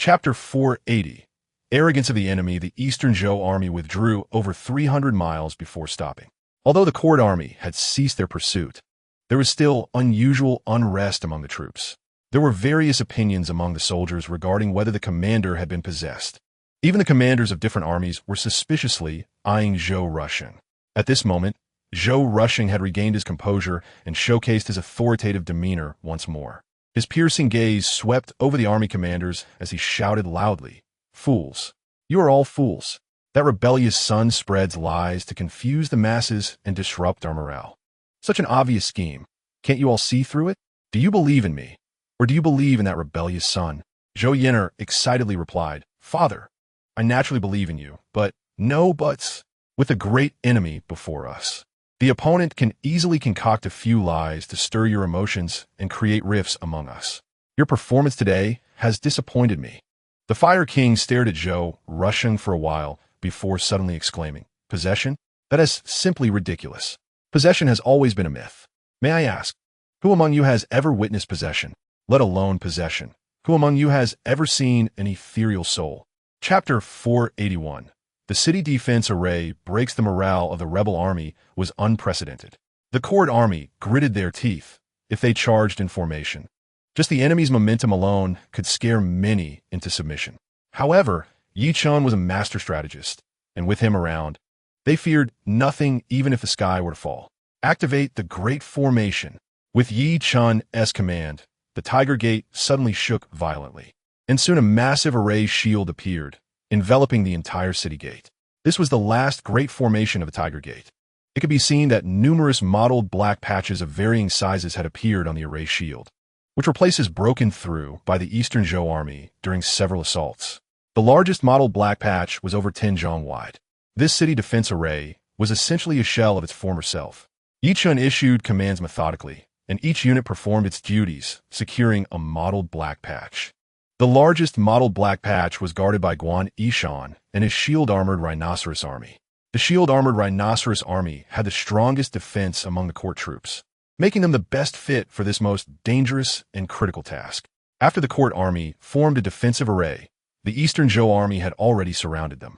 Chapter 480. Arrogance of the enemy. The Eastern Zhou army withdrew over 300 miles before stopping. Although the Court army had ceased their pursuit, there was still unusual unrest among the troops. There were various opinions among the soldiers regarding whether the commander had been possessed. Even the commanders of different armies were suspiciously eyeing Zhou Rushing. At this moment, Zhou Rushing had regained his composure and showcased his authoritative demeanor once more. His piercing gaze swept over the army commanders as he shouted loudly, "Fools! You are all fools! That rebellious son spreads lies to confuse the masses and disrupt our morale. Such an obvious scheme. Can't you all see through it? Do you believe in me? Or do you believe in that rebellious son?" Zhou Yin'er excitedly replied, "Father, I naturally believe in you, but no buts. With a great enemy before us, the opponent can easily concoct a few lies to stir your emotions and create rifts among us. Your performance today has disappointed me." The Fire King stared at Zhou Rushing for a while before suddenly exclaiming, "Possession? That is simply ridiculous. Possession has always been a myth. May I ask, who among you has ever witnessed possession, let alone possession? Who among you has ever seen an ethereal soul?" Chapter 481. The city defense array breaks. The morale of the rebel army was unprecedented. The Court army gritted their teeth if they charged in formation. Just the enemy's momentum alone could scare many into submission. However, Chen was a master strategist, and with him around, they feared nothing even if the sky were to fall. Activate the Great Formation. With Chen's command, the Tiger Gate suddenly shook violently, and soon a massive array shield appeared, enveloping the entire city gate. This was the last great formation of the Tiger Gate. It could be seen that numerous mottled black patches of varying sizes had appeared on the array shield, which were places broken through by the Eastern Zhou army during several assaults. The largest mottled black patch was over 10 zhang wide. This city defense array was essentially a shell of its former self. Chen issued commands methodically, and each unit performed its duties, securing a mottled black patch. The largest mottled black patch was guarded by Guan Yishan and his shield-armored rhinoceros army. The shield-armored rhinoceros army had the strongest defense among the court troops, making them the best fit for this most dangerous and critical task. After the Court army formed a defensive array, the Eastern Zhou army had already surrounded them.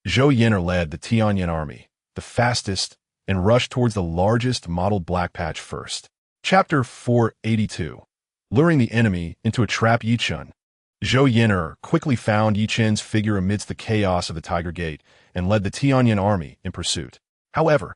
Zhou Yin'er led the Tianyan army, the fastest, and rushed towards the largest mottled black patch first. Chapter 482. Luring the enemy into a trap. Chen. Zhou Yin'er quickly found Chen's figure amidst the chaos of the Tiger Gate and led the Tianyan army in pursuit. However,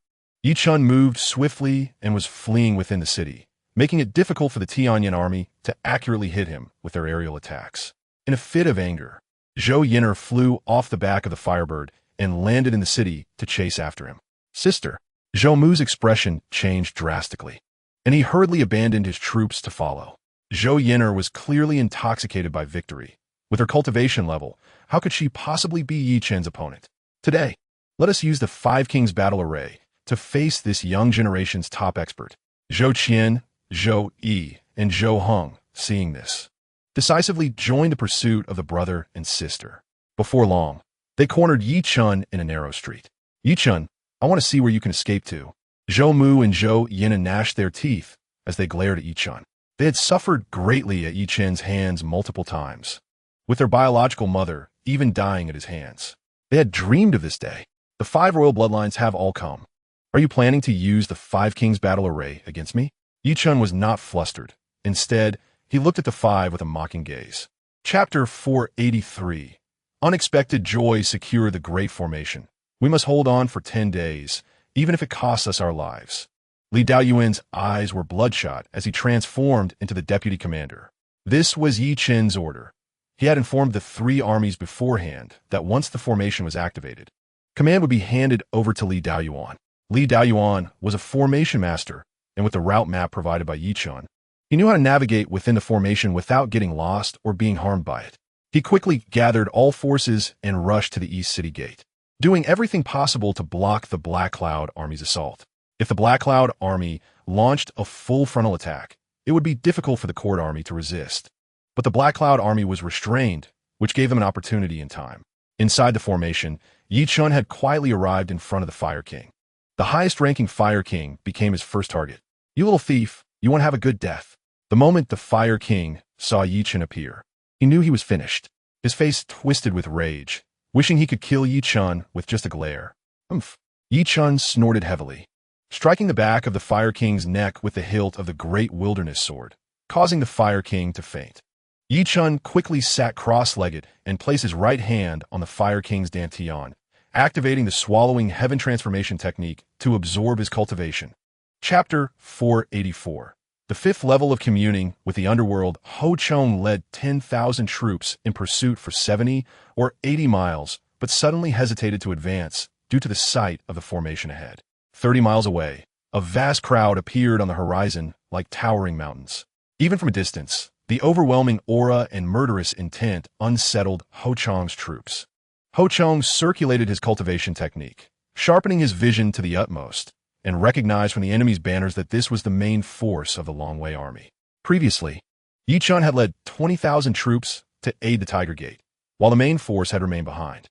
Chen moved swiftly and was fleeing within the city, making it difficult for the Tianyan army to accurately hit him with their aerial attacks. In a fit of anger, Zhou Yin'er flew off the back of the Firebird and landed in the city to chase after him. "Sister." Zhou Mu's expression changed drastically, and he hurriedly abandoned his troops to follow. Zhou Yin'er was clearly intoxicated by victory. With her cultivation level, how could she possibly be Chen's opponent? Today, let us use the Five Kings battle array to face this young generation's top expert. Zhou Qian, Zhou Yi, and Zhou Heng, seeing this, decisively joined the pursuit of the brother and sister. Before long, they cornered Chen in a narrow street. "Chen, I want to see where you can escape to." Zhou Mu and Zhou Yin gnashed their teeth as they glared at Chen. They had suffered greatly at Chen's hands multiple times, with their biological mother even dying at his hands. They had dreamed of this day. The 5 royal bloodlines have all come. "Are you planning to use the Five Kings battle array against me?" Chen was not flustered. Instead, he looked at the 5 with a mocking gaze. Chapter 483. Unexpected joy secured the Great Formation. We must hold on for 10 days, even if it costs us our lives. Li Daoyuan's eyes were bloodshot as he transformed into the deputy commander. This was Chen's order. He had informed the 3 armies beforehand that once the formation was activated, command would be handed over to Li Daoyuan. Li Daoyuan was a formation master, and with the route map provided by Chen, he knew how to navigate within the formation without getting lost or being harmed by it. He quickly gathered all forces and rushed to the East City Gate, doing everything possible to block the Black Cloud Army's assault. If the Black Cloud Army launched a full frontal attack, it would be difficult for the Court army to resist. But the Black Cloud Army was restrained, which gave them an opportunity in time. Inside the formation, Chen had quietly arrived in front of the Fire King. The highest-ranking Fire King became his first target. "You little thief, you want to have a good death." The moment the Fire King saw Chen appear, he knew he was finished. his face twisted with rage, wishing he could kill Yi Chun with just a glare. Humph. Yi Chun snorted heavily, striking the back of the Fire King's neck with the hilt of the great wilderness sword, causing the Fire King to faint. Yi Chun quickly sat cross-legged and placed his right hand on the Fire King's dantian, activating the swallowing heaven transformation technique to absorb his cultivation. Chapter 484. The fifth level of communing with the underworld. Ho Chong led 10,000 troops in pursuit for 70 or 80 miles, but suddenly hesitated to advance due to the sight of the formation ahead. 30 miles away, a vast crowd appeared on the horizon like towering mountains. Even from a distance, the overwhelming aura and murderous intent unsettled Ho Chong's troops. Ho Chong circulated his cultivation technique, sharpening his vision to the utmost, and recognized from the enemy's banners that this was the main force of the Long Wei army. Previously, Yi Chun had led 20,000 troops to aid the Tiger Gate, while the main force had remained behind.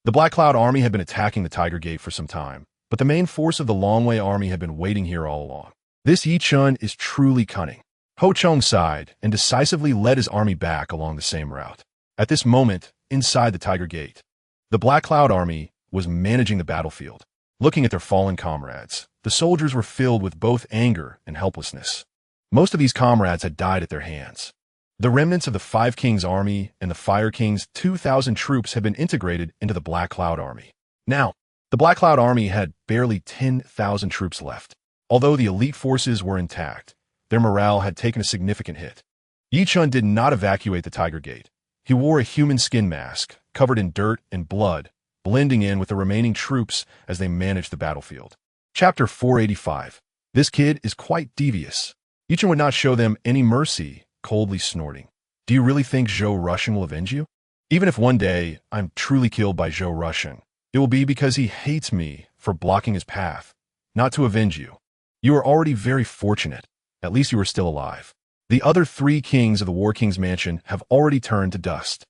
The Black Cloud army had been attacking the Tiger Gate for some time, but the main force of the Long Wei army had been waiting here all along. This Yi Chun is truly cunning. Ho Chong sighed and decisively led his army back along the same route. At this moment, inside the Tiger Gate, the Black Cloud army was managing the battlefield. Looking at their fallen comrades, the soldiers were filled with both anger and helplessness. Most of these comrades had died at their hands. The remnants of the Five Kings army and the Fire King's 2,000 troops had been integrated into the Black Cloud army. Now, the Black Cloud army had barely 10,000 troops left. Although the elite forces were intact, their morale had taken a significant hit. Yi Chun did not evacuate the Tiger Gate. He wore a human skin mask, covered in dirt and blood, blending in with the remaining troops as they managed the battlefield. Chapter 485. This kid is quite devious. Yi Chun would not show them any mercy, coldly snorting. Do you really think Zhou Rusheng will avenge you? Even if one day I'm truly killed by Zhou Rusheng, it will be because he hates me for blocking his path, not to avenge you. You are already very fortunate. At least you are still alive. The other 3 kings of the War King's mansion have already turned to dust.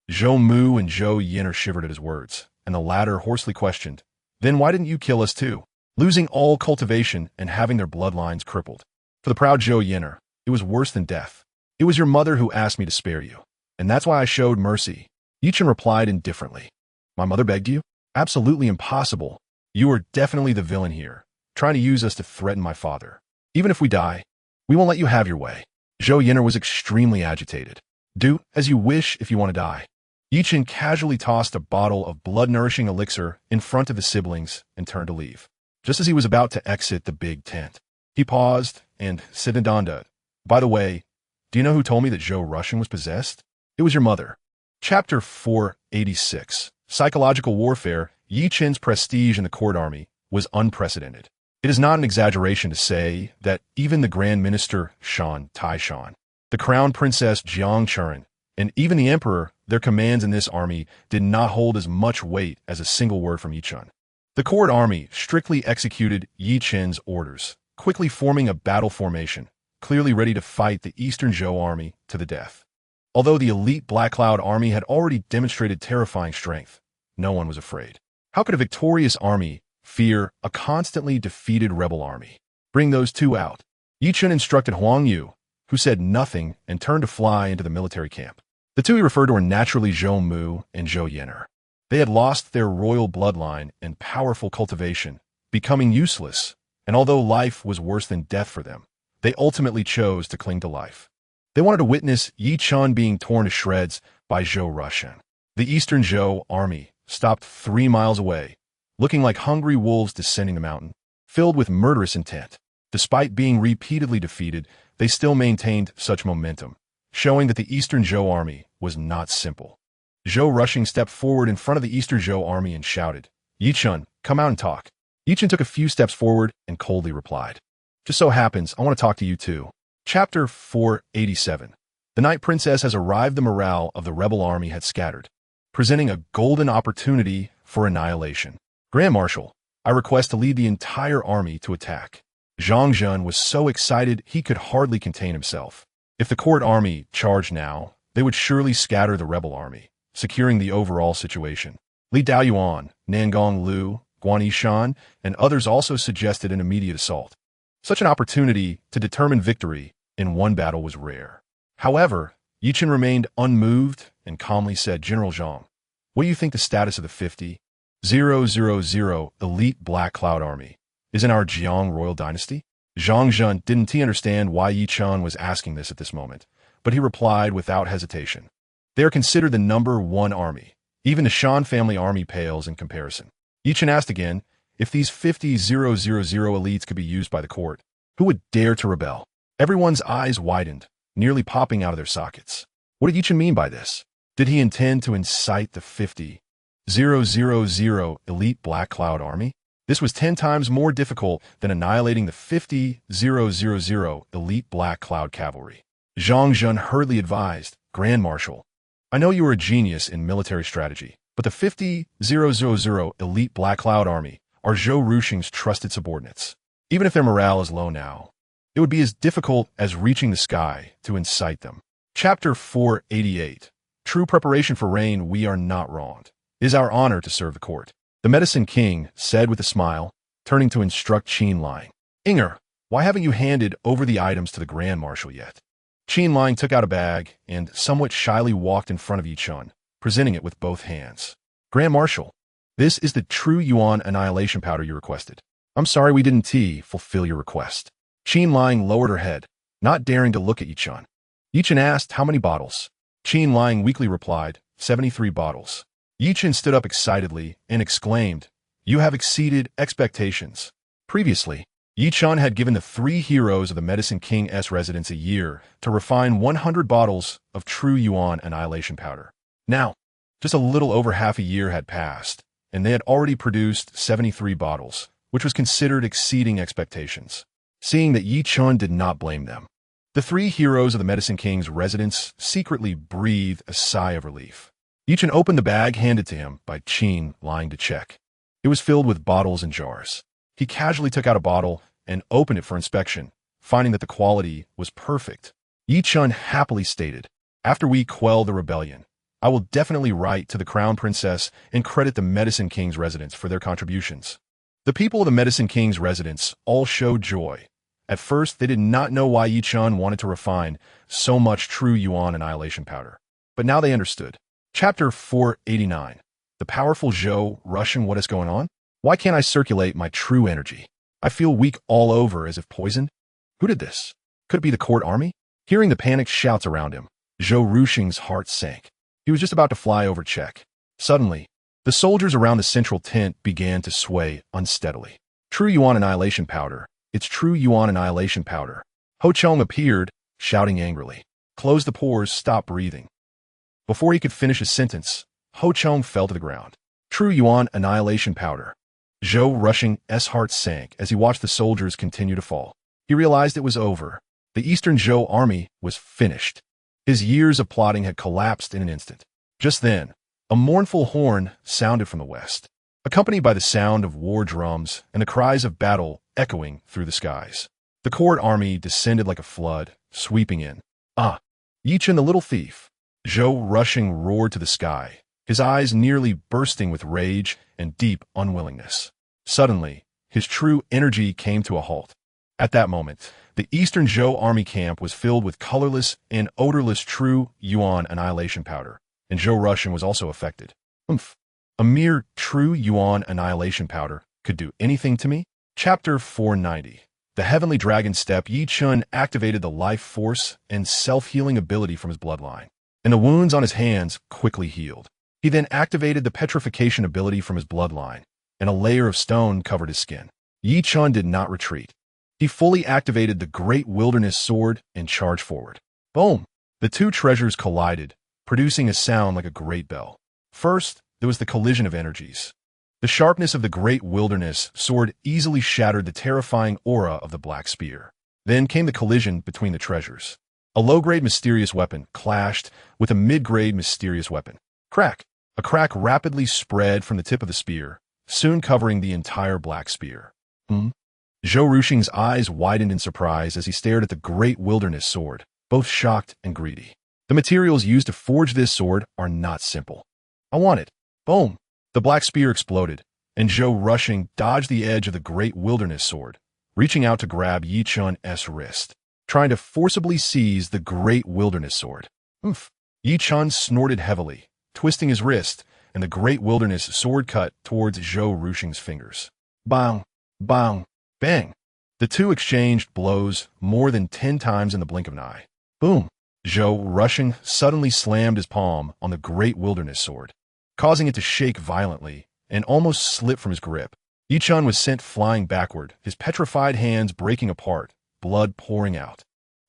Zhou Mu and Zhou Yin'er shivered at his words, and the latter hoarsely questioned, "Then why didn't you kill us too?" Losing all cultivation and having their bloodlines crippled. For the proud Zhou Yin'er, it was worse than death. It was your mother who asked me to spare you, and that's why I showed mercy. Yi Chun replied indifferently. My mother begged you? Absolutely impossible. You are definitely the villain here, trying to use us to threaten my father. Even if we die, we won't let you have your way. Zhou Yin'er was extremely agitated. Do as you wish if you want to die. Yi Chun casually tossed a bottle of blood-nourishing elixir in front of his siblings and turned to leave. Just as he was about to exit the big tent, he paused and said to Donda, "By the way, do you know who told me that Zhou Rusheng was possessed? It was your mother." Chapter 486. Psychological warfare. Yi Chun's prestige in the court army was unprecedented. It is not an exaggeration to say that even the Grand Minister Shan Taishan, the Crown Princess Jiang Churen, and even the Emperor, their commands in this army did not hold as much weight as a single word from Yi Chun. The court army strictly executed Yi Chun's orders, quickly forming a battle formation, clearly ready to fight the Eastern Zhou army to the death. Although the elite Black Cloud army had already demonstrated terrifying strength, no one was afraid. How could a victorious army fear a constantly defeated rebel army? Bring those 2 out. Yi Chun instructed Huang Yu, who said nothing and turned to fly into the military camp. The 2 he referred to were naturally Zhou Mu and Zhou Yin'er. They had lost their royal bloodline and powerful cultivation, becoming useless, and although life was worse than death for them, they ultimately chose to cling to life. They wanted to witness Yi Chun being torn to shreds by Zhou Rusheng. The Eastern Zhou army stopped 3 miles away, looking like hungry wolves descending the mountain, filled with murderous intent. Despite being repeatedly defeated, they still maintained such momentum, showing that the Eastern Zhou army was not simple. Zhou Rusheng stepped forward in front of the Eastern Zhou army and shouted, "Yi Chun, come out and talk." Yi Chun took a few steps forward and coldly replied, "Just so happens, I want to talk to you too." Chapter 487. The Night Princess has arrived. The morale of the rebel army had scattered, presenting a golden opportunity for annihilation. Grand Marshal, I request to lead the entire army to attack. Zhang Zhen was so excited he could hardly contain himself. If the court army charged now, they would surely scatter the rebel army, securing the overall situation. Li Daoyuan, Nangong Lu, Guan Yishan, and others also suggested an immediate assault. Such an opportunity to determine victory in one battle was rare. However, Yi Chun remained unmoved and calmly said, "General Zhang, what do you think the status of the 50,000 elite Black Cloud Army is in our Jiang royal dynasty?" Zhang Zhen didn't understand why Yi Chen was asking this at this moment, but he replied without hesitation. They are considered the #1 army. Even the Shan family army pales in comparison. Yi Chen asked again, if these 50,000 elites could be used by the court, who would dare to rebel? Everyone's eyes widened, nearly popping out of their sockets. What did Yi Chen mean by this? Did he intend to incite the 50,000 elite Black Cloud Army? This was 10 times more difficult than annihilating the 50,000 elite Black Cloud Cavalry. Zhang Zhen hurriedly advised, "Grand Marshal, I know you are a genius in military strategy, but the 50,000 elite Black Cloud Army are Zhou Ruxing's trusted subordinates. Even if their morale is low now, it would be as difficult as reaching the sky to incite them." Chapter 488. True preparation for reign. We are not wronged. It is our honor to serve the court, the Medicine King said with a smile, turning to instruct Chen Lang. "Inger, why haven't you handed over the items to the Grand Marshal yet?" Chen Lang took out a bag and somewhat shyly walked in front of Yi Chen, presenting it with both hands. "Grand Marshal, this is the true Yuan annihilation powder you requested. I'm sorry we didn't fulfill your request." Chen Lang lowered her head, not daring to look at Yi Chen. Yi Chen asked how many bottles. Chen Lang weakly replied, 73 bottles. Yi Chen stood up excitedly and exclaimed, "You have exceeded expectations." Previously, Yi Chen had given the 3 heroes of the Medicine King's residence a year to refine 100 bottles of true Yuan annihilation powder. Now, just a little over half a year had passed, and they had already produced 73 bottles, which was considered exceeding expectations. Seeing that, Yi Chen did not blame them. The 3 heroes of the Medicine King's residence secretly breathed a sigh of relief. Yi Chen opened the bag handed to him by Chen Lang to check. It was filled with bottles and jars. He casually took out a bottle and opened it for inspection, finding that the quality was perfect. Yi Chen happily stated, "After we quell the rebellion, I will definitely write to the Crown Princess and credit the Medicine King's residence for their contributions." The people of the Medicine King's residence all showed joy. At first, they did not know why Yi Chen wanted to refine so much true Yuan annihilation powder, but now they understood. Chapter 489. The powerful Zhou Rushing. What is going on? Why can't I circulate my true energy? I feel weak all over as if poisoned. Who did this? Could it be the court army? Hearing the panicked shouts around him, Zhou Ruxing's heart sank. He was just about to fly over check. Suddenly, the soldiers around the central tent began to sway unsteadily. True Yuan annihilation powder. It's true Yuan annihilation powder. Ho Chong appeared, shouting angrily. "Close the pores, stop breathing." Before he could finish his sentence, Ho Chong fell to the ground. True Yuan annihilation powder. Zhou Rushing's heart sank as he watched the soldiers continue to fall. He realized it was over. The Eastern Zhou army was finished. His years of plotting had collapsed in an instant. Just then, a mournful horn sounded from the west, accompanied by the sound of war drums and the cries of battle echoing through the skies. The court army descended like a flood, sweeping in. "Ah, Yi Chen the little thief!" Zhou Rushing roared to the sky, his eyes nearly bursting with rage and deep unwillingness. Suddenly, his true energy came to a halt. At that moment, the Eastern Zhou army camp was filled with colorless and odorless true Yuan annihilation powder, and Zhou Rushing was also affected. A mere true Yuan annihilation powder could do anything to me? Chapter 490. The Heavenly Dragon Step. Yi Chen activated the life force and self-healing ability from his bloodline, and the wounds on his hands quickly healed. He then activated the petrification ability from his bloodline, and a layer of stone covered his skin. Yi Chen did not retreat. He fully activated the Great Wilderness Sword and charged forward. Boom! The 2 treasures collided, producing a sound like a great bell. First, there was the collision of energies. The sharpness of the Great Wilderness Sword easily shattered the terrifying aura of the Black Spear. Then came the collision between the treasures. A low-grade mysterious weapon clashed with a mid-grade mysterious weapon. Crack! A crack rapidly spread from the tip of the spear, soon covering the entire Black Spear. Zhou Ruxing's eyes widened in surprise as he stared at the Great Wilderness Sword, both shocked and greedy. The materials used to forge this sword are not simple. "I want it." Boom! The Black Spear exploded, and Zhou Rushing dodged the edge of the Great Wilderness Sword, reaching out to grab Yi Chen's wrist, trying to forcibly seize the Great Wilderness Sword. Yi Chen snorted heavily, twisting his wrist, and the great wilderness sword cut towards Zhou Rushing's fingers. Bang! Bang! Bang! The two exchanged blows more than 10 times in the blink of an eye. Boom! Zhou Rushing suddenly slammed his palm on the great wilderness sword, causing it to shake violently and almost slip from his grip. Yi Chen was sent flying backward, his petrified hands breaking apart, blood pouring out.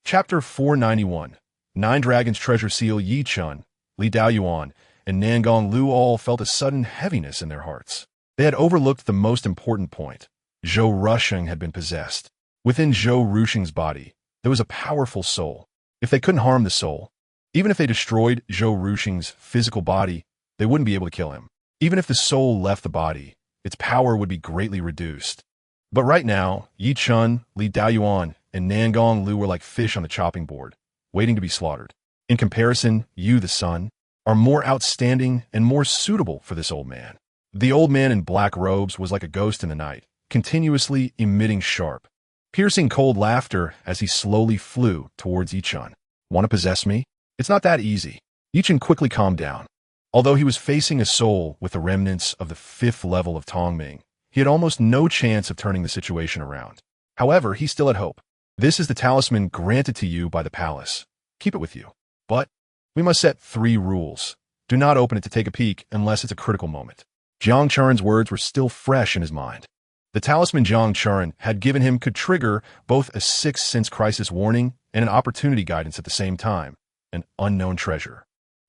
Chapter 491. 9 Dragons Treasure Seal. Yi Chen, Li Daoyuan, and Nangong Lu all felt a sudden heaviness in their hearts. They had overlooked the most important point. Zhou Rushing had been possessed. Within Zhou Rushing's body, there was a powerful soul. If they couldn't harm the soul, even if they destroyed Zhou Rushing's physical body, they wouldn't be able to kill him. Even if the soul left the body, its power would be greatly reduced. But right now, Yi Chen, Li Daoyuan, and Nangong Lu were like fish on the chopping board, waiting to be slaughtered. In comparison, you, the son, are more outstanding and more suitable for this old man. The old man in black robes was like a ghost in the night, continuously emitting sharp, piercing cold laughter as he slowly flew towards Yi Chen. Want to possess me? It's not that easy. Yi Chen quickly calmed down. Although he was facing a soul with the remnants of the 5th level of Tongming, he had almost no chance of turning the situation around. However, he still had hope. This is the talisman granted to you by the palace. Keep it with you. But we must set 3 rules. Do not open it to take a peek unless it's a critical moment. Jiang Churin's words were still fresh in his mind. The talisman Jiang Churin had given him could trigger both a 6th sense crisis warning and an opportunity guidance at the same time, an unknown treasure.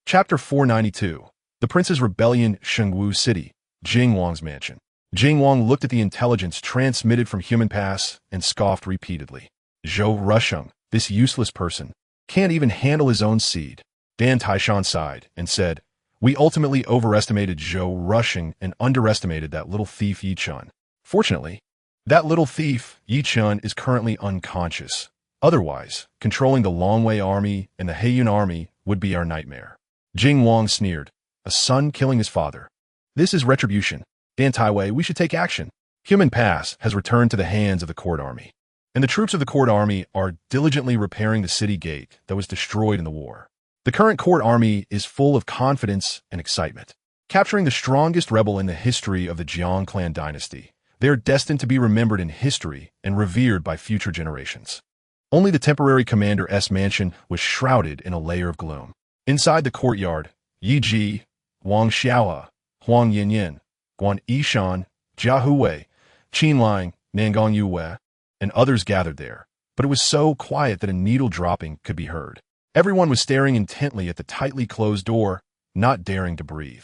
Chapter 492. The Prince's Rebellion. Shengwu City, Jingwang's mansion. Jingwang looked at the intelligence transmitted from Human Pass and scoffed repeatedly. Zhou Rushing, this useless person, can't even handle his own seed. Dan Taishan sighed and said, we ultimately overestimated Zhou Rushing and underestimated that little thief Yi Chen. Fortunately, that little thief, Yi Chen, is currently unconscious. Otherwise, controlling the Longwei army and the Heiyun army would be our nightmare. Jingwang sneered. A son killing his father. This is retribution. Dan Taiwei, we should take action. Human Pass has returned to the hands of the court army, and the troops of the court army are diligently repairing the city gate that was destroyed in the war. The current court army is full of confidence and excitement. Capturing the strongest rebel in the history of the Jiang clan dynasty, they are destined to be remembered in history and revered by future generations. Only the temporary commander's mansion was shrouded in a layer of gloom. Inside the courtyard, Yi Ji, Wang Xiaohe, Huang Yinyin, Guan Yishan, Jia Huwei, Qin Lang, Nangong Yue, and others gathered there, but it was so quiet that a needle dropping could be heard. Everyone was staring intently at the tightly closed door, not daring to breathe.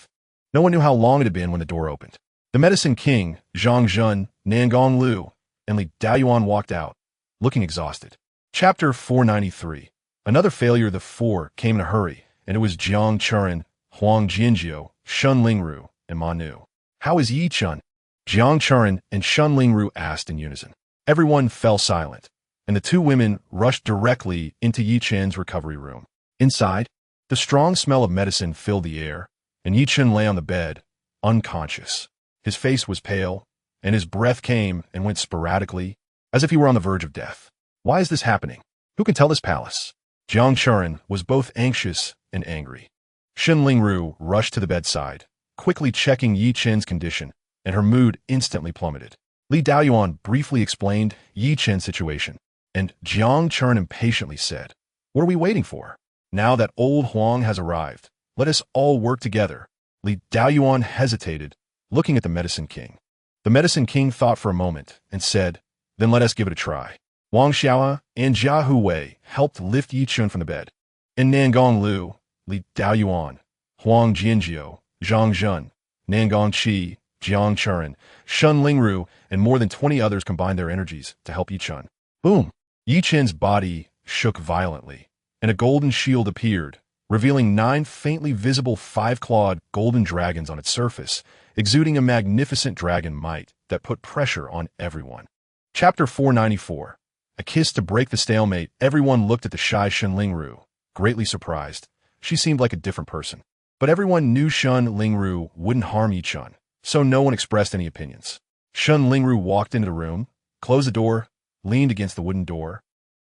No one knew how long it had been when the door opened. The Medicine King, Zhang Zhun, Nangong Lu, and Li Daoyuan walked out, looking exhausted. Chapter 493. Another failure of the 4 came in a hurry, and it was Jiang Churin, Huang Jianjiu, Shun Lingru, and Ma Nu. How is Yi Chen? Jiang Churin and Shun Lingru asked in unison. Everyone fell silent, and the 2 women rushed directly into Yi Chen's recovery room. Inside, the strong smell of medicine filled the air, and Yi Chen lay on the bed, unconscious. His face was pale, and his breath came and went sporadically, as if he were on the verge of death. Why is this happening? Who can tell this palace? Jiang Churin was both anxious and angry. Shun Lingru rushed to the bedside, quickly checking Yi Chen's condition, and her mood instantly plummeted. Li Daoyuan briefly explained Yi Chen's situation, and Jiang Churin impatiently said, what are we waiting for? Now that old Huang has arrived, let us all work together. Li Daoyuan hesitated, looking at the Medicine King. The Medicine King thought for a moment and said, then let us give it a try. Wang Xiaohe and Jia Huwei helped lift Yi Chen from the bed, and Nangong Lu, Li Daoyuan, Huang Jianjiu, Zhang Zhun, Nangong Qi, Jiang Churin, Shun Lingru, and more than 20 others combined their energies to help Yi Chen. Boom! Yi Chen's body shook violently, and a golden shield appeared, revealing 9 faintly visible 5-clawed golden dragons on its surface, exuding a magnificent dragon might that put pressure on everyone. Chapter 494. A kiss to break the stalemate. Everyone looked at the shy Shun Lingru, greatly surprised. She seemed like a different person. But everyone knew Shun Lingru wouldn't harm Yi Chen, so no one expressed any opinions. Shun Lingru walked into the room, closed the door, leaned against the wooden door,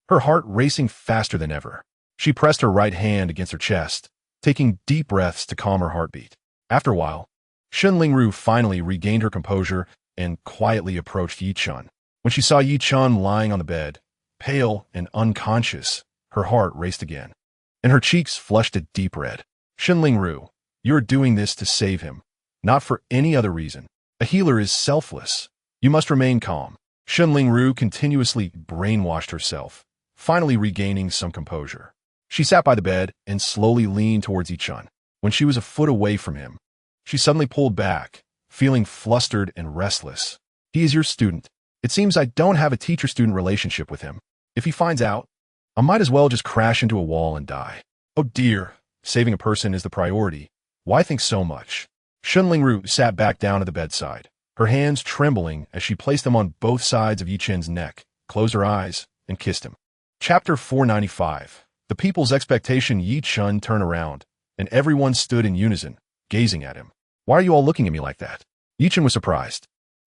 her heart racing faster than ever. She pressed her right hand against her chest, taking deep breaths to calm her heartbeat. After a while, Shen Lingru finally regained her composure and quietly approached Yi Chun. When she saw Yi Chun lying on the bed, pale and unconscious, her heart raced again, and her cheeks flushed a deep red. Shen Lingru, you're doing this to save him, not for any other reason. A healer is selfless. You must remain calm. Shen Lingru continuously brainwashed herself, finally regaining some composure. She sat by the bed and slowly leaned towards Yi Chun. When she was a foot away from him, she suddenly pulled back, feeling flustered and restless. He is your student. It seems I don't have a teacher-student relationship with him. If he finds out, I might as well just crash into a wall and die. Oh dear, saving a person is the priority. Why think so much? Shen Lingru sat back down at the bedside, her hands trembling as she placed them on both sides of Yi Chun's neck, closed her eyes, and kissed him. Chapter 495. The people's expectation. Yi Chun turned around, and everyone stood in unison, gazing at him. Why are you all looking at me like that? Yi Chun was surprised.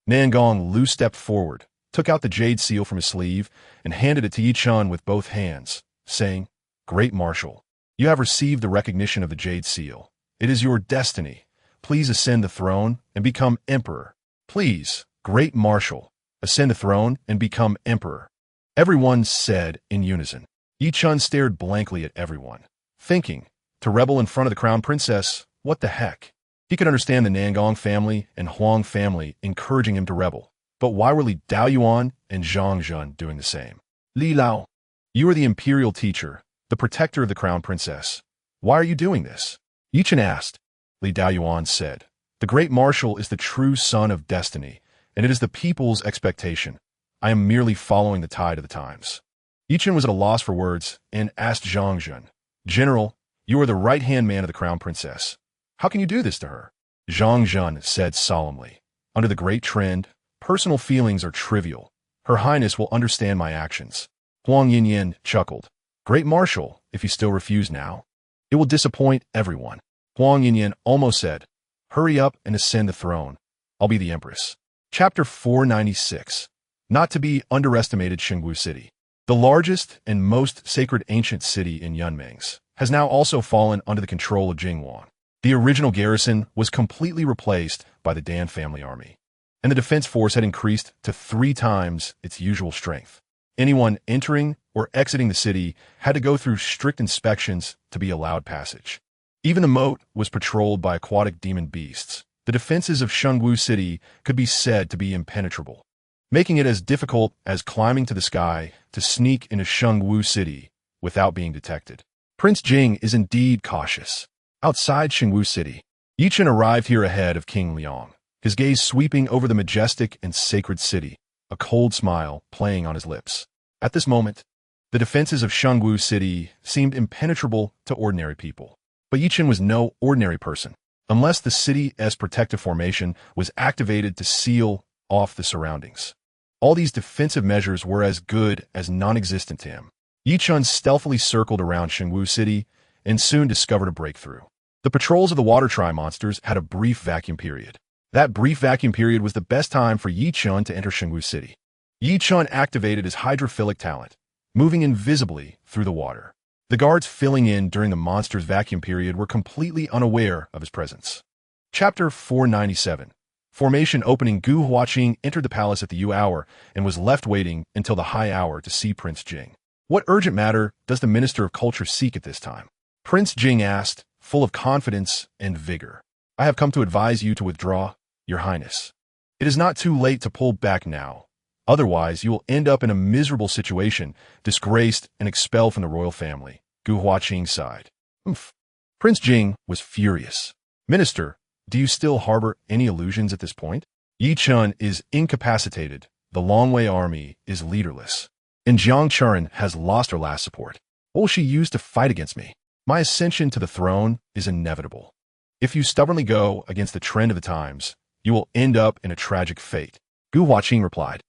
Nangong Lu stepped forward, took out the jade seal from his sleeve, and handed it to Yi Chun with both hands, saying, Great Marshal, you have received the recognition of the jade seal. It is your destiny. Please ascend the throne and become emperor. Please, Great Marshal, ascend the throne and become emperor. Everyone said in unison. Yi Chun stared blankly at everyone, thinking, to rebel in front of the crown princess, what the heck? He could understand the Nangong family and Huang family encouraging him to rebel, but why were Li Daoyuan and Zhang Zhun doing the same? Li Lao, you are the imperial teacher, the protector of the crown princess. Why are you doing this? Yi Chun asked. Li Daoyuan said, The great marshal is the true son of destiny, and it is the people's expectation. I am merely following the tide of the times. Yi Chun was at a loss for words and asked Zhang Zhun, General, you are the right-hand man of the crown princess. How can you do this to her? Zhang Zhun said solemnly, Under the great trend, personal feelings are trivial. Her Highness will understand my actions. Huang Yinyin chuckled. Great Marshal, if you still refuse now, it will disappoint everyone. Huang Yinyin almost said, Hurry up and ascend the throne. I'll be the empress. Chapter 496. Not to be underestimated. Shengwu City, the largest and most sacred ancient city in Yunmeng's, has now also fallen under the control of Jingwang. The original garrison was completely replaced by the Dan family army, and the defense force had increased to 3 times its usual strength. Anyone entering or exiting the city had to go through strict inspections to be allowed passage. Even the moat was patrolled by aquatic demon beasts. The defenses of Shengwu City could be said to be impenetrable, making it as difficult as climbing to the sky to sneak into Shengwu City without being detected. Prince Jing is indeed cautious. Outside Shengwu City, Yi Chun arrived here ahead of King Liang, his gaze sweeping over the majestic and sacred city, a cold smile playing on his lips. At this moment, the defenses of Shengwu City seemed impenetrable to ordinary people. But Yi Chun was no ordinary person, unless the city's protective formation was activated to seal off the surroundings. All these defensive measures were as good as non-existent to him. Yi Chun stealthily circled around Shengwu City and soon discovered a breakthrough. The patrols of the water tri-monsters had a brief vacuum period. That brief vacuum period was the best time for Yi Chun to enter Shengwu City. Yi Chun activated his hydrophilic talent, moving invisibly through the water. The guards filling in during the monster's vacuum period were completely unaware of his presence. Chapter 497. Formation opening. Gu Huaqing entered the palace at the Yu hour and was left waiting until the high hour to see Prince Jing. What urgent matter does the Minister of Culture seek at this time? Prince Jing asked, full of confidence and vigor. I have come to advise you to withdraw, Your Highness. It is not too late to pull back now. Otherwise, you will end up in a miserable situation, disgraced and expelled from the royal family. Gu Huaqing sighed. Oomph. Prince Jing was furious. Minister, do you still harbor any illusions at this point? Yi Chun is incapacitated, the Longwei army is leaderless, and Jiang Churen has lost her last support. What will she use to fight against me? My ascension to the throne is inevitable. If you stubbornly go against the trend of the times, you will end up in a tragic fate. Gu Huaqing replied.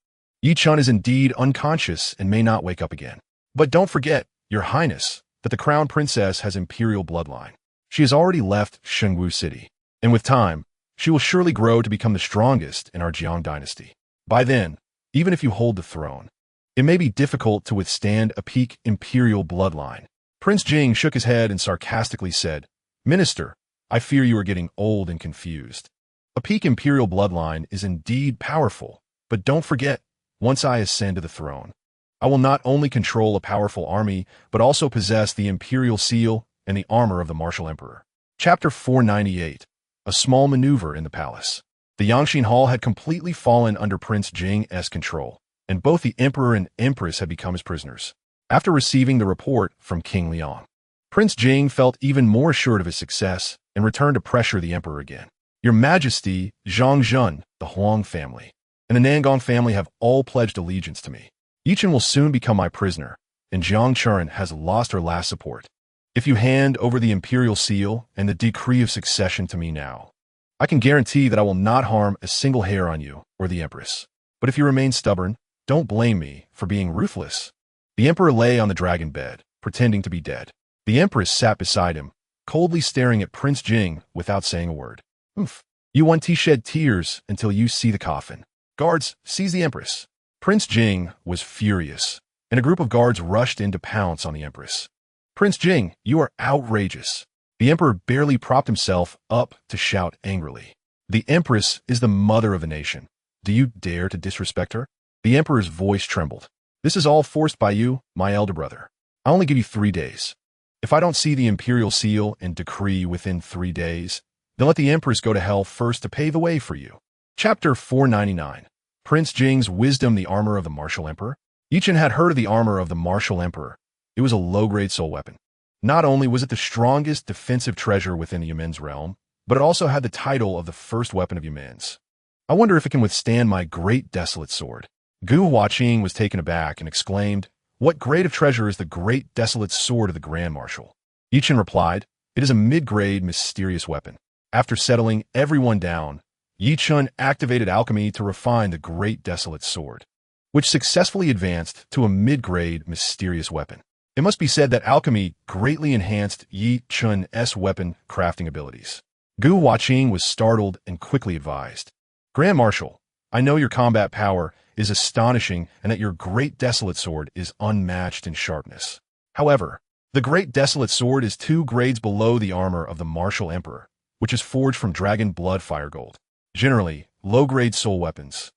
Yi Chun is indeed unconscious and may not wake up again. But don't forget, Your Highness, that the crown princess has imperial bloodline. She has already left Shengwu City, and with time, she will surely grow to become the strongest in our Jiang dynasty. By then, even if you hold the throne, it may be difficult to withstand a peak imperial bloodline. Prince Jing shook his head and sarcastically said, Minister, I fear you are getting old and confused. A peak imperial bloodline is indeed powerful, but don't forget, once I ascend to the throne, I will not only control a powerful army, but also possess the imperial seal and the armor of the martial emperor. Chapter 498. A small maneuver in the palace. The Yangxin Hall had completely fallen under Prince Jing's control, and both the emperor and empress had become his prisoners. After receiving the report from King Liang, Prince Jing felt even more assured of his success and returned to pressure the emperor again. Your Majesty, Zhang Zhun, the Huang family, and the Nangong family have all pledged allegiance to me. Yi Chen will soon become my prisoner, and Jiang Chen has lost her last support. If you hand over the imperial seal and the decree of succession to me now, I can guarantee that I will not harm a single hair on you or the empress. But if you remain stubborn, don't blame me for being ruthless. The emperor lay on the dragon bed, pretending to be dead. The empress sat beside him, coldly staring at Prince Jing without saying a word. Oof. You want to shed tears until you see the coffin. Guards, seize the empress. Prince Jing was furious, and a group of guards rushed in to pounce on the empress. Prince Jing, you are outrageous. The emperor barely propped himself up to shout angrily. The empress is the mother of the nation. Do you dare to disrespect her? The emperor's voice trembled. This is all forced by you, my elder brother. I only give you 3 days. If I don't see the imperial seal and decree within 3 days, then let the empress go to hell first to pave the way for you. Chapter 499. Prince Jing's wisdom, the armor of the martial emperor. Yi Chen had heard of the armor of the martial emperor. It was a low-grade soul weapon. Not only was it the strongest defensive treasure within the Yumen's realm, but it also had the title of the first weapon of Yumen's. I wonder if it can withstand my great desolate sword. Gu Huaqing was taken aback and exclaimed, What grade of treasure is the great desolate sword of the Grand Marshal? Yi Chen replied, It is a mid-grade mysterious weapon. After settling everyone down, Yi Chen activated alchemy to refine the great desolate sword, which successfully advanced to a mid-grade mysterious weapon. It must be said that alchemy greatly enhanced Yi Chen's weapon crafting abilities. Gu Huaqing was startled and quickly advised, Grand Marshal, I know your combat power is astonishing and that your great desolate sword is unmatched in sharpness. However, the great desolate sword is 2 grades below the armor of the martial emperor, which is forged from dragon blood fire gold. Generally, low-grade soul weapons,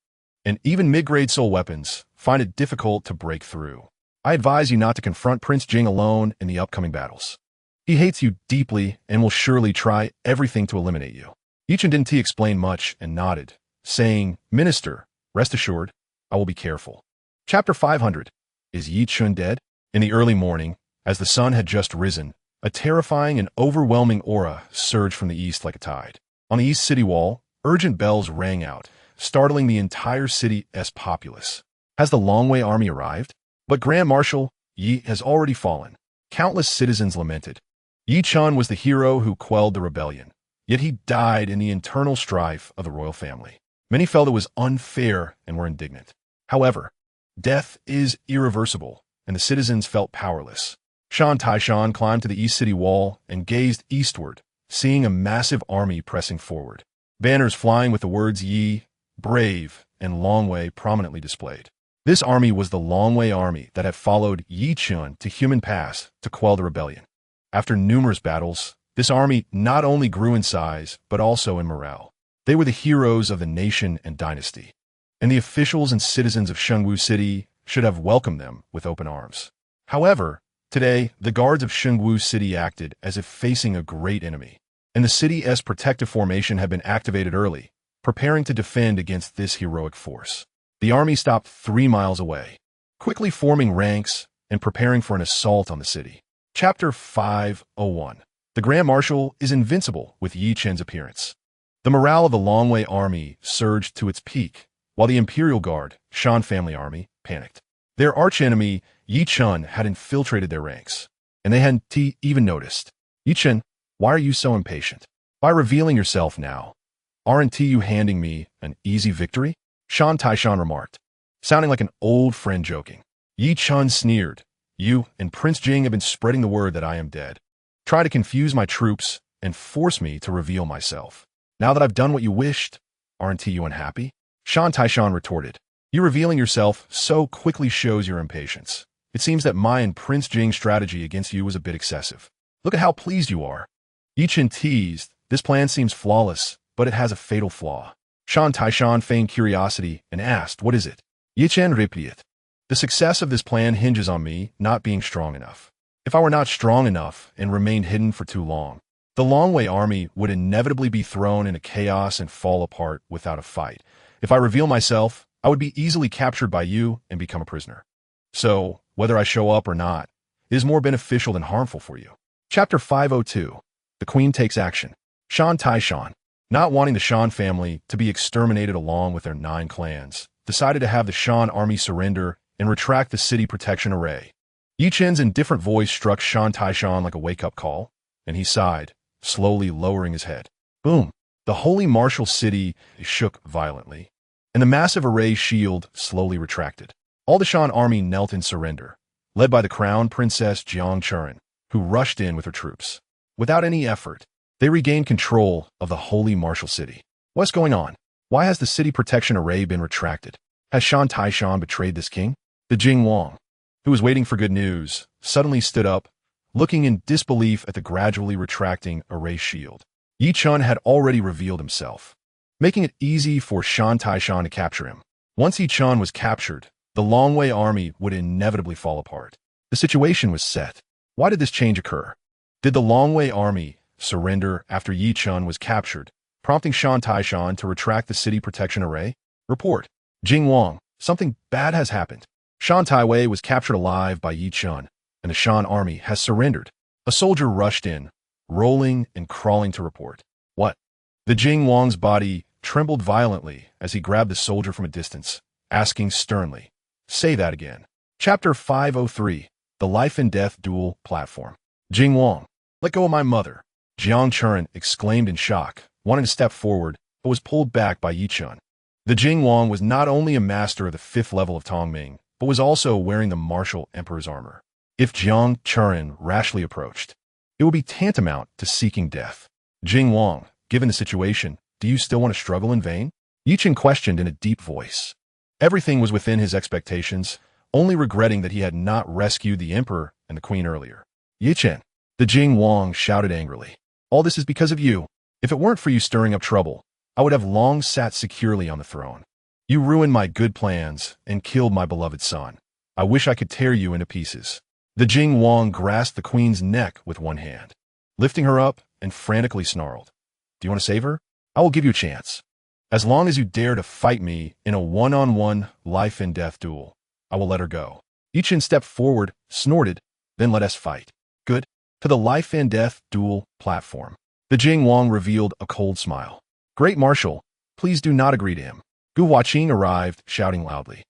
and even mid-grade soul weapons, find it difficult to break through. I advise you not to confront Prince Jing alone in the upcoming battles. He hates you deeply and will surely try everything to eliminate you. Yi Chen didn't explain much and nodded, saying, Minister, rest assured, I will be careful. Chapter 500. Is Yi Chen dead? In the early morning, as the sun had just risen, a terrifying and overwhelming aura surged from the east like a tide. On the east city wall, urgent bells rang out, startling the entire city's populace. Has the Longwei army arrived? But Grand Marshal Yi has already fallen. Countless citizens lamented. Yi Chen was the hero who quelled the rebellion, yet he died in the internal strife of the royal family. Many felt it was unfair and were indignant. However, death is irreversible, and the citizens felt powerless. Shan Taishan climbed to the east city wall and gazed eastward, seeing a massive army pressing forward. Banners flying with the words Yi, Brave, and Longwei prominently displayed. This army was the Longwei army that had followed Yi Chen to Human Pass to quell the rebellion. After numerous battles, this army not only grew in size, but also in morale. They were the heroes of the nation and dynasty, and the officials and citizens of Shengwu City should have welcomed them with open arms. However, today, the guards of Shengwu City acted as if facing a great enemy, and the city's protective formation had been activated early, preparing to defend against this heroic force. The army stopped 3 miles away, quickly forming ranks and preparing for an assault on the city. Chapter 501. The Grand Marshal is invincible with Yi Chen's appearance. The morale of the Longwei army surged to its peak, while the Imperial Guard, Shan family army, panicked. Their archenemy, Yi Chen, had infiltrated their ranks, and they hadn't even noticed. Yi Chen, why are you so impatient? By revealing yourself now, aren't you handing me an easy victory? Shan Taishan remarked, sounding like an old friend joking. Yi Chen sneered, You and Prince Jing have been spreading the word that I am dead. Try to confuse my troops and force me to reveal myself. Now that I've done what you wished, aren't you unhappy? Shan Taishan retorted, You revealing yourself so quickly shows your impatience. It seems that my and Prince Jing's strategy against you was a bit excessive. Look at how pleased you are. Yi Chen teased, "This plan seems flawless, but it has a fatal flaw." Shan Taishan feigned curiosity and asked, "What is it?" Yi Chen replied, "The success of this plan hinges on me not being strong enough. If I were not strong enough and remained hidden for too long, the Longwei army would inevitably be thrown into chaos and fall apart without a fight. If I reveal myself, I would be easily captured by you and become a prisoner. So, whether I show up or not, it is more beneficial than harmful for you." Chapter 502. The Queen Takes Action. Shan Taishan, not wanting the Shan family to be exterminated along with their 9 clans, decided to have the Shan army surrender and retract the city protection array. Yi Chen's indifferent voice struck Shan Taishan like a wake-up call, and he sighed, slowly lowering his head. Boom! The holy martial city shook violently, and the massive array shield slowly retracted. All the Shan army knelt in surrender, led by the crown princess Jiang Chen, who rushed in with her troops. Without any effort, they regained control of the holy martial city. What's going on? Why has the city protection array been retracted? Has Shan Taishan betrayed this king? The Jing Wang, who was waiting for good news, suddenly stood up, looking in disbelief at the gradually retracting array shield. Yi Chen had already revealed himself, making it easy for Shan Taishan to capture him. Once Yi Chen was captured, the Longwei army would inevitably fall apart. The situation was set. Why did this change occur? Did the Longwei army surrender after Yi Chen was captured, prompting Shan Taishan to retract the city protection array? Report. Jing Wang, something bad has happened. Shan Taiwei was captured alive by Yi Chen, and the Shan army has surrendered. A soldier rushed in, rolling and crawling to report. What? The Jing Wang's body trembled violently as he grabbed the soldier from a distance, asking sternly, "Say that again." Chapter 503. The Life and Death Duel Platform. Jing Wang, let go of my mother. Jiang Chen exclaimed in shock, wanting to step forward, but was pulled back by Yi Chen. The Jing Wang was not only a master of the 5th level of Tongming, but was also wearing the martial emperor's armor. If Jiang Chen rashly approached, it would be tantamount to seeking death. Jing Wang, given the situation, do you still want to struggle in vain? Yi Chen questioned in a deep voice. Everything was within his expectations, only regretting that he had not rescued the emperor and the queen earlier. Yi Chen, the Jing Wang shouted angrily. All this is because of you. If it weren't for you stirring up trouble, I would have long sat securely on the throne. You ruined my good plans and killed my beloved son. I wish I could tear you into pieces. The Jing Wang grasped the queen's neck with one hand, lifting her up and frantically snarled. Do you want to save her? I will give you a chance. As long as you dare to fight me in a one-on-one life and death duel, I will let her go. Yi Chen stepped forward, snorted, then let us fight. Good. To the life and death duel platform. The Jing Wang revealed a cold smile. Great Marshal, please do not agree to him. Gu Huaqing arrived, shouting loudly.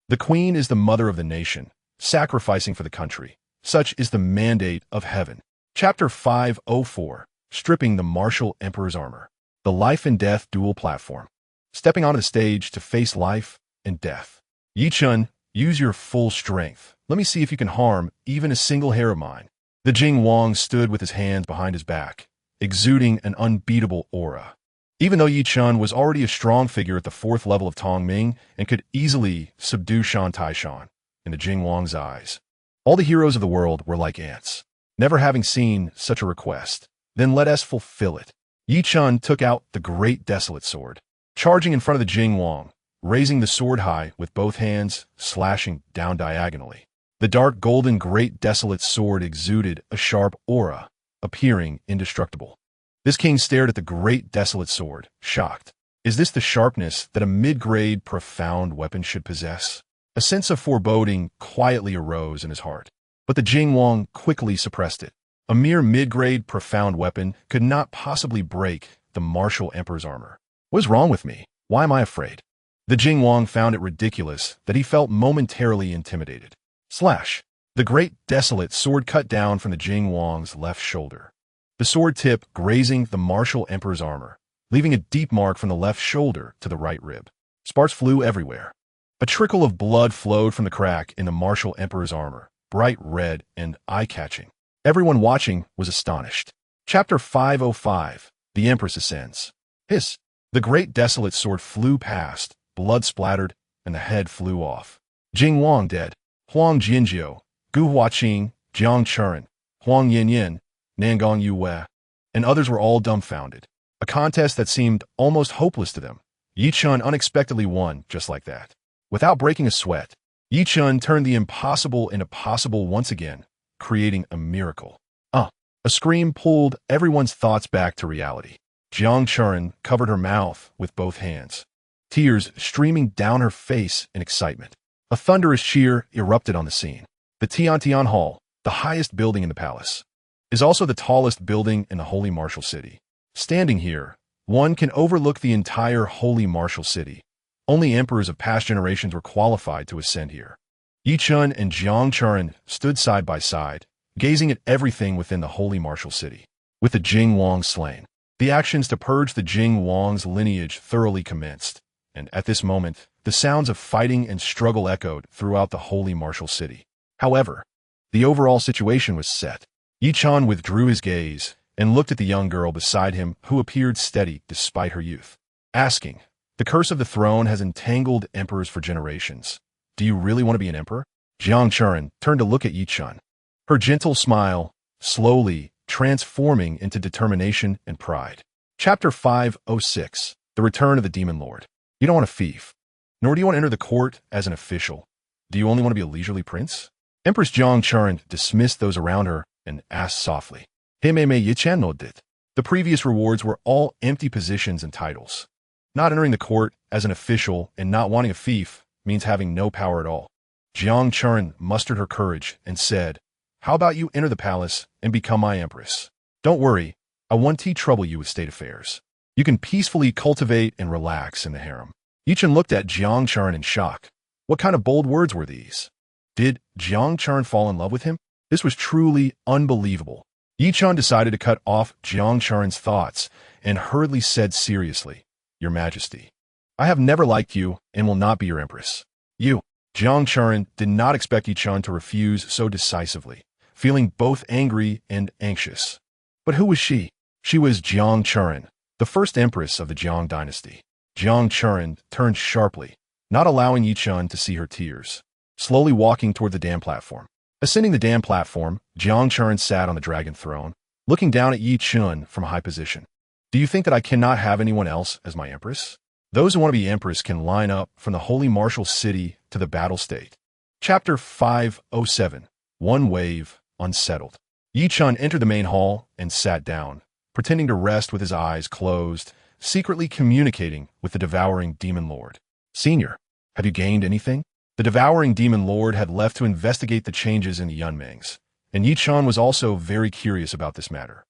The queen is the mother of the nation, sacrificing for the country. Such is the mandate of heaven. Chapter 504. Stripping the martial emperor's armor. The life and death duel platform. Stepping onto the stage to face life and death. Yi Chen, use your full strength. Let me see if you can harm even a single hair of mine. The Jing Wang stood with his hands behind his back, exuding an unbeatable aura. Even though Yi Chen was already a strong figure at the 4th level of Tongming and could easily subdue Shan Taishan, in the Jing Wang's eyes, all the heroes of the world were like ants, never having seen such a request. Then let us fulfill it. Yi Chen took out the great desolate sword, charging in front of the Jing Wang, raising the sword high with both hands, slashing down diagonally. The dark golden great desolate sword exuded a sharp aura, appearing indestructible. This king stared at the great desolate sword, shocked. Is this the sharpness that a mid-grade profound weapon should possess? A sense of foreboding quietly arose in his heart, but the Jing Wang quickly suppressed it. A mere mid-grade profound weapon could not possibly break the martial emperor's armor. What is wrong with me? Why am I afraid? The Jing Wang found it ridiculous that he felt momentarily intimidated. Slash! The great desolate sword cut down from the Jing Wang's left shoulder. The sword tip grazing the martial emperor's armor, leaving a deep mark from the left shoulder to the right rib. Sparks flew everywhere. A trickle of blood flowed from the crack in the martial emperor's armor, bright red and eye-catching. Everyone watching was astonished. Chapter 505. The Empress Ascends. Hiss! The great desolate sword flew past, blood splattered, and the head flew off. Jing Wang dead. Huang Jianjiu, Gu Huaqing, Jiang Chen, Huang Yanyan, Nangong Yue. and others were all dumbfounded. A contest that seemed almost hopeless to them. Yi Chun unexpectedly won just like that. Without breaking a sweat, Yi Chun turned the impossible into possible once again, creating a miracle. A scream pulled everyone's thoughts back to reality. Jiang Churen covered her mouth with both hands, tears streaming down her face in excitement. A thunderous cheer erupted on the scene. The Tiantian Hall, the highest building in the palace, is also the tallest building in the Holy Martial City. Standing here, one can overlook the entire Holy Martial City. Only emperors of past generations were qualified to ascend here. Yi Chun and Jiang Churen stood side by side, gazing at everything within the Holy Martial City. With the Jing Wang slain, the actions to purge the Jing Wang's lineage thoroughly commenced, and at this moment, the sounds of fighting and struggle echoed throughout the Holy Martial City. However, the overall situation was set. Yi Chun withdrew his gaze and looked at the young girl beside him who appeared steady despite her youth, asking, "The curse of the throne has entangled emperors for generations. Do you really want to be an emperor?" Jiang Churen turned to look at Yi Chun, her gentle smile slowly transforming into determination and pride. Chapter 506, The Return of the Demon Lord. You don't want a fief, nor do you want to enter the court as an official. Do you only want to be a leisurely prince? Empress Jiang Churen dismissed those around her and asked softly, The previous rewards were all empty positions and titles. Not entering the court as an official and not wanting a fief means having no power at all. Jiang Churen mustered her courage and said, "How about you enter the palace and become my empress? Don't worry, I won't trouble you with state affairs. You can peacefully cultivate and relax in the harem." Yi Chun looked at Jiang Churen in shock. What kind of bold words were these? Did Jiang Churen fall in love with him? This was truly unbelievable. Yi Chun decided to cut off Jiang Churen's thoughts and hurriedly said seriously, "Your Majesty, I have never liked you and will not be your empress." Jiang Churen did not expect Yi Chun to refuse so decisively, feeling both angry and anxious. But who was she? She was Jiang Churen, the first empress of the Jiang dynasty. Jiang Churen turned sharply, not allowing Yi Chun to see her tears, slowly walking toward the dam platform. Ascending the dam platform, Jiang Churen sat on the dragon throne, looking down at Yi Chun from a high position. "Do you think that I cannot have anyone else as my empress? Those who want to be empress can line up from the Holy Martial City to the battle state." Chapter 507, One Wave, Unsettled. Yi Chun entered the main hall and sat down, pretending to rest with his eyes closed, secretly communicating with the devouring demon lord. "Senior, have you gained anything?" The devouring demon lord had left to investigate the changes in the Yunmangs, and Yi Chun was also very curious about this matter.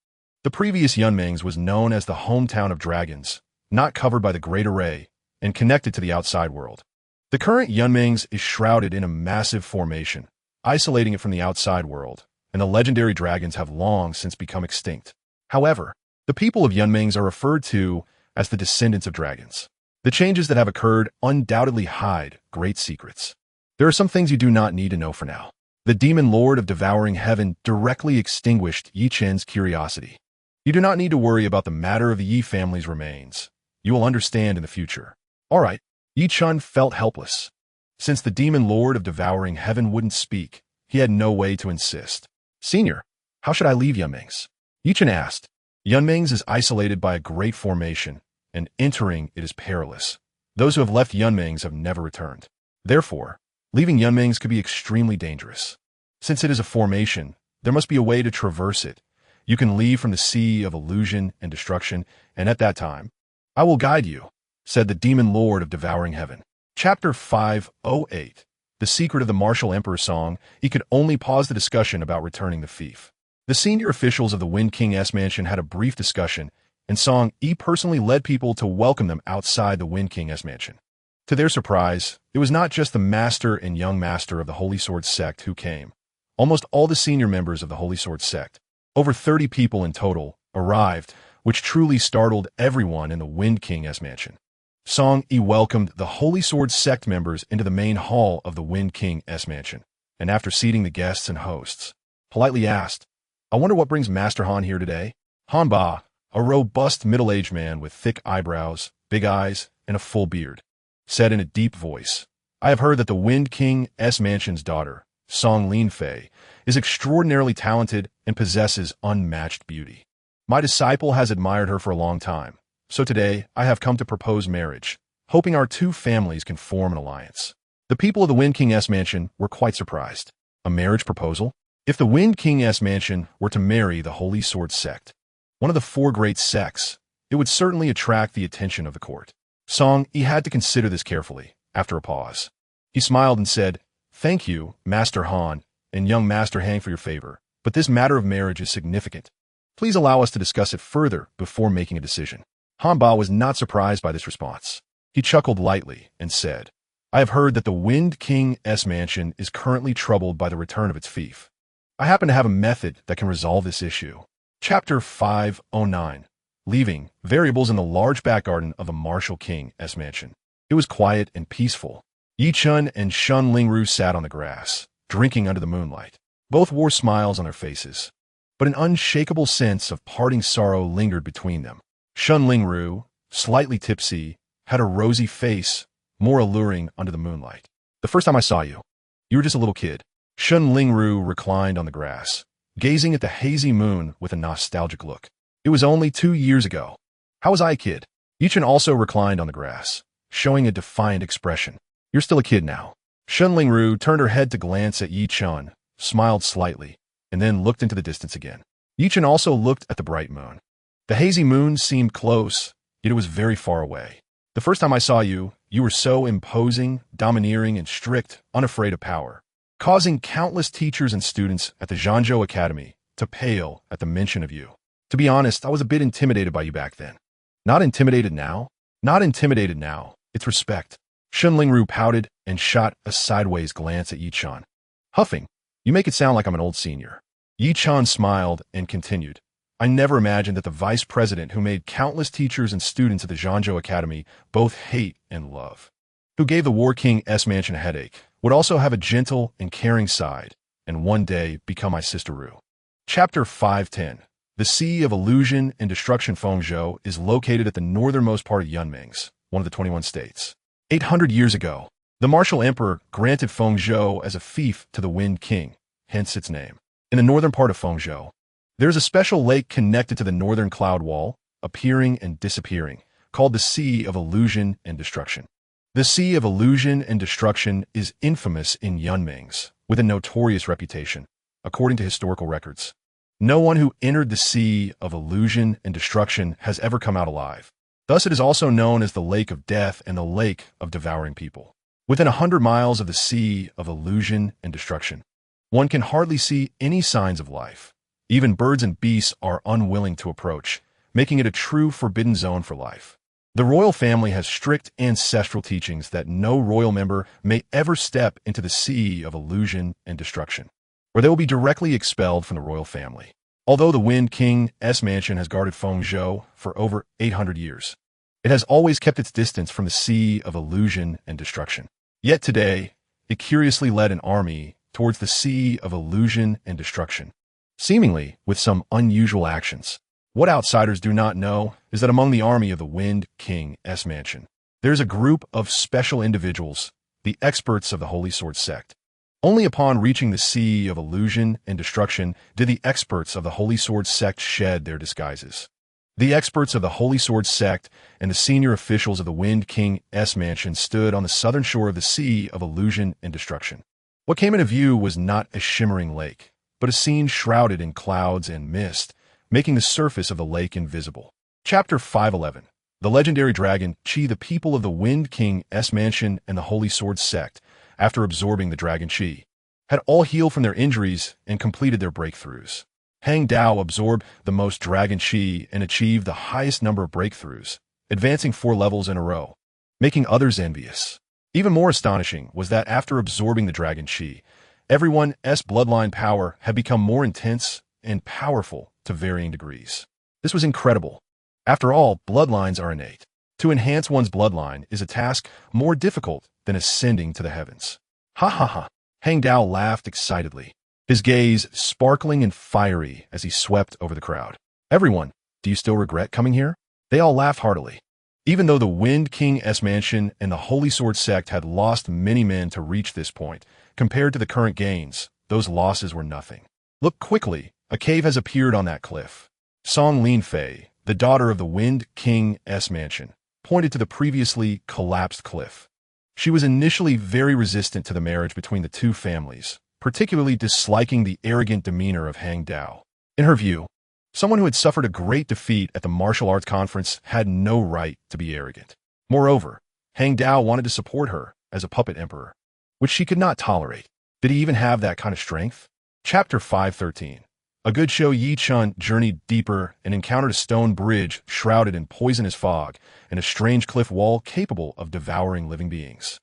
The previous Yunmangs was known as the hometown of dragons, not covered by the Great Array, and connected to the outside world. The current Yunmangs is shrouded in a massive formation, isolating it from the outside world, and the legendary dragons have long since become extinct. However, the people of Yunmangs are referred to as the descendants of dragons. The changes that have occurred undoubtedly hide great secrets. There are some things you do not need to know for now. The demon lord of devouring heaven directly extinguished Yi Chun's curiosity. You do not need to worry about the matter of the Yi family's remains. You will understand in the future. All right. Yi Chun felt helpless. Since the demon lord of devouring heaven wouldn't speak, he had no way to insist. "Senior, how should I leave Yunmangs?" Yi Chun asked. Yunmangs is isolated by a great formation, and entering it is perilous. Those who have left Yunmangs have never returned. Therefore, leaving Yunmangs could be extremely dangerous. Since it is a formation, there must be a way to traverse it. You can leave from the sea of illusion and destruction, and at that time, "I will guide you," said the demon lord of devouring heaven. Chapter 508, The Secret of the Martial Emperor Song. He could only pause the discussion about returning the fief. The senior officials of the Wind King's mansion had a brief discussion, and Song Yi personally led people to welcome them outside the Wind King's mansion. To their surprise, it was not just the master and young master of the Holy Sword sect who came. Almost all the senior members of the Holy Sword sect, over 30 people in total, arrived, which truly startled everyone in the Wind King's mansion. Song Yi welcomed the Holy Sword sect members into the main hall of the Wind King's mansion, and after seating the guests and hosts, politely asked, "I wonder what brings Master Han here today?" Han Ba, a robust middle-aged man with thick eyebrows, big eyes, and a full beard, said in a deep voice, "I have heard that the Wind King's mansion's daughter, Song Lin Fei, is extraordinarily talented and possesses unmatched beauty. My disciple has admired her for a long time, so today I have come to propose marriage, hoping our two families can form an alliance. The people of the Wind King's mansion were quite surprised. A marriage proposal? If the Wind King's mansion were to marry the Holy Sword sect, one of the four great sects, it would certainly attract the attention of the court. Song Yi had to consider this carefully, after a pause. He smiled and said, "Thank you, Master Han, and young Master Hang for your favor, but this matter of marriage is significant. Please allow us to discuss it further before making a decision." Han Ba was not surprised by this response. He chuckled lightly and said, "I have heard that the Wind King's mansion is currently troubled by the return of its fief. I happen to have a method that can resolve this issue." Chapter 509. Leaving variables in the large back garden of the Martial King's mansion. It was quiet and peaceful. Yi Chen and Shun Lingru sat on the grass, drinking under the moonlight. Both wore smiles on their faces, but an unshakable sense of parting sorrow lingered between them. Shun Lingru, slightly tipsy, had a rosy face, more alluring under the moonlight. "The first time I saw you, you were just a little kid." Shun Lingru reclined on the grass, gazing at the hazy moon with a nostalgic look. "It was only 2 years ago. How was I a kid?" Yi Chen also reclined on the grass, showing a defiant expression. "You're still a kid now." Shun Lingru turned her head to glance at Yi Chen, smiled slightly, and then looked into the distance again. Yi Chen also looked at the bright moon. The hazy moon seemed close, yet it was very far away. "The first time I saw you, you were so imposing, domineering, and strict, unafraid of power, causing countless teachers and students at the Zhangzhou Academy to pale at the mention of you. To be honest, I was a bit intimidated by you back then." "Not intimidated now?" "Not intimidated now. It's respect." Shun Lingru pouted and shot a sideways glance at Yi Chen. Huffing, "You make it sound like I'm an old senior." Yi Chen smiled and continued, "I never imagined that the vice president who made countless teachers and students at the Zhangzhou Academy both hate and love, who gave the War King's mansion a headache, would also have a gentle and caring side, and one day become my sister Ru." Chapter 510. The Sea of Illusion and Destruction. Fengzhou is located at the northernmost part of Yunming's, one of the 21 states. 800 years ago, the martial emperor granted Fengzhou as a fief to the Wind King, hence its name. In the northern part of Fengzhou, there is a special lake connected to the northern cloud wall, appearing and disappearing, called the Sea of Illusion and Destruction. The Sea of Illusion and Destruction is infamous in Yunming's, with a notorious reputation, according to historical records. No one who entered the Sea of Illusion and Destruction has ever come out alive. Thus it is also known as the Lake of Death and the Lake of Devouring People. Within 100 miles of the Sea of Illusion and Destruction, one can hardly see any signs of life. Even birds and beasts are unwilling to approach, making it a true forbidden zone for life. The royal family has strict ancestral teachings that no royal member may ever step into the Sea of Illusion and Destruction, or they will be directly expelled from the royal family. Although the Wind King's mansion has guarded Fengzhou for over 800 years, it has always kept its distance from the Sea of Illusion and Destruction. Yet today, it curiously led an army towards the Sea of Illusion and Destruction, seemingly with some unusual actions. What outsiders do not know is that among the army of the Wind King's mansion, there is a group of special individuals, the experts of the Holy Sword sect. Only upon reaching the Sea of Illusion and Destruction did the experts of the Holy Sword sect shed their disguises. The experts of the Holy Sword sect and the senior officials of the Wind King's mansion stood on the southern shore of the Sea of Illusion and Destruction. What came into view was not a shimmering lake, but a scene shrouded in clouds and mist, making the surface of the lake invisible. Chapter 511. The legendary dragon Qi. The people of the Wind King's mansion and the Holy Sword sect, after absorbing the dragon Qi, had all healed from their injuries and completed their breakthroughs. Hang Dao absorbed the most dragon Qi and achieved the highest number of breakthroughs, advancing 4 levels in a row, making others envious. Even more astonishing was that after absorbing the dragon Qi, everyone's bloodline power had become more intense and powerful to varying degrees. This was incredible. After all, bloodlines are innate. To enhance one's bloodline is a task more difficult than ascending to the heavens. Ha ha ha. Hang Dao laughed excitedly, his gaze sparkling and fiery as he swept over the crowd. "Everyone, do you still regret coming here?" They all laughed heartily. Even though the Wind King's mansion and the Holy Sword sect had lost many men to reach this point, compared to the current gains, those losses were nothing. "Look quickly, a cave has appeared on that cliff." Song Linfei, the daughter of the Wind King's mansion, pointed to the previously collapsed cliff. She was initially very resistant to the marriage between the two families, particularly disliking the arrogant demeanor of Hang Dao. In her view, someone who had suffered a great defeat at the martial arts conference had no right to be arrogant. Moreover, Hang Dao wanted to support her as a puppet emperor, which she could not tolerate. Did he even have that kind of strength? Chapter 513. A good show. Yi Chen journeyed deeper and encountered a stone bridge shrouded in poisonous fog and a strange cliff wall capable of devouring living beings.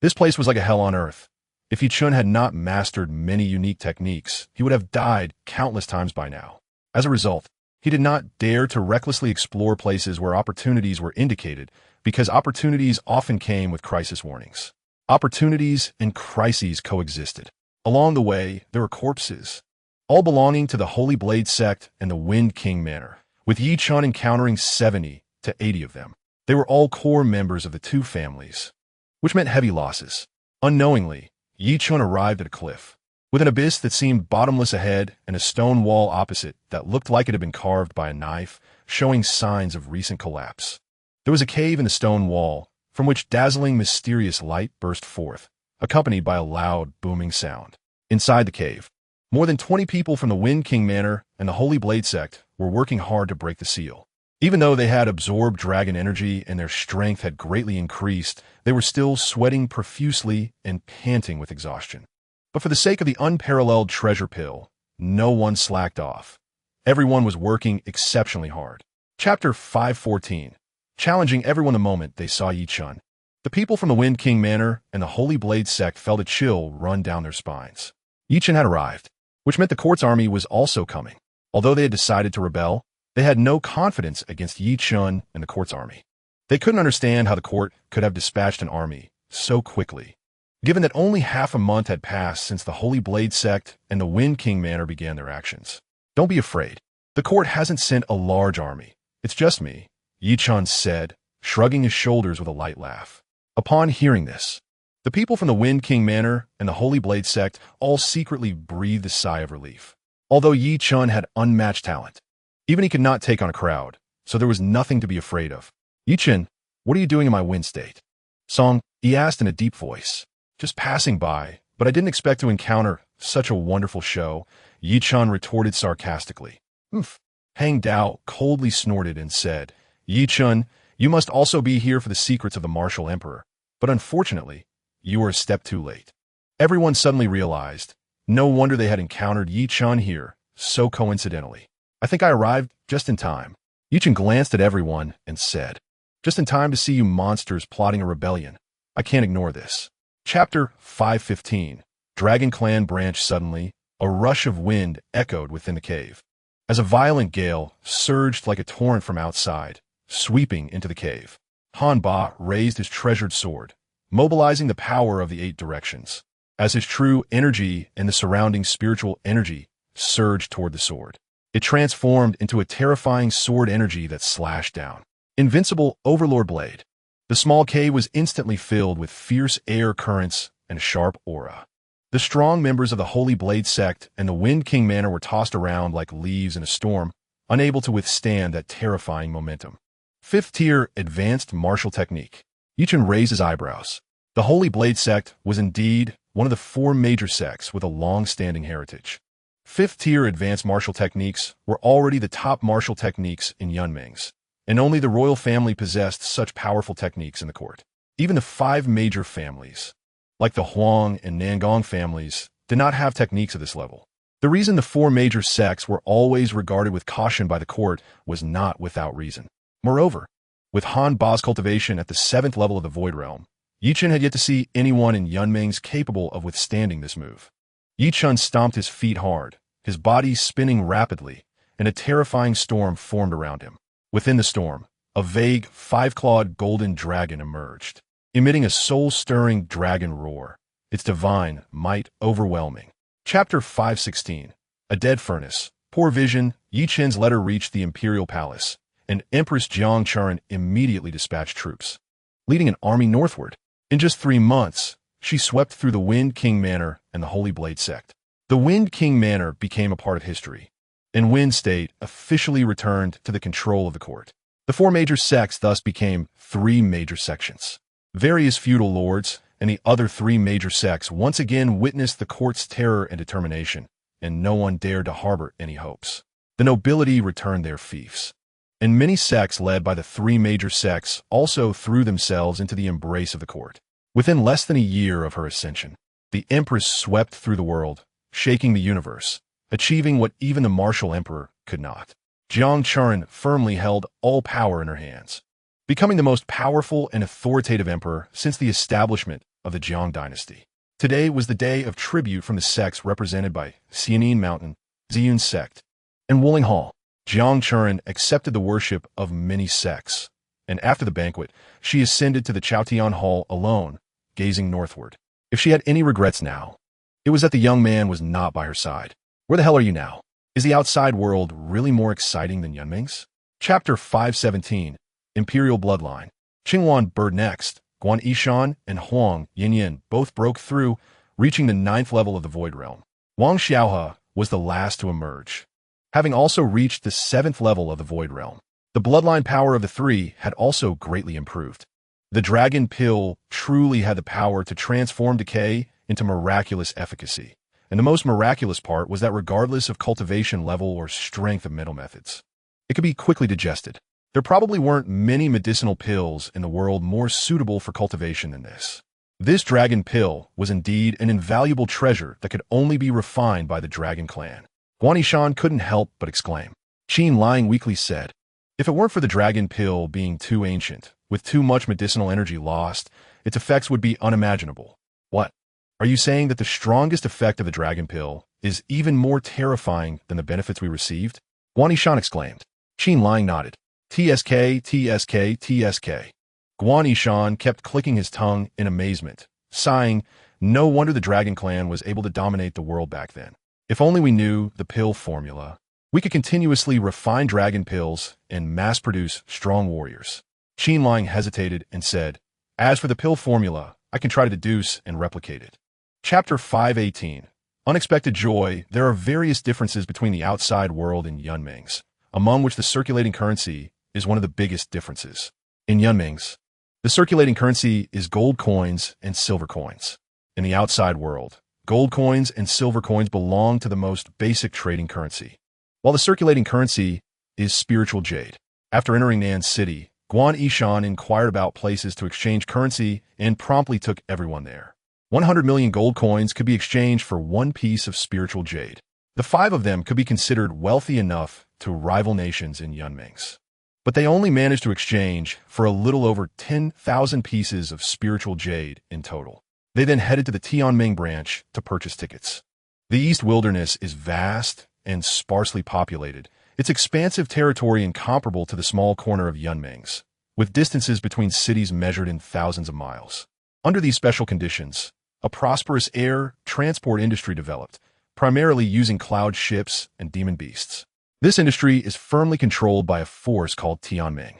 This place was like a hell on earth. If Yi Chen had not mastered many unique techniques, he would have died countless times by now. As a result, he did not dare to recklessly explore places where opportunities were indicated, because opportunities often came with crisis warnings. Opportunities and crises coexisted. Along the way, there were corpses, all belonging to the Holy Blade sect and the Wind King Manor, with Yi Chen encountering 70 to 80 of them. They were all core members of the two families, which meant heavy losses. Unknowingly, Yi Chen arrived at a cliff, with an abyss that seemed bottomless ahead and a stone wall opposite that looked like it had been carved by a knife, showing signs of recent collapse. There was a cave in the stone wall, from which dazzling, mysterious light burst forth, accompanied by a loud, booming sound. Inside the cave, more than 20 people from the Wind King Manor and the Holy Blade sect were working hard to break the seal. Even though they had absorbed dragon energy and their strength had greatly increased, they were still sweating profusely and panting with exhaustion. But for the sake of the unparalleled treasure pill, no one slacked off. Everyone was working exceptionally hard. Chapter 514. Challenging everyone the moment they saw Yi Chen. The people from the Wind King Manor and the Holy Blade sect felt a chill run down their spines. Yi Chen had arrived, which meant the court's army was also coming. Although they had decided to rebel, they had no confidence against Yi Chen and the court's army. They couldn't understand how the court could have dispatched an army so quickly, given that only half a month had passed since the Holy Blade sect and the Wind King Manor began their actions. Don't be afraid. The court hasn't sent a large army. It's just me, Yi Chen said, shrugging his shoulders with a light laugh. Upon hearing this, the people from the Wind King Manor and the Holy Blade sect all secretly breathed a sigh of relief. Although Yi Chen had unmatched talent, even he could not take on a crowd, so there was nothing to be afraid of. Yi Chen, what are you doing in my wind state? Song, he asked in a deep voice. Just passing by, but I didn't expect to encounter such a wonderful show, Yi Chen retorted sarcastically. Oof. Hang Dao coldly snorted and said, Yi Chen, you must also be here for the secrets of the martial emperor, but unfortunately, you were a step too late. Everyone suddenly realized, no wonder they had encountered Yi Chen here, so coincidentally. I think I arrived just in time. Yi Chen glanced at everyone and said, just in time to see you monsters plotting a rebellion. I can't ignore this. Chapter 515. Dragon Clan Branch. Suddenly, a rush of wind echoed within the cave, as a violent gale surged like a torrent from outside, sweeping into the cave. Han Ba raised his treasured sword, mobilizing the power of the 8 directions, as his true energy and the surrounding spiritual energy surged toward the sword. It transformed into a terrifying sword energy that slashed down. Invincible Overlord Blade. The small cave was instantly filled with fierce air currents and a sharp aura. The strong members of the Holy Blade sect and the Wind King Manor were tossed around like leaves in a storm, unable to withstand that terrifying momentum. 5th tier Advanced Martial Technique. Yi Chen raised his eyebrows. The Holy Blade sect was indeed one of the 4 major sects with a long-standing heritage. 5th tier Advanced Martial Techniques were already the top martial techniques in Yunming's, and only the royal family possessed such powerful techniques in the court. Even the 5 major families, like the Huang and Nangong families, did not have techniques of this level. The reason the 4 major sects were always regarded with caution by the court was not without reason. Moreover, with Han Ba's cultivation at the 7th level of the Void Realm, Yi Chen had yet to see anyone in Yunming's capable of withstanding this move. Yi Chen stomped his feet hard, his body spinning rapidly, and a terrifying storm formed around him. Within the storm, a vague, 5-clawed golden dragon emerged, emitting a soul-stirring dragon roar, its divine might overwhelming. Chapter 516. A Dead Furnace. Poor vision. Yi Chen's letter reached the Imperial Palace, and Empress Jiang Chuan immediately dispatched troops, leading an army northward. In just 3 months, she swept through the Wind King Manor and the Holy Blade sect. The Wind King Manor became a part of history. and Wen state officially returned to the control of the court. The four major sects thus became three major sections. Various feudal lords and the other three major sects once again witnessed the court's terror and determination, and no one dared to harbor any hopes. The nobility returned their fiefs, and many sects led by the three major sects also threw themselves into the embrace of the court. Within less than a year of her ascension, the empress swept through the world, shaking the universe, achieving what even the martial emperor could not. Jiang Chuan firmly held all power in her hands, becoming the most powerful and authoritative emperor since the establishment of the Jiang dynasty. Today was the day of tribute from the sects represented by Xianin Mountain, Ziyun sect, and Wuling Hall. Jiang Chuan accepted the worship of many sects, and after the banquet, she ascended to the Chaotian Hall alone, gazing northward. If she had any regrets now, it was that the young man was not by her side. Where the hell are you now? Is the outside world really more exciting than Yunming's? Chapter 517, Imperial Bloodline. Qingwan bird next. Guan Yishan and Huang Yinyin both broke through, reaching the 9th level of the Void Realm. Wang Xiaohe was the last to emerge, having also reached the 7th level of the Void Realm. The bloodline power of the three had also greatly improved. The dragon pill truly had the power to transform decay into miraculous efficacy. And the most miraculous part was that regardless of cultivation level or strength of mental methods, it could be quickly digested. There probably weren't many medicinal pills in the world more suitable for cultivation than this. This dragon pill was indeed an invaluable treasure that could only be refined by the dragon clan. Guan Yishan couldn't help but exclaim. Qin Lying weakly said, if it weren't for the dragon pill being too ancient, with too much medicinal energy lost, its effects would be unimaginable. What? Are you saying that the strongest effect of the dragon pill is even more terrifying than the benefits we received? Guan Yishan exclaimed. Qin Lying nodded. TSK, TSK, TSK. Guan Yishan kept clicking his tongue in amazement, sighing, no wonder the Dragon Clan was able to dominate the world back then. If only we knew the pill formula, we could continuously refine dragon pills and mass-produce strong warriors. Qin Lying hesitated and said, as for the pill formula, I can try to deduce and replicate it. Chapter 518. Unexpected Joy. There are various differences between the outside world and Yunming's, among which the circulating currency is one of the biggest differences. In Yunming's, the circulating currency is gold coins and silver coins. In the outside world, gold coins and silver coins belong to the most basic trading currency, while the circulating currency is spiritual jade. After entering Nan's city, Guan Yishan inquired about places to exchange currency and promptly took everyone there. 100 million gold coins could be exchanged for one piece of spiritual jade. The 5 of them could be considered wealthy enough to rival nations in Yunming's. But they only managed to exchange for a little over 10,000 pieces of spiritual jade in total. They then headed to the Tianming branch to purchase tickets. The East Wilderness is vast and sparsely populated, its expansive territory incomparable to the small corner of Yunming's, with distances between cities measured in thousands of miles. Under these special conditions, a prosperous air transport industry developed, primarily using cloud ships and demon beasts. This industry is firmly controlled by a force called Tianming.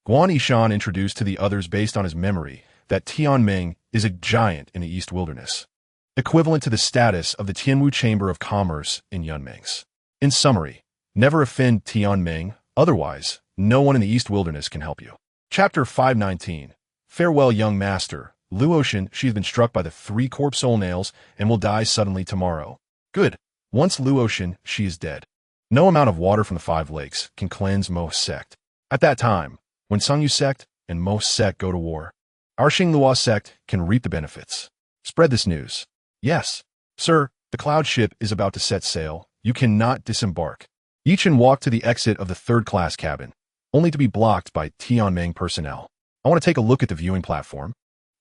Guan Yishan introduced to the others based on his memory that Tianming is a giant in the East Wilderness, equivalent to the status of the Tianwu Chamber of Commerce in Yunming's. In summary, never offend Tianming, otherwise, no one in the East Wilderness can help you. Chapter 519. Farewell, young master. Luotian, she has been struck by the 3 corpse soul nails and will die suddenly tomorrow. Good. Once Luotian, she is dead. No amount of water from the 5 lakes can cleanse Mo's sect. At that time, when Sungyu sect and Mo's sect go to war, our Xinglua sect can reap the benefits. Spread this news. Yes, sir, the cloud ship is about to set sail. You cannot disembark. Yichen walked to the exit of the 3rd-class cabin, only to be blocked by Tianming personnel. I want to take a look at the viewing platform.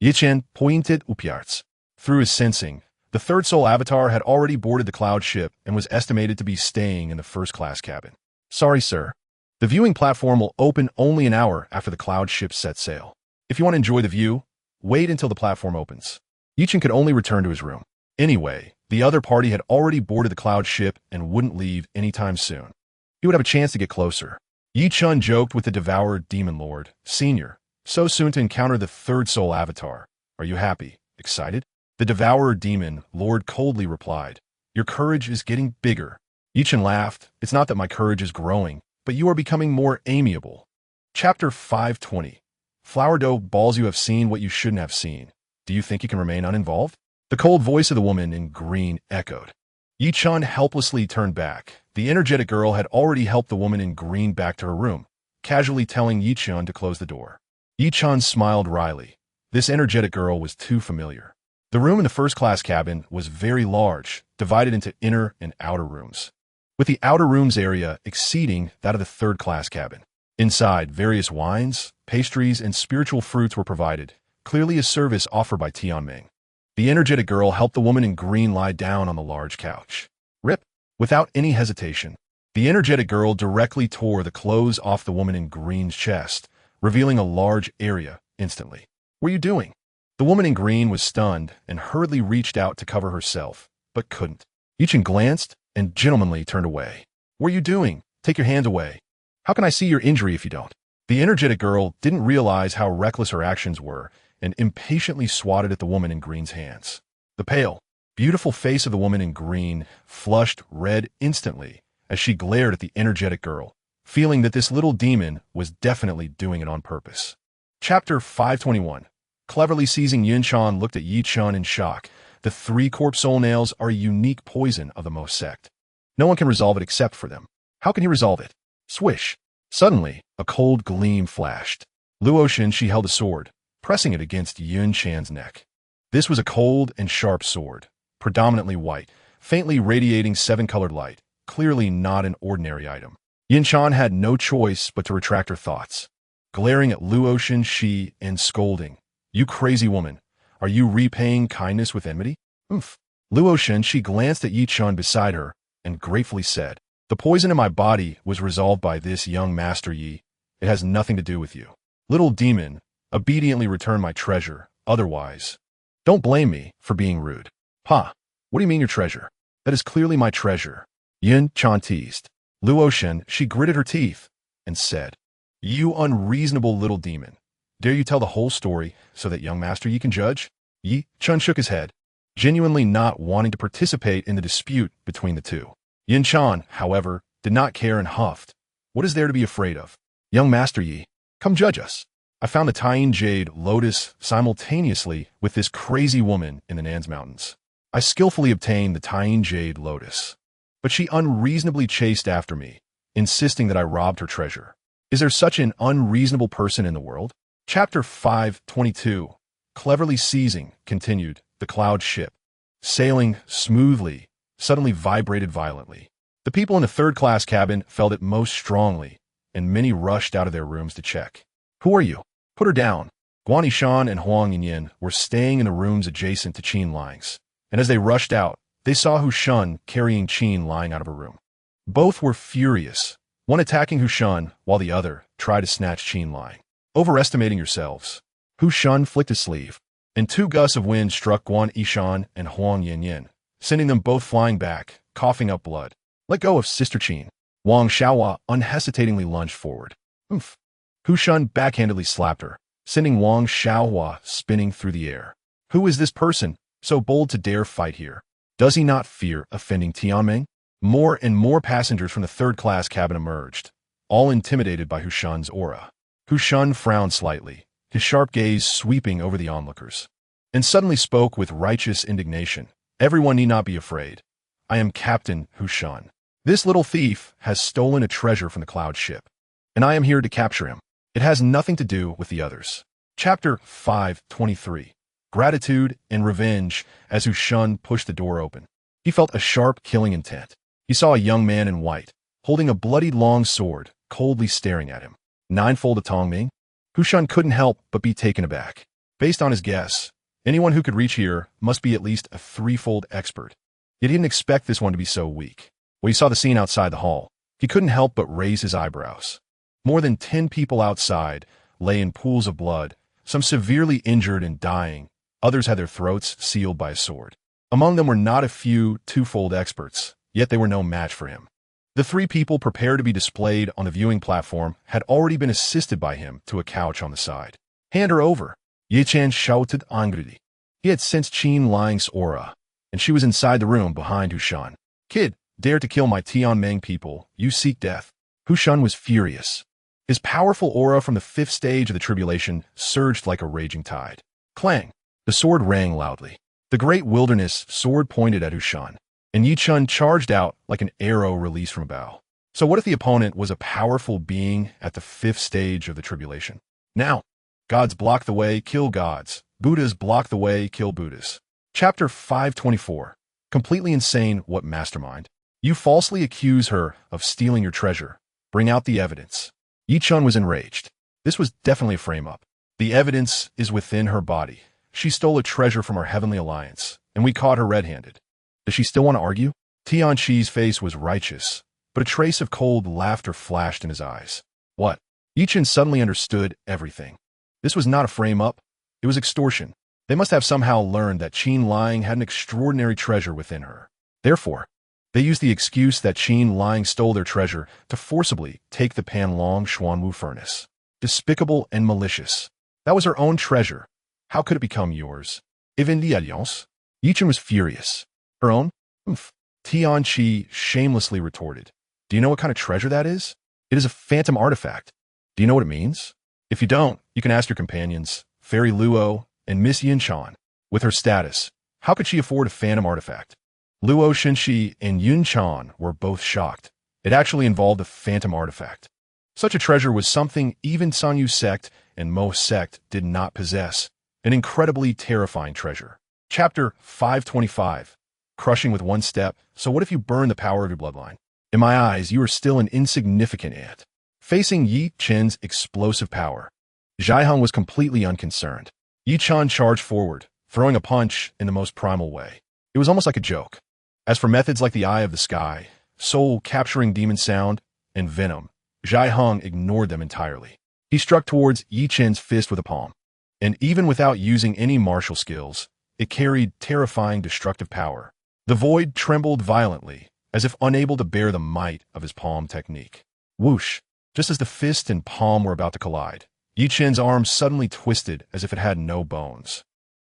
Yichen pointed upwards. Through his sensing, the 3rd soul avatar had already boarded the cloud ship and was estimated to be staying in the 1st-class cabin. Sorry, sir. The viewing platform will open only an hour after the cloud ship sets sail. If you want to enjoy the view, wait until the platform opens. Yichen could only return to his room. Anyway, the other party had already boarded the cloud ship and wouldn't leave anytime soon. He would have a chance to get closer. Yi Chun joked with the devourer demon lord, Senior, so soon to encounter the 3rd soul avatar. Are you happy? Excited? The devourer demon lord coldly replied, your courage is getting bigger. Chen laughed. It's not that my courage is growing, but you are becoming more amiable. Chapter 520. Flour dough balls. You have seen what you shouldn't have seen. Do you think you can remain uninvolved? The cold voice of the woman in green echoed. Chen helplessly turned back. The energetic girl had already helped the woman in green back to her room, casually telling Chen to close the door. Chen smiled wryly. This energetic girl was too familiar. The room in the first-class cabin was very large, divided into inner and outer rooms, with the outer rooms area exceeding that of the third-class cabin. Inside, various wines, pastries, and spiritual fruits were provided, clearly a service offered by Tianming. The energetic girl helped the woman in green lie down on the large couch. Rip! Without any hesitation, the energetic girl directly tore the clothes off the woman in green's chest, revealing a large area instantly. What are you doing? The woman in green was stunned and hurriedly reached out to cover herself, but couldn't. Chen glanced and gentlemanly turned away. What are you doing? Take your hands away. How can I see your injury if you don't? The energetic girl didn't realize how reckless her actions were and impatiently swatted at the woman in green's hands. The pale, beautiful face of the woman in green flushed red instantly as she glared at the energetic girl, feeling that this little demon was definitely doing it on purpose. Chapter 521. Cleverly seizing Chen looked at Chen in shock. The 3 corpse soul nails are a unique poison of the most sect. No one can resolve it except for them. How can he resolve it? Swish. Suddenly, a cold gleam flashed. She held a sword, pressing it against Chen's neck. This was a cold and sharp sword, predominantly white, faintly radiating 7-colored light, clearly not an ordinary item. Chen had no choice but to retract her thoughts, glaring at she and scolding. You crazy woman, are you repaying kindness with enmity? Oomph. She glanced at Chen beside her and gratefully said, the poison in my body was resolved by this young master Yi. It has nothing to do with you. Little demon, obediently return my treasure, otherwise. Don't blame me for being rude. Ha! What do you mean your treasure? That is clearly my treasure. Chen teased. She gritted her teeth and said, you unreasonable little demon. Dare you tell the whole story so that young master Yi can judge? Chen shook his head, genuinely not wanting to participate in the dispute between the two. Chen, however, did not care and huffed. What is there to be afraid of? Young master Yi, come judge us. I found the Tying Jade Lotus simultaneously with this crazy woman in the Nans Mountains. I skillfully obtained the Tying Jade Lotus, but she unreasonably chased after me, insisting that I robbed her treasure. Is there such an unreasonable person in the world? Chapter 522. Cleverly seizing, continued, the cloud ship, sailing smoothly, suddenly vibrated violently. The people in the third-class cabin felt it most strongly, and many rushed out of their rooms to check. Who are you? Put her down. Guanishan and Huang Yinyin were staying in the rooms adjacent to Chen Lang's, and as they rushed out, they saw Hushan carrying Chen lying out of her room. Both were furious, one attacking Hushan while the other tried to snatch Chen lying. Overestimating yourselves. Hushan flicked his sleeve, and 2 gusts of wind struck Guanishan and Huang Yinyin, sending them both flying back, coughing up blood. Let go of Sister Chen. Wang Xiaohua unhesitatingly lunged forward. Oomph. Hushan backhandedly slapped her, sending Wang Xiaohua spinning through the air. Who is this person, so bold to dare fight here? Does he not fear offending Tianming? More and more passengers from the third-class cabin emerged, all intimidated by Hushan's aura. Hushan frowned slightly, his sharp gaze sweeping over the onlookers, and suddenly spoke with righteous indignation. Everyone need not be afraid. I am Captain Hushan. This little thief has stolen a treasure from the cloud ship, and I am here to capture him. It has nothing to do with the others. Chapter 523. Gratitude and revenge. As Hushan pushed the door open, he felt a sharp killing intent. He saw a young man in white, holding a bloodied long sword, coldly staring at him. Ninefold of Tongming? Hushan couldn't help but be taken aback. Based on his guess, anyone who could reach here must be at least a 3-fold expert. Yet he didn't expect this one to be so weak. When he saw the scene outside the hall, he couldn't help but raise his eyebrows. More than 10 people outside lay in pools of blood, some severely injured and dying. Others had their throats sealed by a sword. Among them were not a few 2-fold experts, yet they were no match for him. The 3 people prepared to be displayed on the viewing platform had already been assisted by him to a couch on the side. Hand her over. Chen shouted angrily. He had sensed Chen Lang's aura, and she was inside the room behind Hushan. Kid, Dare to kill my Tianmeng people, you seek death. Hu Shun was furious. His powerful aura from the fifth stage of the tribulation surged like a raging tide. Clang! The sword rang loudly. The great wilderness sword pointed at Hu Shun, and Yi Chun charged out like an arrow released from a bow. So what if the opponent was a powerful being at the fifth stage of the tribulation? Now, gods block the way, kill gods. Buddhas block the way, kill Buddhas. Chapter 524. Completely insane, what mastermind? You falsely accuse her of stealing your treasure. Bring out the evidence. Yi Chun was enraged. This was definitely a frame-up. The evidence is within her body. She stole a treasure from our heavenly alliance, and we caught her red-handed. Does she still want to argue? Tian Chi's face was righteous, but a trace of cold laughter flashed in his eyes. What? Yi Chun suddenly understood everything. This was not a frame-up. It was extortion. They must have somehow learned that Qin Lying had an extraordinary treasure within her. Therefore, they used the excuse that Qin Lying stole their treasure to forcibly take the Panlong Xuanwu furnace. Despicable and malicious. That was her own treasure. How could it become yours? Even the alliance? Yi Chun was furious. Her own? Oof. Tian Chi shamelessly retorted. Do you know what kind of treasure that is? It is a phantom artifact. Do you know what it means? If you don't, you can ask your companions, Fairy Luo and Miss Yin Chan. With her status, how could she afford a phantom artifact? Luo Shenxi and Yun Chan were both shocked. It actually involved a phantom artifact. Such a treasure was something even Sanyu sect and Mo sect did not possess. An incredibly terrifying treasure. Chapter 525. Crushing with one step. So what if you burn the power of your bloodline? In my eyes, you are still an insignificant ant. Facing Yi Chen's explosive power, Zhai Heng was completely unconcerned. Yi Chan charged forward, throwing a punch in the most primal way. It was almost like a joke. As for methods like the Eye of the Sky, soul-capturing demon sound, and venom, Zhai Heng ignored them entirely. He struck towards Yi Chen's fist with a palm. And even without using any martial skills, it carried terrifying destructive power. The void trembled violently, as if unable to bear the might of his palm technique. Whoosh! Just as the fist and palm were about to collide, Yi Chen's arm suddenly twisted as if it had no bones.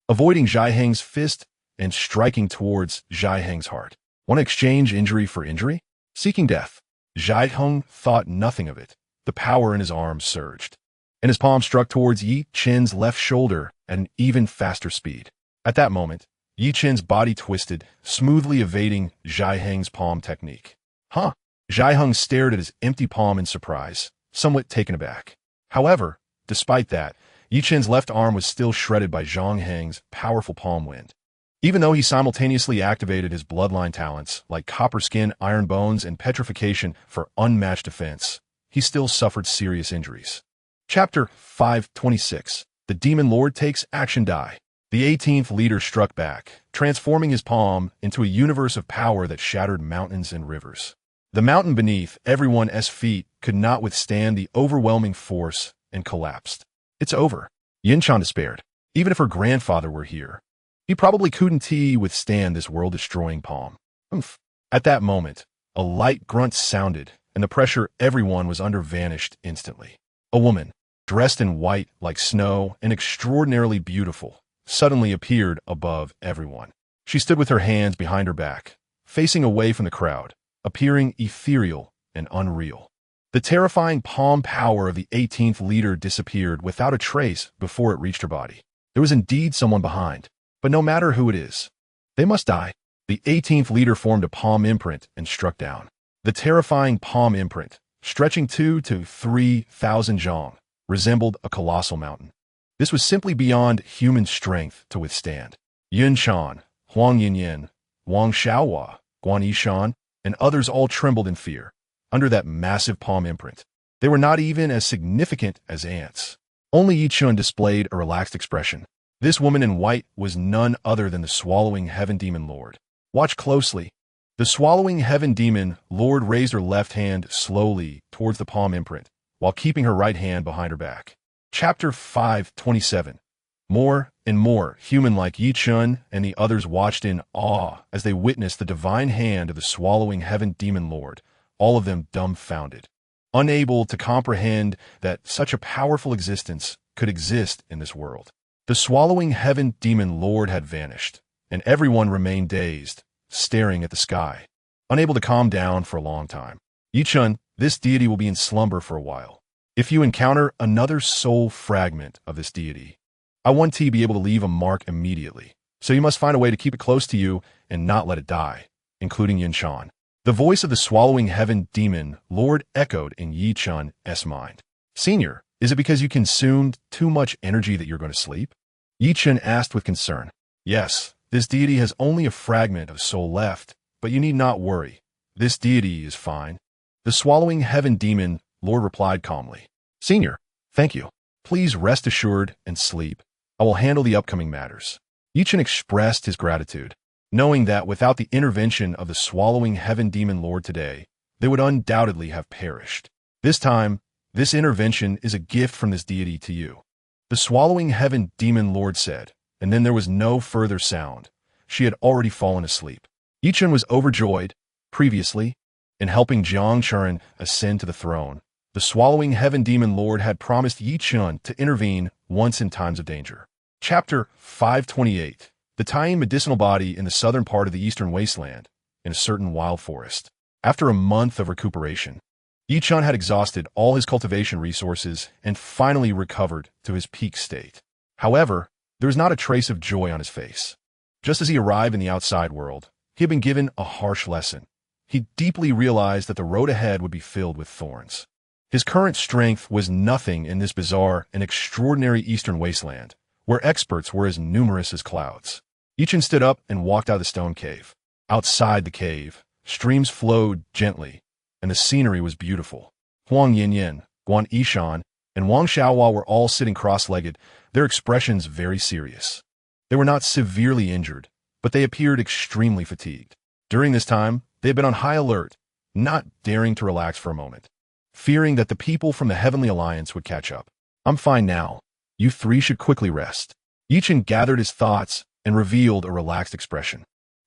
Avoiding Zhai Heng's fist and striking towards Zhai Heng's heart. Want to exchange injury for injury? Seeking death. Zhai Heng thought nothing of it. The power in his arm surged, and his palm struck towards Yi Chen's left shoulder at an even faster speed. At that moment, Yi Chen's body twisted, smoothly evading Zhai Heng's palm technique. Huh? Zhai Heng stared at his empty palm in surprise, somewhat taken aback. However, despite that, Yi Chen's left arm was still shredded by Zhang Heng's powerful palm wind. Even though he simultaneously activated his bloodline talents like copper skin, iron bones, and petrification for unmatched defense, he still suffered serious injuries. Chapter 526. The Demon Lord takes action die. The 18th leader struck back, transforming his palm into a universe of power that shattered mountains and rivers. The mountain beneath everyone's feet could not withstand the overwhelming force and collapsed. It's over. Yin Chan despaired. Even if her grandfather were here, he probably couldn't withstand this world-destroying palm. Oomph. At that moment, a light grunt sounded, and the pressure everyone was under vanished instantly. A woman, dressed in white like snow and extraordinarily beautiful, suddenly appeared above everyone. She stood with her hands behind her back, facing away from the crowd, appearing ethereal and unreal. The terrifying palm power of the 18th leader disappeared without a trace before it reached her body. There was indeed someone behind, but no matter who it is, they must die. The 18th leader formed a palm imprint and struck down. The terrifying palm imprint, stretching 2,000 to 3,000 zhang, resembled a colossal mountain. This was simply beyond human strength to withstand. Yun Chan, Huang Yinyin, Wang Xiaohua, Guan Yishan, and others all trembled in fear under that massive palm imprint. They were not even as significant as ants. Only Yi Chun displayed a relaxed expression. This woman in white was none other than the Swallowing Heaven Demon Lord. Watch closely. The Swallowing Heaven Demon Lord raised her left hand slowly towards the palm imprint, while keeping her right hand behind her back. Chapter 527. More and more human-like Yi Chun and the others watched in awe as they witnessed the divine hand of the Swallowing Heaven Demon Lord, all of them dumbfounded, unable to comprehend that such a powerful existence could exist in this world. The Swallowing Heaven Demon Lord had vanished, and everyone remained dazed, staring at the sky. unable to calm down for a long time. Yi Chen, this deity will be in slumber for a while. If you encounter another soul fragment of this deity, I want to be able to leave a mark immediately, so you must find a way to keep it close to you and not let it die, including Yin Chan. The voice of the swallowing heaven demon Lord echoed in Yi Chen's mind. Senior, is it because you consumed too much energy that you're going to sleep? Yi Chen asked with concern. Yes, this deity has only a fragment of soul left, but you need not worry. This deity is fine. The swallowing heaven demon Lord replied calmly. Senior, thank you. Please rest assured and sleep. I will handle the upcoming matters. Yi Chen expressed his gratitude, knowing that without the intervention of the swallowing heaven demon Lord today, they would undoubtedly have perished. This time, this intervention is a gift from this deity to you. The swallowing heaven demon Lord said, and then there was no further sound. She had already fallen asleep. Yi Chen was overjoyed, previously, in helping Jiang Chuan ascend to the throne. The swallowing heaven demon Lord had promised Yi Chen to intervene once in times of danger. Chapter 528. The tiny medicinal body in the southern part of the eastern wasteland, in a certain wild forest. After a month of recuperation, Yi Chen had exhausted all his cultivation resources and finally recovered to his peak state. However, there was not a trace of joy on his face. Just as he arrived in the outside world, he had been given a harsh lesson. He deeply realized that the road ahead would be filled with thorns. His current strength was nothing in this bizarre and extraordinary eastern wasteland, where experts were as numerous as clouds. Yi Chen stood up and walked out of the stone cave. Outside the cave, streams flowed gently, and the scenery was beautiful. Huang Yinyin, Guan Yishan, and Wang Xiaohua were all sitting cross-legged, their expressions very serious. They were not severely injured, but they appeared extremely fatigued. During this time, they had been on high alert, not daring to relax for a moment, fearing that the people from the Heavenly Alliance would catch up. I'm fine now. You three should quickly rest. Yi Chen gathered his thoughts and revealed a relaxed expression.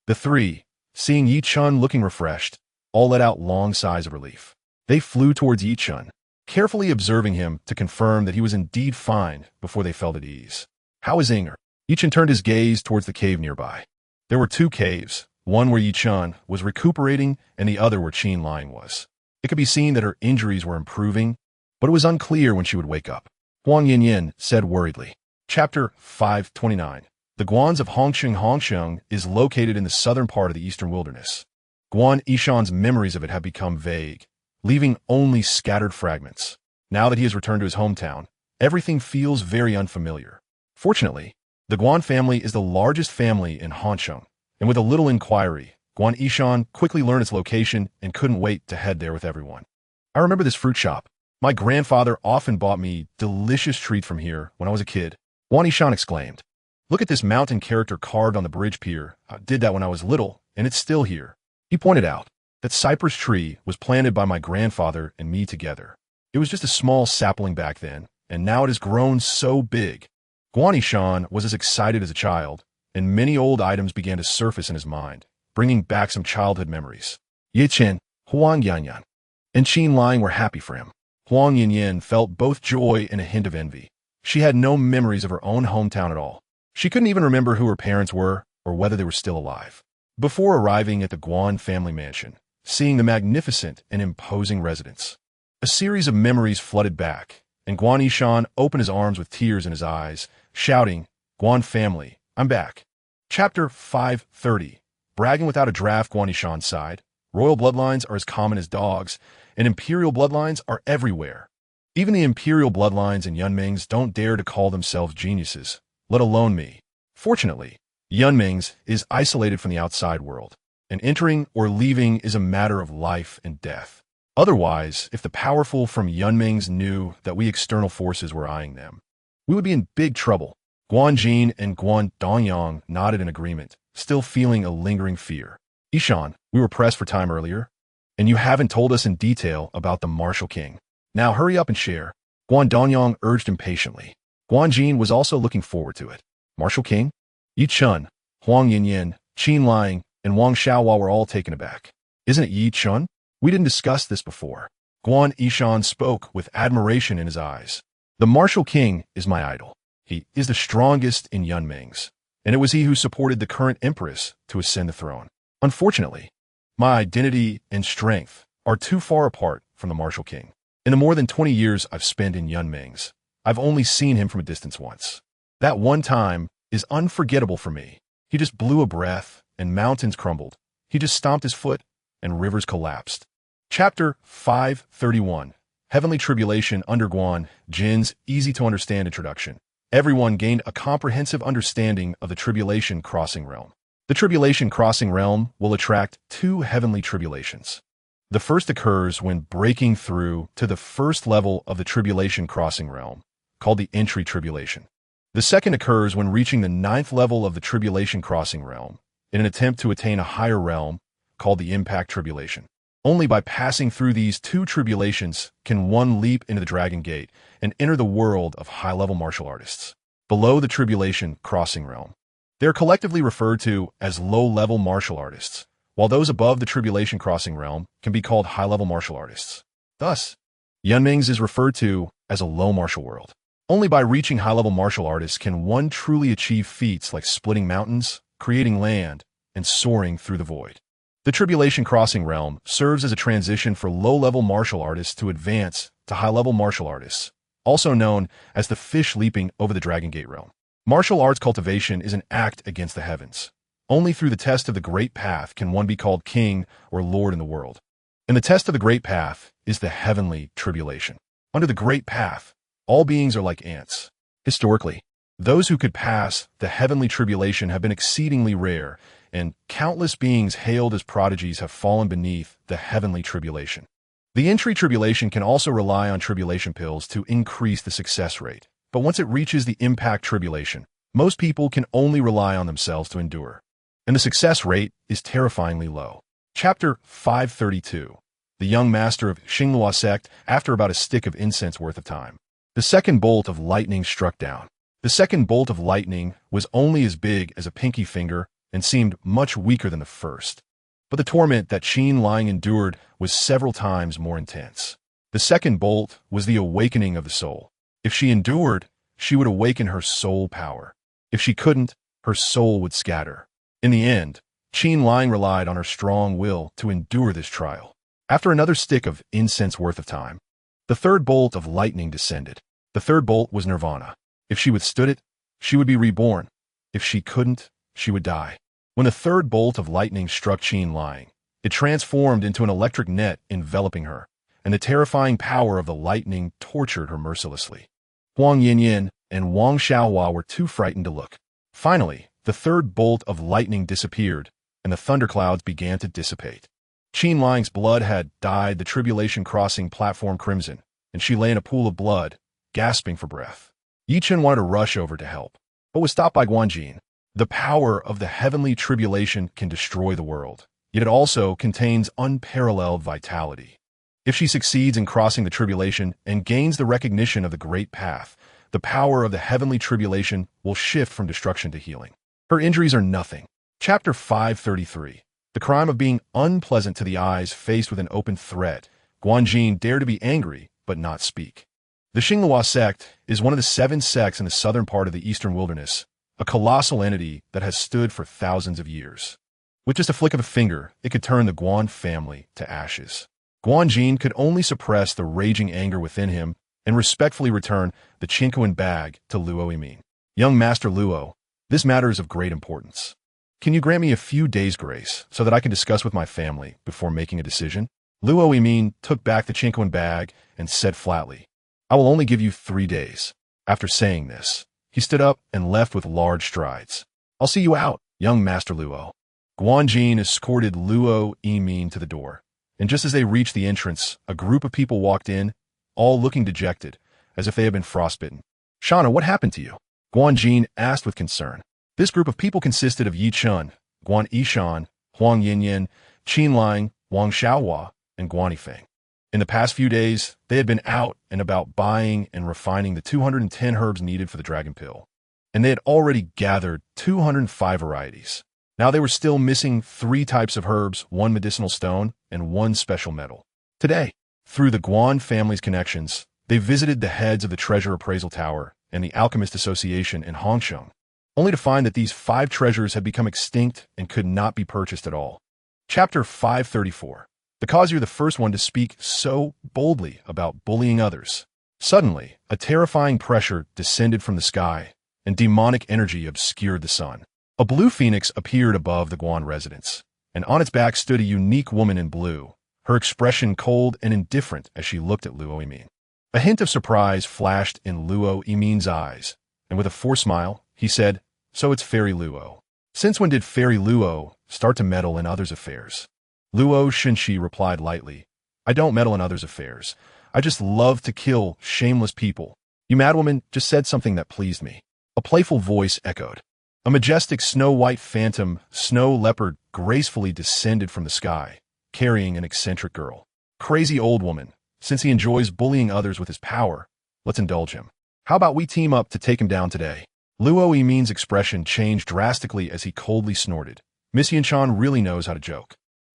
The three, seeing Yi Chen looking refreshed, all let out long sighs of relief. They flew towards Yi Chen, carefully observing him to confirm that he was indeed fine before they felt at ease. How is Inger? Yi Chen turned his gaze towards the cave nearby. There were two caves, one where Yi Chen was recuperating and the other where Chen Lying was. It could be seen that her injuries were improving, but it was unclear when she would wake up. Huang Yinyin said worriedly. Chapter 529. The Guans of Hongsheng is located in the southern part of the eastern wilderness. Guan Yishan's memories of it have become vague, leaving only scattered fragments. Now that he has returned to his hometown, everything feels very unfamiliar. Fortunately, the Guan family is the largest family in Hongsheng, and with a little inquiry, Guan Yishan quickly learned its location and couldn't wait to head there with everyone. I remember this fruit shop. My grandfather often bought me delicious treats from here when I was a kid. Guan Yishan exclaimed. Look at this mountain character carved on the bridge pier. I did that when I was little, and it's still here. He pointed out that cypress tree was planted by my grandfather and me together. It was just a small sapling back then, and now it has grown so big. Guan Yishan was as excited as a child, and many old items began to surface in his mind, bringing back some childhood memories. Yi Chen, Huang Yanyan, and Chen Lying were happy for him. Huang Yinyin felt both joy and a hint of envy. She had no memories of her own hometown at all. She couldn't even remember who her parents were or whether they were still alive. Before arriving at the Guan family mansion, seeing the magnificent and imposing residence, a series of memories flooded back, and Guan Yishan opened his arms with tears in his eyes, shouting, Guan family, I'm back. Chapter 530. Bragging without a draft, Guan Yishan sighed. Royal bloodlines are as common as dogs, and imperial bloodlines are everywhere. Even the imperial bloodlines in Yunming's don't dare to call themselves geniuses, let alone me. Fortunately, Yunming's is isolated from the outside world, and entering or leaving is a matter of life and death. Otherwise, if the powerful from Yunming's knew that we external forces were eyeing them, we would be in big trouble. Guan Jin and Guan Dongyang nodded in agreement, still feeling a lingering fear. Yishan, we were pressed for time earlier, and you haven't told us in detail about the Martial King. Now hurry up and share. Guan Dongyang urged impatiently. Guan Jin was also looking forward to it. Martial King? Yi Chen, Huang Yinyin, Chen Lying, and Wang Xiaohua were all taken aback. Isn't it Yi Chen? We didn't discuss this before. Guan Yishan spoke with admiration in his eyes. The Martial King is my idol. He is the strongest in Yunming's, and it was he who supported the current empress to ascend the throne. Unfortunately, My identity and strength are too far apart from the martial king. In the more than 20 years I've spent in Yunming's, I've only seen him from a distance once. That one time is unforgettable for me. He just blew a breath, and mountains crumbled. He just stomped his foot, and rivers collapsed. Chapter 531. Heavenly Tribulation under Guan Jin's easy-to-understand introduction. Everyone gained a comprehensive understanding of the Tribulation Crossing Realm. The Tribulation Crossing Realm will attract two heavenly tribulations. The first occurs when breaking through to the first level of the Tribulation Crossing Realm, called the Entry Tribulation. The second occurs when reaching the 9th level of the Tribulation Crossing Realm, in an attempt to attain a higher realm, called the Impact Tribulation. Only by passing through these two tribulations can one leap into the Dragon Gate and enter the world of high-level martial artists. Below the Tribulation Crossing Realm, they are collectively referred to as low-level martial artists, while those above the Tribulation Crossing Realm can be called high-level martial artists. Thus, Yunming's is referred to as a low martial world. Only by reaching high-level martial artists can one truly achieve feats like splitting mountains, creating land, and soaring through the void. The Tribulation Crossing Realm serves as a transition for low-level martial artists to advance to high-level martial artists, also known as the fish leaping over the Dragon Gate realm. Martial arts cultivation is an act against the heavens. Only through the test of the Great Path can one be called king or lord in the world. And the test of the Great Path is the Heavenly Tribulation. Under the Great Path, all beings are like ants. Historically, those who could pass the Heavenly Tribulation have been exceedingly rare, and countless beings hailed as prodigies have fallen beneath the Heavenly Tribulation. The Entry Tribulation can also rely on tribulation pills to increase the success rate, but once it reaches the Impact Tribulation, most people can only rely on themselves to endure, and the success rate is terrifyingly low. Chapter 532. The young master of Xinghua sect after about a stick of incense worth of time. The second bolt of lightning struck down. The second bolt of lightning was only as big as a pinky finger and seemed much weaker than the first. But the torment that Chen Lang endured was several times more intense. The second bolt was the awakening of the soul. If she endured, she would awaken her soul power. If she couldn't, her soul would scatter. In the end, Chen Lang relied on her strong will to endure this trial. After another stick of incense worth of time, the third bolt of lightning descended. The third bolt was nirvana. If she withstood it, she would be reborn. If she couldn't, she would die. When the third bolt of lightning struck Chen Lang, it transformed into an electric net enveloping her, and the terrifying power of the lightning tortured her mercilessly. Huang Yinyin and Wang Xiaohua were too frightened to look. Finally, the third bolt of lightning disappeared, and the thunderclouds began to dissipate. Chen Lang's blood had dyed the Tribulation Crossing platform crimson, and she lay in a pool of blood, gasping for breath. Yi Chen wanted to rush over to help, but was stopped by Guanjin. The power of the Heavenly Tribulation can destroy the world, yet it also contains unparalleled vitality. If she succeeds in crossing the tribulation and gains the recognition of the Great Path, the power of the Heavenly Tribulation will shift from destruction to healing. Her injuries are nothing. Chapter 533. The crime of being unpleasant to the eyes faced with an open threat. Guanjin dared to be angry, but not speak. The Xinghua sect is one of the 7 sects in the southern part of the eastern wilderness, a colossal entity that has stood for thousands of years. With just a flick of a finger, it could turn the Guan family to ashes. Guanjin could only suppress the raging anger within him and respectfully return the Chinkoan bag to Luo Yimin. Young Master Luo, this matter is of great importance. Can you grant me a few days' grace so that I can discuss with my family before making a decision? Luo Yimin took back the Chinkoan bag and said flatly, I will only give you 3 days. After saying this, he stood up and left with large strides. I'll see you out, young Master Luo. Guanjin escorted Luo Yimin to the door, and just as they reached the entrance, a group of people walked in, all looking dejected, as if they had been frostbitten. Shana, what happened to you? Guanjin asked with concern. This group of people consisted of Yi Chen, Guan Yishan, Huang Yinyin, Chen Lang, Wang Xiaohua, and Guan Yifeng. In the past few days, they had been out and about buying and refining the 210 herbs needed for the dragon pill, and they had already gathered 205 varieties. Now they were still missing 3 types of herbs, 1 medicinal stone, and 1 special metal. Today, through the Guan family's connections, they visited the heads of the Treasure Appraisal Tower and the Alchemist Association in Hongsheng, only to find that these 5 treasures had become extinct and could not be purchased at all. Chapter 534. Because you're the first one to speak so boldly about bullying others. Suddenly, a terrifying pressure descended from the sky, and demonic energy obscured the sun. A blue phoenix appeared above the Guan residence, and on its back stood a unique woman in blue, her expression cold and indifferent as she looked at Luo Yimin. A hint of surprise flashed in Luo Yimin's eyes, and with a forced smile, he said, "So it's Fairy Luo. Since when did Fairy Luo start to meddle in others' affairs?" Luo Shenxi replied lightly, "I don't meddle in others' affairs. I just love to kill shameless people. You madwoman just said something that pleased me." A playful voice echoed. A majestic snow-white phantom, snow leopard, gracefully descended from the sky, carrying an eccentric girl. "Crazy old woman. Since he enjoys bullying others with his power, let's indulge him. How about we team up to take him down today?" Luo Yimin's expression changed drastically as he coldly snorted. Miss Yinchan really knows how to joke.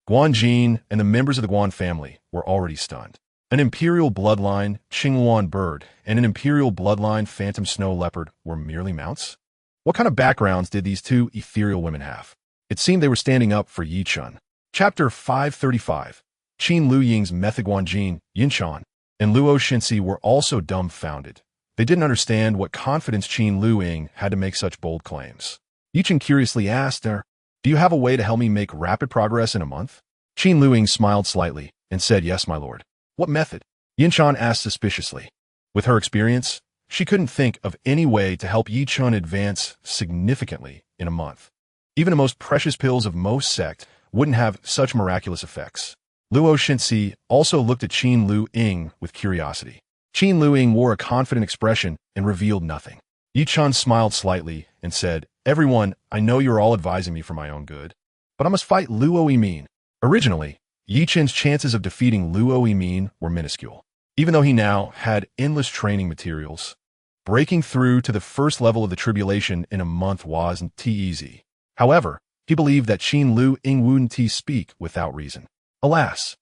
Guan Jin and the members of the Guan family were already stunned. An imperial bloodline Qinghuan bird and an imperial bloodline phantom snow leopard were merely mounts? What kind of backgrounds did these two ethereal women have? It seemed they were standing up for Yi Chun. Chapter 535. Qin Lu Ying's method. Guan Jin, Yinchan, and Luo Shenxi were also dumbfounded. They didn't understand what confidence Qin Lu Ying had to make such bold claims. Yi Chun curiously asked her, "Do you have a way to help me make rapid progress in a month?" Qin Lu Ying smiled slightly and said, "Yes, my lord." "What method?" Yinchan asked suspiciously. With her experience, she couldn't think of any way to help Yi Chun advance significantly in a month. Even the most precious pills of most sect wouldn't have such miraculous effects. Luo Shenxi also looked at Qin Lu Ying with curiosity. Qin Lu Ying wore a confident expression and revealed nothing. Yi Chun smiled slightly and said, "Everyone, I know you're all advising me for my own good, but I must fight Luo Yimin." Originally, Yi Chun's chances of defeating Luo Yimin were minuscule. Even though he now had endless training materials, breaking through to the first level of the tribulation in a month wasn't easy. However, he believed that Qin Lu Ying wouldn't speak without reason. Alas,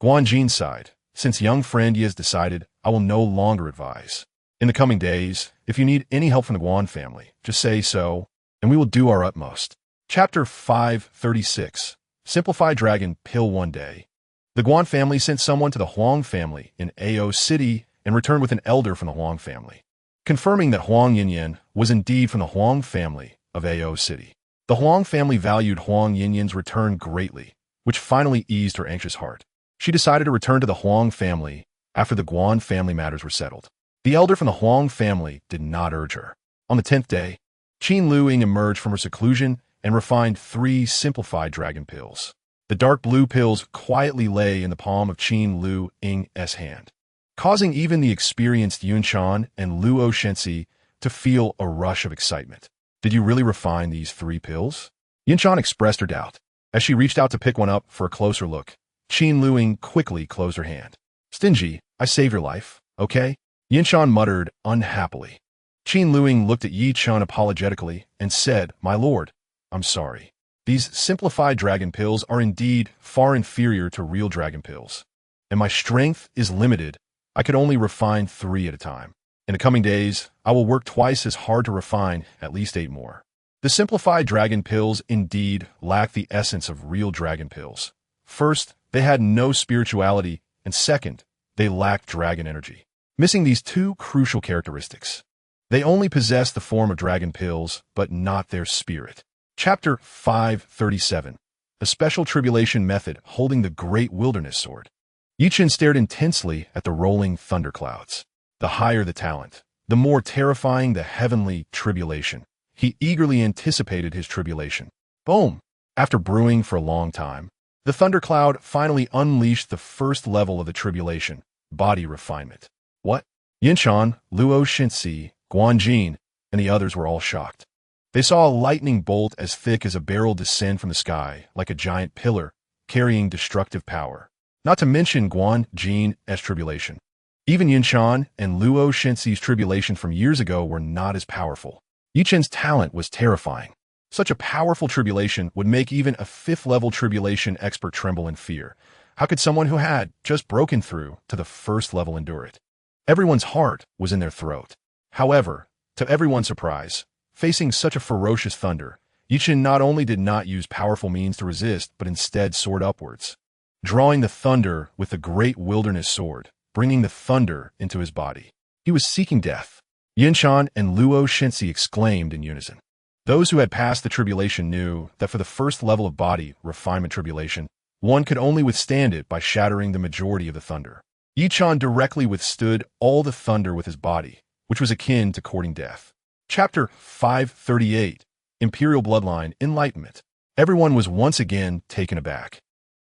Guan Jin sighed. "Since young friend Yi has decided, I will no longer advise. In the coming days, if you need any help from the Guan family, just say so, and we will do our utmost." Chapter 536. Simplify Dragon Pill. One day, the Guan family sent someone to the Huang family in Ao City and returned with an elder from the Huang family, confirming that Huang Yinyan was indeed from the Huang family of Ao City. The Huang family valued Huang Yinyan's return greatly, which finally eased her anxious heart. She decided to return to the Huang family after the Guan family matters were settled. The elder from the Huang family did not urge her. On the 10th day, Qin Lu Ying emerged from her seclusion and refined 3 simplified dragon pills. The dark blue pills quietly lay in the palm of Qin Lu Ying's hand, causing even the experienced Yinchan and Luo Shenxi to feel a rush of excitement. "Did you really refine these 3 pills?" Yinchan expressed her doubt. As she reached out to pick one up for a closer look, Qin Lu Ying quickly closed her hand. "Stingy, I saved your life, okay?" Yinchan muttered unhappily. Qin Lu Ying looked at Yi Chun apologetically and said, "My lord, I'm sorry. These simplified dragon pills are indeed far inferior to real dragon pills, and my strength is limited. I could only refine 3 at a time. In the coming days, I will work twice as hard to refine at least 8 more." The simplified dragon pills indeed lack the essence of real dragon pills. First, they had no spirituality, and second, they lacked dragon energy. Missing these 2 crucial characteristics, they only possessed the form of dragon pills, but not their spirit. Chapter 537. A special tribulation method holding the great wilderness sword. Yi Chun stared intensely at the rolling thunderclouds. The higher the talent, the more terrifying the heavenly tribulation. He eagerly anticipated his tribulation. Boom! After brewing for a long time, the thundercloud finally unleashed the first level of the tribulation, body refinement. What? Yinchan, Luo Shenxi, Guan Jin, and the others were all shocked. They saw a lightning bolt as thick as a barrel descend from the sky, like a giant pillar, carrying destructive power. Not to mention Guan Jin's tribulation. Even Yinchan and Luo Shenxi's tribulation from years ago were not as powerful. Yi Chun's talent was terrifying. Such a powerful tribulation would make even a 5th-level tribulation expert tremble in fear. How could someone who had just broken through to the 1st level endure it? Everyone's heart was in their throat. However, to everyone's surprise, facing such a ferocious thunder, Chen not only did not use powerful means to resist, but instead soared upwards, drawing the thunder with the great wilderness sword, bringing the thunder into his body. He was seeking death. Yinchan and Luo Shenxi exclaimed in unison. Those who had passed the tribulation knew that for the first level of body refinement tribulation, one could only withstand it by shattering the majority of the thunder. Yinchan directly withstood all the thunder with his body, which was akin to courting death. Chapter 538, Imperial Bloodline Enlightenment. Everyone was once again taken aback.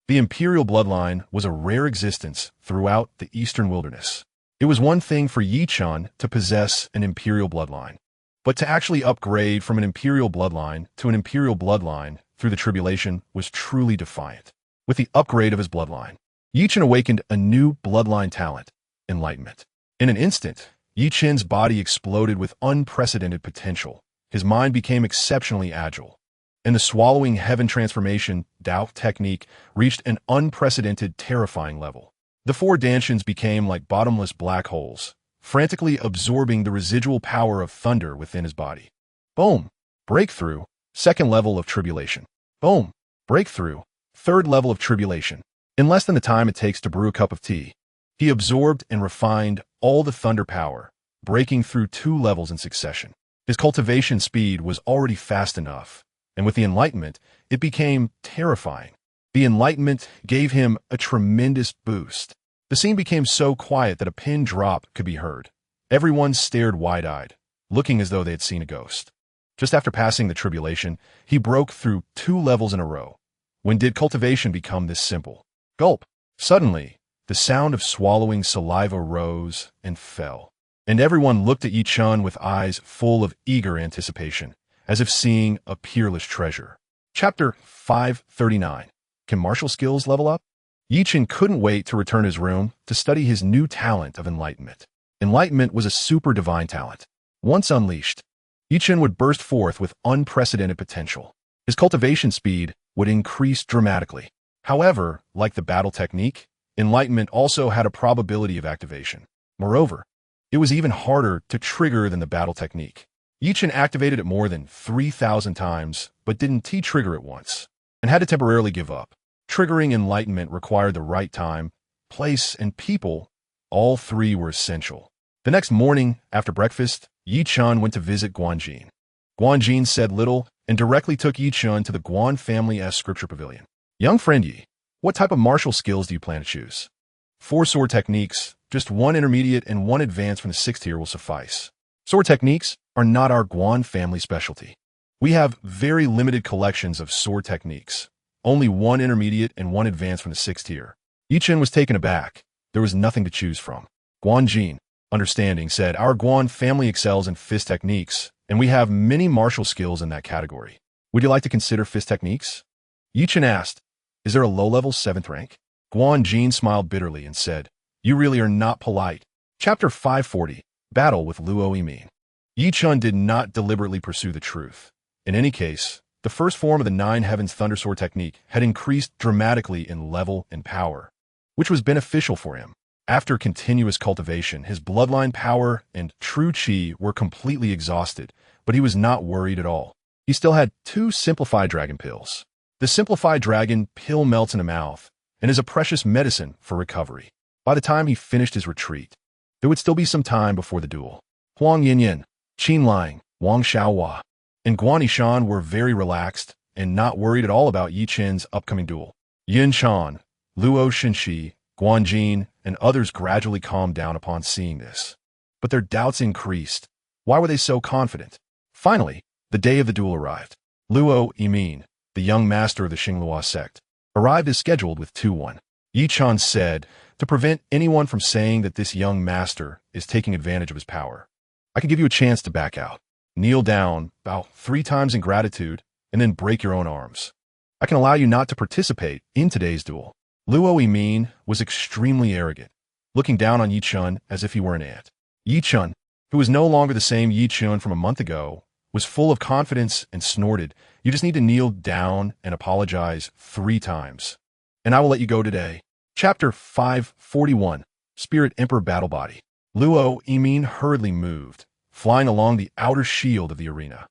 The Imperial Bloodline was a rare existence throughout the Eastern Wilderness. It was one thing for Yinchan to possess an Imperial Bloodline, but to actually upgrade from an Imperial Bloodline to an Imperial Bloodline through the tribulation was truly defiant. With the upgrade of his bloodline, Yinchan awakened a new bloodline talent, enlightenment. In an instant, Yichen's body exploded with unprecedented potential. His mind became exceptionally agile, and the swallowing heaven transformation Dao technique reached an unprecedented, terrifying level. The four dantians became like bottomless black holes, frantically absorbing the residual power of thunder within his body. Boom! Breakthrough. Second level of tribulation. Boom! Breakthrough. Third level of tribulation. In less than the time it takes to brew a cup of tea, he absorbed and refined all the thunder power, breaking through 2 levels in succession. His cultivation speed was already fast enough, and with the enlightenment, it became terrifying. The enlightenment gave him a tremendous boost. The scene became so quiet that a pin drop could be heard. Everyone stared wide-eyed, looking as though they had seen a ghost. Just after passing the tribulation, he broke through 2 levels in a row. When did cultivation become this simple? Gulp! Suddenly, the sound of swallowing saliva rose and fell, and everyone looked at Yinchan with eyes full of eager anticipation, as if seeing a peerless treasure. Chapter 539. Can martial skills level up? Yinchan couldn't wait to return to his room to study his new talent of enlightenment. Enlightenment was a super divine talent. Once unleashed, Yinchan would burst forth with unprecedented potential. His cultivation speed would increase dramatically. However, like the battle technique, enlightenment also had a probability of activation. Moreover, it was even harder to trigger than the battle technique. Yinchan activated it more than 3,000 times, but didn't T-trigger it once, and had to temporarily give up. Triggering enlightenment required the right time, place, and people. All 3 were essential. The next morning, after breakfast, Yinchan went to visit Guanjin. Guanjin said little and directly took Yinchan to the Guan family-esque scripture pavilion. Young friend Yi, what type of martial skills do you plan to choose? 4 sword techniques, just 1 intermediate and 1 advanced from the 6th tier will suffice. Sword techniques are not our Guan family specialty. We have very limited collections of sword techniques. Only 1 intermediate and 1 advanced from the 6th tier. Yinchan was taken aback. There was nothing to choose from. Guanjin, understanding, said, our Guan family excels in fist techniques, and we have many martial skills in that category. Would you like to consider fist techniques? Yinchan asked, is there a low-level 7th rank? Guanjin smiled bitterly and said, you really are not polite. Chapter 540, Battle with Luo Yimin. Yinchan did not deliberately pursue the truth. In any case, the first form of the 9 Heavens Thunder Sword technique had increased dramatically in level and power, which was beneficial for him. After continuous cultivation, his bloodline power and true chi were completely exhausted, but he was not worried at all. He still had 2 simplified dragon pills. The simplified dragon pill melts in the mouth and is a precious medicine for recovery. By the time he finished his retreat, there would still be some time before the duel. Huang Yinyin, Qin Lang, Wang Xiaohua, and Guan Yishan were very relaxed and not worried at all about Yichen's upcoming duel. Yinchan, Luo Shenxi, Guanjin, and others gradually calmed down upon seeing this. But their doubts increased. Why were they so confident? Finally, the day of the duel arrived. Luo Yimin, the young master of the Xinglua sect, arrived as scheduled with 2-1. Yinchan said, to prevent anyone from saying that this young master is taking advantage of his power, I could give you a chance to back out. Kneel down, bow 3 times in gratitude, and then break your own arms. I can allow you not to participate in today's duel. Luo Yimin was extremely arrogant, looking down on Yinchan as if he were an ant. Yinchan, who was no longer the same Yinchan from a month ago, was full of confidence and snorted, you just need to kneel down and apologize 3 times, and I will let you go today. Chapter 541, Spirit Emperor Battle Body. Luo Yimin hurriedly moved, flying along the outer shield of the arena.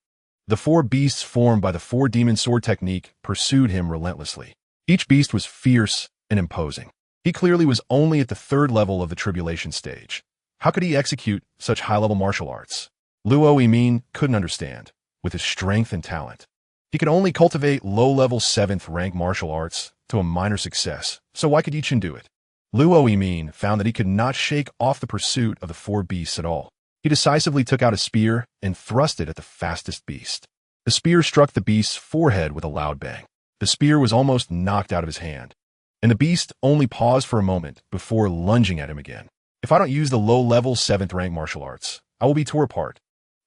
The four beasts formed by the four-demon sword technique pursued him relentlessly. Each beast was fierce and imposing. He clearly was only at the third level of the tribulation stage. How could he execute such high-level martial arts? Luo Yimin couldn't understand, with his strength and talent. He could only cultivate low-level 7th rank martial arts to a minor success, so why could Yi Chen do it? Luo Yimin found that he could not shake off the pursuit of the four beasts at all. He decisively took out a spear and thrust it at the fastest beast. The spear struck the beast's forehead with a loud bang. The spear was almost knocked out of his hand, and the beast only paused for a moment before lunging at him again. If I don't use the low-level 7th rank martial arts, I will be torn apart.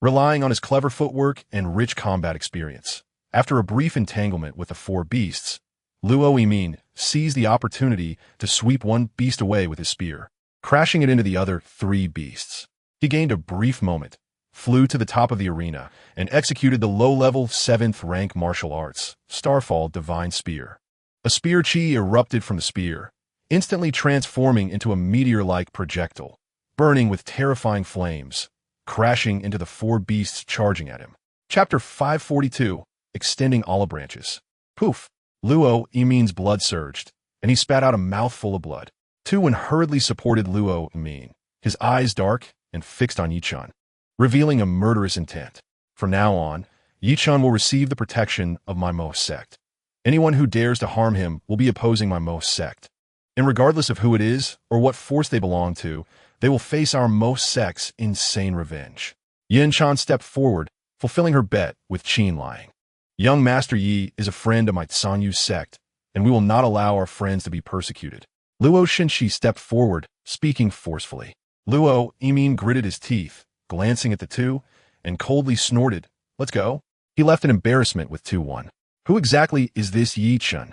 Relying on his clever footwork and rich combat experience, after a brief entanglement with the four beasts, Luo Yimin seized the opportunity to sweep one beast away with his spear, crashing it into the other three beasts. He gained a brief moment, flew to the top of the arena, and executed the low-level 7th rank martial arts, Starfall Divine Spear. A spear chi erupted from the spear, instantly transforming into a meteor-like projectile, burning with terrifying flames, crashing into the four beasts charging at him. Chapter 542, Extending Olive Branches. Poof! Luo Yimin's blood surged, and he spat out a mouthful of blood. Tuwen hurriedly supported Luo Yimin, his eyes dark and fixed on Yi Chen, revealing a murderous intent. From now on, Yi Chen will receive the protection of my Mo sect. Anyone who dares to harm him will be opposing my Mo sect. And regardless of who it is or what force they belong to, they will face our Mo sect's insane revenge. Yin Chen stepped forward, fulfilling her bet with Qin lying. Young Master Yi is a friend of my Sanyu sect, and we will not allow our friends to be persecuted. Luo Shenxi stepped forward, speaking forcefully. Luo Yimin gritted his teeth, glancing at the two, and coldly snorted, "Let's go." He left in embarrassment with 2-1. Who exactly is this Yi Chen?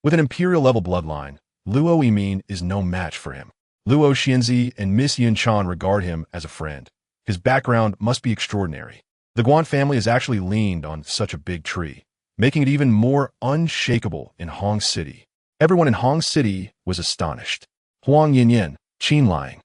With an imperial-level bloodline, Luo Yimin is no match for him. Luo Xianzi and Miss Yin Chen regard him as a friend. His background must be extraordinary. The Guan family has actually leaned on such a big tree, making it even more unshakable in Hong City. Everyone in Hong City was astonished. Huang Yinyin, Qin Lying,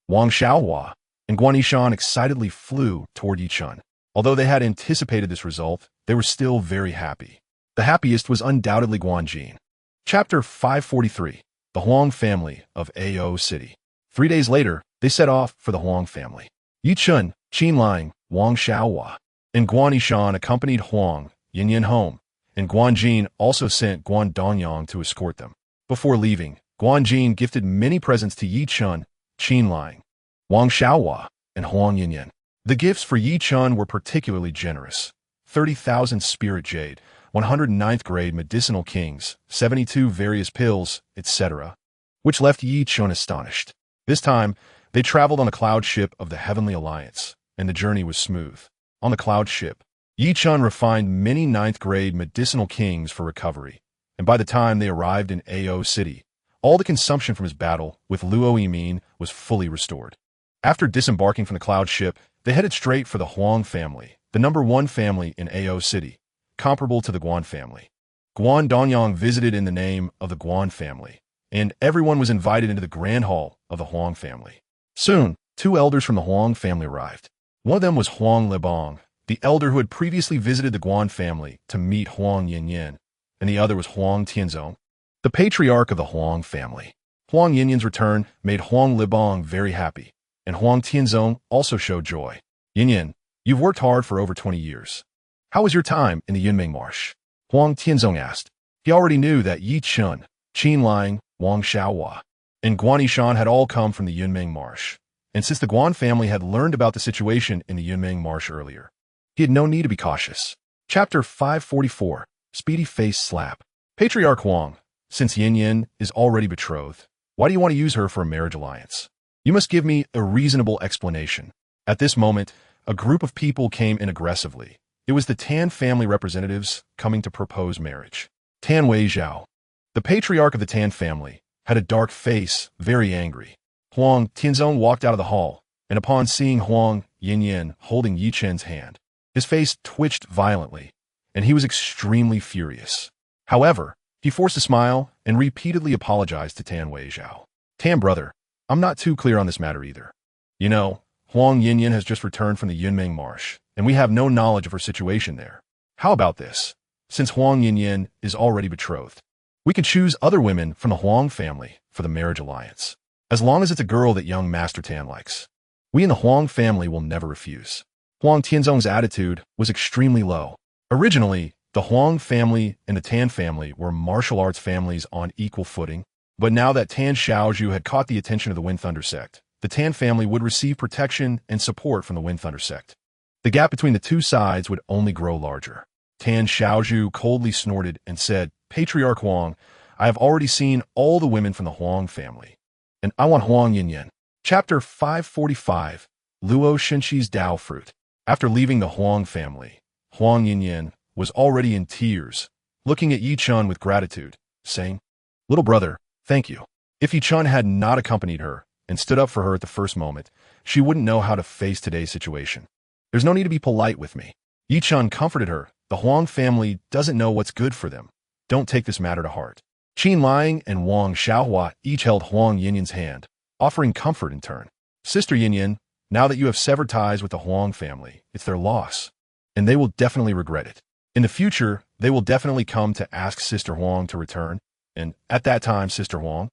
Wang Xiaohua, and Guan Yishan excitedly flew toward Yi Chen. Although they had anticipated this result, they were still very happy. The happiest was undoubtedly Guan Jin. Chapter 543, The Huang Family of Ao City. 3 days later, they set off for the Huang family. Yi Chen, Qin Lying, Wang Xiaohua, and Guan Yishan accompanied Huang Yinyin home, and Guan Jin also sent Guan Dongyang to escort them. Before leaving, Guan Jin gifted many presents to Yi Chen, Qin Lying, Wang Xiaohua, and Huang Yinyin. The gifts for Yi Chen were particularly generous: 30,000 spirit jade, 109th grade medicinal kings, 72 various pills, etc., which left Yi Chen astonished. This time, they traveled on a cloud ship of the Heavenly Alliance, and the journey was smooth. On the cloud ship, Yi Chen refined many 9th grade medicinal kings for recovery, and by the time they arrived in Ao City, all the consumption from his battle with Luo Yimin was fully restored. After disembarking from the cloud ship, they headed straight for the Huang family, the #1 family in Ao City, comparable to the Guan family. Guan Donyang visited in the name of the Guan family, and everyone was invited into the grand hall of the Huang family. Soon, 2 elders from the Huang family arrived. One of them was Huang Lebong, the elder who had previously visited the Guan family to meet Huang Yinyin, and the other was Huang Tianzong, the patriarch of the Huang family. Huang Yinyin's return made Huang Lebong very happy, and Huang Tianzong also showed joy. "Yinyin, you've worked hard for over 20 years. How was your time in the Yunming Marsh?" Huang Tianzong asked. He already knew that Yi Chen, Qin Lying, Wang Xiaohua, and Guan Yishan had all come from the Yunming Marsh, and since the Guan family had learned about the situation in the Yunming Marsh earlier, he had no need to be cautious. Chapter 544, Speedy Face Slap. Patriarch Huang, since Yin is already betrothed, why do you want to use her for a marriage alliance? You must give me a reasonable explanation. At this moment, a group of people came in aggressively. It was the Tan family representatives coming to propose marriage. Tan Wei Zhao, the patriarch of the Tan family, had a dark face, very angry. Huang Tianzong walked out of the hall, and upon seeing Huang Yinyin holding Yi Chen's hand, his face twitched violently, and he was extremely furious. However, he forced a smile and repeatedly apologized to Tan Wei Zhao. "Tan brother, I'm not too clear on this matter either. You know, Huang Yinyin has just returned from the Yunming Marsh, and we have no knowledge of her situation there. How about this? Since Huang Yinyan is already betrothed, we can choose other women from the Huang family for the marriage alliance. As long as it's a girl that young Master Tan likes. We in the Huang family will never refuse. Huang Tianzong's attitude was extremely low. Originally, the Huang family and the Tan family were martial arts families on equal footing, but now that Tan Xiaozhu had caught the attention of the Wind Thunder sect, the Tan family would receive protection and support from the Wind Thunder sect. The gap between the two sides would only grow larger. Tan Xiaozhu coldly snorted and said, Patriarch Huang, I have already seen all the women from the Huang family, and I want Huang Yinyan. Chapter 545, Luo Shenxi's Dao Fruit. After leaving the Huang family, Huang Yinyan was already in tears, looking at Yi Chun with gratitude, saying, Little brother, thank you. If Yi Chun had not accompanied her and stood up for her at the first moment, she wouldn't know how to face today's situation. There's no need to be polite with me. Yi Chun comforted her. The Huang family doesn't know what's good for them. Don't take this matter to heart. Qin Liang and Wang Xiaohua each held Huang Yinyan's hand, offering comfort in turn. Sister Yinyan, now that you have severed ties with the Huang family, it's their loss, and they will definitely regret it. In the future, they will definitely come to ask Sister Huang to return, and at that time, Sister Huang,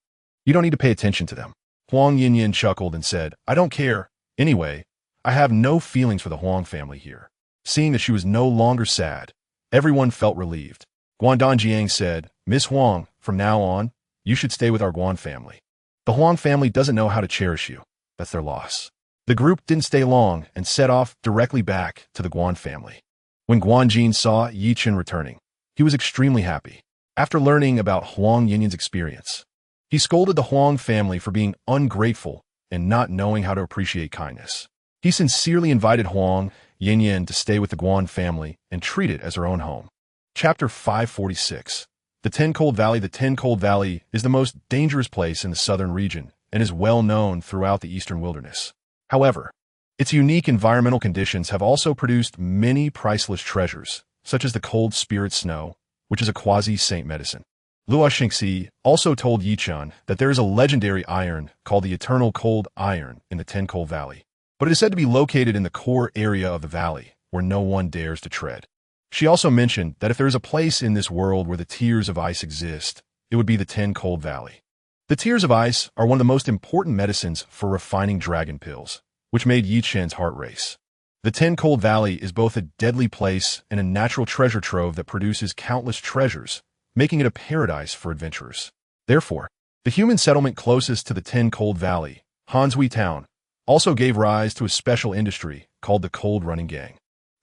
you don't need to pay attention to them. Huang Yinyan chuckled and said, I don't care. Anyway, I have no feelings for the Huang family here. Seeing that she was no longer sad, everyone felt relieved. Guandan Jiang said, Miss Huang, from now on, you should stay with our Guan family. The Huang family doesn't know how to cherish you. That's their loss. The group didn't stay long and set off directly back to the Guan family. When Guanjin saw Yi Chen returning, he was extremely happy. After learning about Huang Yinyan's experience, he scolded the Huang family for being ungrateful and not knowing how to appreciate kindness. He sincerely invited Huang Yinyan to stay with the Guan family and treat it as her own home. Chapter 546. The Ten-Cold Valley. The Ten-Cold Valley is the most dangerous place in the southern region and is well known throughout the eastern wilderness. However, its unique environmental conditions have also produced many priceless treasures, such as the cold spirit snow, which is a quasi-saint medicine. Luo Shengxi also told Yi Chun that there is a legendary iron called the Eternal Cold Iron in the Ten-Cold Valley, but it is said to be located in the core area of the valley, where no one dares to tread. She also mentioned that if there is a place in this world where the tears of ice exist, it would be the Ten-Cold Valley. The tears of ice are one of the most important medicines for refining dragon pills, which made Yi Chen's heart race. The Ten-Cold Valley is both a deadly place and a natural treasure trove that produces countless treasures, making it a paradise for adventurers. Therefore, the human settlement closest to the Ten-Cold Valley, Hanshui Town, also gave rise to a special industry called the Cold Running Gang.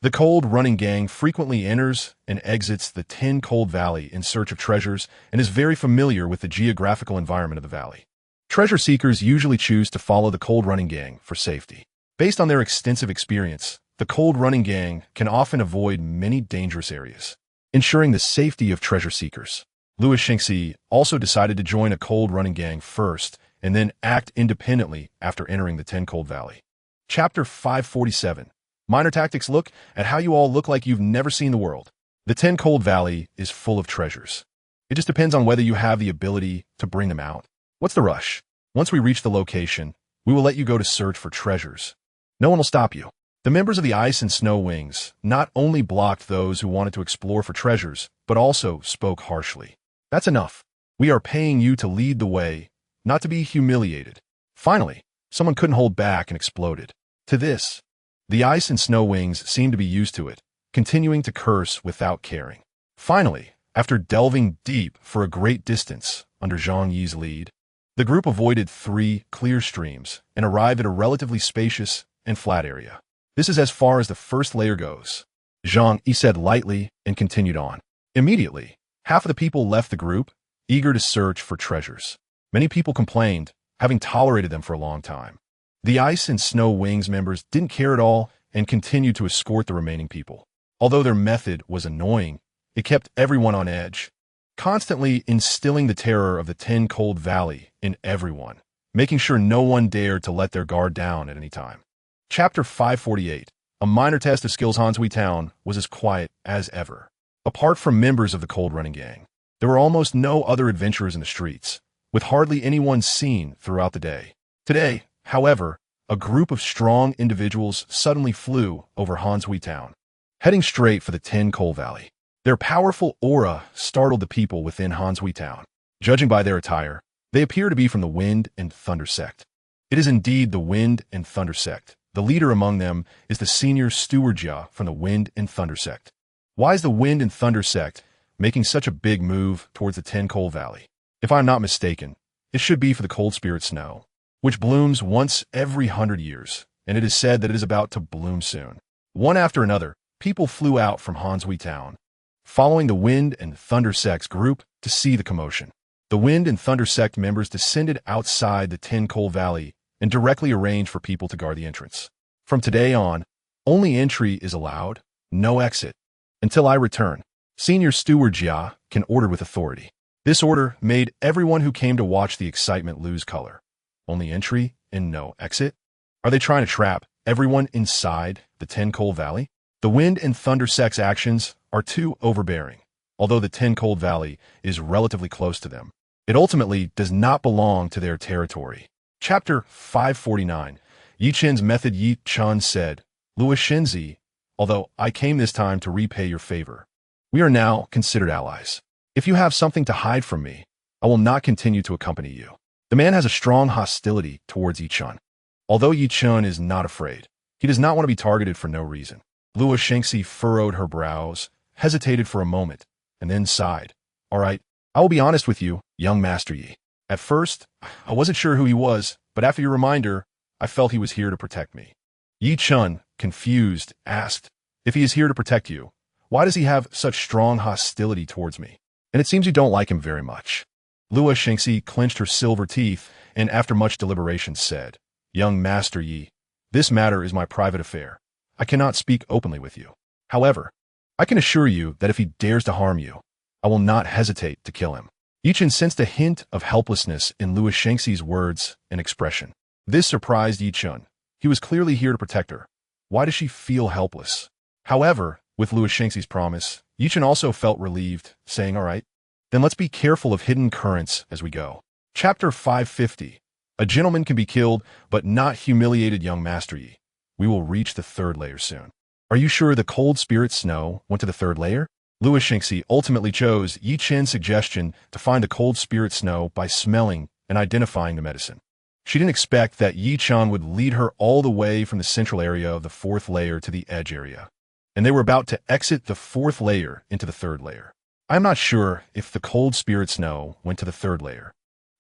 The Cold Running Gang frequently enters and exits the Ten-Cold Valley in search of treasures and is very familiar with the geographical environment of the valley. Treasure seekers usually choose to follow the Cold Running Gang for safety. Based on their extensive experience, the Cold Running Gang can often avoid many dangerous areas, ensuring the safety of treasure seekers. Luo Shengxi also decided to join a Cold Running Gang first and then act independently after entering the Ten-Cold Valley. Chapter 547. Minor tactics. Look at how you all look like you've never seen the world. The Ten-Cold Valley is full of treasures. It just depends on whether you have the ability to bring them out. What's the rush? Once we reach the location, we will let you go to search for treasures. No one will stop you. The members of the Ice and Snow Wings not only blocked those who wanted to explore for treasures, but also spoke harshly. That's enough. We are paying you to lead the way, not to be humiliated. Finally, someone couldn't hold back and exploded. To this, the Ice and Snow Wings seemed to be used to it, continuing to curse without caring. Finally, after delving deep for a great distance under Zhang Yi's lead, the group avoided 3 clear streams and arrived at a relatively spacious and flat area. This is as far as the first layer goes, Zhang Yi said lightly and continued on. Immediately, half of the people left the group, eager to search for treasures. Many people complained, having tolerated them for a long time. The Ice and Snow Wings members didn't care at all and continued to escort the remaining people. Although their method was annoying, it kept everyone on edge, constantly instilling the terror of the Ten-Cold Valley in everyone, making sure no one dared to let their guard down at any time. Chapter 548. A minor test of skills. Hanshui Town was as quiet as ever. Apart from members of the Cold Running Gang, there were almost no other adventurers in the streets, with hardly anyone seen throughout the day. Today, however, a group of strong individuals suddenly flew over Hanshui Town. heading straight for the Ten Coal Valley. Their powerful aura startled the people within Hanshui town. Judging by their attire, they appear to be from the Wind and Thunder sect. It is indeed the Wind and Thunder sect. The leader among them is the senior steward Jia from the Wind and Thunder sect. Why is the Wind and Thunder sect making such a big move towards the Ten Coal Valley? If I'm not mistaken, it should be for the cold spirit snow, which blooms once every 100 years, and it is said that it is about to bloom soon. One after another, people flew out from Hanshui town, following the Wind and Thunder sect's group to see the commotion. The Wind and Thunder sect members descended outside the Ten Coal Valley and directly arranged for people to guard the entrance. From today on, only entry is allowed, no exit. Until I return, Senior Steward Jia can order with authority. This order made everyone who came to watch the excitement lose color. Only entry and no exit? Are they trying to trap everyone inside the Ten Coal Valley? The Wind and Thunder sect's actions are too overbearing. Although the Ten Coal Valley is relatively close to them, it ultimately does not belong to their territory. Chapter 549. Yi Chen's method. Yi Chen said, Luo Shenzi, although I came this time to repay your favor, we are now considered allies. If you have something to hide from me, I will not continue to accompany you. The man has a strong hostility towards Yi Chen. Although Yi Chen is not afraid, he does not want to be targeted for no reason. Luo Shengxi furrowed her brows, hesitated for a moment, and then sighed. All right, I will be honest with you, young Master Yi. At first, I wasn't sure who he was, but after your reminder, I felt he was here to protect me. Yi Chen, confused, asked, if he is here to protect you, why does he have such strong hostility towards me? And it seems you don't like him very much. Luo Shengxi clenched her silver teeth and after much deliberation said, Young Master Yi, this matter is my private affair. I cannot speak openly with you. However, I can assure you that if he dares to harm you, I will not hesitate to kill him. Yi Chen sensed a hint of helplessness in Luo Shengxi's words and expression. This surprised Yi Chen. He was clearly here to protect her. Why does she feel helpless? However, with Luo Shengxi's promise, Yi Chen also felt relieved, saying, all right, then let's be careful of hidden currents as we go. Chapter 550. A gentleman can be killed, but not humiliated. Young Master Yi. We will reach the third layer soon. Are you sure the cold spirit snow went to the third layer? Luo Shengxi ultimately chose Yi Chen's suggestion to find the cold spirit snow by smelling and identifying the medicine. She didn't expect that Yi Chen would lead her all the way from the central area of the fourth layer to the edge area, and they were about to exit the fourth layer into the third layer. I'm not sure if the cold spirit snow went to the third layer,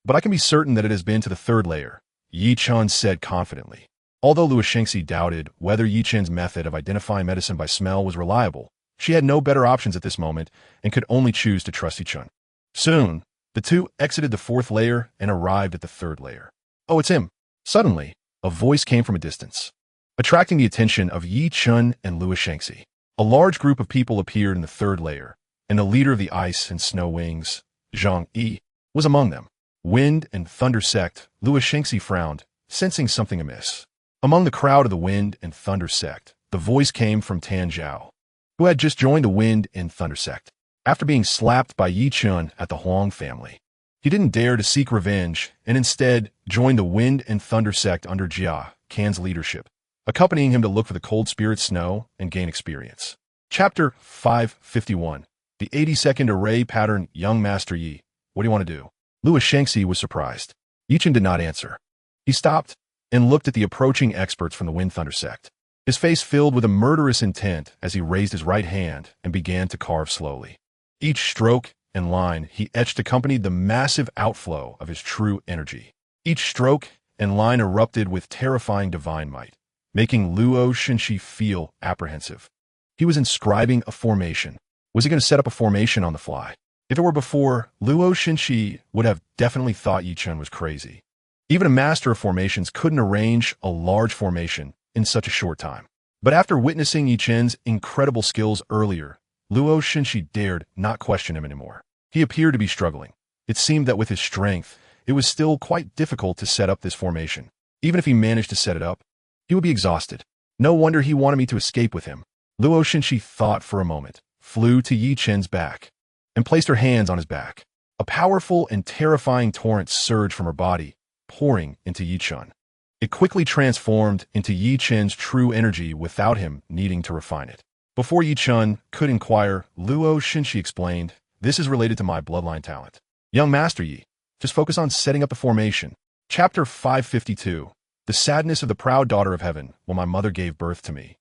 but I can be certain that it has been to the third layer, Yi Chen said confidently. Although Luo Shengxi doubted whether Yi Chen's method of identifying medicine by smell was reliable, she had no better options at this moment and could only choose to trust Yi Chen. Soon, the two exited the fourth layer and arrived at the third layer. Oh, it's him. Suddenly, a voice came from a distance, attracting the attention of Yi Chen and Luo Shengxi. A large group of people appeared in the third layer, and the leader of the Ice and Snow Wings, Zhang Yi, was among them. Wind and Thunder sect, Luo Shengxi frowned, sensing something amiss. Among the crowd of the Wind and Thunder sect, the voice came from Tan Zhao, who had just joined the Wind and Thunder sect. After being slapped by Yi Chen at the Huang family, he didn't dare to seek revenge and instead joined the Wind and Thunder sect under Jia Can's leadership, accompanying him to look for the cold spirit snow and gain experience. Chapter 551. The 82nd Array Pattern. Young Master Yi, what do you want to do? Luo Shengxi was surprised. Yi Chen did not answer. He stopped and looked at the approaching experts from the Wind Thunder sect. His face filled with a murderous intent as he raised his right hand and began to carve slowly. Each stroke and line he etched accompanied the massive outflow of his true energy. Each stroke and line erupted with terrifying divine might, making Luo Shengxi feel apprehensive. He was inscribing a formation. Was he going to set up a formation on the fly? If it were before, Luo Shengxi would have definitely thought Yi Chen was crazy. Even a master of formations couldn't arrange a large formation in such a short time. But after witnessing Yi Chen's incredible skills earlier, Luo Shengxi dared not question him anymore. He appeared to be struggling. It seemed that with his strength, it was still quite difficult to set up this formation. Even if he managed to set it up, he would be exhausted. No wonder he wanted me to escape with him. Luo Shengxi thought for a moment, flew to Yi Chen's back, and placed her hands on his back. A powerful and terrifying torrent surged from her body, pouring into Yi Chen. It quickly transformed into Yi Chen's true energy without him needing to refine it. Before Yi Chun could inquire, Luo Xinshi explained, "This is related to my bloodline talent. Young Master Yi, just focus on setting up the formation." Chapter 552. The sadness of the proud daughter of heaven when my mother gave birth to me.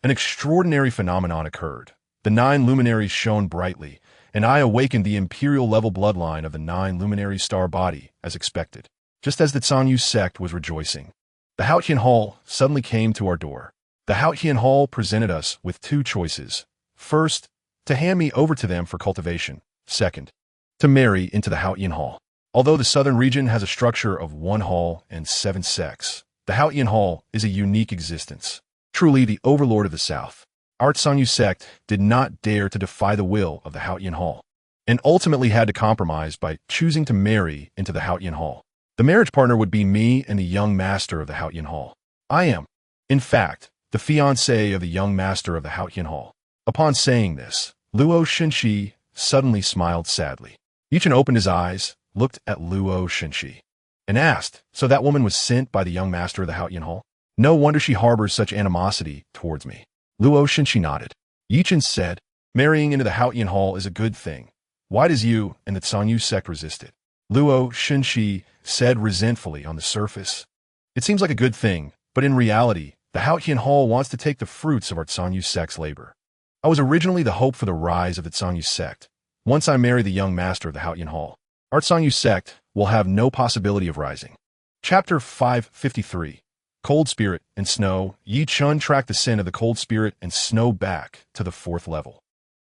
An extraordinary phenomenon occurred. The 9 luminaries shone brightly, and I awakened the imperial-level bloodline of the 9 luminary star body, as expected. Just as the Canyu sect was rejoicing, the Haotian Hall suddenly came to our door. The Haotian Hall presented us with 2 choices. First, to hand me over to them for cultivation. Second, to marry into the Haotian Hall. Although the southern region has a structure of 1 hall and 7 sects, the Haotian Hall is a unique existence. Truly the overlord of the south. Our Canyu sect did not dare to defy the will of the Haotian Hall, and ultimately had to compromise by choosing to marry into the Haotian Hall. The marriage partner would be me and the young master of the Haotian Hall. I am, in fact, the fiancé of the young master of the Haotian Hall. Upon saying this, Luo Xinshi suddenly smiled sadly. Yi Chun opened his eyes, looked at Luo Xinshi, and asked, "So that woman was sent by the young master of the Haotian Hall? No wonder she harbors such animosity towards me." Luo Xinshi nodded. Yi Chun said, "Marrying into the Haotian Hall is a good thing. Why does you and the Canyu sect resist it?" Luo Xinshi said resentfully on the surface, "It seems like a good thing, but in reality, the Haotian Hall wants to take the fruits of our Canyu sect's labor. I was originally the hope for the rise of the Canyu sect. Once I marry the young master of the Haotian Hall, our Canyu sect will have no possibility of rising." Chapter 553. Cold Spirit and Snow. Yi Chun tracked the sin of the Cold Spirit and Snow back to the 4th level.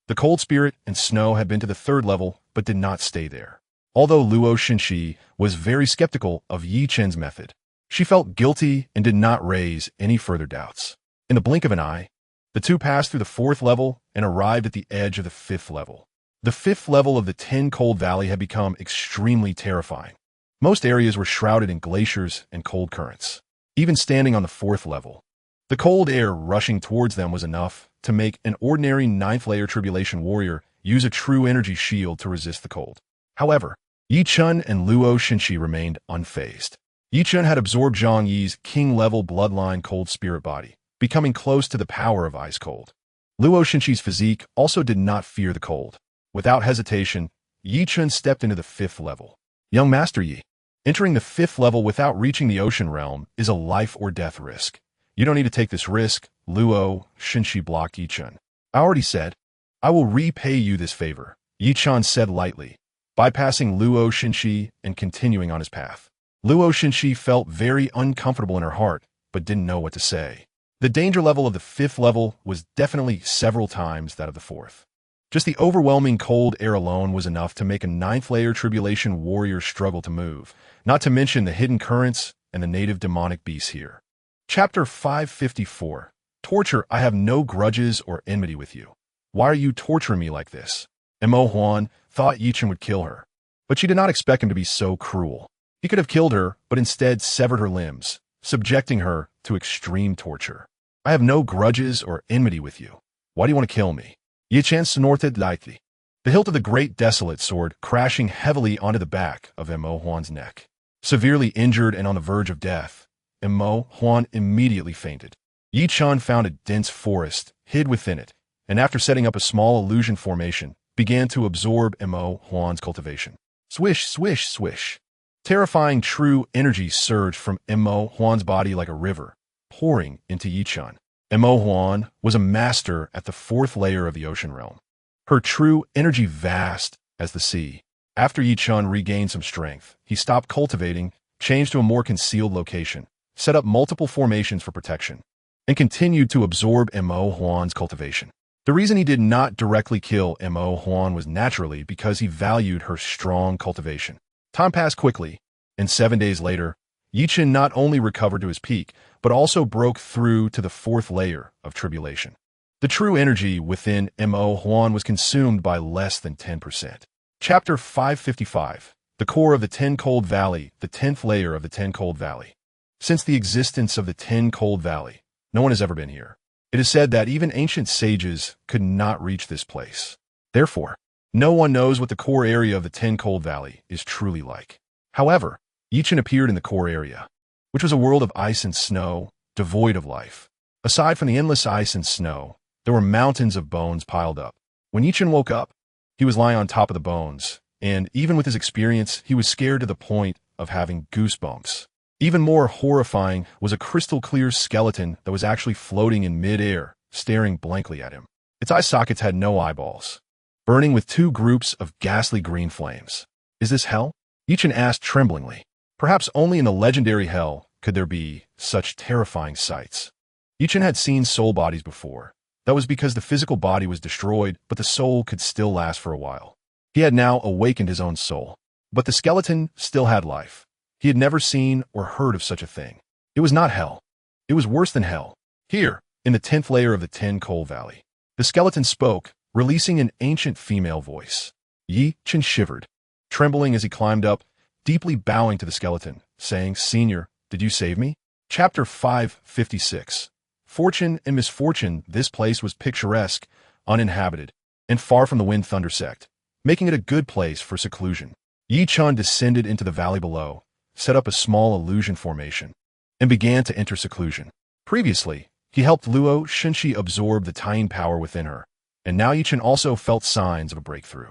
The Cold Spirit and Snow had been to the 3rd level, but did not stay there. Although Luo Xinshi was very skeptical of Yi Chun's method, she felt guilty and did not raise any further doubts. In the blink of an eye, the 2 passed through the 4th level and arrived at the edge of the 5th level. The 5th level of the 10 Cold Valley had become extremely terrifying. Most areas were shrouded in glaciers and cold currents. Even standing on the 4th level, the cold air rushing towards them was enough to make an ordinary 9th-layer tribulation warrior use a true energy shield to resist the cold. However, Yi Chun and Luo Xinshi remained unfazed. Yi Chun had absorbed Zhang Yi's king-level bloodline cold spirit body, becoming close to the power of ice cold. Luo Xinshi's physique also did not fear the cold. Without hesitation, Yi Chun stepped into the 5th level. Young Master Yi. Entering the 5th level without reaching the ocean realm is a life or death risk. You don't need to take this risk, Luo Xinshi blocked Yi Chun. I already said, I will repay you this favor, Yi Chun said lightly, bypassing Luo Xinshi and continuing on his path. Luo Xinshi felt very uncomfortable in her heart, but didn't know what to say. The danger level of the 5th level was definitely several times that of the 4th. Just the overwhelming cold air alone was enough to make a 9th-layer tribulation warrior struggle to move, not to mention the hidden currents and the native demonic beasts here. Chapter 554. Torture. I have no grudges or enmity with you. Why are you torturing me like this? Mo Huan thought Yi Chun would kill her, but she did not expect him to be so cruel. He could have killed her, but instead severed her limbs, subjecting her to extreme torture. I have no grudges or enmity with you. Why do you want to kill me? Yi Chun snorted lightly, the hilt of the great desolate sword crashing heavily onto the back of Mo Huan's neck. Severely injured and on the verge of death, Mo Huan immediately fainted. Yi Chun found a dense forest, hid within it, and after setting up a small illusion formation, began to absorb Mo Huan's cultivation. Swish, swish, swish. Terrifying true energy surged from Mo Huan's body like a river, pouring into Yi Chun. Mo Huan was a master at the 4th layer of the ocean realm. Her true energy vast as the sea. After Yi Chun regained some strength, he stopped cultivating, changed to a more concealed location, set up multiple formations for protection, and continued to absorb Mo Huan's cultivation. The reason he did not directly kill Mo Huan was naturally because he valued her strong cultivation. Time passed quickly, and 7 days later, Yi Chun not only recovered to his peak, but also broke through to the 4th layer of tribulation. The true energy within Mo Huan was consumed by less than 10%. Chapter 555. The core of the 10 Cold Valley, the 10th layer of the 10 Cold Valley. Since the existence of the 10 Cold Valley, no one has ever been here. It is said that even ancient sages could not reach this place. Therefore, no one knows what the core area of the 10 Cold Valley is truly like. However, Yi Chun appeared in the core area, which was a world of ice and snow, devoid of life. Aside from the endless ice and snow, There were mountains of bones piled up. When Yi Chen woke up, he was lying on top of the bones, and even with his experience, he was scared to the point of having goosebumps. Even more horrifying was a crystal-clear skeleton that was actually floating in mid-air, staring blankly at him. Its eye sockets had no eyeballs, burning with two groups of ghastly green flames. Is this hell? Yi Chen asked tremblingly. Perhaps only in the legendary hell could there be such terrifying sights. Yi Chen had seen soul bodies before. That was because the physical body was destroyed, but the soul could still last for a while. He had now awakened his own soul. But the skeleton still had life. He had never seen or heard of such a thing. It was not hell. It was worse than hell. Here, in the 10th layer of the 10 Coal Valley, the skeleton spoke, releasing an ancient female voice. Yi Chen shivered, trembling as he climbed up, deeply bowing to the skeleton, saying, "Senior, did you save me?" Chapter 556. Fortune and misfortune. This place was picturesque, uninhabited, and far from the Wind Thunder sect, making it a good place for seclusion. Yi Chen descended into the valley below, set up a small illusion formation, and began to enter seclusion. Previously, he helped Luo Shenxi absorb the tying power within her, and now Yi Chen also felt signs of a breakthrough.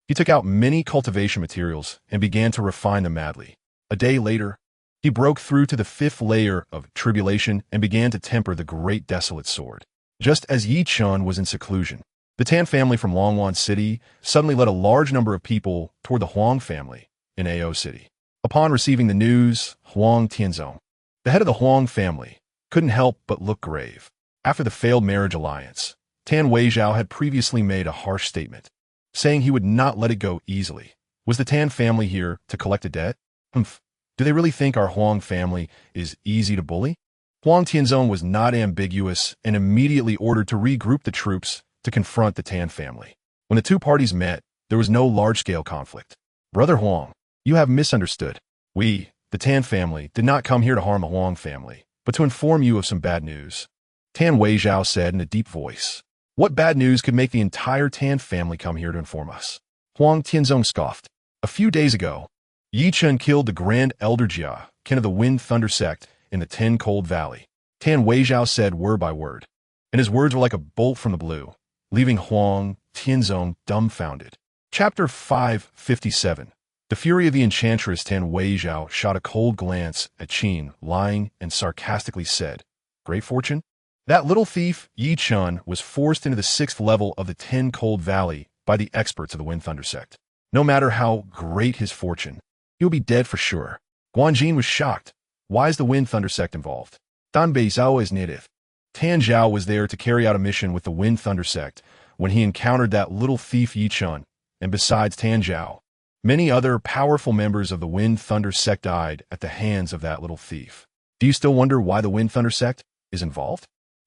He took out many cultivation materials and began to refine them madly. A day later, he broke through to the 5th layer of tribulation and began to temper the great desolate sword. Just as Yi Chen was in seclusion, the Tan family from Longwan City suddenly led a large number of people toward the Huang family in Ao City. Upon receiving the news, Huang Tianzong, the head of the Huang family, couldn't help but look grave. After the failed marriage alliance, Tan Weizhao had previously made a harsh statement, saying he would not let it go easily. Was the Tan family here to collect a debt? Humph. Do they really think our Huang family is easy to bully? Huang Tianzong was not ambiguous and immediately ordered to regroup the troops to confront the Tan family. When the two parties met, there was no large-scale conflict. Brother Huang, you have misunderstood. We, the Tan family, did not come here to harm the Huang family, but to inform you of some bad news. Tan Weizhao said in a deep voice. What bad news could make the entire Tan family come here to inform us? Huang Tianzong scoffed. A few days ago, Yi Chen killed the Grand Elder Jia, kin of the Wind Thunder sect, in the 10 Cold Valley. Tan Weizhao said word by word, and his words were like a bolt from the blue, leaving Huang Tianzong dumbfounded. Chapter 557. The fury of the enchantress. Tan Weizhao shot a cold glance at Chen, lying, and sarcastically said, "Great fortune?" That little thief, Yi Chen, was forced into the 6th level of the 10 Cold Valley by the experts of the Wind Thunder sect. No matter how great his fortune, he will be dead for sure. Guanjin was shocked. Why is the Wind Thunder sect involved? Dan Beizhao is native. Tan Zhao was there to carry out a mission with the Wind Thunder sect when he encountered that little thief Yi Chen, and besides Tan Zhao, many other powerful members of the Wind Thunder sect died at the hands of that little thief. Do you still wonder why the Wind Thunder sect is involved?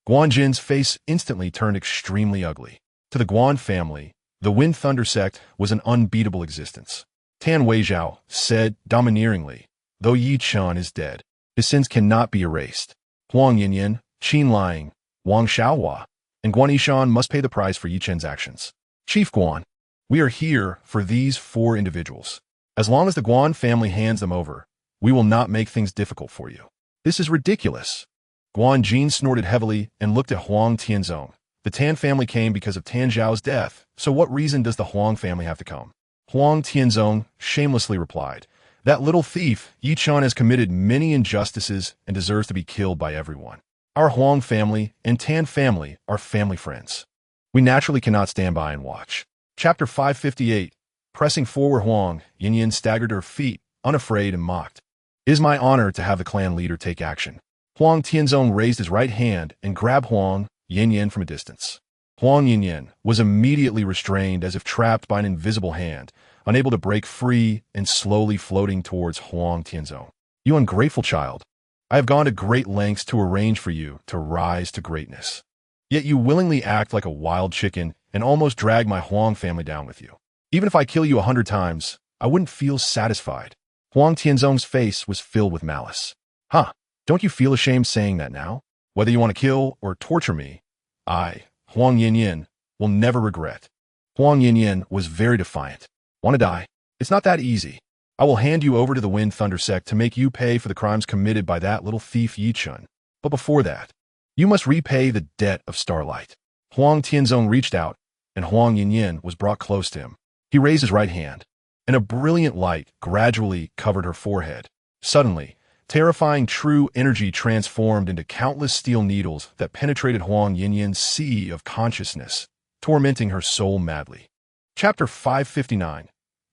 Guanjin's face instantly turned extremely ugly. To the Guan family, the Wind Thunder sect was an unbeatable existence. Tan Weizhao said domineeringly, though Yi Chen is dead, his sins cannot be erased. Huang Yinyan, Qin Lying, Wang Xiaohua, and Guan Yishan must pay the price for Yi Chen's actions. Chief Guan, we are here for these 4 individuals. As long as the Guan family hands them over, we will not make things difficult for you. This is ridiculous. Guan Jin snorted heavily and looked at Huang Tianzong. The Tan family came because of Tan Zhao's death, so what reason does the Huang family have to come? Huang Tianzong shamelessly replied, that little thief, Yi Chen, has committed many injustices and deserves to be killed by everyone. Our Huang family and Tan family are family friends. We naturally cannot stand by and watch. Chapter 558. Pressing forward, Huang Yinyan staggered to her feet, unafraid, and mocked. It is my honor to have the clan leader take action. Huang Tianzong raised his right hand and grabbed Huang Yinyan from a distance. Huang Yinyan was immediately restrained as if trapped by an invisible hand, unable to break free and slowly floating towards Huang Tianzong. You ungrateful child. I have gone to great lengths to arrange for you to rise to greatness. Yet you willingly act like a wild chicken and almost drag my Huang family down with you. Even if I kill you 100 times, I wouldn't feel satisfied. Huang Tianzong's face was filled with malice. Huh, don't you feel ashamed saying that now? Whether you want to kill or torture me, I, Huang Yinyan, will never regret. Huang Yinyan was very defiant. Want to die? It's not that easy. I will hand you over to the Wind Thunder sect to make you pay for the crimes committed by that little thief Yi Chen. But before that, you must repay the debt of Starlight. Huang Tianzong reached out, and Huang Yinyin was brought close to him. He raised his right hand, and a brilliant light gradually covered her forehead. Suddenly, terrifying true energy transformed into countless steel needles that penetrated Huang Yinyin's sea of consciousness, tormenting her soul madly. Chapter 559.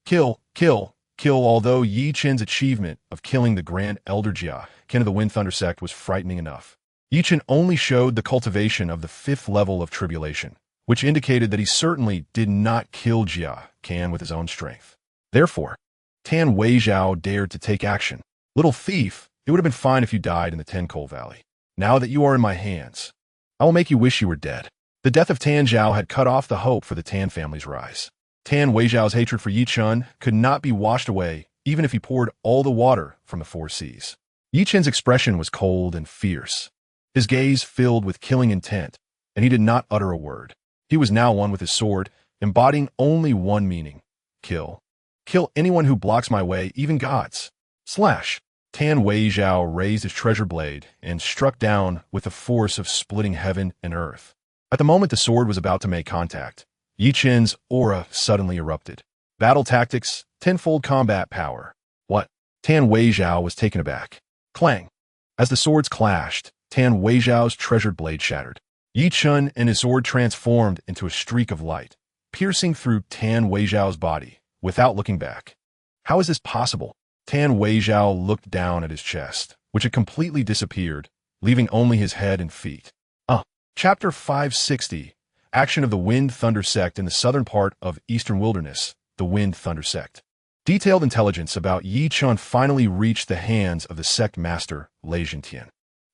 Kill, kill, kill. Although Yi Chen's achievement of killing the Grand Elder Jia, kin of the Wind Thunder sect, was frightening enough, Yi Chen only showed the cultivation of the 5th level of tribulation, which indicated that he certainly did not kill Jia Can with his own strength. Therefore, Tan Weijiao dared to take action. Little thief, it would have been fine if you died in the Ten-Coal Valley. Now that you are in my hands, I will make you wish you were dead. The death of Tan Zhao had cut off the hope for the Tan family's rise. Tan Weijiao's hatred for Yi Chen could not be washed away even if he poured all the water from the 4 seas. Yi Chen's expression was cold and fierce, his gaze filled with killing intent, and he did not utter a word. He was now one with his sword, embodying only one meaning: kill. Kill anyone who blocks my way, even gods. Slash. Tan Weijiao raised his treasure blade and struck down with the force of splitting heaven and earth. At the moment the sword was about to make contact, Yi Chen's aura suddenly erupted. Battle tactics, tenfold combat power. What? Tan Weijiao was taken aback. Clang. As the swords clashed, Tan Weijiao's treasured blade shattered. Yi Chen and his sword transformed into a streak of light, piercing through Tan Weijiao's body without looking back. How is this possible? Tan Weijiao looked down at his chest, which had completely disappeared, leaving only his head and feet. Chapter 560. Action of the Wind Thunder sect in the southern part of Eastern Wilderness, the Wind Thunder sect. Detailed intelligence about Yi Chen finally reached the hands of the sect master, Lei Zhentian.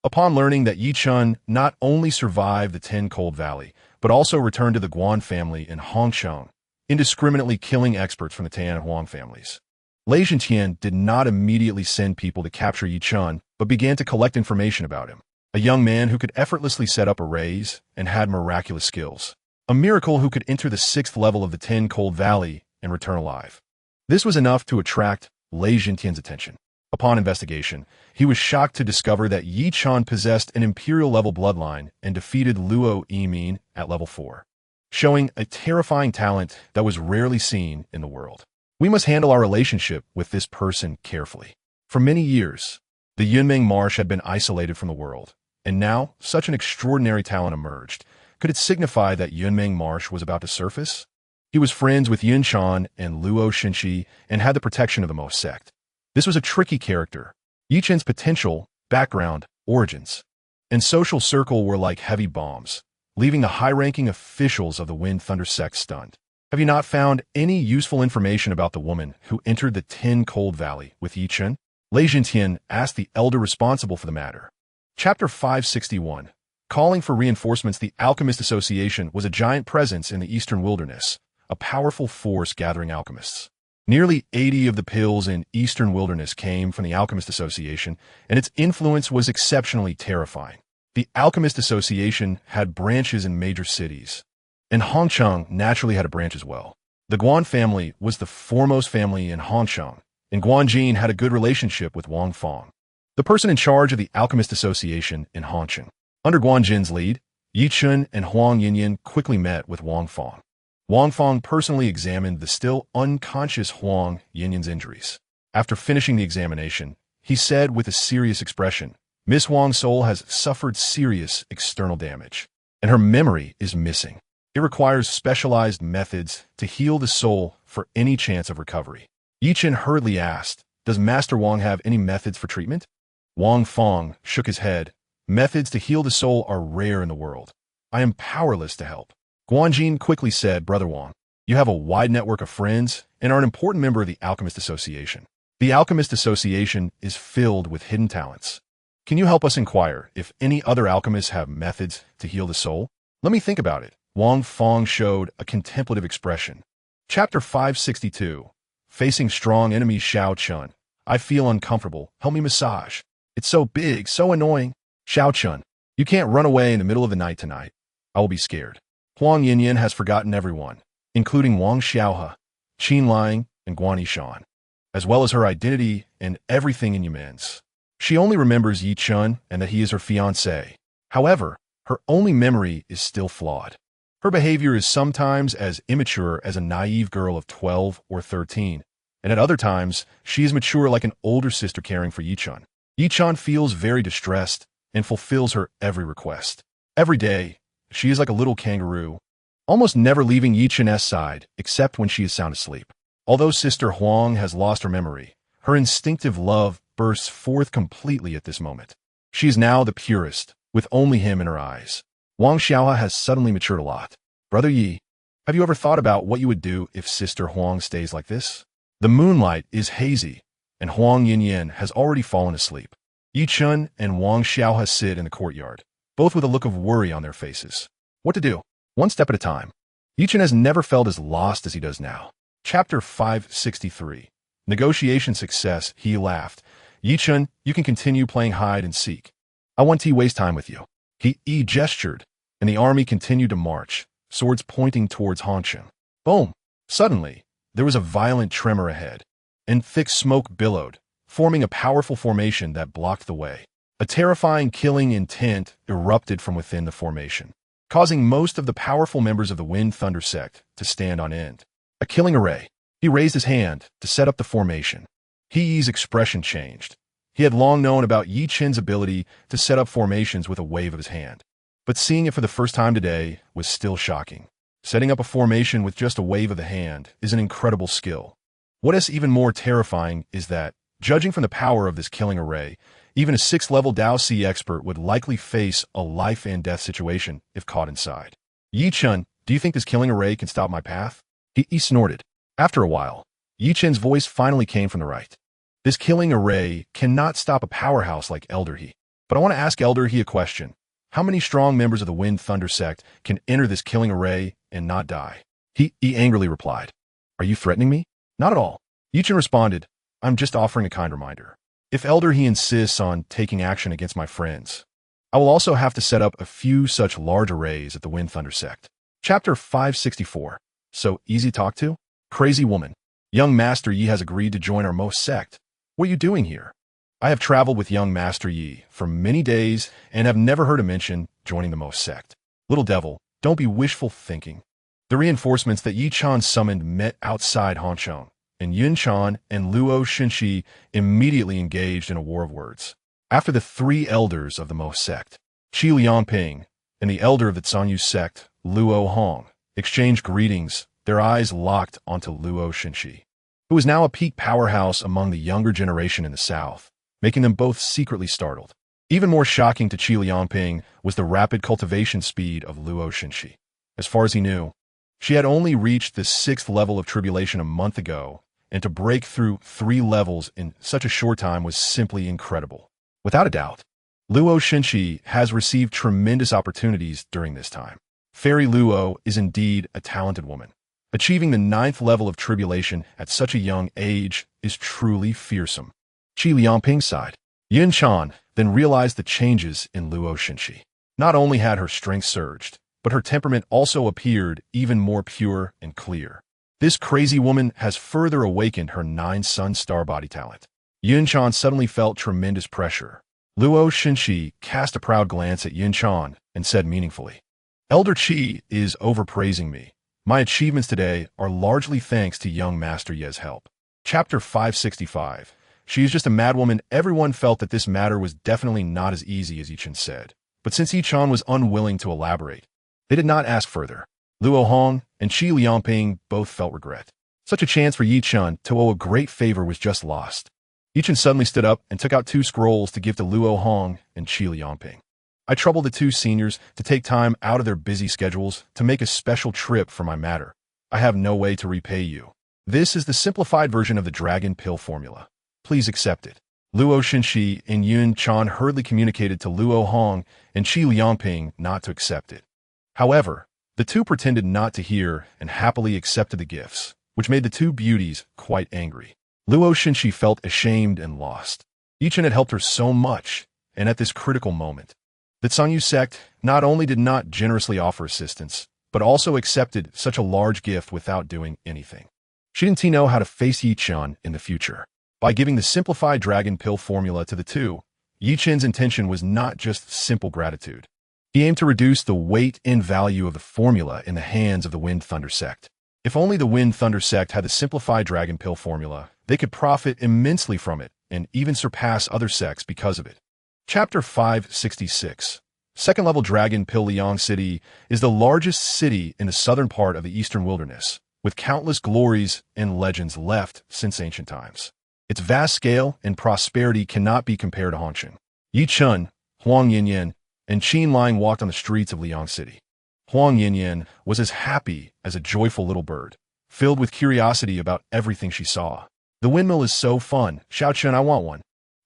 Upon learning that Yi Chen not only survived the Ten-Coal Valley, but also returned to the Guan family in Hongsheng, indiscriminately killing experts from the Tan and Huang families, Lei Zhentian did not immediately send people to capture Yi Chen, but began to collect information about him. A young man who could effortlessly set up arrays and had miraculous skills. A miracle who could enter the 6th level of the Ten-Coal Valley and return alive. This was enough to attract Lei Zhentian's attention. Upon investigation, he was shocked to discover that Yi Chen possessed an Imperial-level bloodline and defeated Luo Yimin at level 4, showing a terrifying talent that was rarely seen in the world. We must handle our relationship with this person carefully. For many years, the Yunmeng Marsh had been isolated from the world, and now such an extraordinary talent emerged. Could it signify that Yunmeng Marsh was about to surface? He was friends with Yun Chan and Luo Shenxi and had the protection of the Mo sect. This was a tricky character. Yi Chen's potential, background, origins, and social circle were like heavy bombs, leaving the high-ranking officials of the Wind Thunder sect stunned. Have you not found any useful information about the woman who entered the Ten-Coal Valley with Yi Chen? Lei Zhentian asked the elder responsible for the matter. Chapter 561. Calling for reinforcements. The Alchemist Association was a giant presence in the Eastern Wilderness, a powerful force gathering alchemists. Nearly 80 of the pills in Eastern Wilderness came from the Alchemist Association, and its influence was exceptionally terrifying. The Alchemist Association had branches in major cities, and Hongsheng naturally had a branch as well. The Guan family was the foremost family in Hongsheng, and Guanjin had a good relationship with Wang Fong, the person in charge of the Alchemist Association in Hongsheng. Under Guanjin's lead, Yi Chen and Huang Yinyin quickly met with Wang Fong. Wang Fong personally examined the still unconscious Huang Yinyin's injuries. After finishing the examination, he said with a serious expression, "Miss Huang's soul has suffered serious external damage, and her memory is missing. It requires specialized methods to heal the soul for any chance of recovery." Yi Chen hurriedly asked, "Does Master Wang have any methods for treatment?" Wang Fong shook his head. "Methods to heal the soul are rare in the world. I am powerless to help." Guanjin quickly said, "Brother Wang, you have a wide network of friends and are an important member of the Alchemist Association. The Alchemist Association is filled with hidden talents. Can you help us inquire if any other alchemists have methods to heal the soul?" "Let me think about it." Wang Fong showed a contemplative expression. Chapter 562. Facing strong enemies. Xiao Chun. "I feel uncomfortable. Help me massage. It's so big, so annoying." "Xiao Chun, you can't run away in the middle of the night tonight. I will be scared." Huang Yinyin has forgotten everyone, including Wang Xiaohe, Qin Liang, and Guan Yishan, as well as her identity and everything in Yumen's. She only remembers Yi Chen and that he is her fiancé. However, her only memory is still flawed. Her behavior is sometimes as immature as a naive girl of 12 or 13, and at other times, she is mature like an older sister caring for Yi-chan. Yi-chan feels very distressed and fulfills her every request. Every day, she is like a little kangaroo, almost never leaving Yi-chan's side except when she is sound asleep. Although Sister Huang has lost her memory, her instinctive love bursts forth completely at this moment. She is now the purest, with only him in her eyes. Wang Xiaohua has suddenly matured a lot. Brother Yi, have you ever thought about what you would do if Sister Huang stays like this? The moonlight is hazy, and Huang Yinyan has already fallen asleep. Yi-chan and Wang Xiaohua sit in the courtyard, both with a look of worry on their faces. What to do? One step at a time. Yi-chan has never felt as lost as he does now. Chapter 563. Negotiation success, he laughed. Yi-chan, you can continue playing hide and seek. I want to waste time with you. He gestured, and the army continued to march, swords pointing towards Hongchen. Boom! Suddenly, there was a violent tremor ahead, and thick smoke billowed, forming a powerful formation that blocked the way. A terrifying killing intent erupted from within the formation, causing most of the powerful members of the Wind Thunder sect to stand on end. A killing array. He raised his hand to set up the formation. He's expression changed. He had long known about Yi-chen's ability to set up formations with a wave of his hand. But seeing it for the first time today was still shocking. Setting up a formation with just a wave of the hand is an incredible skill. What is even more terrifying is that, judging from the power of this killing array, even a 6th-level Dao C expert would likely face a life-and-death situation if caught inside. Yi-chen, do you think this killing array can stop my path? He snorted. After a while, Yi-chen's voice finally came from the right. This killing array cannot stop a powerhouse like Elder He. But I want to ask Elder He a question. How many strong members of the Wind Thunder sect can enter this killing array and not die? He angrily replied. Are you threatening me? Not at all. Yi-chen responded. I'm just offering a kind reminder. If Elder He insists on taking action against my friends, I will also have to set up a few such large arrays at the Wind Thunder sect. Chapter 564. So easy talk to? Crazy woman. Young Master Yi has agreed to join our most sect. What are you doing here? I have traveled with young Master Yi for many days and have never heard him mention joining the most sect. Little devil, don't be wishful thinking. The reinforcements that Yi-chan summoned met outside Hongchen, and Yun-chan and Luo Shinshi immediately engaged in a war of words. After the 3 elders of the most sect, Qi Liangping, and the elder of the Canyu sect, Luo Hong, exchanged greetings, their eyes locked onto Luo Shinshi, who was now a peak powerhouse among the younger generation in the south, making them both secretly startled. Even more shocking to Qi Liangping was the rapid cultivation speed of Luo Shinshi. As far as he knew, she had only reached the 6th level of tribulation a month ago, and to break through 3 levels in such a short time was simply incredible. Without a doubt, Luo Shinshi has received tremendous opportunities during this time. Fairy Luo is indeed a talented woman. Achieving the 9th level of tribulation at such a young age is truly fearsome. Qi Liangping sighed. Yun-chan then realized the changes in Luo Shinshi. Not only had her strength surged, but her temperament also appeared even more pure and clear. This crazy woman has further awakened her 9-sun star body talent. Yun-chan suddenly felt tremendous pressure. Luo Shinshi cast a proud glance at Yun-chan and said meaningfully, Elder Qi is overpraising me. My achievements today are largely thanks to young Master Ye's help. Chapter 565. She is just a madwoman. Everyone felt that this matter was definitely not as easy as Yi-chan said. But since Yi-chan was unwilling to elaborate, they did not ask further. Luo Hong and Qi Liangping both felt regret. Such a chance for Yi-chan to owe a great favor was just lost. Yi-chan suddenly stood up and took out 2 scrolls to give to Luo Hong and Qi Liangping. I troubled the 2 seniors to take time out of their busy schedules to make a special trip for my matter. I have no way to repay you. This is the simplified version of the Dragon Pill formula. Please accept it. Luo Shinshi and Yun-chan hurriedly communicated to Luo Hong and Qi Liangping not to accept it. However, the 2 pretended not to hear and happily accepted the gifts, which made the 2 beauties quite angry. Luo Shinshi felt ashamed and lost. Yi-chan had helped her so much, and at this critical moment, the Canyu sect not only did not generously offer assistance, but also accepted such a large gift without doing anything. She didn't know how to face Yi-chan in the future. By giving the simplified Dragon Pill formula to the 2, Yi-chan's intention was not just simple gratitude. He aimed to reduce the weight and value of the formula in the hands of the Wind Thunder sect. If only the Wind Thunder sect had the simplified dragon pill formula, they could profit immensely from it and even surpass other sects because of it. Chapter 566. Second-level dragon pill. Liang City is the largest city in the southern part of the eastern wilderness, with countless glories and legends left since ancient times. Its vast scale and prosperity cannot be compared to Hongqin. Yi Chun, Huang Yinyan, and Qin Lang walked on the streets of Liang City. Huang Yinyan was as happy as a joyful little bird, filled with curiosity about everything she saw. The windmill is so fun. Xiao Chun, I want one.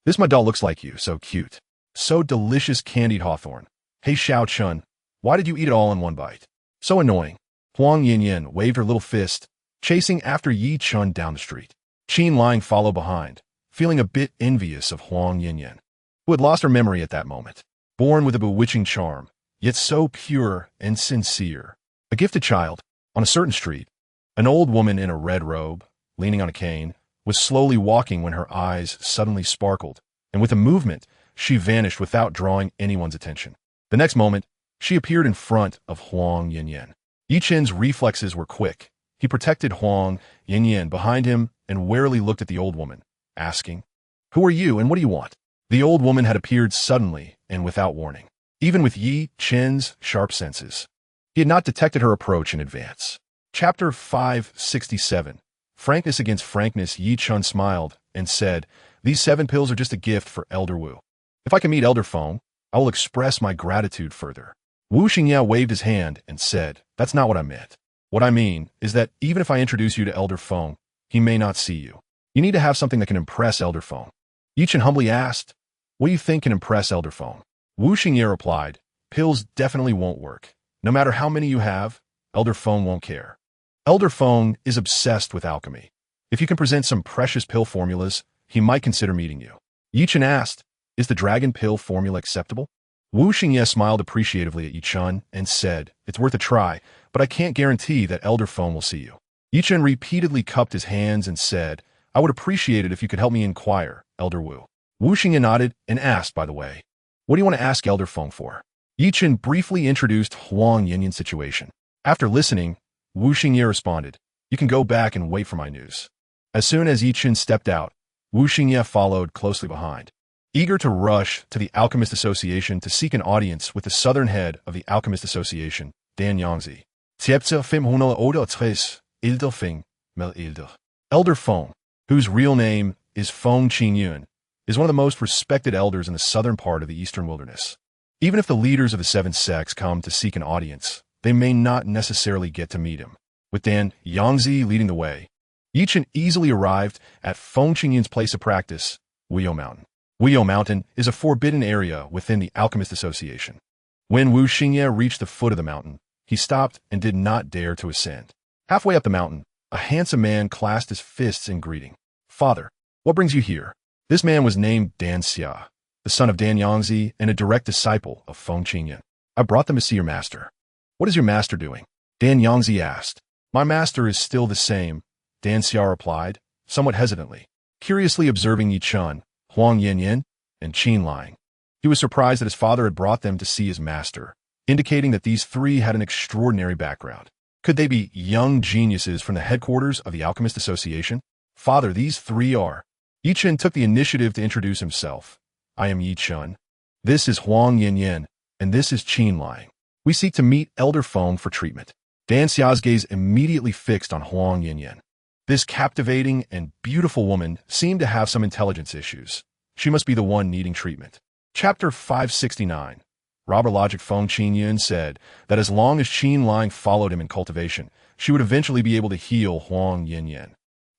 This my doll looks like you, so cute. So delicious, candied hawthorn. Hey Xiao Chun, why did you eat it all in one bite? So annoying. Huang Yinyan waved her little fist, chasing after Yi Chun down the street. Qin Lang followed behind, feeling a bit envious of Huang Yinyan, who had lost her memory at that moment. Born with a bewitching charm, yet so pure and sincere. A gifted child. On a certain street, an old woman in a red robe, leaning on a cane, was slowly walking when her eyes suddenly sparkled, and with a movement, she vanished without drawing anyone's attention. The next moment, she appeared in front of Huang Yinyan. Yi Chen's reflexes were quick. He protected Huang Yinyan behind him and warily looked at the old woman, asking, "Who are you and what do you want?" The old woman had appeared suddenly and without warning. Even with Yi Chen's sharp senses, he had not detected her approach in advance. Chapter 567. Frankness against frankness. Yi Chun smiled and said, "These 7 pills are just a gift for Elder Wu. If I can meet Elder Feng, I will express my gratitude further." Wu Xingye waved his hand and said, "That's not what I meant. What I mean is that even if I introduce you to Elder Feng, he may not see you. You need to have something that can impress Elder Feng." Yi Chen humbly asked, "What do you think can impress Elder Feng?" Wu Xingye replied, "Pills definitely won't work. No matter how many you have, Elder Feng won't care. Elder Feng is obsessed with alchemy. If you can present some precious pill formulas, he might consider meeting you." Yi Chen asked, "Is the dragon pill formula acceptable?" Wu Xingye smiled appreciatively at Yi Chen and said, "It's worth a try, but I can't guarantee that Elder Feng will see you." Yi Chen repeatedly cupped his hands and said, "I would appreciate it if you could help me inquire, Elder Wu." Wu Xingye nodded and asked, "By the way, what do you want to ask Elder Feng for?" Yi Chen briefly introduced Huang Yinyan's situation. After listening, Wu Xingye responded, "You can go back and wait for my news." As soon as Yi Chen stepped out, Wu Xingye followed closely behind, eager to rush to the Alchemist Association to seek an audience with the southern head of the Alchemist Association, Dan Yangzi. Elder Feng, whose real name is Feng Qingyun, is one of the most respected elders in the southern part of the eastern wilderness. Even if the leaders of the 7 sects come to seek an audience, they may not necessarily get to meet him. With Dan Yangzi leading the way, Yi Chen easily arrived at Feng Qingyun's place of practice, Wuyo Mountain. Wuyo Mountain is a forbidden area within the Alchemist Association. When Wu Xingye reached the foot of the mountain, he stopped and did not dare to ascend. Halfway up the mountain, a handsome man clasped his fists in greeting. "Father, what brings you here?" This man was named Dan Xia, the son of Dan Yangzi and a direct disciple of Feng Qingyun. "I brought them to see your master." "What is your master doing?" Dan Yangzi asked. "My master is still the same," Dan Xia replied, somewhat hesitantly, curiously observing Yi Chun, Huang Yinyan, and Qin Lang. He was surprised that his father had brought them to see his master, indicating that these 3 had an extraordinary background. Could they be young geniuses from the headquarters of the Alchemist Association? "Father, these 3 are..." Yi Chen took the initiative to introduce himself. "I am Yi Chun. This is Huang Yinyan, and this is Qin Lang. We seek to meet Elder Feng for treatment." Dan Xia's gaze immediately fixed on Huang Yinyan. This captivating and beautiful woman seemed to have some intelligence issues. She must be the one needing treatment. Chapter 569. Robber Logic. Feng Qingyun said that as long as Qin Lang followed him in cultivation, she would eventually be able to heal Huang Yinyan.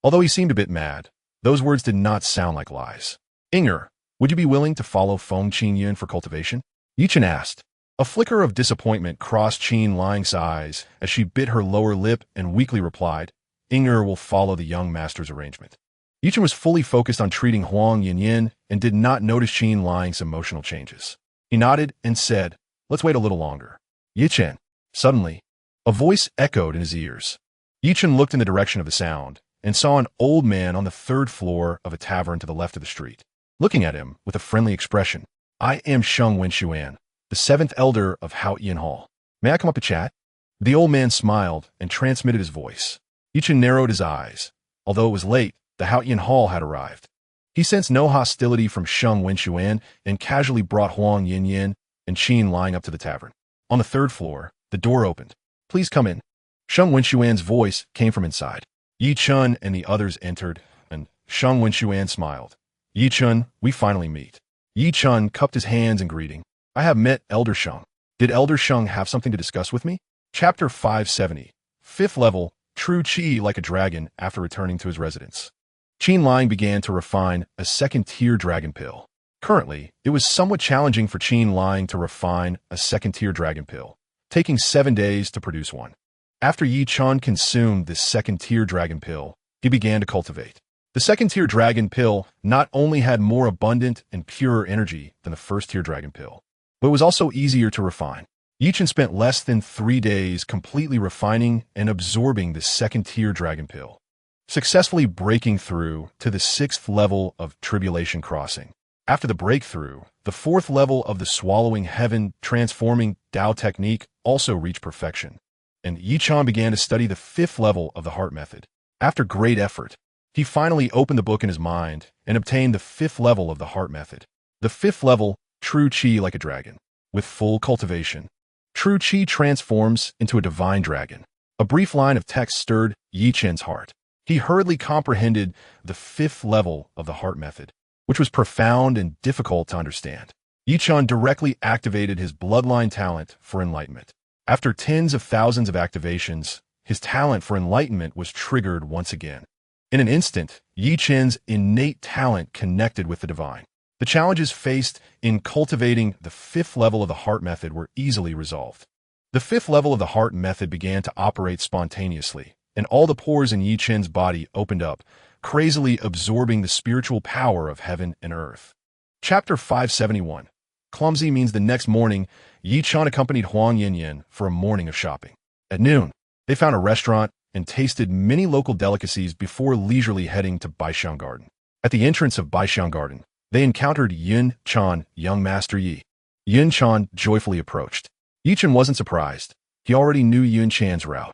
Although he seemed a bit mad, those words did not sound like lies. "Inger, would you be willing to follow Feng Qingyun for cultivation?" Yi Chen asked. A flicker of disappointment crossed Qin Lang's eyes as she bit her lower lip and weakly replied, "Inger will follow the young master's arrangement." Yi Chen was fully focused on treating Huang Yinyan and did not notice Qin Lang's emotional changes. He nodded and said, "Let's wait a little longer." "Yi Chen." Suddenly, a voice echoed in his ears. Yi Chen looked in the direction of the sound and saw an old man on the 3rd floor of a tavern to the left of the street. Looking at him with a friendly expression, "I am Sheng Wenxuan, the the seventh elder of Hao Ian Hall. May I come up to chat? The old man smiled and transmitted his voice. Yi Chen narrowed his eyes. Although it was late, the Hao Ian Hall had arrived. He sensed no hostility from Sheng Wenxuan and casually brought Huang Yinyan and Qin lying up to the tavern. On the third floor, the door opened. Please come in. Sheng Wenxuan's voice came from inside. Yi Chen and the others entered, and Sheng Wenxuan smiled. Yi Chen, we finally meet. Yi Chen cupped his hands in greeting. I have met Elder Sheng. Did Elder Sheng have something to discuss with me? Chapter 570. Fifth level, true Qi like a dragon after returning to his residence. Qin Lang began to refine a second-tier dragon pill. Currently, it was somewhat challenging for Qin Lang to refine a second-tier dragon pill, taking 7 days to produce one. After Yi Chen consumed this second-tier dragon pill, he began to cultivate. The second-tier dragon pill not only had more abundant and purer energy than the first-tier dragon pill, but it was also easier to refine. Yi Chen spent less than 3 days completely refining and absorbing the second-tier dragon pill, successfully breaking through to the 6th level of Tribulation Crossing. After the breakthrough, the 4th level of the Swallowing Heaven Transforming Dao technique also reached perfection, and Yi Chen began to study the 5th level of the Heart Method. After great effort, he finally opened the book in his mind and obtained the 5th level of the Heart Method. The 5th level, True Qi like a dragon. With full cultivation, True Qi transforms into a divine dragon. A brief line of text stirred Yi Chen's heart. He hurriedly comprehended the 5th level of the Heart Method, which was profound and difficult to understand. Yi Chen directly activated his bloodline talent for enlightenment. After tens of thousands of activations, his talent for enlightenment was triggered once again. In an instant, Yi Chen's innate talent connected with the divine. The challenges faced in cultivating the 5th level of the Heart Method were easily resolved. The 5th level of the Heart Method began to operate spontaneously, and all the pores in Yi Chen's body opened up, crazily absorbing the spiritual power of heaven and earth. Chapter 571. Clumsy means the next morning, Yi Chen accompanied Huang Yinyan for a morning of shopping. At noon, they found a restaurant and tasted many local delicacies before leisurely heading to Baishan Garden. At the entrance of Baishan Garden, they encountered Yun Chen, young Master Yi. Yun Chen joyfully approached. Yi Chen wasn't surprised. He already knew Yun Chan's route.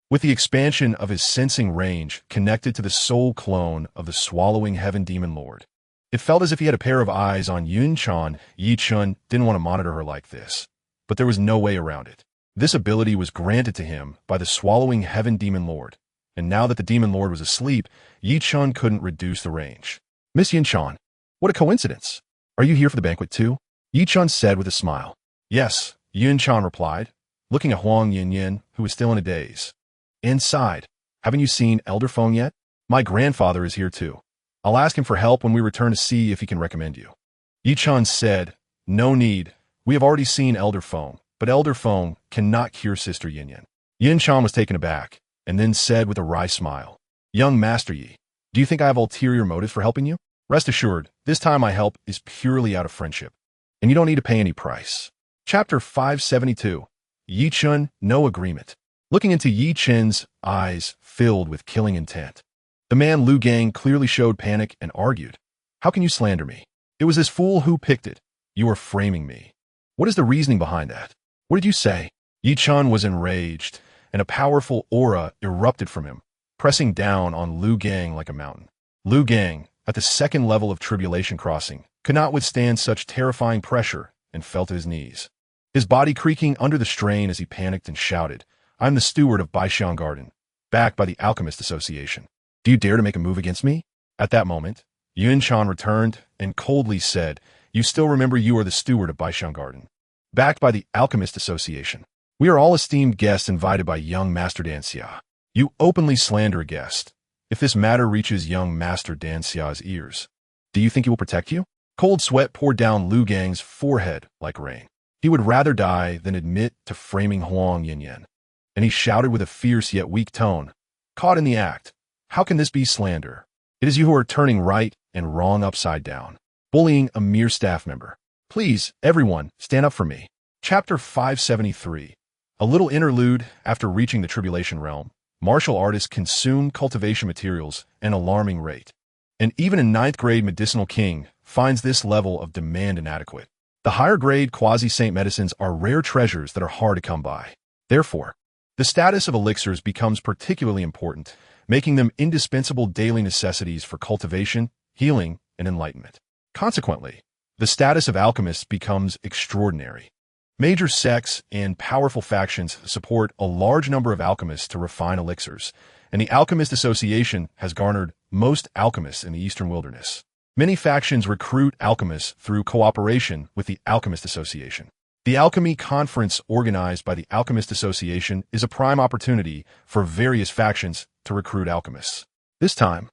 With the expansion of his sensing range connected to the soul clone of the Swallowing Heaven Demon Lord, it felt as if he had a pair of eyes on Yun Chen. Yi Chen didn't want to monitor her like this, but there was no way around it. This ability was granted to him by the Swallowing Heaven Demon Lord, and now that the Demon Lord was asleep, Yi Chen couldn't reduce the range. Miss Yun Chen, what a coincidence. Are you here for the banquet too? Yi Chen said with a smile. Yes, Yun Chen replied, looking at Huang Yinyan, who was still in a daze. Inside, haven't you seen Elder Feng yet? My grandfather is here too. I'll ask him for help when we return to see if he can recommend you. Yi Chen said, no need. We have already seen Elder Feng, but Elder Feng cannot cure Sister Yinyan. Yun Chen was taken aback, and then said with a wry smile, Young Master Yi, do you think I have ulterior motives for helping you? Rest assured, this time my help is purely out of friendship, and you don't need to pay any price. Chapter 572. Yi Chen, no agreement. Looking into Yi Chen's eyes filled with killing intent, the man Lu Gang clearly showed panic and argued, How can you slander me? It was this fool who picked it. You are framing me. What is the reasoning behind that? What did you say? Yi Chen was enraged, and a powerful aura erupted from him, pressing down on Lu Gang like a mountain. Lu Gang, at the 2nd level of Tribulation Crossing, could not withstand such terrifying pressure and fell to his knees, his body creaking under the strain as he panicked and shouted, I'm the steward of Baishan Garden, backed by the Alchemist Association. Do you dare to make a move against me? At that moment, Yun Chen returned and coldly said, You still remember you are the steward of Baishan Garden, backed by the Alchemist Association. We are all esteemed guests invited by young Master Dan Xia. You openly slander a guest. If this matter reaches young Master Dan Xia's ears, do you think he will protect you? Cold sweat poured down Lu Gang's forehead like rain. He would rather die than admit to framing Huang Yinyan. And he shouted with a fierce yet weak tone, Caught in the act. How can this be slander? It is you who are turning right and wrong upside down, bullying a mere staff member. Please, everyone, stand up for me. Chapter 573. A little interlude after reaching the Tribulation Realm. Martial artists consume cultivation materials at an alarming rate. And even a 9th grade medicinal king finds this level of demand inadequate. The higher-grade quasi-saint medicines are rare treasures that are hard to come by. Therefore, the status of elixirs becomes particularly important, making them indispensable daily necessities for cultivation, healing, and enlightenment. Consequently, the status of alchemists becomes extraordinary. Major sects and powerful factions support a large number of alchemists to refine elixirs, and the Alchemist Association has garnered most alchemists in the Eastern Wilderness. Many factions recruit alchemists through cooperation with the Alchemist Association. The Alchemy Conference organized by the Alchemist Association is a prime opportunity for various factions to recruit alchemists. This time,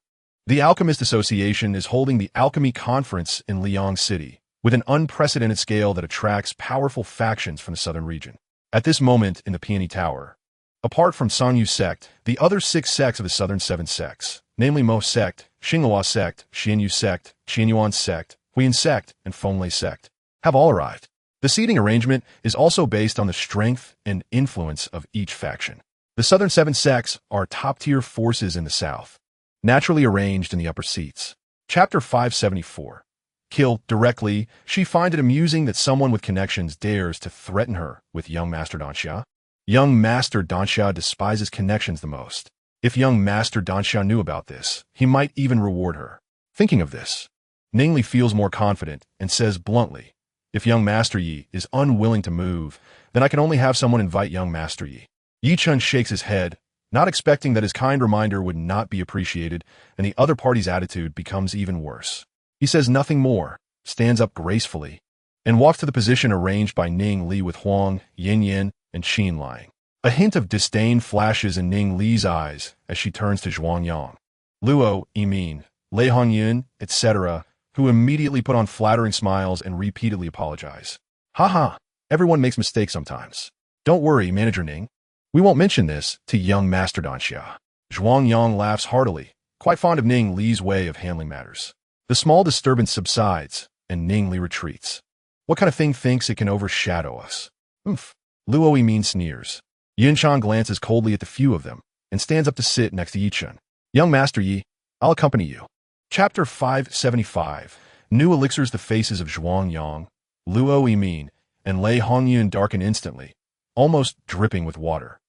the Alchemist Association is holding the Alchemy Conference in Liang City, with an unprecedented scale that attracts powerful factions from the southern region. At this moment in the Peony Tower, apart from Sangyu sect, the other 6 sects of the southern 7 sects, namely Mo sect, Xinghua sect, Xianyu sect, Qianyuan sect, Huiyan sect, and Fenglai sect, have all arrived. The seating arrangement is also based on the strength and influence of each faction. The southern 7 sects are top-tier forces in the south, naturally arranged in the upper seats. Chapter 574. Kill directly. She finds it amusing that someone with connections dares to threaten her with young Master Danxia. Young Master Danxia despises connections the most. If young Master Danxia knew about this, he might even reward her. Thinking of this, Ningli feels more confident and says bluntly, "If young Master Yi is unwilling to move, then I can only have someone invite young Master Yi." Yi Chen shakes his head, not expecting that his kind reminder would not be appreciated, and the other party's attitude becomes even worse. He says nothing more, stands up gracefully, and walks to the position arranged by Ning Li with Huang, Yin Yin, and Qin lying. A hint of disdain flashes in Ning Li's eyes as she turns to Zhuang Yang, Luo, Yimin, Lei Hongyun, etc., who immediately put on flattering smiles and repeatedly apologize. "Haha, everyone makes mistakes sometimes. Don't worry, Manager Ning. We won't mention this to young Master Danxia." Zhuang Yang laughs heartily, quite fond of Ning Li's way of handling matters. The small disturbance subsides, and Ning Li retreats. What kind of thing thinks it can overshadow us? Oomph. Luo Yimin sneers. Yin Chan glances coldly at the few of them, and stands up to sit next to Yi Chen. "Young Master Yi, I'll accompany you." Chapter 575. New elixirs. The faces of Zhuang Yang, Luo Yimin, and Lei Hongyun darken instantly, almost dripping with water.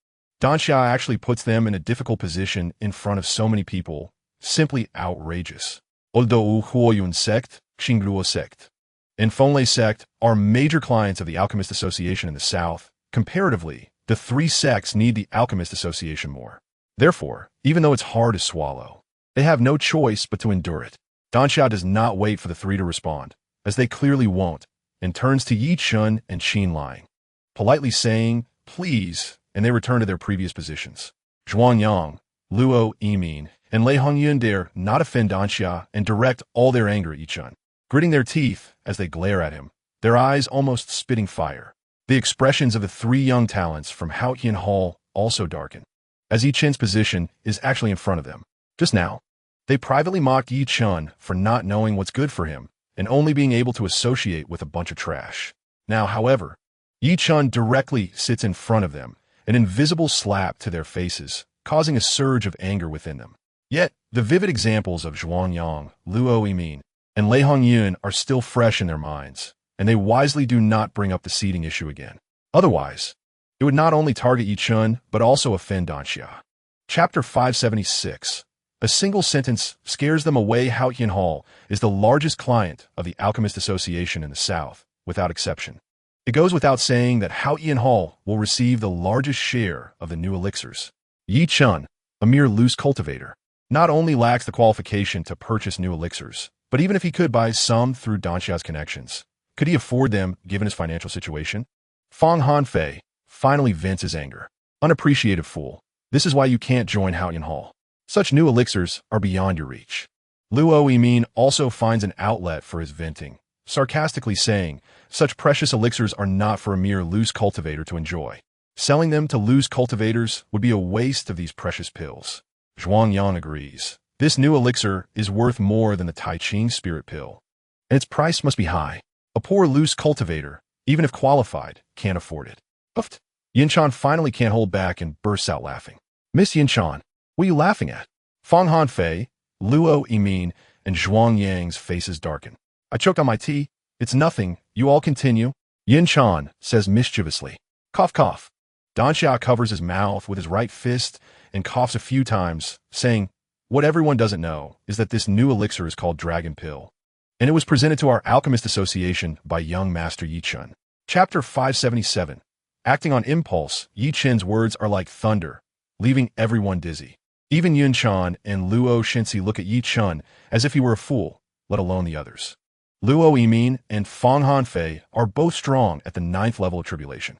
Danxia actually puts them in a difficult position in front of so many people, simply outrageous. Oldou Huoyun sect, Xingluo sect, and Fenglai sect are major clients of the Alchemist Association in the south. Comparatively, the 3 sects need the Alchemist Association more. Therefore, even though it's hard to swallow, they have no choice but to endure it. Danxia does not wait for the 3 to respond, as they clearly won't, and turns to Yi Chen and Qin lying, politely saying, "Please," and they return to their previous positions. Zhuang Yang, Luo Yimin, and Lei Hongyun dare not offend Danxia and direct all their anger at Yi Chen, gritting their teeth as they glare at him, their eyes almost spitting fire. The expressions of the 3 young talents from Haotian Hall also darken, as Yi Chen's position is actually in front of them. Just now, they privately mocked Yi Chen for not knowing what's good for him and only being able to associate with a bunch of trash. Now, however, Yi Chen directly sits in front of them, an invisible slap to their faces, causing a surge of anger within them. Yet, the vivid examples of Zhuang Yang, Luo Yimin, and Lei Hongyun are still fresh in their minds, and they wisely do not bring up the seating issue again. Otherwise, it would not only target Yi Chen, but also offend Danxia. Chapter 576. A single sentence scares them away. Haotian Hall is the largest client of the Alchemist Association in the south, without exception. It goes without saying that Haotian Hall will receive the largest share of the new elixirs. Yi Chen, a mere loose cultivator, not only lacks the qualification to purchase new elixirs, but even if he could buy some through Danxia's connections, could he afford them given his financial situation? Fang Hanfei finally vents his anger. "Unappreciative fool. This is why you can't join Haotian Hall. Such new elixirs are beyond your reach." Luo Yimin also finds an outlet for his venting, sarcastically saying, "Such precious elixirs are not for a mere loose cultivator to enjoy. Selling them to loose cultivators would be a waste of these precious pills." Zhuang Yang agrees. This new elixir is worth more than the Tai Ching spirit pill, and its price must be high. A poor loose cultivator, even if qualified, can't afford it. Uft. Yin Chan finally can't hold back and bursts out laughing. "Miss Yin Chan, what are you laughing at?" Fang Hanfei, Luo Yimin, and Zhuang Yang's faces darken. "I choked on my tea, It's nothing, you all continue. Yin Chan says mischievously. Cough cough. Dan Xia covers his mouth with his right fist and coughs a few times, saying, what everyone doesn't know is that this new elixir is called Dragon Pill, and it was presented to our Alchemist Association by young Master Yi Chen. Chapter 577. Acting on impulse, Yi Chen's words are like thunder, leaving everyone dizzy. Even Yun Chan and Luo Shinsi look at Yi Chen as if he were a fool, let alone the others. Luo Yimin and Fang Hanfei are both strong at the 9th level of tribulation.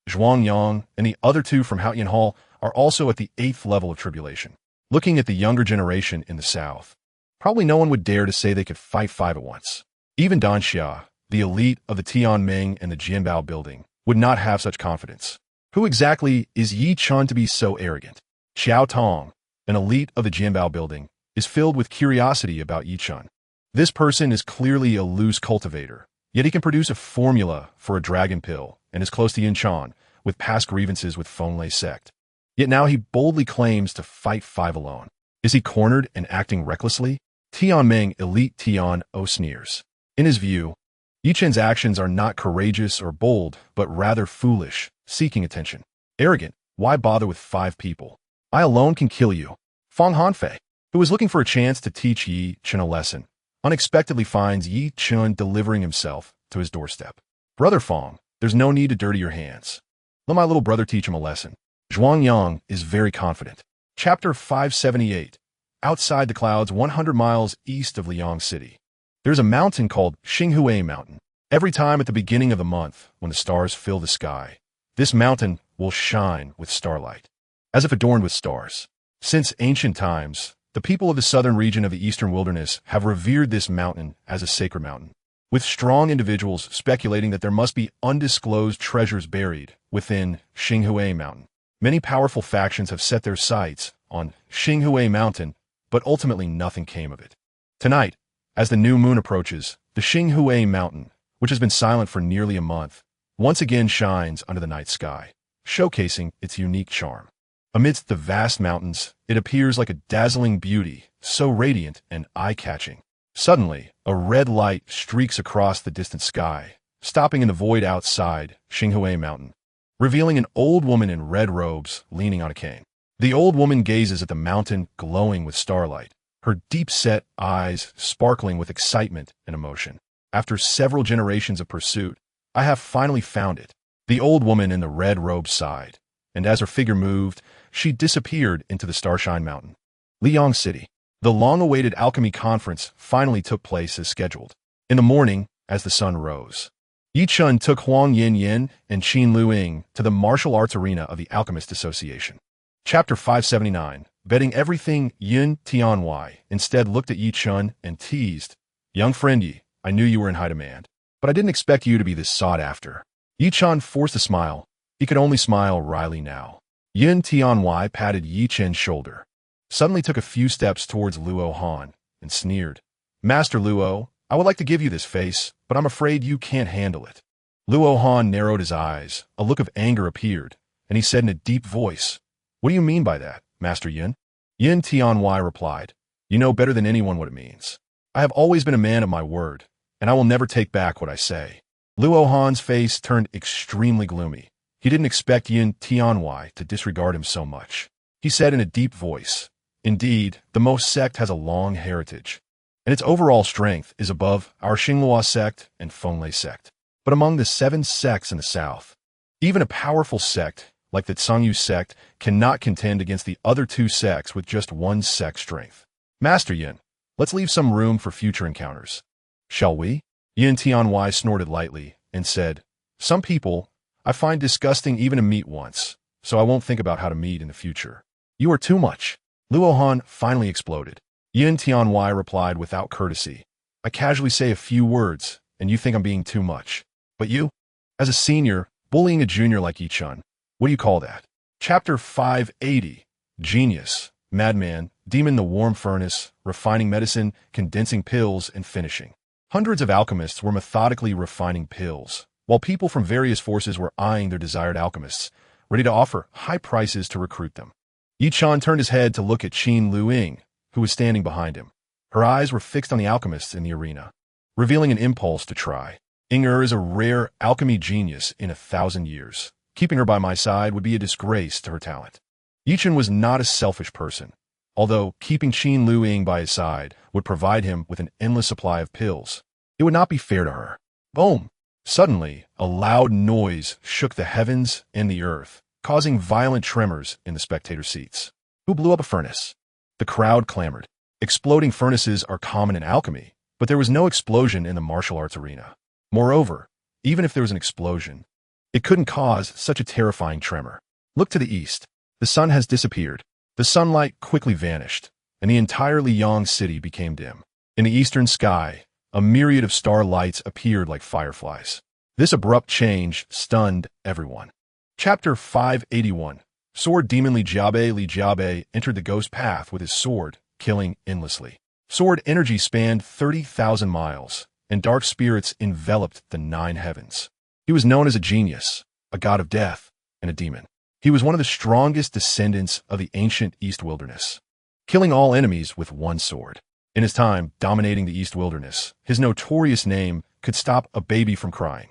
Zhuang Yang and the other two from Haotian Hall are also at the 8th level of tribulation. Looking at the younger generation in the south, probably no one would dare to say they could fight 5 at once. Even Dan Xia, the elite of the Tianming and the Jianbao building, would not have such confidence. Who exactly is Yi Chen to be so arrogant? Xiao Tong, an elite of the Jianbao building, is filled with curiosity about Yi Chen. This person is clearly a loose cultivator, yet he can produce a formula for a dragon pill and is close to Yin Chan with past grievances with Fenglei sect. Yet now he boldly claims to fight 5 alone. Is he cornered and acting recklessly? Tianming elite Tian O sneers. In his view, Yi Chen's actions are not courageous or bold, but rather foolish, seeking attention. Arrogant, why bother with 5 people? I alone can kill you. Fang Hanfei, who is looking for a chance to teach Yi Chen a lesson, unexpectedly finds Yi Chen delivering himself to his doorstep. Brother Fang, there's no need to dirty your hands. Let my little brother teach him a lesson. Zhuang Yang is very confident. Chapter 578. Outside the clouds 100 miles east of Liang City, there's a mountain called Xinghui Mountain. Every time at the beginning of the month, when the stars fill the sky, this mountain will shine with starlight, as if adorned with stars. Since ancient times, the people of the southern region of the eastern wilderness have revered this mountain as a sacred mountain, with strong individuals speculating that there must be undisclosed treasures buried within Xinghui Mountain. Many powerful factions have set their sights on Xinghui Mountain, but ultimately nothing came of it. Tonight, as the new moon approaches, the Xinghui Mountain, which has been silent for nearly a month, once again shines under the night sky, showcasing its unique charm. Amidst the vast mountains, it appears like a dazzling beauty, so radiant and eye-catching. Suddenly, a red light streaks across the distant sky, stopping in the void outside Xinghui Mountain, revealing an old woman in red robes leaning on a cane. The old woman gazes at the mountain glowing with starlight, her deep-set eyes sparkling with excitement and emotion. After several generations of pursuit, I have finally found it. The old woman in the red robe sighed, and as her figure moved, she disappeared into the Starshine Mountain. Liang City. The long-awaited alchemy conference finally took place as scheduled. In the morning, as the sun rose, Yi Chen took Huang Yin Yin and Qin Luing to the martial arts arena of the Alchemist Association. Chapter 579. Betting everything Yin Tianwei instead looked at Yi Chen and teased, young friend Yi, I knew you were in high demand, but I didn't expect you to be this sought after. Yi Chen forced a smile. He could only smile wryly now. Yin Tianwei patted Yi Chen's shoulder, suddenly took a few steps towards Luo Han, and sneered. Master Luo, I would like to give you this face, but I'm afraid you can't handle it. Luo Han narrowed his eyes, a look of anger appeared, and he said in a deep voice, What do you mean by that, Master Yin? Yin Tianwei replied, You know better than anyone what it means. I have always been a man of my word, and I will never take back what I say. Luo Han's face turned extremely gloomy. He didn't expect Yin Tianwei to disregard him so much. He said in a deep voice, Indeed, the Mo sect has a long heritage, and its overall strength is above our Xinghua sect and Fenglei sect. But among the 7 sects in the south, even a powerful sect like the Tsangyu sect cannot contend against the other 2 sects with just 1 sect strength. Master Yin, let's leave some room for future encounters. Shall we? Yin Tianwei snorted lightly and said, Some people I find disgusting even to meet once, so I won't think about how to meet in the future. You are too much. Luo Han finally exploded. Yin Tianwei replied without courtesy. I casually say a few words, and you think I'm being too much. But you, as a senior, bullying a junior like Yi Chen, what do you call that? Chapter 580. Genius, madman, demon the warm furnace, refining medicine, condensing pills, and finishing. Hundreds of alchemists were methodically refining pills, while people from various forces were eyeing their desired alchemists, ready to offer high prices to recruit them. Yi Chen turned his head to look at Qin Luing, who was standing behind him. Her eyes were fixed on the alchemists in the arena, revealing an impulse to try. Inger is a rare alchemy genius in 1,000 years. Keeping her by my side would be a disgrace to her talent. Yi Chen was not a selfish person, although keeping Qin Lu Ying by his side would provide him with an endless supply of pills. It would not be fair to her. Boom! Suddenly, a loud noise shook the heavens and the earth, causing violent tremors in the spectator seats. Who blew up a furnace? The crowd clamored. Exploding furnaces are common in alchemy, but there was no explosion in the martial arts arena. Moreover, even if there was an explosion, it couldn't cause such a terrifying tremor. Look to the east. The sun has disappeared. The sunlight quickly vanished, and the entire Liyang city became dim. In the eastern sky, a myriad of star lights appeared like fireflies. This abrupt change stunned everyone. Chapter 581. Sword Demon Li Jiabe entered the ghost path with his sword, killing endlessly. Sword energy spanned 30,000 miles, and dark spirits enveloped the 9 heavens. He was known as a genius, a god of death, and a demon. He was one of the strongest descendants of the ancient East Wilderness, killing all enemies with one sword. In his time dominating the East Wilderness, his notorious name could stop a baby from crying.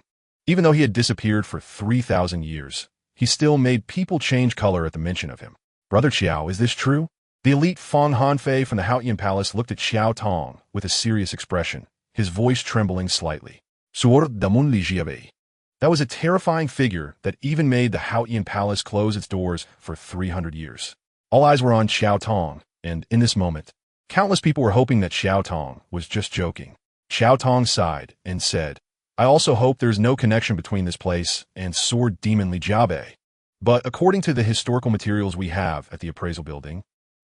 Even though he had disappeared for 3,000 years, he still made people change color at the mention of him. Brother Qiao, is this true? The elite Feng Hanfei from the Haotian Palace looked at Xiao Tong with a serious expression, his voice trembling slightly. Sword Demon Li Jiabe. That was a terrifying figure that even made the Haotian Palace close its doors for 300 years. All eyes were on Xiao Tong, and in this moment, countless people were hoping that Xiao Tong was just joking. Xiao Tong sighed and said, I also hope there's no connection between this place and Sword Demon Li Jiabe. But according to the historical materials we have at the appraisal building,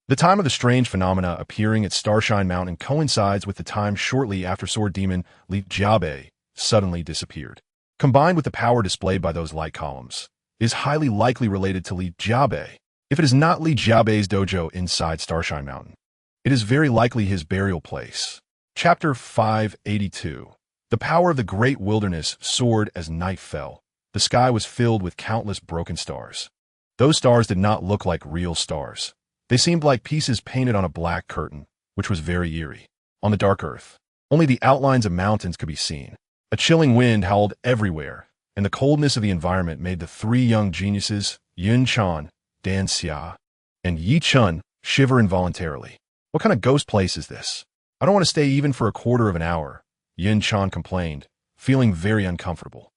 the time of the strange phenomena appearing at Starshine Mountain coincides with the time shortly after Sword Demon Li Jiabe suddenly disappeared. Combined with the power displayed by those light columns, is highly likely related to Li Jiabe. If it is not Li Jiabe's dojo inside Starshine Mountain, it is very likely his burial place. Chapter 582. The power of the great wilderness soared as night fell. The sky was filled with countless broken stars. Those stars did not look like real stars. They seemed like pieces painted on a black curtain, which was very eerie. On the dark earth, only the outlines of mountains could be seen. A chilling wind howled everywhere, and the coldness of the environment made the 3 young geniuses, Yun Chan, Dan Xia, and Yi Chen, shiver involuntarily. What kind of ghost place is this? I don't want to stay even for a quarter of an hour, Yun Chan complained, feeling very uncomfortable.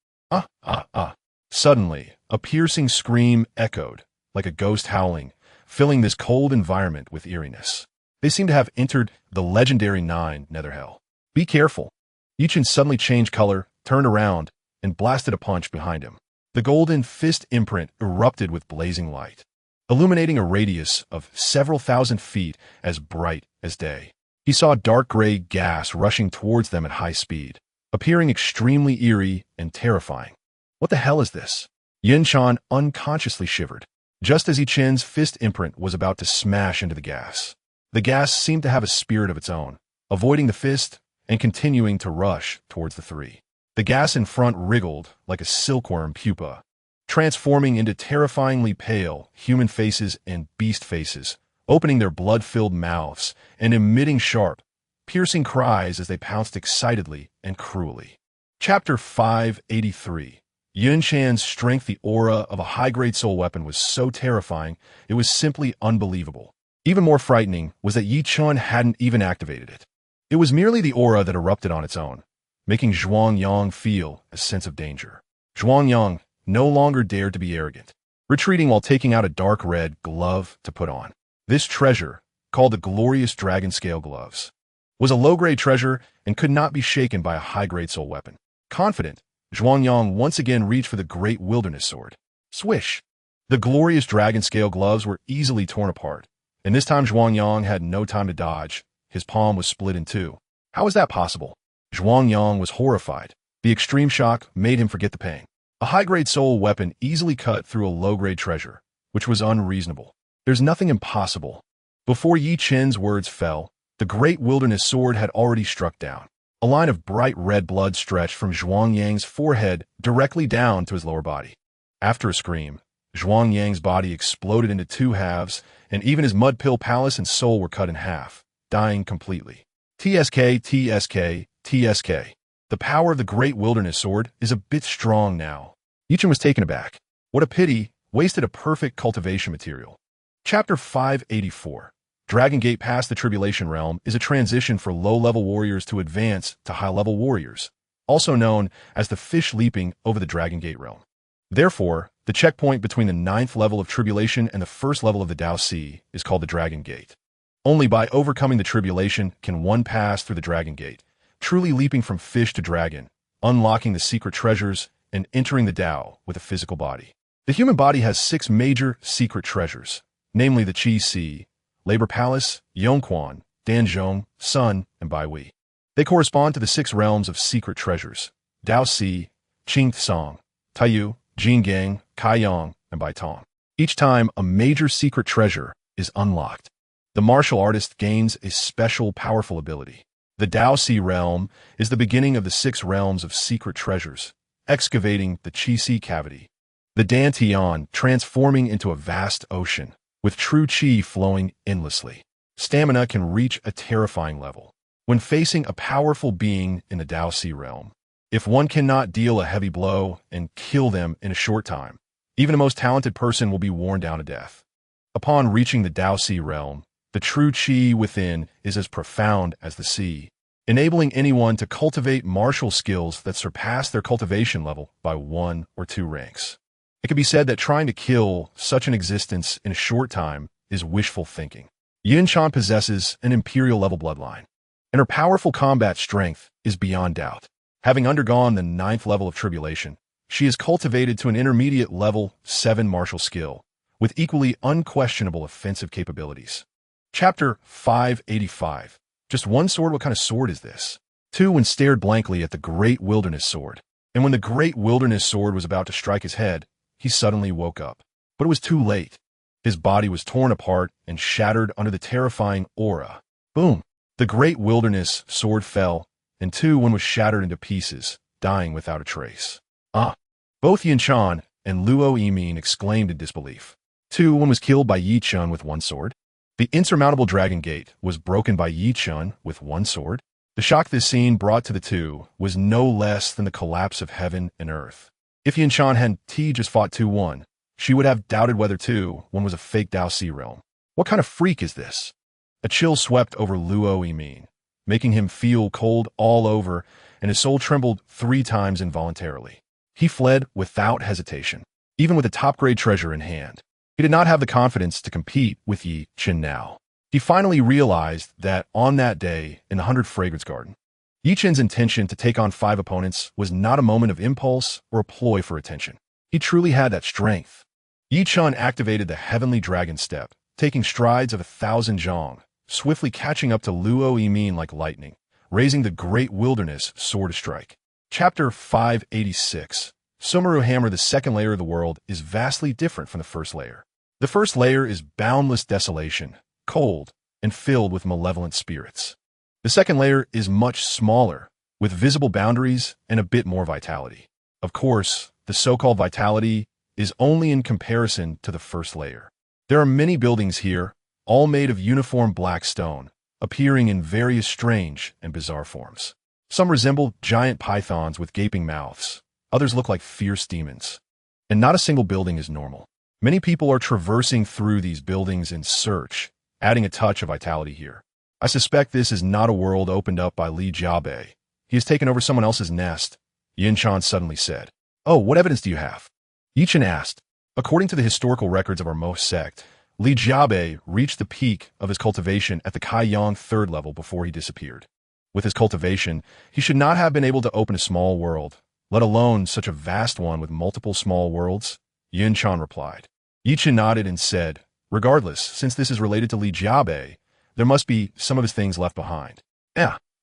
Suddenly, a piercing scream echoed, like a ghost howling, filling this cold environment with eeriness. They seemed to have entered the legendary 9 Netherhell. Be careful. Yi Chen suddenly changed color, turned around, and blasted a punch behind him. The golden fist imprint erupted with blazing light, illuminating a radius of several thousand feet as bright as day. He saw dark gray gas rushing towards them at high speed, appearing extremely eerie and terrifying. What the hell is this? Yin Chan unconsciously shivered, just as Yi Chen's fist imprint was about to smash into the gas. The gas seemed to have a spirit of its own, avoiding the fist and continuing to rush towards the 3. The gas in front wriggled like a silkworm pupa, transforming into terrifyingly pale human faces and beast faces, opening their blood-filled mouths and emitting sharp, piercing cries as they pounced excitedly and cruelly. Chapter 583. Yun Chan's strength, the aura of a high-grade soul weapon, was so terrifying, it was simply unbelievable. Even more frightening was that Yi Chen hadn't even activated it. It was merely the aura that erupted on its own, making Zhuang Yang feel a sense of danger. Zhuang Yang no longer dared to be arrogant, retreating while taking out a dark red glove to put on. This treasure, called the glorious dragon scale gloves, was a low-grade treasure and could not be shaken by a high-grade soul weapon. Confident, Zhuang Yang once again reached for the great wilderness sword. Swish! The glorious dragon scale gloves were easily torn apart, and this time Zhuang Yang had no time to dodge. His palm was split in 2. How was that possible? Zhuang Yang was horrified. The extreme shock made him forget the pain. A high-grade soul weapon easily cut through a low-grade treasure, which was unreasonable. There's nothing impossible. Before Yi Chen's words fell, the great wilderness sword had already struck down. A line of bright red blood stretched from Zhuang Yang's forehead directly down to his lower body. After a scream, Zhuang Yang's body exploded into 2 halves, and even his mud pill palace and soul were cut in half, dying completely. TSK, TSK, TSK. The power of the great wilderness sword is a bit strong now. Chen was taken aback. What a pity, wasted a perfect cultivation material. Chapter 584. Dragon Gate past the Tribulation Realm is a transition for low-level warriors to advance to high-level warriors, also known as the fish leaping over the Dragon Gate realm. Therefore, the checkpoint between the 9th level of Tribulation and the 1st level of the Dao Sea is called the Dragon Gate. Only by overcoming the Tribulation can one pass through the Dragon Gate, truly leaping from fish to dragon, unlocking the secret treasures, and entering the Dao with a physical body. The human body has 6 major secret treasures, namely the Qi Sea, Labor Palace, Yongquan, Danzhong, Sun, and Baihui. They correspond to the 6 realms of secret treasures: Dao Sea, Qing Song, Taiyu, Jingang, Kaiyang, and Baitong. Each time a major secret treasure is unlocked, the martial artist gains a special powerful ability. The Dao Sea realm is the beginning of the 6 realms of secret treasures, excavating the Qi Sea cavity. The Dantian transforming into a vast ocean, with true Qi flowing endlessly. Stamina can reach a terrifying level when facing a powerful being in the Dao Sea realm. If one cannot deal a heavy blow and kill them in a short time, even the most talented person will be worn down to death. Upon reaching the Dao Sea realm, the true Qi within is as profound as the sea, enabling anyone to cultivate martial skills that surpass their cultivation level by 1 or 2 ranks. It can be said that trying to kill such an existence in a short time is wishful thinking. Chen possesses an imperial-level bloodline, and her powerful combat strength is beyond doubt. Having undergone the 9th level of Tribulation, she is cultivated to an intermediate level 7 martial skill, with equally unquestionable offensive capabilities. Chapter 585. Just one sword? What kind of sword is this? Chen stared blankly at the Great Wilderness Sword, and when the Great Wilderness Sword was about to strike his head, he suddenly woke up. But it was too late. His body was torn apart and shattered under the terrifying aura. Boom! The Great Wilderness Sword fell, and Chen was shattered into pieces, dying without a trace. Both Chen and Luo Yimin exclaimed in disbelief. Chen was killed by Chen with one sword. The insurmountable Dragon Gate was broken by Chen with one sword. The shock this scene brought to the two was no less than the collapse of heaven and earth. If Chen had just fought 2-1, she would have doubted whether 2-1 was a fake Dao Sea realm. What kind of freak is this? A chill swept over Luo Yimin, making him feel cold all over, and his soul trembled 3 times involuntarily. He fled without hesitation, even with a top-grade treasure in hand. He did not have the confidence to compete with Chen now. He finally realized that on that day in the 100 Fragrance Garden, Chen's intention to take on 5 opponents was not a moment of impulse or a ploy for attention. He truly had that strength. Chen activated the Heavenly Dragon Step, taking strides of 1,000 zhong, swiftly catching up to Luo Yimin like lightning, raising the Great Wilderness Sword to strike. Chapter 586. Sumeru Hammer. The second layer of the world is vastly different from the first layer. The first layer is boundless desolation, cold, and filled with malevolent spirits. The second layer is much smaller, with visible boundaries and a bit more vitality. Of course, the so-called vitality is only in comparison to the first layer. There are many buildings here, all made of uniform black stone, appearing in various strange and bizarre forms. Some resemble giant pythons with gaping mouths. Others look like fierce demons. And not a single building is normal. Many people are traversing through these buildings in search, adding a touch of vitality here. I suspect this is not a world opened up by Li Jiabei. He has taken over someone else's nest, Chen suddenly said. Oh, what evidence do you have? Chen asked. According to the historical records of our Mo sect, Li Jiabei reached the peak of his cultivation at the Kaiyang 3rd level before he disappeared. With his cultivation, he should not have been able to open a small world, let alone such a vast one with multiple small worlds, Chen replied. Chen nodded and said, regardless, since this is related to Li Jiabei, there must be some of his things left behind.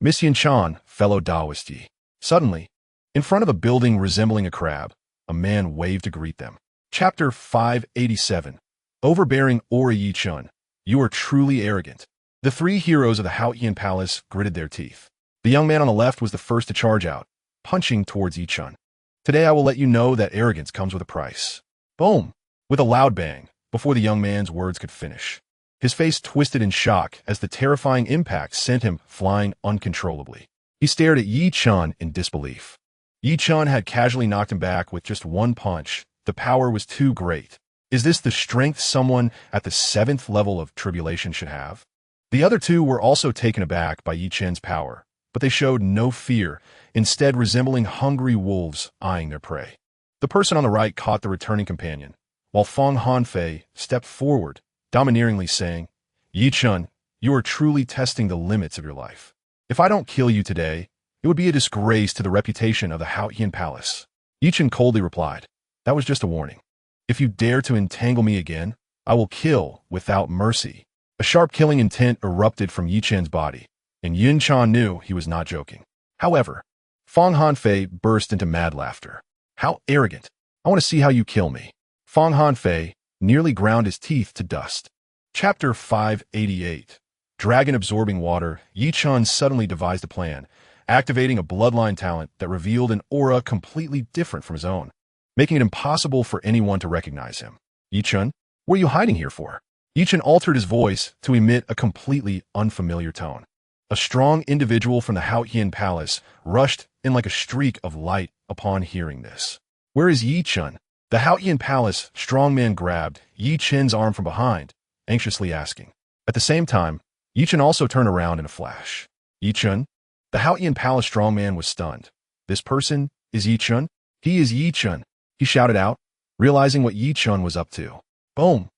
Miss Chen, fellow Taoist Yi. Suddenly, in front of a building resembling a crab, a man waved to greet them. Chapter 587. Overbearing Aura. Chen, you are truly arrogant. The 3 heroes of the Haotian Palace gritted their teeth. The young man on the left was the first to charge out, punching towards Chen. Today I will let you know that arrogance comes with a price. Boom! With a loud bang, before the young man's words could finish. His face twisted in shock as the terrifying impact sent him flying uncontrollably. He stared at Yi Chun in disbelief. Yi Chun had casually knocked him back with just one punch. The power was too great. Is this the strength someone at the 7th level of tribulation should have? The other two were also taken aback by Yi Chen's power, but they showed no fear, instead resembling hungry wolves eyeing their prey. The person on the right caught the returning companion, while Feng Hanfei stepped forward, domineeringly saying, Yi Chun, you are truly testing the limits of your life. If I don't kill you today, it would be a disgrace to the reputation of the Haotian Palace. Yi Chun coldly replied, that was just a warning. If you dare to entangle me again, I will kill without mercy. A sharp killing intent erupted from Yi Chen's body, and Yun Chan knew he was not joking. However, Feng Hanfei burst into mad laughter. How arrogant! I want to see how you kill me. Feng Hanfei nearly ground his teeth to dust. Chapter 588. Dragon absorbing water. Yi Chun suddenly devised a plan, activating a bloodline talent that revealed an aura completely different from his own, making it impossible for anyone to recognize him. Yi Chun, what are you hiding here for? Yi Chun altered his voice to emit a completely unfamiliar tone. A strong individual from the Haotian Palace rushed in like a streak of light upon hearing this. Where is Yi Chun? The Haotian Palace strongman grabbed Yi Chen's arm from behind, anxiously asking. At the same time, Yi Chun also turned around in a flash. Yi Chun? The Haotian Palace strongman was stunned. This person is Yi Chun? He is Yi Chun, he shouted out, realizing what Yi Chun was up to. Boom!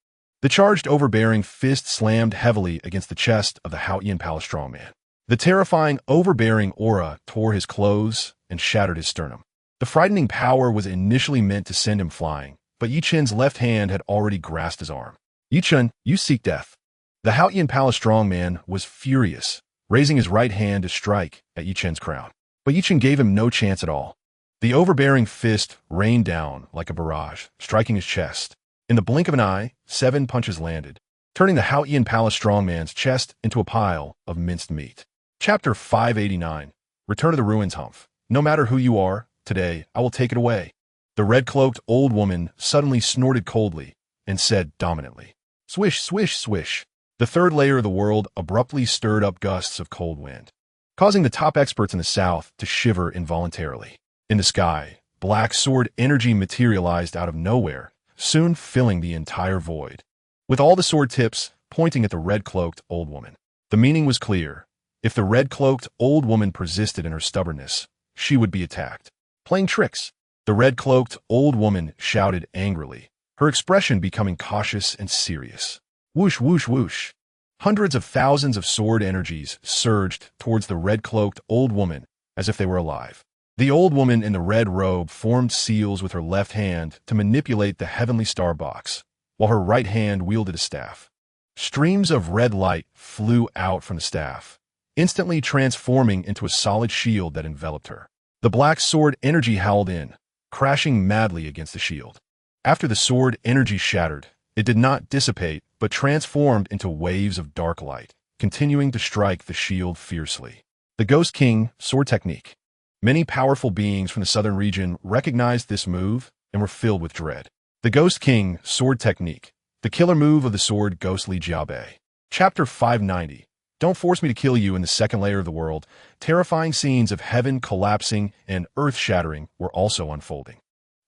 The charged overbearing fist slammed heavily against the chest of the Haotian Palace strongman. The terrifying overbearing aura tore his clothes and shattered his sternum. The frightening power was initially meant to send him flying, but Yi Chen's left hand had already grasped his arm. Yi Chun, you seek death. The Haotian Palace strongman was furious, raising his right hand to strike at Yi Chen's crown. But Yi Chen gave him no chance at all. The overbearing fist rained down like a barrage, striking his chest. In the blink of an eye, 7 punches landed, turning the Haotian Palace strongman's chest into a pile of minced meat. Chapter 589. Return to the Ruins. Humph. No matter who you are, today I will take it away. The red-cloaked old woman suddenly snorted coldly and said dominantly, swish, swish, swish. The 3rd layer of the world abruptly stirred up gusts of cold wind, causing the top experts in the south to shiver involuntarily. In the sky, black sword energy materialized out of nowhere, soon filling the entire void, with all the sword tips pointing at the red-cloaked old woman. The meaning was clear. If the red-cloaked old woman persisted in her stubbornness, she would be attacked. Playing tricks. The red-cloaked old woman shouted angrily, her expression becoming cautious and serious. Whoosh, whoosh, whoosh. Hundreds of thousands of sword energies surged towards the red-cloaked old woman as if they were alive. The old woman in the red robe formed seals with her left hand to manipulate the heavenly star box, while her right hand wielded a staff. Streams of red light flew out from the staff, instantly transforming into a solid shield that enveloped her. The black sword energy howled in, crashing madly against the shield. After the sword energy shattered, it did not dissipate, but transformed into waves of dark light, continuing to strike the shield fiercely. The Ghost King sword technique. Many powerful beings from the southern region recognized this move and were filled with dread. The Ghost King sword technique. The killer move of the sword Ghostly Jiaobei. Chapter 590. Don't force me to kill you in the 2nd layer of the world. Terrifying scenes of heaven collapsing and earth shattering were also unfolding.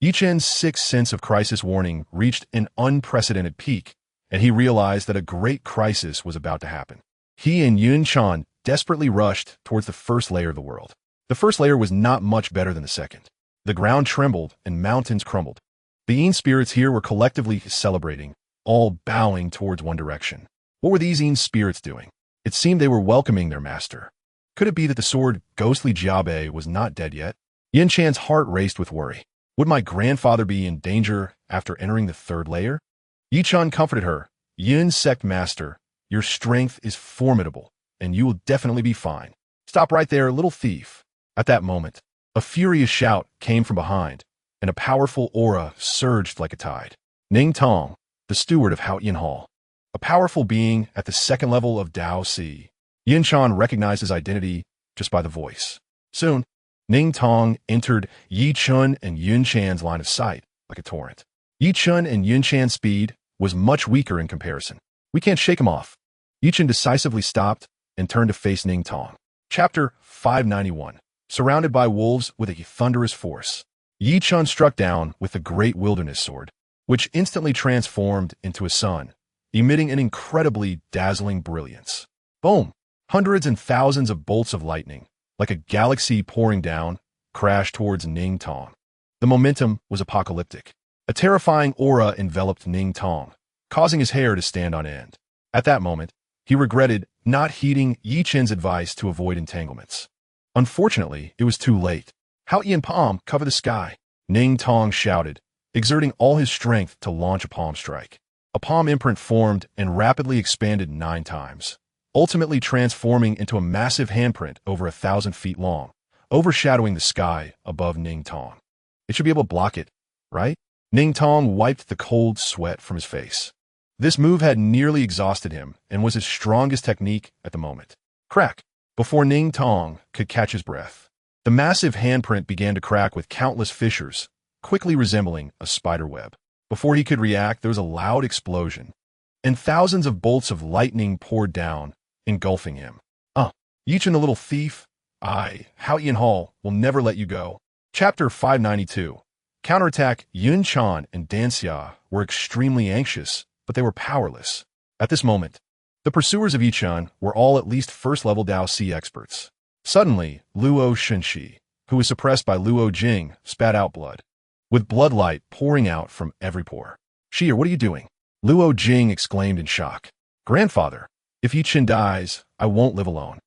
Yi Chen's 6th sense of crisis warning reached an unprecedented peak, and he realized that a great crisis was about to happen. He and Yun Chan desperately rushed towards the 1st layer of the world. The 1st layer was not much better than the 2nd. The ground trembled and mountains crumbled. The Yin spirits here were collectively celebrating, all bowing towards one direction. What were these Yin spirits doing? It seemed they were welcoming their master. Could it be that the sword Ghostly Jiaobei was not dead yet? Yin Chan's heart raced with worry. Would my grandfather be in danger after entering the 3rd layer? Yi Chan comforted her. Yin sect master, your strength is formidable, and you will definitely be fine. Stop right there, little thief. At that moment, a furious shout came from behind, and a powerful aura surged like a tide. Ning Tong, the steward of Haotian Hall. A powerful being at the 2nd level of Dao Si. Yin Chan recognized his identity just by the voice. Soon, Ning Tong entered Yi Chun and Yun Chan's line of sight like a torrent. Yi Chun and Yun Chan's speed was much weaker in comparison. We can't shake him off. Yi Chun decisively stopped and turned to face Ning Tong. Chapter 591. Surrounded by wolves with a thunderous force, Yi Chun struck down with the great wilderness sword, which instantly transformed into a sun, emitting an incredibly dazzling brilliance. Boom! Hundreds and thousands of bolts of lightning, like a galaxy pouring down, crashed towards Ning Tong. The momentum was apocalyptic. A terrifying aura enveloped Ning Tong, causing his hair to stand on end. At that moment, he regretted not heeding Yi Chen's advice to avoid entanglements. Unfortunately, it was too late. Hao Yin palm cover the sky, Ning Tong shouted, exerting all his strength to launch a palm strike. A palm imprint formed and rapidly expanded 9 times, ultimately transforming into a massive handprint over 1,000 feet long, overshadowing the sky above Ning Tong. It should be able to block it, right? Ning Tong wiped the cold sweat from his face. This move had nearly exhausted him and was his strongest technique at the moment. Crack! Before Ning Tong could catch his breath, the massive handprint began to crack with countless fissures, quickly resembling a spider web. Before he could react, there was a loud explosion, and thousands of bolts of lightning poured down, engulfing him. Yi Chen the little thief, Hao Yin Hall, will never let you go. Chapter 592. Counterattack. Yun Chan and Dan Xia were extremely anxious, but they were powerless. At this moment, the pursuers of Yi Chen were all at least first-level Dao Si experts. Suddenly, Luo Shenxi, who was suppressed by Luo Jing, spat out blood, with bloodlight pouring out from every pore. "Shir, what are you doing?" Luo Jing exclaimed in shock. "Grandfather, if Yi Chen dies, I won't live alone."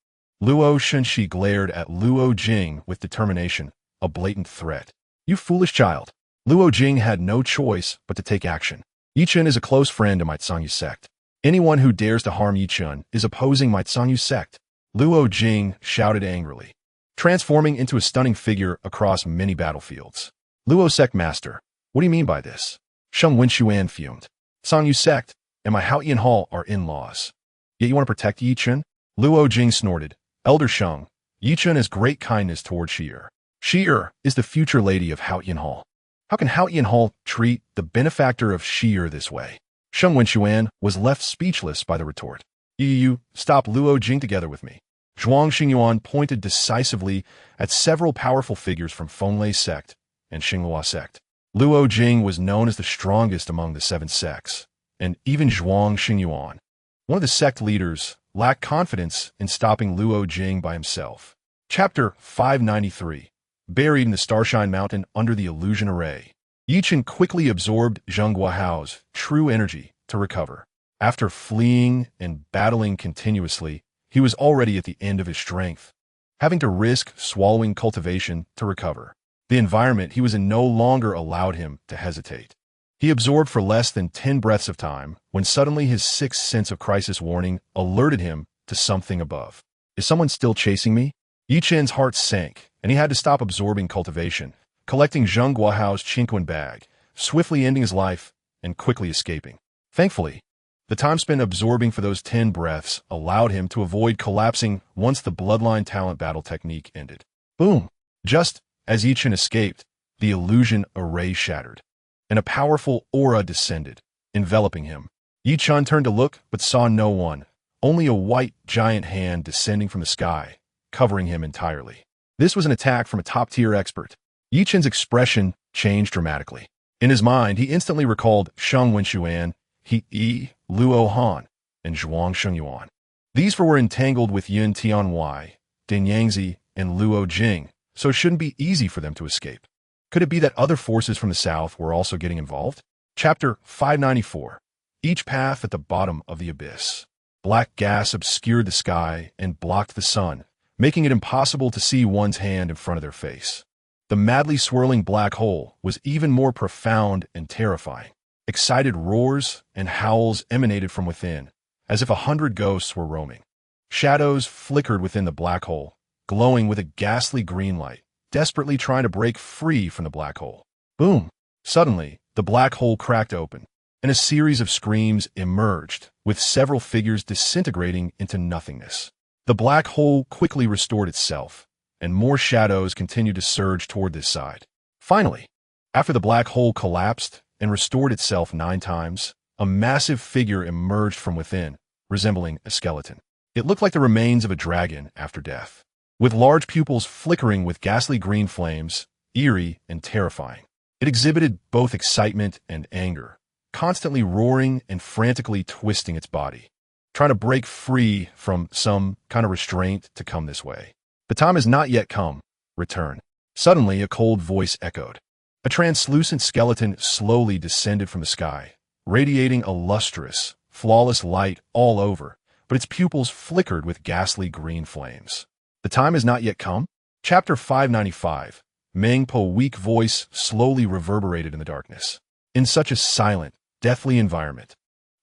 Luo Shenxi glared at Luo Jing with determination, a blatant threat. "You foolish child." Luo Jing had no choice but to take action. "Yi Chen is a close friend of my Tsangyu sect. Anyone who dares to harm Yi Chen is opposing my Tsangyu sect." Luo Jing shouted angrily, transforming into a stunning figure across many battlefields. "Luo sect master, what do you mean by this?" Sheng Wenxuan fumed. "Tsangyu sect and my Hao Yin Hall are in-laws. Yet you want to protect Yi Chen?" Luo Jing snorted. "Elder Sheng, Yi Chen has great kindness toward Shir. Shir is the future lady of Hao Yin Hall. How can Hao Yin Hall treat the benefactor of Shir this way?" Sheng Wenxuan was left speechless by the retort. "You stop Luo Jing together with me." Zhuang Xingyuan pointed decisively at several powerful figures from Fenglei sect and Xinghua sect. Luo Jing was known as the strongest among the 7 sects, and even Zhuang Xingyuan, one of the sect leaders, lacked confidence in stopping Luo Jing by himself. Chapter 593. Buried in the Starshine Mountain under the illusion array, Yi Chen quickly absorbed Zheng Guohao's true energy to recover. After fleeing and battling continuously, he was already at the end of his strength, having to risk swallowing cultivation to recover. The environment he was in no longer allowed him to hesitate. He absorbed for less than 10 breaths of time when suddenly his 6th sense of crisis warning alerted him to something above. "Is someone still chasing me?" Yi Chen's heart sank, and he had to stop absorbing cultivation, collecting Zheng Guohao's Qinquan bag, swiftly ending his life and quickly escaping. Thankfully, the time spent absorbing for those 10 breaths allowed him to avoid collapsing once the bloodline talent battle technique ended. Boom! Just as Yi Chen escaped, the illusion array shattered, and a powerful aura descended, enveloping him. Yi Chen turned to look, but saw no one, only a white giant hand descending from the sky, covering him entirely. This was an attack from a top-tier expert. Yi Chen's expression changed dramatically. In his mind, he instantly recalled Sheng Wenxuan, He, Luo Han, and Zhuang Xingyuan. These 4 were entangled with Yun Tianwei, Din Yangzi, and Luo Jing, so it shouldn't be easy for them to escape. Could it be that other forces from the south were also getting involved? Chapter 594. Each path at the bottom of the abyss. Black gas obscured the sky and blocked the sun, making it impossible to see one's hand in front of their face. The madly swirling black hole was even more profound and terrifying. Excited roars and howls emanated from within, as if 100 ghosts were roaming. Shadows flickered within the black hole, glowing with a ghastly green light, desperately trying to break free from the black hole. Boom! Suddenly, the black hole cracked open, and a series of screams emerged, with several figures disintegrating into nothingness. The black hole quickly restored itself, and more shadows continued to surge toward this side. Finally, after the black hole collapsed and restored itself 9 times, a massive figure emerged from within, resembling a skeleton. It looked like the remains of a dragon after death. with large pupils flickering with ghastly green flames, eerie and terrifying. It exhibited both excitement and anger, constantly roaring and frantically twisting its body, trying to break free from some kind of restraint to come this way. The time has not yet come. Return. Suddenly, a cold voice echoed. A translucent skeleton slowly descended from the sky, radiating a lustrous, flawless light all over, but its pupils flickered with ghastly green flames. The time has not yet come? Chapter 595. Meng Po's weak voice slowly reverberated in the darkness. In such a silent, deathly environment,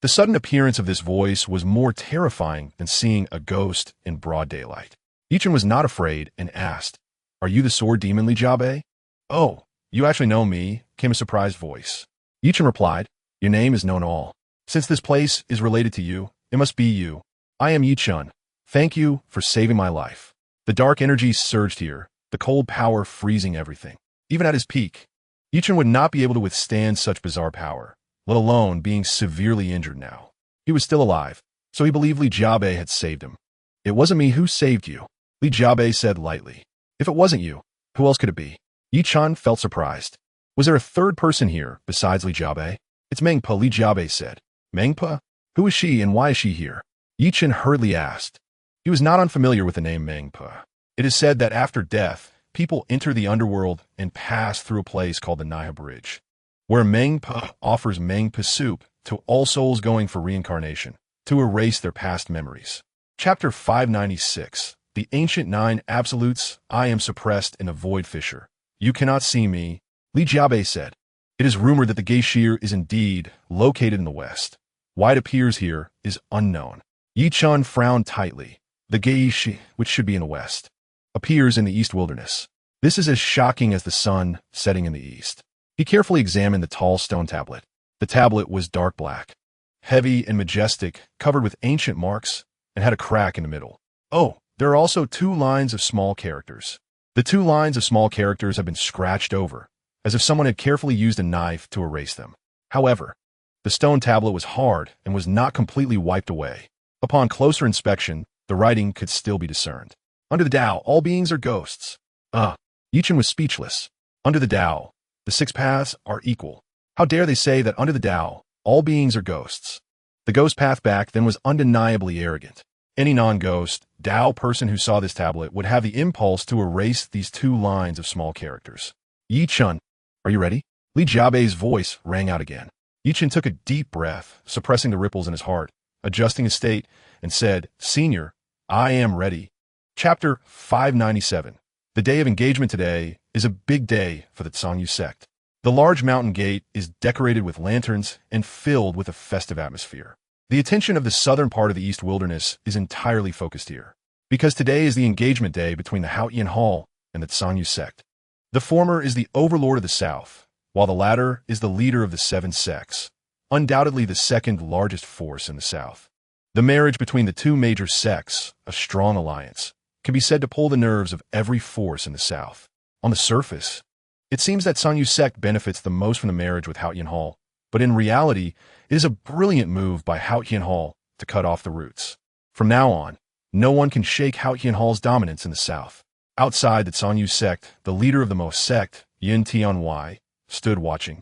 the sudden appearance of this voice was more terrifying than seeing a ghost in broad daylight. Chen was not afraid and asked, "Are you the sword demon Li Jiabei?" "Oh, you actually know me," came a surprised voice. Chen replied, "Your name is known all. Since this place is related to you, it must be you. I am Chen. Thank you for saving my life." The dark energies surged here, the cold power freezing everything. Even at his peak, Chen would not be able to withstand such bizarre power, let alone being severely injured now. He was still alive, so he believed Li Jiabei had saved him. "It wasn't me who saved you," Li Jiabei said lightly. "If it wasn't you, who else could it be?" Chen felt surprised. Was there a third person here besides Li Jiabei? "It's Meng Po," Li Jiabei said. "Meng Po? Who is she and why is she here?" Chen hurriedly asked. He was not unfamiliar with the name Meng Po. It is said that after death, people enter the underworld and pass through a place called the Naya Bridge, where Meng Po offers Meng Po soup to all souls going for reincarnation, to erase their past memories. Chapter 596. The Ancient Nine Absolutes. I am suppressed in a void fissure. You cannot see me, Li Jiabei said. It is rumored that the geishir is indeed located in the west. Why it appears here is unknown. Chen frowned tightly. The geishir, which should be in the west, appears in the east wilderness. This is as shocking as the sun setting in the east. He carefully examined the tall stone tablet. The tablet was dark black, heavy and majestic, covered with ancient marks, and had a crack in the middle. Oh, there are also 2 lines of small characters. The 2 lines of small characters have been scratched over, as if someone had carefully used a knife to erase them. However, the stone tablet was hard and was not completely wiped away. Upon closer inspection, the writing could still be discerned. Under the Tao, all beings are ghosts. Chen was speechless. Under the Tao, the 6 paths are equal. How dare they say that under the Tao, all beings are ghosts? The ghost path back then was undeniably arrogant. Any non-ghost, Tao person who saw this tablet would have the impulse to erase these 2 lines of small characters. Chen, are you ready? Li Jiabei's voice rang out again. Chen took a deep breath, suppressing the ripples in his heart, adjusting his state, and said, "Senior, I am ready." Chapter 597. The day of engagement today is a big day for the Sangyu sect. The large mountain gate is decorated with lanterns and filled with a festive atmosphere. The attention of the southern part of the East Wilderness is entirely focused here, because today is the engagement day between the Haotian Hall and the Sangyu sect. The former is the overlord of the south, while the latter is the leader of the 7 sects, undoubtedly the second largest force in the south. The marriage between the 2 major sects, a strong alliance, can be said to pull the nerves of every force in the south. On the surface, it seems that Sangyu sect benefits the most from the marriage with Haotian Hall, but in reality, it is a brilliant move by Haotian Hall to cut off the roots. From now on, no one can shake Haotian Hall's dominance in the south. Outside the Sangyu sect, the leader of the most sect, Yin Tianwai, stood watching.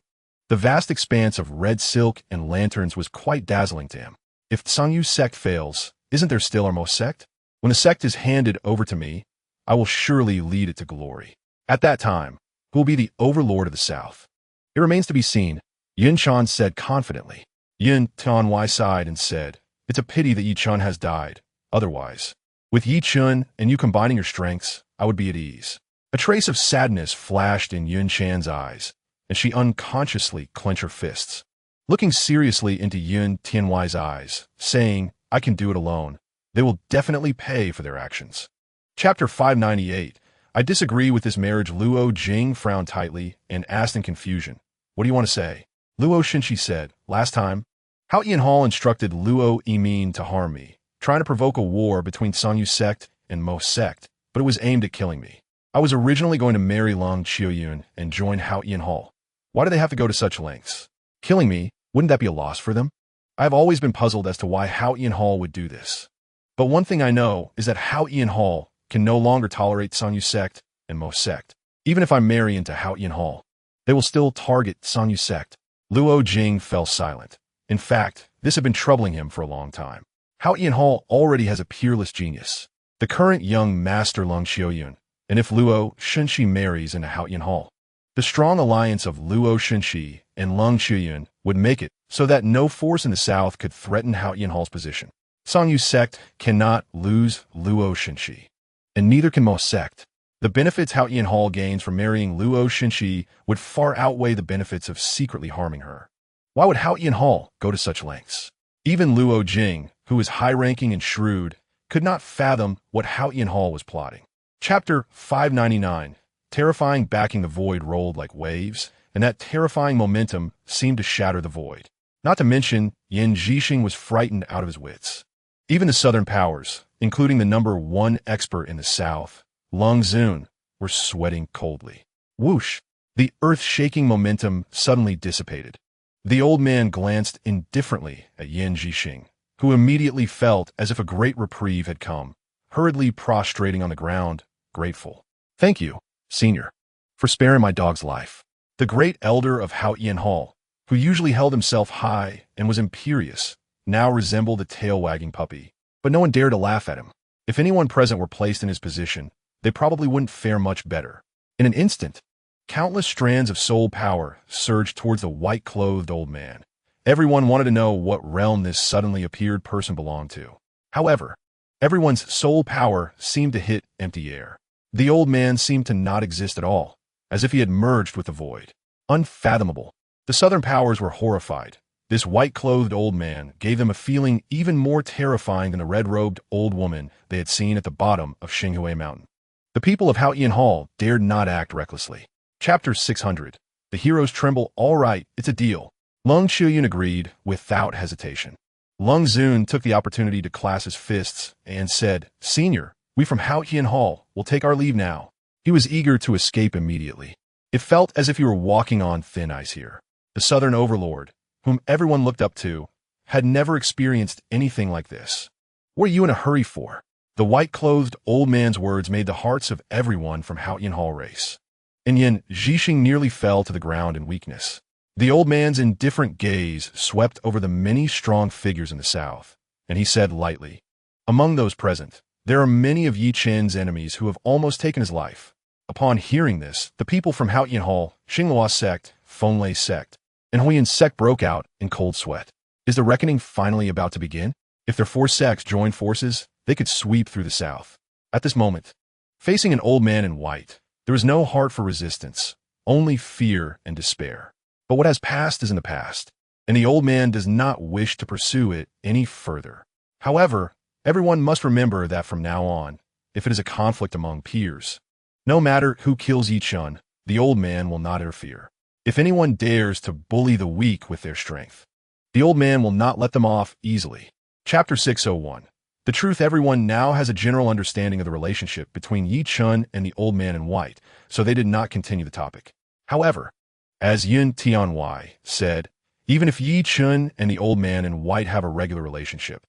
The vast expanse of red silk and lanterns was quite dazzling to him. If the Sangyu sect fails, isn't there still our most sect? When the sect is handed over to me, I will surely lead it to glory. At that time, who will be the overlord of the south? It remains to be seen, Yin Chen said confidently. Yin Tianwai sighed and said, "It's a pity that Yi Chen has died. Otherwise, with Yi Chen and you combining your strengths, I would be at ease." A trace of sadness flashed in Yun Chan's eyes, and she unconsciously clenched her fists, looking seriously into Yun Tianwai's eyes, saying, "I can do it alone. They will definitely pay for their actions." Chapter 598. I disagree with this marriage. Luo Jing frowned tightly and asked in confusion, "What do you want to say?" Luo Shinshi said, "Last time, Haotian Hall instructed Luo Yimin to harm me, trying to provoke a war between Sangyu sect and Mo sect, but it was aimed at killing me. I was originally going to marry Long Qiuyun and join Haotian Hall. Why do they have to go to such lengths? Killing me, wouldn't that be a loss for them? I have always been puzzled as to why Haotian Hall would do this. But one thing I know is that Haotian Hall can no longer tolerate Sanyu sect and Mo sect. Even if I marry into Hao Hall, they will still target Sanyu sect. Luo Jing fell silent. In fact, this had been troubling him for a long time. Hao Hall already has a peerless genius, the current young master Lung Xiaoyun, and if Luo Shenxi marries into Hao Hall, the strong alliance of Luo Shenxi and Lung Xiaoyun would make it so that no force in the south could threaten Hao Hall's position. Sanyu sect cannot lose Luo Shenxi, and neither can Mo sect. The benefits Hao Hall gains from marrying Luo Shenxi would far outweigh the benefits of secretly harming her. Why would Hao Hall go to such lengths? Even Luo Jing, who is high-ranking and shrewd, could not fathom what Hao Hall was plotting. Chapter 599. Terrifying backing the void rolled like waves, and that terrifying momentum seemed to shatter the void. Not to mention, Yin Zhixing was frightened out of his wits. Even the southern powers, including the #1 expert in the south, Lung Zun, were sweating coldly. Whoosh! The earth-shaking momentum suddenly dissipated. The old man glanced indifferently at Yin Zhixing, who immediately felt as if a great reprieve had come, hurriedly prostrating on the ground, grateful. Thank you, Senior, for sparing my dog's life. The great elder of Hao Hall, who usually held himself high and was imperious, now resembled a tail-wagging puppy, but no one dared to laugh at him. If anyone present were placed in his position, they probably wouldn't fare much better. In an instant, countless strands of soul power surged towards the white-clothed old man. Everyone wanted to know what realm this suddenly appeared person belonged to. However, everyone's soul power seemed to hit empty air. The old man seemed to not exist at all, as if he had merged with the void. Unfathomable. The southern powers were horrified. This white-clothed old man gave them a feeling even more terrifying than the red-robed old woman they had seen at the bottom of Xinghui Mountain. The people of Hao Hall dared not act recklessly. Chapter 600. The heroes tremble. All right, it's a deal. Lung Xiaoyun agreed without hesitation. Lung Zun took the opportunity to clasp his fists and said, Senior, we from Hao Hall will take our leave now. He was eager to escape immediately. It felt as if he were walking on thin ice here. The southern overlord, whom everyone looked up to, had never experienced anything like this. What are you in a hurry for? The white-clothed old man's words made the hearts of everyone from Hao Hall race. And Yin Zhixing nearly fell to the ground in weakness. The old man's indifferent gaze swept over the many strong figures in the south, and he said lightly, Among those present, there are many of Yi Chen's enemies who have almost taken his life. Upon hearing this, the people from Hao Hall, Xinghua sect, Fenglei sect, and Huiyan sect broke out in cold sweat. Is the reckoning finally about to begin? If their 4 sects joined forces, they could sweep through the south. At this moment, facing an old man in white, there was no heart for resistance, only fear and despair. But what has passed is in the past, and the old man does not wish to pursue it any further. However, everyone must remember that from now on, if it is a conflict among peers, no matter who kills each one, the old man will not interfere. If anyone dares to bully the weak with their strength, the old man will not let them off easily. Chapter 601. The truth. Everyone now has a general understanding of the relationship between Yi Chun and the old man in white, so they did not continue the topic. However, as Yin Tianwei said, even if Yi Chun and the old man in white have a regular relationship,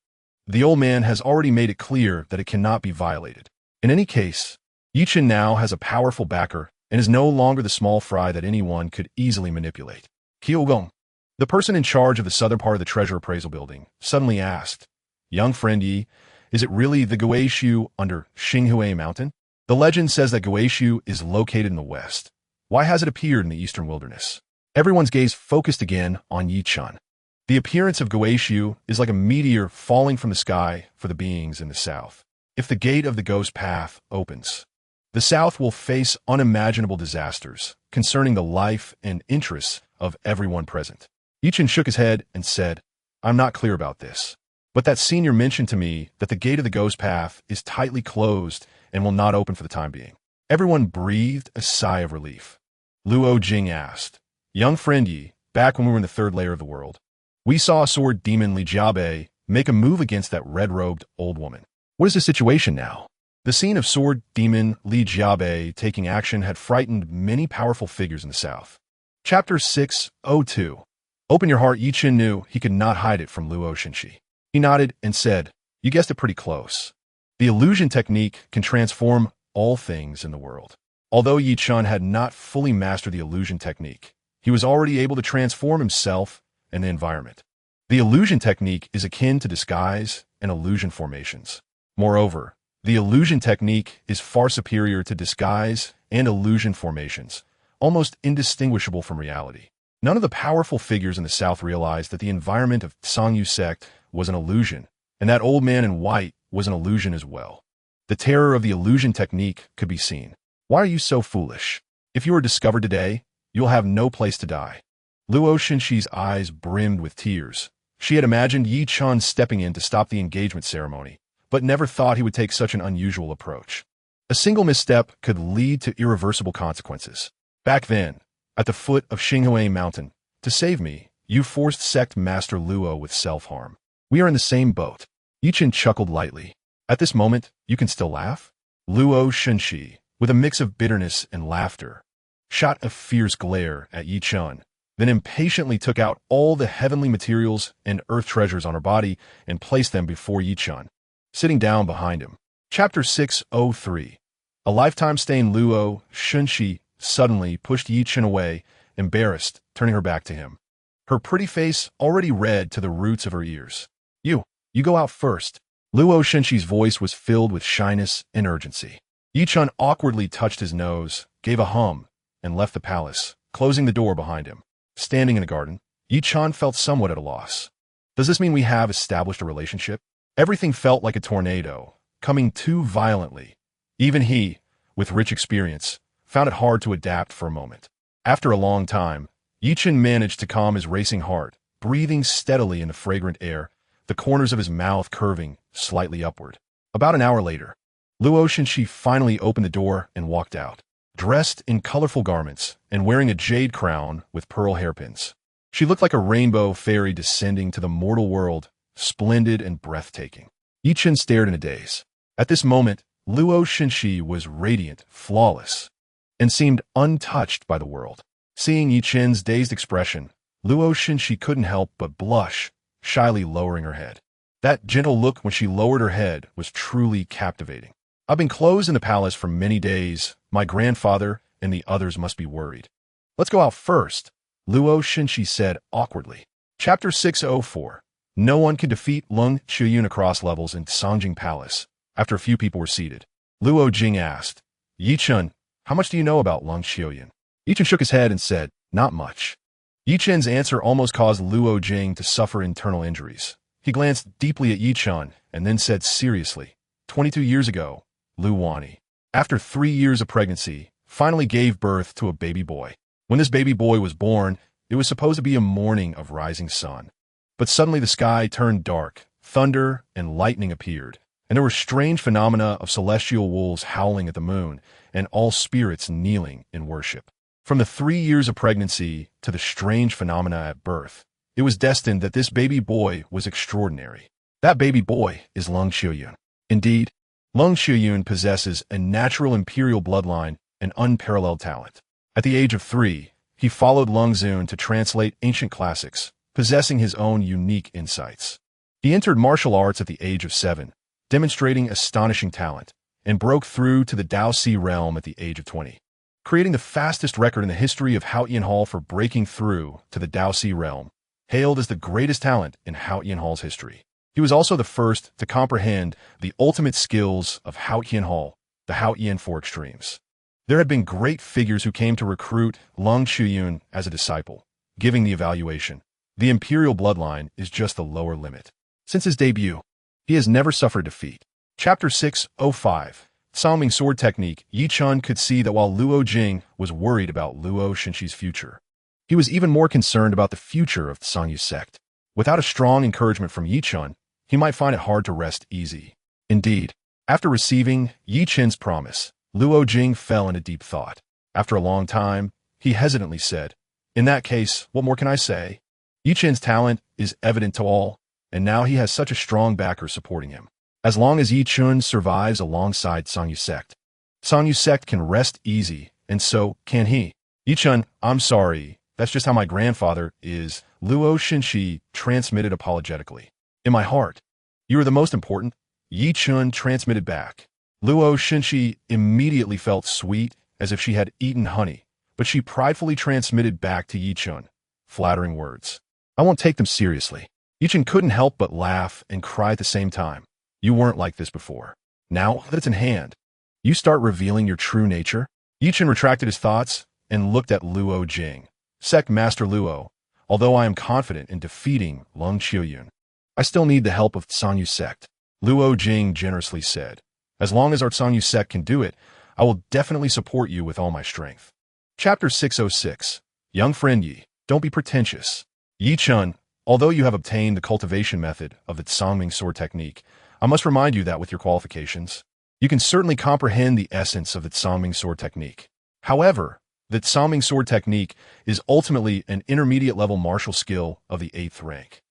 the old man has already made it clear that it cannot be violated. In any case, Yi Chun now has a powerful backer and is no longer the small fry that anyone could easily manipulate. Qiugong, the person in charge of the southern part of the treasure appraisal building, suddenly asked, Young friend Yi, is it really the Guishu under Xinghui Mountain? The legend says that Guishu is located in the west. Why has it appeared in the eastern wilderness? Everyone's gaze focused again on Yi Chun. The appearance of Guishu is like a meteor falling from the sky for the beings in the south. If the gate of the ghost path opens, the south will face unimaginable disasters concerning the life and interests of everyone present. Yi Chun shook his head and said, I'm not clear about this. But that senior mentioned to me that the gate of the ghost path is tightly closed and will not open for the time being. Everyone breathed a sigh of relief. Luo Jing asked, Young friend Yi, back when we were in the 3rd layer of the world, we saw a sword demon Li Jiabei make a move against that red-robed old woman. What is the situation now? The scene of sword demon Li Jiabei taking action had frightened many powerful figures in the south. Chapter 602. Open your heart. Yi Chun knew he could not hide it from Luo Shenxi. He nodded and said, You guessed it pretty close. The illusion technique can transform all things in the world. Although Yi Chen had not fully mastered the illusion technique, he was already able to transform himself and the environment. The illusion technique is akin to disguise and illusion formations. Moreover, the illusion technique is far superior to disguise and illusion formations, almost indistinguishable from reality. None of the powerful figures in the South realized that the environment of Sangyu sect was an illusion, and that old man in white was an illusion as well. The terror of the illusion technique could be seen. Why are you so foolish? If you are discovered today, you'll have no place to die. Luo Xinxi's eyes brimmed with tears. She had imagined Yi Chen stepping in to stop the engagement ceremony, but never thought he would take such an unusual approach. A single misstep could lead to irreversible consequences. Back then, at the foot of Xinghui Mountain, to save me, you forced sect master Luo with self-harm. We are in the same boat. Yi Chen chuckled lightly. At this moment, you can still laugh? Luo Xinxi, with a mix of bitterness and laughter, shot a fierce glare at Yi Chen, then impatiently took out all the heavenly materials and earth treasures on her body and placed them before Yi Chen, sitting down behind him. Chapter 603. A lifetime-stained Luo Xinxi suddenly pushed Yi Chen away, embarrassed, turning her back to him. Her pretty face already red to the roots of her ears. You go out first. Luo Xinxi's voice was filled with shyness and urgency. Yi Chen awkwardly touched his nose, gave a hum, and left the palace, closing the door behind him. Standing in the garden, Yi Chen felt somewhat at a loss. Does this mean we have established a relationship? Everything felt like a tornado, coming too violently. Even he, with rich experience, found it hard to adapt for a moment. After a long time, Yi Chen managed to calm his racing heart, breathing steadily in the fragrant air, the corners of his mouth curving slightly upward. About an hour later, Luo Xinxi finally opened the door and walked out, dressed in colorful garments and wearing a jade crown with pearl hairpins. She looked like a rainbow fairy descending to the mortal world, splendid and breathtaking. Yi Chen stared in a daze. At this moment, Luo Xinxi was radiant, flawless, and seemed untouched by the world. Seeing Yi Chen's dazed expression, Luo Xinxi couldn't help but blush, shyly lowering her head. That gentle look when she lowered her head was truly captivating. I've been closed in the palace for many days. My grandfather and the others must be worried. Let's go out first, Luo Xinxi said awkwardly. Chapter 604. No one could defeat Lung Qiuyun across levels in Songjing Palace. After a few people were seated, Luo Jing asked, Yi Chen, how much do you know about Lung Qiuyun? Yi Chen shook his head and said, not much. Yi Chen's answer almost caused Luo Jing to suffer internal injuries. He glanced deeply at Yi Chen and then said seriously, 22 years ago, Lu Wani, after 3 years of pregnancy, finally gave birth to a baby boy. When this baby boy was born, it was supposed to be a morning of rising sun. But suddenly the sky turned dark, thunder and lightning appeared, and there were strange phenomena of celestial wolves howling at the moon, and all spirits kneeling in worship. From the 3 years of pregnancy to the strange phenomena at birth, it was destined that this baby boy was extraordinary. That baby boy is Lung Qiuyun. Indeed, Lung Qiuyun possesses a natural imperial bloodline and unparalleled talent. At the age of 3, he followed Lung Zun to translate ancient classics, possessing his own unique insights. He entered martial arts at the age of 7, demonstrating astonishing talent, and broke through to the Dao Si realm at the age of 20, creating the fastest record in the history of Haotian Hall for breaking through to the Dao Si realm, hailed as the greatest talent in Haotian Hall's history. He was also the first to comprehend the ultimate skills of Haotian Hall, the Haotian Four Extremes. There had been great figures who came to recruit Lung Qiuyun as a disciple, giving the evaluation. The imperial bloodline is just the lower limit. Since his debut, he has never suffered defeat. Chapter 605. Songming Sword Technique. Yi Chen could see that while Luo Jing was worried about Luo Xinxi's future, he was even more concerned about the future of the Sangyu sect. Without a strong encouragement from Yi Chen, he might find it hard to rest easy. Indeed, after receiving Yi Chen's promise, Luo Jing fell into deep thought. After a long time, he hesitantly said, in that case, what more can I say? Yi Chen's talent is evident to all, and now he has such a strong backer supporting him. As long as Yi Chen survives alongside Sangyu sect can rest easy, and so can he. Yi Chen, I'm sorry, that's just how my grandfather is, Luo Xinxi transmitted apologetically. In my heart, you are the most important, Yi Chun transmitted back. Luo Xinxi immediately felt sweet, as if she had eaten honey, but she pridefully transmitted back to Yi Chun flattering words. I won't take them seriously. Yi Chun couldn't help but laugh and cry at the same time. You weren't like this before. Now that it's in hand, you start revealing your true nature? Yi Chun retracted his thoughts and looked at Luo Jing. Sect Master Luo, although I am confident in defeating Lung Qiuyun, I still need the help of Tsanyu sect. Luo Jing generously said. As long as our Tsanyu sect can do it, I will definitely support you with all my strength. Chapter 606. Young friend Yi, don't be pretentious. Yi Chun, although you have obtained the cultivation method of the Tsangming sword technique, I must remind you that with your qualifications, you can certainly comprehend the essence of the Tsangming sword technique. However, the Tsangming sword technique is ultimately an intermediate-level martial skill of the 8th rank.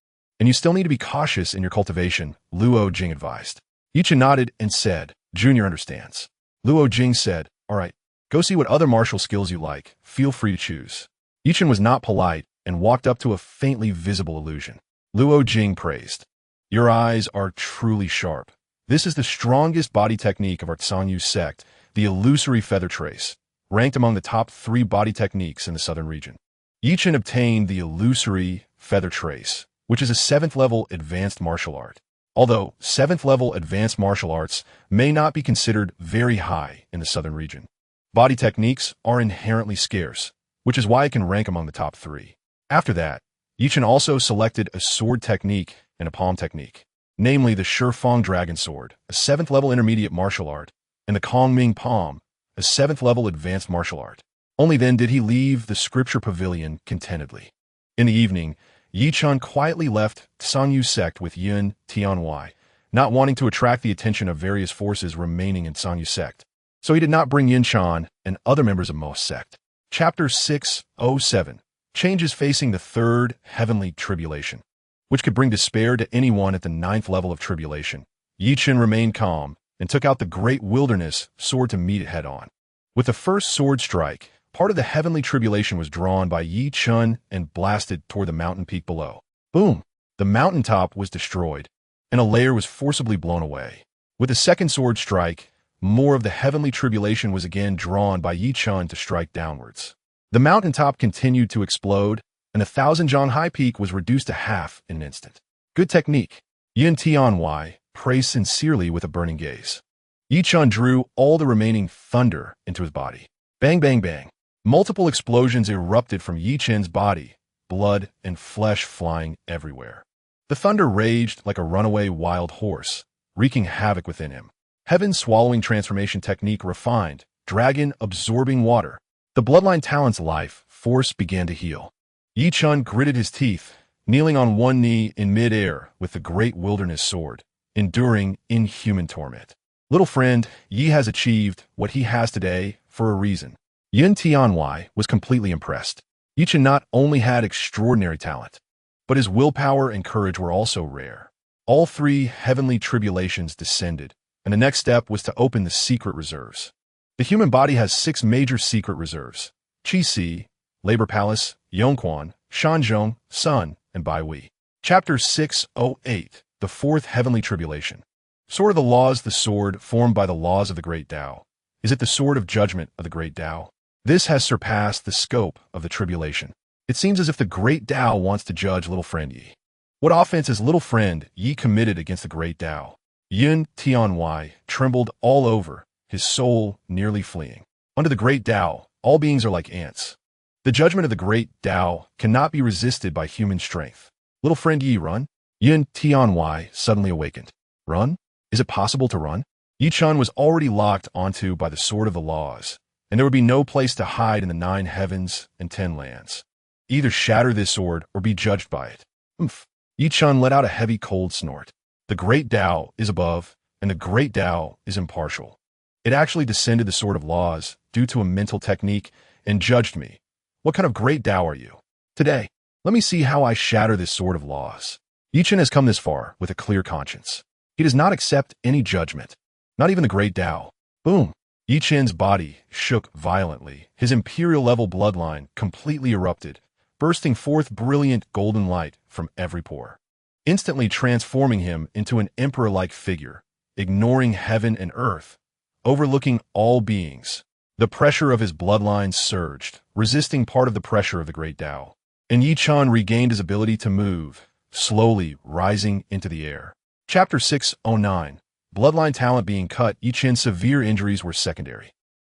And you still need to be cautious in your cultivation, Luo Jing advised. Yi Chun nodded and said, Junior understands. Luo Jing said, all right, go see what other martial skills you like. Feel free to choose. Yi Chun was not polite and walked up to a faintly visible illusion. Luo Jing praised. Your eyes are truly sharp. This is the strongest body technique of our Tsanyu sect, the illusory feather trace, ranked among the top 3 body techniques in the southern region. Yi Chun obtained the illusory feather trace, which is a 7th-level advanced martial art. Although 7th-level advanced martial arts may not be considered very high in the southern region, body techniques are inherently scarce, which is why it can rank among the top 3. After that, Yi Chun also selected a sword technique and a palm technique, namely the Shifeng Dragon Sword, a 7th-level intermediate martial art, and the Kongming Palm, a 7th-level advanced martial art. Only then did he leave the scripture pavilion contentedly. In the evening, Yi Chun quietly left Tsanyu sect with Yun Tianwei, not wanting to attract the attention of various forces remaining in Tsanyu sect. So he did not bring Yin Chan and other members of Mo's sect. Chapter 607. Changes facing the 3rd heavenly tribulation, which could bring despair to anyone at the 9th level of tribulation. Yi Chun remained calm and took out the great wilderness sword to meet it head-on. With the first sword strike, part of the heavenly tribulation was drawn by Yi Chun and blasted toward the mountain peak below. Boom! The mountaintop was destroyed, and a layer was forcibly blown away. With the second sword strike, more of the heavenly tribulation was again drawn by Yi Chun to strike downwards. The mountaintop continued to explode, and 1,000-zhang high peak was reduced to half in an instant. Good technique. Yin Tianwei praised sincerely with a burning gaze. Yi Chun drew all the remaining thunder into his body. Bang, bang, bang. Multiple explosions erupted from Yi Chun's body, blood and flesh flying everywhere. The thunder raged like a runaway wild horse, wreaking havoc within him. Heaven swallowing transformation technique refined, dragon absorbing water. The bloodline talent's life force began to heal. Yi Chun gritted his teeth, kneeling on one knee in mid-air with the great wilderness sword, enduring inhuman torment. Little friend, Yi has achieved what he has today for a reason. Yin Tianwei was completely impressed. Yi Chun not only had extraordinary talent, but his willpower and courage were also rare. All 3 heavenly tribulations descended, and the next step was to open the secret reserves. The human body has 6 major secret reserves: Qi Si, Labor Palace, Yongquan, Shanzhong, Sun, and Bai Wei. Chapter 608. The 4th Heavenly Tribulation. Sword of the Laws. The sword formed by the laws of the Great Tao. Is it the sword of judgment of the Great Tao? This has surpassed the scope of the tribulation. It seems as if the Great Tao wants to judge little friend Yi. What offense has little friend Yi committed against the Great Tao? Yin Tianwei trembled all over, his soul nearly fleeing. Under the Great Tao, all beings are like ants. The judgment of the Great Tao cannot be resisted by human strength. Little friend Yi, run. Yin Tianwei suddenly awakened. Run? Is it possible to run? Yi Chun was already locked onto by the sword of the laws, and there would be no place to hide in the 9 heavens and 10 lands. Either shatter this sword or be judged by it. Oomph. Yi Chun let out a heavy cold snort. The Great Tao is above, and the Great Tao is impartial. It actually descended the sword of laws due to a mental technique and judged me. What kind of Great Tao are you? Today, let me see how I shatter this sword of laws. Yi Chun has come this far with a clear conscience. He does not accept any judgment, not even the Great Tao. Boom! Yi Chun's body shook violently. His imperial-level bloodline completely erupted, bursting forth brilliant golden light from every pore, instantly transforming him into an emperor-like figure, ignoring heaven and earth, overlooking all beings. The pressure of his bloodline surged, resisting part of the pressure of the great Tao. And Yi Chen regained his ability to move, slowly rising into the air. Chapter 609. Bloodline talent being cut. Yi Chen's severe injuries were secondary.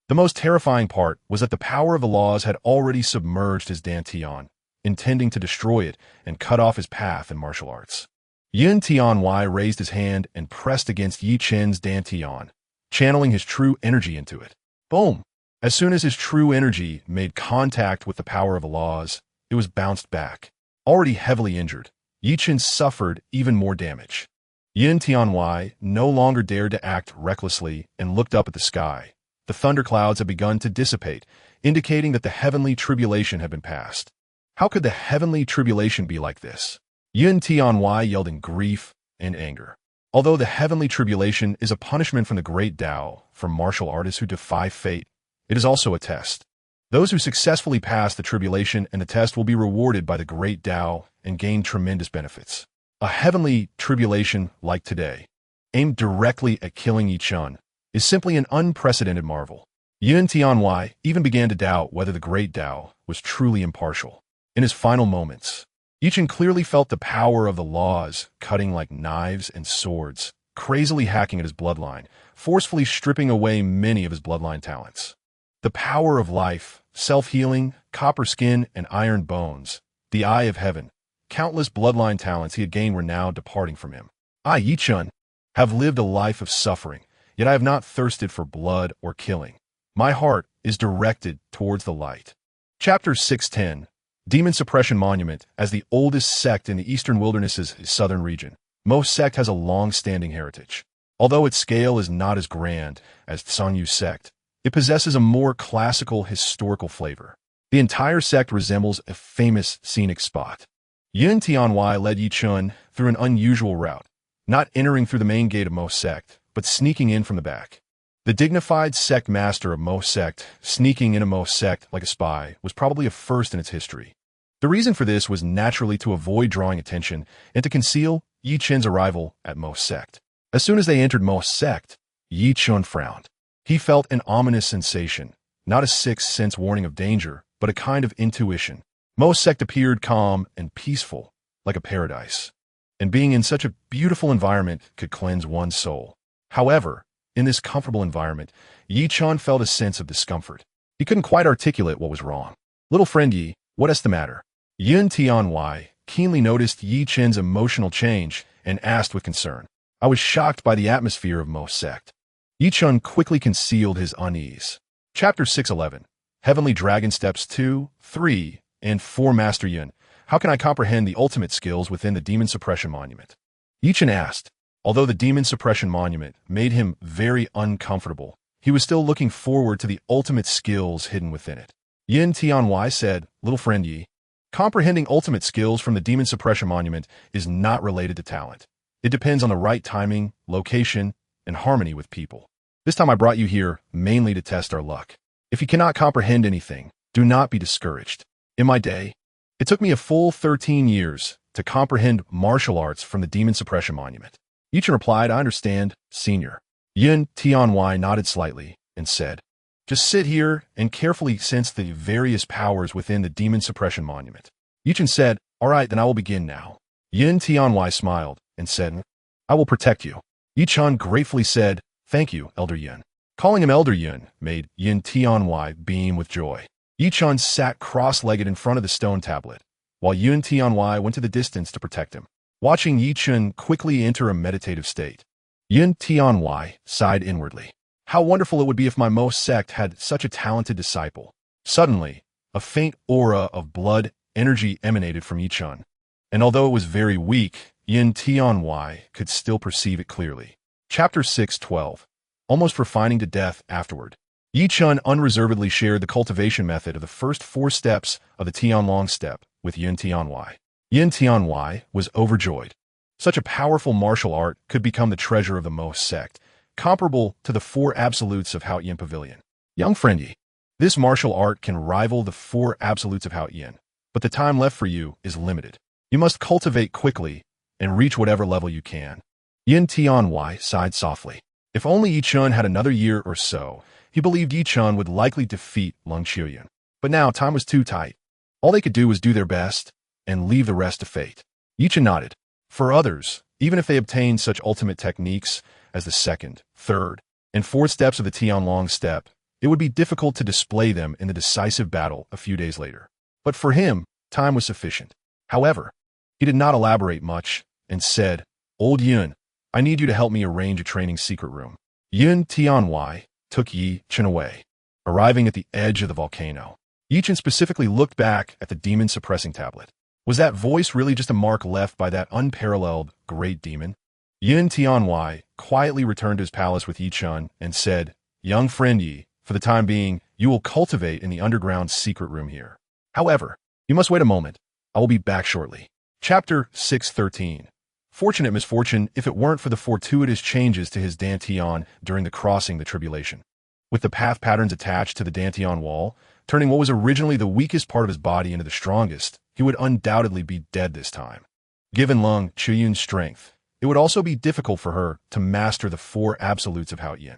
The most terrifying part was that the power of the laws had already submerged his dantian, intending to destroy it and cut off his path in martial arts. Yin Tianwei raised his hand and pressed against Yi Chen's dantian, channeling his true energy into it. Boom! As soon as his true energy made contact with the power of the laws, it was bounced back. Already heavily injured, Yi Chen suffered even more damage. Yin Tianwei no longer dared to act recklessly and looked up at the sky. The thunderclouds had begun to dissipate, indicating that the heavenly tribulation had been passed. How could the heavenly tribulation be like this? Yin Tianwei yelled in grief and anger. Although the heavenly tribulation is a punishment from the great Tao for martial artists who defy fate, it is also a test. Those who successfully pass the tribulation and the test will be rewarded by the great Tao and gain tremendous benefits. A heavenly tribulation like today, aimed directly at killing Yi Chen, is simply an unprecedented marvel. Yin Tianwei even began to doubt whether the great Tao was truly impartial. In his final moments, Yi Chen clearly felt the power of the laws cutting like knives and swords, crazily hacking at his bloodline, forcefully stripping away many of his bloodline talents. The power of life, self-healing, copper skin, and iron bones, the eye of heaven, countless bloodline talents he had gained were now departing from him. I, Yi Chen, have lived a life of suffering, yet I have not thirsted for blood or killing. My heart is directed towards the light. Chapter 610. Demon Suppression Monument. As the oldest sect in the Eastern Wilderness's southern region, Mo sect has a long-standing heritage. Although its scale is not as grand as Tsanyu sect, it possesses a more classical historical flavor. The entire sect resembles a famous scenic spot. Yin Tianwei led Yi Chen through an unusual route, not entering through the main gate of Mo sect, but sneaking in from the back. The dignified sect master of Mo sect sneaking into Mo sect like a spy was probably a first in its history. The reason for this was naturally to avoid drawing attention and to conceal Yi Chen's arrival at Mo sect. As soon as they entered Mo sect, Yi Chen frowned. He felt an ominous sensation, not a sixth sense warning of danger, but a kind of intuition. Mo sect appeared calm and peaceful, like a paradise. And being in such a beautiful environment could cleanse one's soul. However, in this comfortable environment, Yi Chen felt a sense of discomfort. He couldn't quite articulate what was wrong. Little friend Yi, what is the matter? Yin Tianwei keenly noticed Yi Chen's emotional change and asked with concern. I was shocked by the atmosphere of Mo sect. Yi Chen quickly concealed his unease. Chapter 611. Heavenly Dragon Steps 2, 3, and 4. Master Yin, how can I comprehend the ultimate skills within the Demon Suppression Monument? Yi Chen asked. Although the Demon Suppression Monument made him very uncomfortable, he was still looking forward to the ultimate skills hidden within it. Yin Tianwei said, Little friend Yi, comprehending ultimate skills from the Demon Suppression Monument is not related to talent. It depends on the right timing, location, and harmony with people. This time I brought you here mainly to test our luck. If you cannot comprehend anything, do not be discouraged. In my day, it took me a full 13 years to comprehend martial arts from the Demon Suppression Monument. Yi Chen replied, I understand, senior. Yin Tianwei nodded slightly and said, just sit here and carefully sense the various powers within the Demon Suppression Monument. Yi Chen said, all right, then I will begin now. Yin Tianwei smiled and said, I will protect you. Yi Chen gratefully said, thank you, Elder Yin. Calling him Elder Yin made Yin Tianwei beam with joy. Yi Chen sat cross-legged in front of the stone tablet, while Yin Tianwei went to the distance to protect him. Watching Yi Chen quickly enter a meditative state, Yin Tianwei sighed inwardly. How wonderful it would be if my Mo sect had such a talented disciple. Suddenly, a faint aura of blood energy emanated from Yi Chen, and although it was very weak, Yin Tianwei could still perceive it clearly. Chapter 612. Almost refining to death afterward. Yi Chen unreservedly shared the cultivation method of the first 4 steps of the Tianlong step with Yin Tianwei. Yin Tianwei was overjoyed. Such a powerful martial art could become the treasure of the Mo sect, comparable to the 4 absolutes of Hao Yin Pavilion. Young friend Yi, this martial art can rival the 4 absolutes of Hao Yin, but the time left for you is limited. You must cultivate quickly and reach whatever level you can. Yin Tianwei sighed softly. If only Yi Chun had another year or so, he believed Yi Chun would likely defeat Lung Qiuyun. But now time was too tight. All they could do was do their best and leave the rest to fate. Yi Chun nodded. For others, even if they obtained such ultimate techniques as the second, third, and fourth steps of the Tianlong step, it would be difficult to display them in the decisive battle a few days later. But for him, time was sufficient. However, he did not elaborate much and said, Old Yun, I need you to help me arrange a training secret room. Yun Tianwei took Yi Chun away. Arriving at the edge of the volcano, Yi Chun specifically looked back at the demon-suppressing tablet. Was that voice really just a mark left by that unparalleled great demon? Yun Tianwei quietly returned to his palace with Yi Chun and said, Young friend Yi, for the time being, you will cultivate in the underground secret room here. However, you must wait a moment. I will be back shortly. Chapter 613. Fortunate misfortune if it weren't for the fortuitous changes to his Dantian during the crossing the tribulation. With the path patterns attached to the Dantian wall, turning what was originally the weakest part of his body into the strongest, he would undoubtedly be dead this time. Given Lung Qiuyun's strength, it would also be difficult for her to master the four absolutes of Haoyin.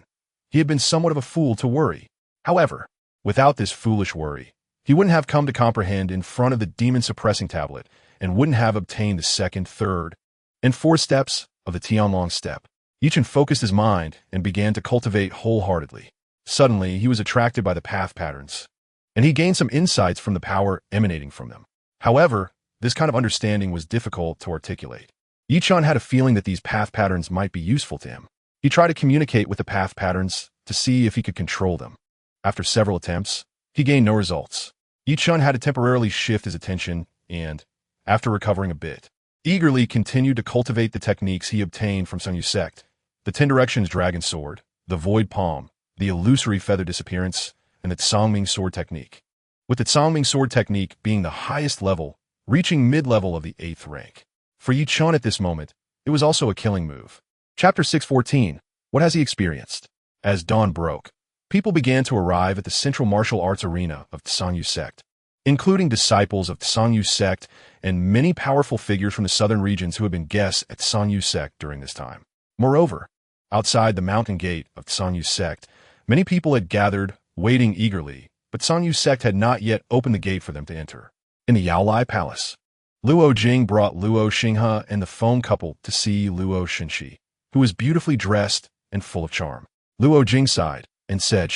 He had been somewhat of a fool to worry. However, without this foolish worry, he wouldn't have come to comprehend in front of the demon-suppressing tablet and wouldn't have obtained the second, third, and fourth steps of the Tianlong step. Yi Chun focused his mind and began to cultivate wholeheartedly. Suddenly, he was attracted by the path patterns, and he gained some insights from the power emanating from them. However, this kind of understanding was difficult to articulate. Yi Chun had a feeling that these path patterns might be useful to him. He tried to communicate with the path patterns to see if he could control them. After several attempts, he gained no results. Yi Chun had to temporarily shift his attention and, after recovering a bit, eagerly continued to cultivate the techniques he obtained from Sun Yu sect, the 10 Directions Dragon Sword, the Void Palm, the Illusory Feather Disappearance, and the Tsangming Sword Technique. With the Tsangming Sword Technique being the highest level, reaching mid-level of the 8th rank. For Yi Chun at this moment, it was also a killing move. Chapter 614. What has he experienced? As dawn broke, people began to arrive at the central martial arts arena of the San Yu sect, including disciples of the San Yu sect and many powerful figures from the southern regions who had been guests at San Yu sect during this time. Moreover, outside the mountain gate of the San Yu sect, many people had gathered, waiting eagerly, but San Yu sect had not yet opened the gate for them to enter. In the Yaolai Palace, Luo Jing brought Luo Xinghe and the Foam couple to see Luo Shenxi, who was beautifully dressed and full of charm. Luo Jing sighed and said,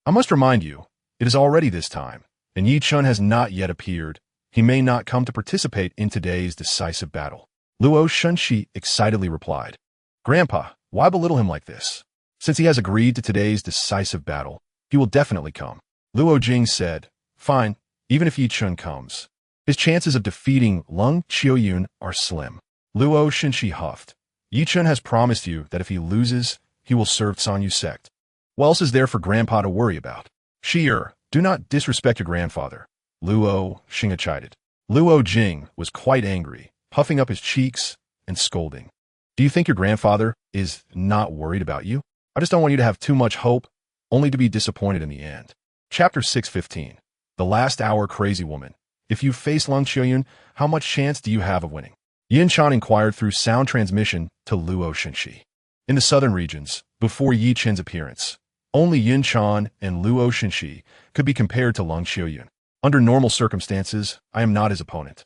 I must remind you, it is already this time, and Yi Chun has not yet appeared. He may not come to participate in today's decisive battle. Luo Shenxi excitedly replied, Grandpa, why belittle him like this? Since he has agreed to today's decisive battle, he will definitely come. Luo Jing said, Fine, even if Yi Chun comes. His chances of defeating Lung Qiuyun are slim. Luo Shenxi huffed. Yi Chun has promised you that if he loses, he will serve San Yu sect. What else is there for Grandpa to worry about? Shi'er, do not disrespect your grandfather. Luo Xinghe chided. Luo Jing was quite angry, puffing up his cheeks and scolding. Do you think your grandfather is not worried about you? I just don't want you to have too much hope, only to be disappointed in the end. Chapter 615. The Last Hour Crazy Woman. If you face Lung Qiuyun, how much chance do you have of winning? Yin Chan inquired through sound transmission to Luo Shenxi. In the southern regions, before Yi Chen's appearance, only Yin Chan and Luo Shenxi could be compared to Lung Qiuyun. Under normal circumstances, I am not his opponent.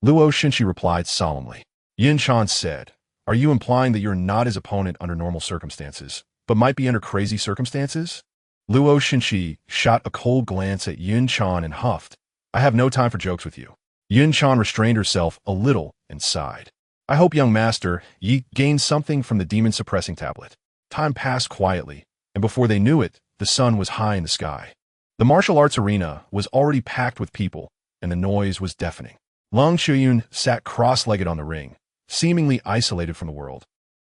Luo Shenxi replied solemnly. Yin Chan said, Are you implying that you're not his opponent under normal circumstances, but might be under crazy circumstances? Luo Shenxi shot a cold glance at Yin Chan and huffed. I have no time for jokes with you. Yin Chan restrained herself a little and sighed. I hope, young master, ye gained something from the demon-suppressing tablet. Time passed quietly, and before they knew it, the sun was high in the sky. The martial arts arena was already packed with people, and the noise was deafening. Lung Qiuyun sat cross-legged on the ring, seemingly isolated from the world,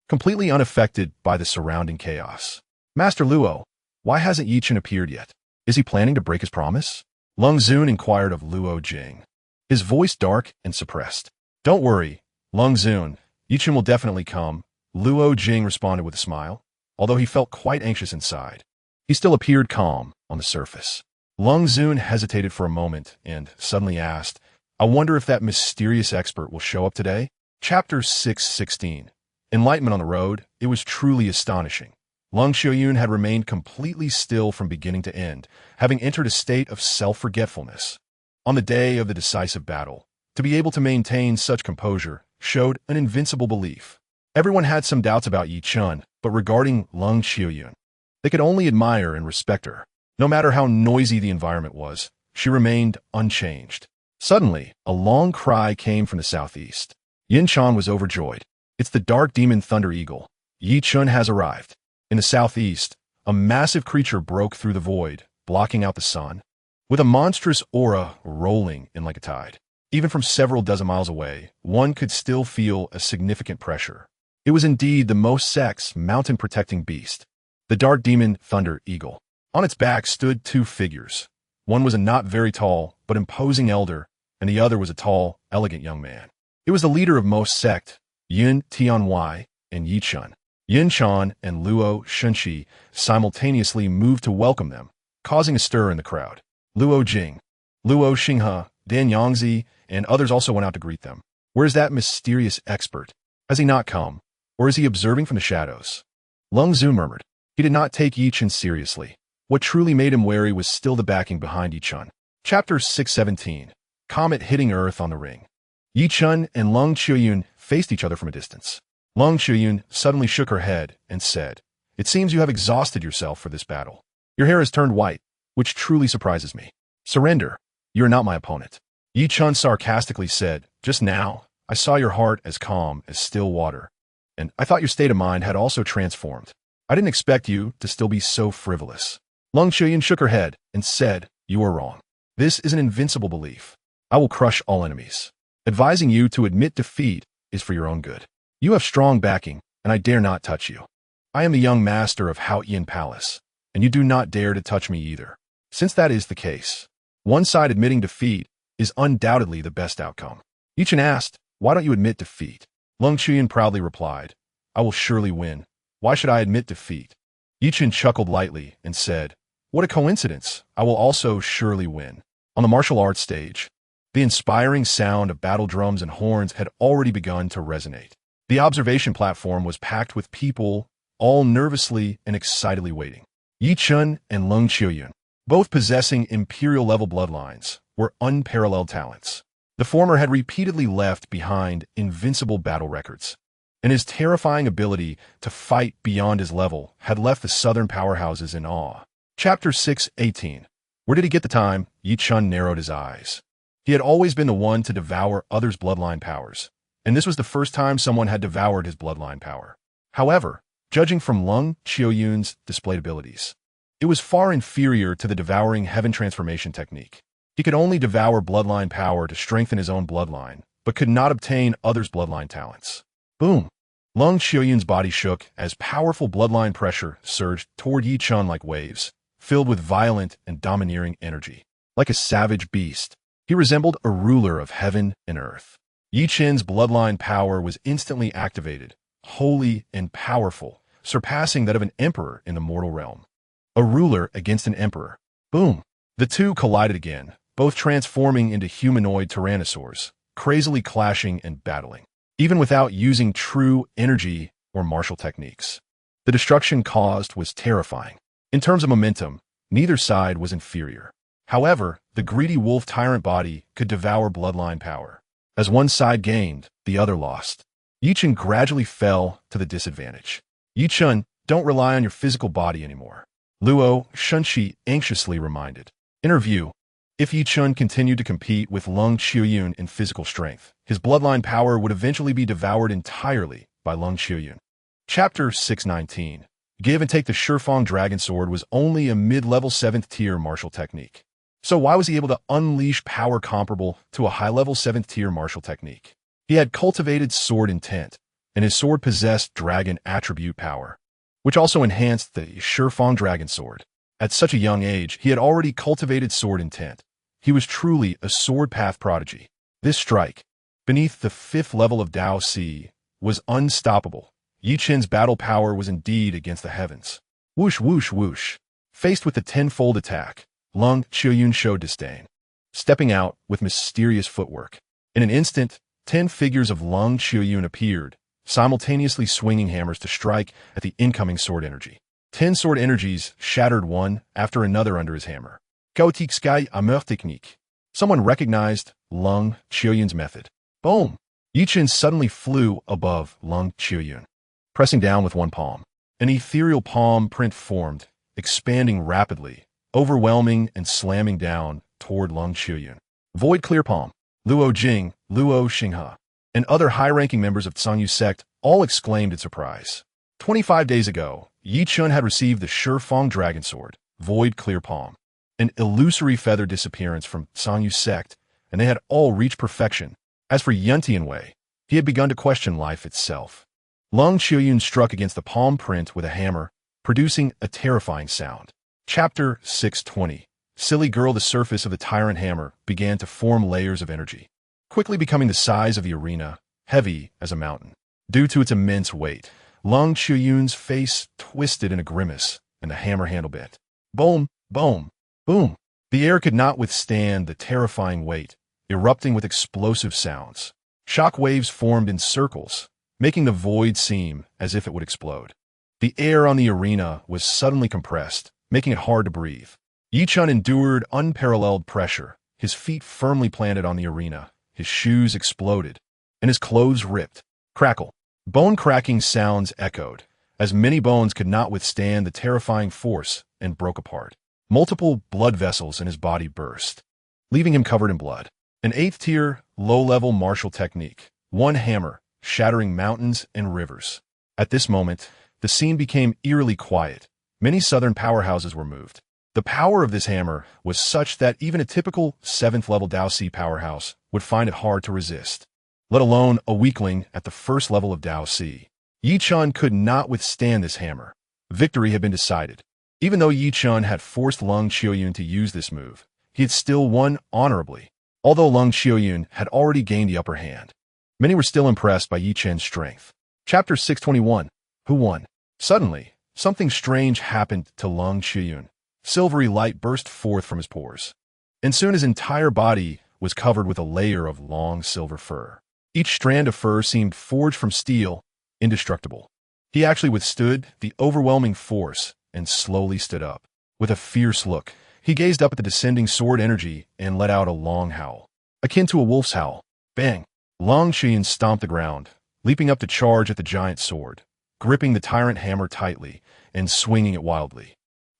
completely unaffected by the surrounding chaos. Master Luo, why hasn't Yi Chun appeared yet? Is he planning to break his promise? Lung Zun inquired of Luo Jing, his voice dark and suppressed. Don't worry, Lung Zun, Yi Chun will definitely come, Luo Jing responded with a smile, although he felt quite anxious inside. He still appeared calm on the surface. Lung Zun hesitated for a moment and suddenly asked, I wonder if that mysterious expert will show up today? Chapter 616. Enlightenment on the road, it was truly astonishing. Lung Xiaoyun had remained completely still from beginning to end, having entered a state of self-forgetfulness. On the day of the decisive battle, to be able to maintain such composure showed an invincible belief. Everyone had some doubts about Yi Chen, but regarding Lung Xiaoyun, they could only admire and respect her. No matter how noisy the environment was, she remained unchanged. Suddenly, a long cry came from the southeast. Yin Chan was overjoyed. It's the dark demon Thunder Eagle. Yi Chen has arrived. In the southeast, a massive creature broke through the void, blocking out the sun, with a monstrous aura rolling in like a tide. Even from several dozen miles away, one could still feel a significant pressure. It was indeed the most sex mountain-protecting beast, the dark demon Thunder Eagle. On its back stood two figures. One was a not very tall, but imposing elder, and the other was a tall, elegant young man. It was the leader of most sect, Yin Tianwei and Yi Chen. Yin Chan and Luo Shunqi simultaneously moved to welcome them, causing a stir in the crowd. Luo Jing, Luo Xinghe, Dan Yangzi, and others also went out to greet them. Where's that mysterious expert? Has he not come? Or is he observing from the shadows? Lung Zhu murmured. He did not take Yi Chen seriously. What truly made him wary was still the backing behind Yi Chen. Chapter 617. Comet hitting Earth on the ring. Yi Chen and Lung Xiaoyun faced each other from a distance. Lung Xiaoyun suddenly shook her head and said, "It seems you have exhausted yourself for this battle. Your hair has turned white, which truly surprises me. Surrender. You are not my opponent." Yi Chen sarcastically said, "Just now, I saw your heart as calm as still water, and I thought your state of mind had also transformed. I didn't expect you to still be so frivolous." Lung Xiaoyun shook her head and said, "You are wrong. This is an invincible belief. I will crush all enemies. Advising you to admit defeat is for your own good. You have strong backing, and I dare not touch you. I am the young master of Haotian Palace, and you do not dare to touch me either. Since that is the case, one side admitting defeat is undoubtedly the best outcome." Yi Chen asked, "Why don't you admit defeat?" Lung Xiaoyun proudly replied, "I will surely win. Why should I admit defeat?" Yi Chen chuckled lightly and said, "What a coincidence. I will also surely win." On the martial arts stage, the inspiring sound of battle drums and horns had already begun to resonate. The observation platform was packed with people, all nervously and excitedly waiting. Yi Chen and Lung Xiaoyun, both possessing imperial-level bloodlines, were unparalleled talents. The former had repeatedly left behind invincible battle records, and his terrifying ability to fight beyond his level had left the southern powerhouses in awe. Chapter 618. Where did he get the time? Yi Chen narrowed his eyes. He had always been the one to devour others' bloodline powers, and this was the first time someone had devoured his bloodline power. However, judging from Lung Xiaoyun's displayed abilities, it was far inferior to the devouring heaven transformation technique. He could only devour bloodline power to strengthen his own bloodline, but could not obtain others' bloodline talents. Boom! Lung Xiaoyun's body shook as powerful bloodline pressure surged toward Yi Chen like waves, filled with violent and domineering energy. Like a savage beast, he resembled a ruler of heaven and earth. Yi Chen's bloodline power was instantly activated, holy and powerful, surpassing that of an emperor in the mortal realm. A ruler against an emperor. Boom! The two collided again, both transforming into humanoid tyrannosaurs, crazily clashing and battling, even without using true energy or martial techniques. The destruction caused was terrifying. In terms of momentum, neither side was inferior. However, the greedy wolf tyrant body could devour bloodline power. As one side gained, the other lost. Yi Chen gradually fell to the disadvantage. Yi Chen, don't rely on your physical body anymore. Luo Shunqi anxiously reminded. Interview. If Yi Chen continued to compete with Lung Xiaoyun in physical strength, his bloodline power would eventually be devoured entirely by Lung Xiaoyun. Chapter 619. Give and take. The Shifang Dragon Sword was only a mid-level 7th tier martial technique. So why was he able to unleash power comparable to a high-level 7th tier martial technique? He had cultivated sword intent, and his sword possessed dragon attribute power, which also enhanced the Shifang Dragon Sword. At such a young age, he had already cultivated sword intent. He was truly a sword path prodigy. This strike, beneath the 5th level of Dao Si, was unstoppable. Yi Chen's battle power was indeed against the heavens. Whoosh, whoosh, whoosh. Faced with the tenfold attack, Lung Xiaoyun showed disdain, stepping out with mysterious footwork. In an instant, 10 figures of Lung Xiaoyun appeared, simultaneously swinging hammers to strike at the incoming sword energy. 10 sword energies shattered one after another under his hammer. Chaotique Sky Hammer Technique. Someone recognized Lung Qiuyun's method. Boom! Yi Chen suddenly flew above Lung Qiuyun, pressing down with one palm. An ethereal palm print formed, expanding rapidly, overwhelming and slamming down toward Lung Qiuyun. Void Clear Palm. Luo Jing, Luo Xinghe, and other high-ranking members of Tsangyu sect all exclaimed in surprise. 25 days ago, Yi Chen had received the Shifeng Dragon Sword, Void Clear Palm, an illusory feather disappearance from Tsangyu sect, and they had all reached perfection. As for Yan Tianwei, he had begun to question life itself. Lung Qiuyun struck against the palm print with a hammer, producing a terrifying sound. Chapter 620. Silly girl. The surface of the tyrant hammer began to form layers of energy, quickly becoming the size of the arena, heavy as a mountain. Due to its immense weight, Lung Qiuyun's face twisted in a grimace, and the hammer handle bent. Boom, boom, boom. The air could not withstand the terrifying weight, erupting with explosive sounds. Shock waves formed in circles, making the void seem as if it would explode. The air on the arena was suddenly compressed, making it hard to breathe. Yi Chen endured unparalleled pressure, his feet firmly planted on the arena, his shoes exploded, and his clothes ripped. Crackle. Bone-cracking sounds echoed, as many bones could not withstand the terrifying force and broke apart. Multiple blood vessels in his body burst, leaving him covered in blood. An 8th-tier, low-level martial technique, one hammer, shattering mountains and rivers. At this moment, the scene became eerily quiet. Many southern powerhouses were moved. The power of this hammer was such that even a typical 7th-level Dao Si powerhouse would find it hard to resist, let alone a weakling at the first level of Dao Si. Yi Chen could not withstand this hammer. Victory had been decided. Even though Yi Chen had forced Lung Qiuyun to use this move, he had still won honorably, although Lung Qiuyun had already gained the upper hand. Many were still impressed by Yi Chen's strength. Chapter 621. Who won? Suddenly, something strange happened to Lung Qiuyun. Silvery light burst forth from his pores, and soon his entire body was covered with a layer of long silver fur. Each strand of fur seemed forged from steel, indestructible. He actually withstood the overwhelming force and slowly stood up. With a fierce look, he gazed up at the descending sword energy and let out a long howl, akin to a wolf's howl. Bang! Lung Qiuyun stomped the ground, leaping up to charge at the giant sword, gripping the tyrant hammer tightly and swinging it wildly.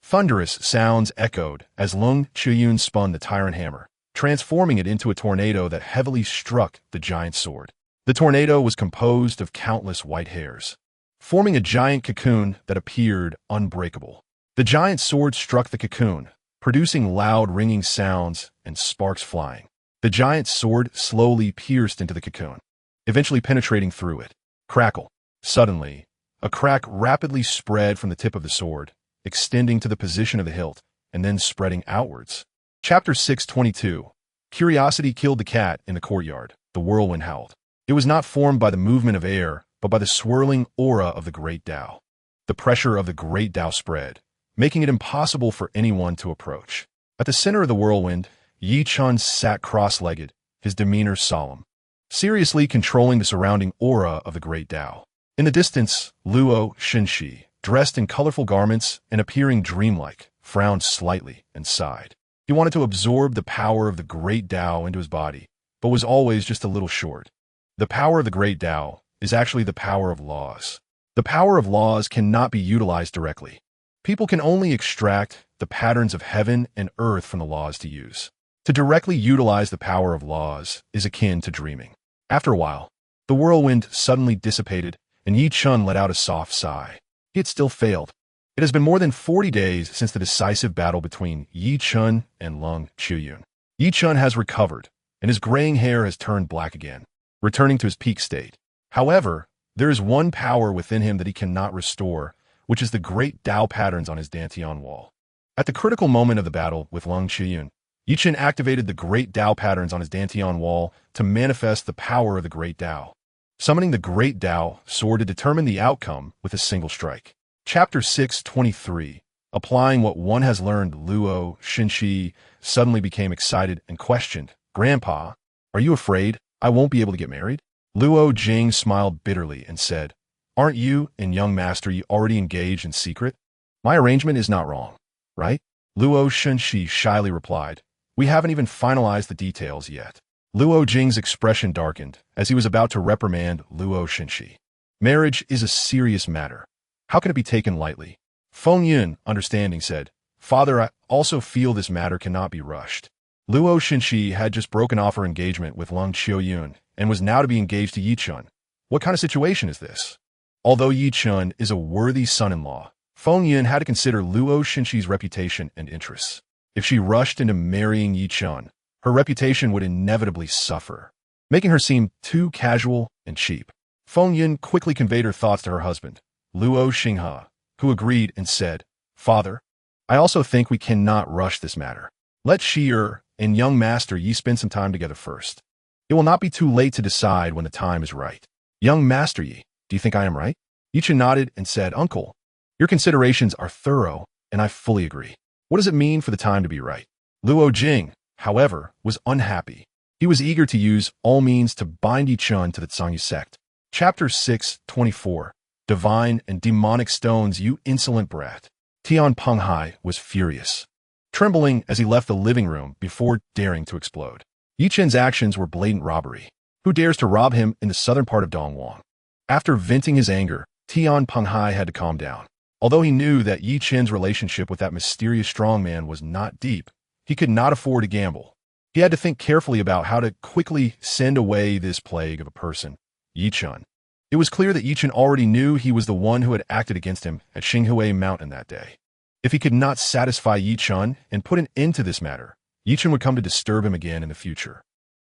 Thunderous sounds echoed as Lung Qiuyun spun the tyrant hammer, transforming it into a tornado that heavily struck the giant sword. The tornado was composed of countless white hairs, forming a giant cocoon that appeared unbreakable. The giant sword struck the cocoon, producing loud ringing sounds and sparks flying. The giant sword slowly pierced into the cocoon, eventually penetrating through it. Crackle. Suddenly, a crack rapidly spread from the tip of the sword, extending to the position of the hilt, and then spreading outwards. Chapter 622. Curiosity killed the cat in the courtyard. The whirlwind howled. It was not formed by the movement of air, but by the swirling aura of the great Tao. The pressure of the great Tao spread, making it impossible for anyone to approach. At the center of the whirlwind, Yi Chen sat cross-legged, his demeanor solemn, seriously controlling the surrounding aura of the great Tao. In the distance, Luo Xinghe, dressed in colorful garments and appearing dreamlike, frowned slightly and sighed. He wanted to absorb the power of the great Tao into his body, but was always just a little short. The power of the great Tao is actually the power of laws. The power of laws cannot be utilized directly. People can only extract the patterns of heaven and earth from the laws to use. To directly utilize the power of laws is akin to dreaming. After a while, the whirlwind suddenly dissipated, and Yi Chen let out a soft sigh. He had still failed. It has been more than 40 days since the decisive battle between Yi Chen and Lung Qiuyun. Yi Chen has recovered, and his graying hair has turned black again, returning to his peak state. However, there is one power within him that he cannot restore, which is the great Tao patterns on his Dantian wall. At the critical moment of the battle with Lung Qiuyun, Yi Chen activated the great Tao patterns on his Dantian wall to manifest the power of the great Tao, summoning the great Tao sword to determine the outcome with a single strike. Chapter 623. Applying what one has learned. Luo Xinghe suddenly became excited and questioned, "Grandpa, are you afraid I won't be able to get married?" Luo Jing smiled bitterly and said, "Aren't you and young master Yi already engaged in secret? My arrangement is not wrong, right?" Luo Shenxi shyly replied, "We haven't even finalized the details yet." Luo Jing's expression darkened as he was about to reprimand Luo Shenxi. Marriage is a serious matter. How can it be taken lightly? Feng Yun, understanding, said, "Father, I also feel this matter cannot be rushed." Luo Shenxi had just broken off her engagement with Lung Qiuyun and was now to be engaged to Yi Chun. What kind of situation is this? Although Yi Chun is a worthy son-in-law, Feng Yun had to consider Luo Shenxi's reputation and interests. If she rushed into marrying Yi Chun, her reputation would inevitably suffer, making her seem too casual and cheap. Feng Yun quickly conveyed her thoughts to her husband, Luo Xinghe, who agreed and said, "Father, I also think we cannot rush this matter. Let Shi and young master Yi spend some time together first. It will not be too late to decide when the time is right." "Young master Yi, do you think I am right?" Yi Chun nodded and said, "Uncle, your considerations are thorough, and I fully agree. What does it mean for the time to be right?" Luo Jing, however, was unhappy. He was eager to use all means to bind Yi Chun to the Zhangyu sect. Chapter 6:24 Divine and Demonic Stones, you insolent brat. Tian Penghai was furious, trembling as he left the living room before daring to explode. Yi Chen's actions were blatant robbery. Who dares to rob him in the southern part of Dongwang? After venting his anger, Tian Penghai had to calm down. Although he knew that Yi Chen's relationship with that mysterious strongman was not deep, he could not afford to gamble. He had to think carefully about how to quickly send away this plague of a person, Yi Chun. It was clear that Yi Chun already knew he was the one who had acted against him at Xinghui Mountain that day. If he could not satisfy Yi Chun and put an end to this matter, Yi Chun would come to disturb him again in the future.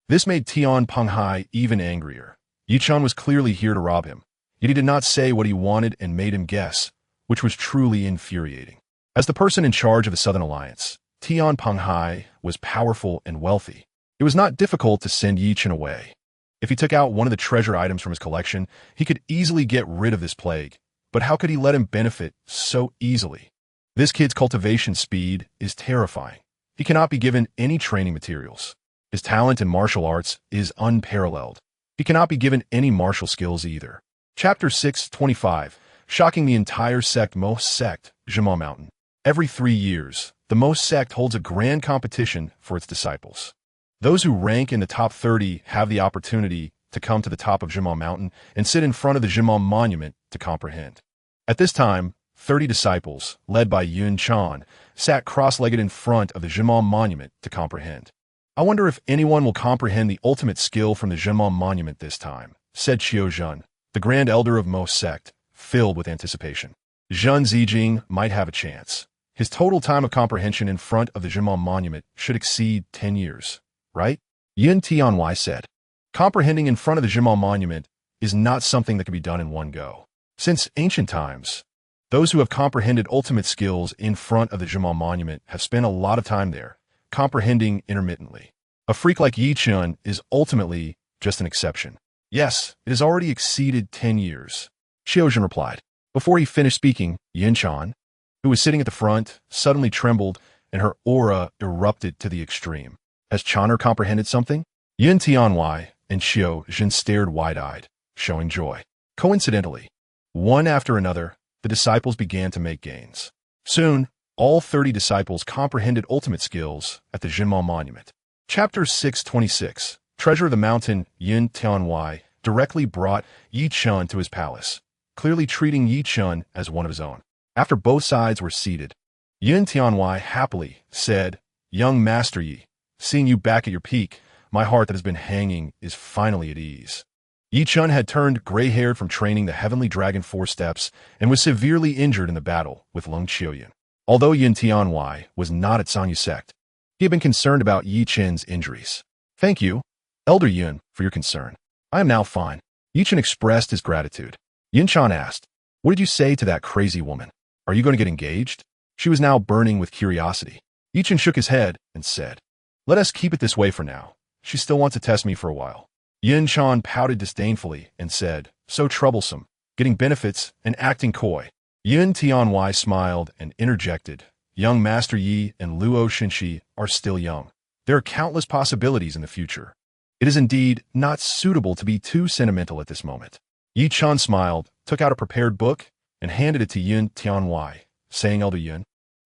This made Tian Penghai even angrier. Yi Chun was clearly here to rob him, yet he did not say what he wanted and made him guess, which was truly infuriating. As the person in charge of the Southern Alliance, Tian Penghai was powerful and wealthy. It was not difficult to send Yi Chun away. If he took out one of the treasure items from his collection, he could easily get rid of this plague. But how could he let him benefit so easily? This kid's cultivation speed is terrifying. He cannot be given any training materials. His talent in martial arts is unparalleled. He cannot be given any martial skills either. Chapter 6:25 Shocking the entire sect, Most Sect, Zhima Mountain. Every 3 years, the Most Sect holds a grand competition for its disciples. Those who rank in the top 30 have the opportunity to come to the top of Zhima Mountain and sit in front of the Zhima Monument to comprehend. At this time, 30 disciples, led by Yun Chan, sat cross-legged in front of the Zhima Monument to comprehend. "I wonder if anyone will comprehend the ultimate skill from the Zhima Monument this time," said Qiu Zhen, the Grand Elder of Most Sect, filled with anticipation. Zhen Zijing might have a chance. His total time of comprehension in front of the Zhima Monument should exceed 10 years. Right? Yun Tianwei said. Comprehending in front of the Zhima Monument is not something that can be done in one go. Since ancient times, those who have comprehended ultimate skills in front of the Zhima Monument have spent a lot of time there, comprehending intermittently. A freak like Yi Chun is ultimately just an exception. Yes, it has already exceeded 10 years. Xiaozhen replied. Before he finished speaking, Yin Chan, who was sitting at the front, suddenly trembled and her aura erupted to the extreme. Has Chaner comprehended something? Yin Tianwei and Xiaozhen stared wide-eyed, showing joy. Coincidentally, one after another, the disciples began to make gains. Soon, all 30 disciples comprehended ultimate skills at the Zhima Monument. Chapter 6:26 Treasure of the Mountain. Yin Tianwei directly brought Yi Chun to his palace, clearly treating Yi Chun as one of his own. After both sides were seated, Yin Tianwei happily said, "Young Master Yi, seeing you back at your peak, my heart that has been hanging is finally at ease." Yi Chun had turned gray-haired from training the Heavenly Dragon 4 steps and was severely injured in the battle with Lung Qiuyun. Although Yin Tianwei was not at Zhangyu sect, he had been concerned about Yi Chen's injuries. "Thank you, Elder Yun, for your concern. I am now fine." Yi Chen expressed his gratitude. Yin Chan asked, "What did you say to that crazy woman? Are you going to get engaged?" She was now burning with curiosity. Yi Chen shook his head and said, "Let us keep it this way for now. She still wants to test me for a while." Yin Chan pouted disdainfully and said, "So troublesome, getting benefits and acting coy." Yin Tianwei smiled and interjected, "Young Master Yi and Luo Shenxi are still young. There are countless possibilities in the future. It is indeed not suitable to be too sentimental at this moment. Yi Chen smiled, took out a prepared book, and handed it to Yun Tianwai, saying, Elder Yun,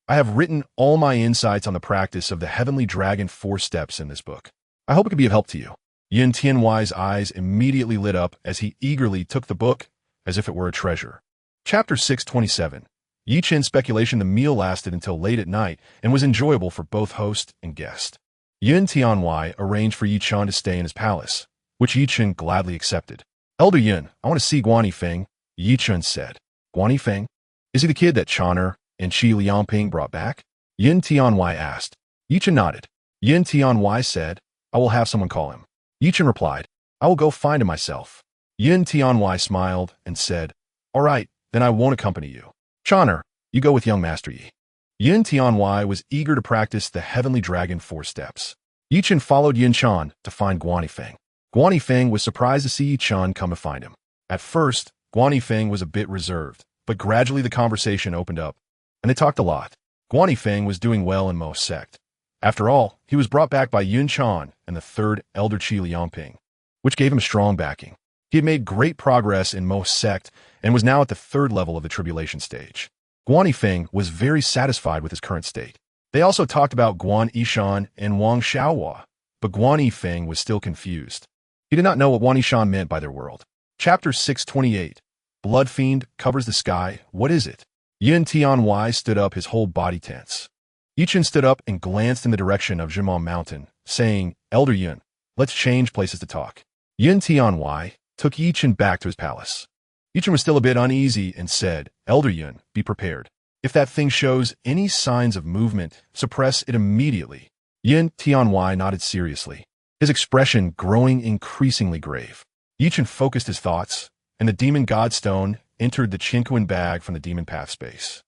I have written all my insights on the practice of the Heavenly Dragon 4 steps in this book. I hope it can be of help to you. Yun Tianwai's eyes immediately lit up as he eagerly took the book as if it were a treasure. Chapter 627. Yi Chen's speculation. The meal lasted until late at night and was enjoyable for both host and guest. Yun Tianwai arranged for Yi Chen to stay in his palace, which Yi Chen gladly accepted. Elder Yun, I want to see Guan Yifeng, Yi Chen said. Guan Yifeng? Is he the kid that Chan'er and Qi Liangping brought back? Yun Tianwai asked. Yi Chen nodded. Yun Tianwai said, I will have someone call him. Yi Chen replied, I will go find him myself. Yun Tianwai smiled and said, All right, then I won't accompany you. Chan'er, you go with young Master Yi. Yun Tianwai was eager to practice the Heavenly Dragon 4 steps. Yi Chen followed Yin Chen to find Guan Yifeng. Guan Yifeng was surprised to see Yi Chen come to find him. At first, Guan Yifeng was a bit reserved, but gradually the conversation opened up, and they talked a lot. Guan Yifeng was doing well in Mo's sect. After all, he was brought back by Yun Chen and the third Elder Qi Liangping, which gave him strong backing. He had made great progress in Mo's sect and was now at the third level of the tribulation stage. Guan Yifeng was very satisfied with his current state. They also talked about Guan Yishan and Wang Xiaohua, but Guan Yifeng was still confused. He did not know what Guan Yishan meant by their world. Chapter 628. Blood Fiend covers the sky. What is it? Yun Tianwai stood up, his whole body tense. Yi Chen stood up and glanced in the direction of Zhimong Mountain, saying, Elder Yun, let's change places to talk. Yun Tianwai took Yi Chen back to his palace. Yi Chen was still a bit uneasy and said, Elder Yun, be prepared. If that thing shows any signs of movement, suppress it immediately. Yun Tianwai nodded seriously, his expression growing increasingly grave. Yi Chen focused his thoughts, and the Demon Godstone entered the Qinquan bag from the Demon Path space,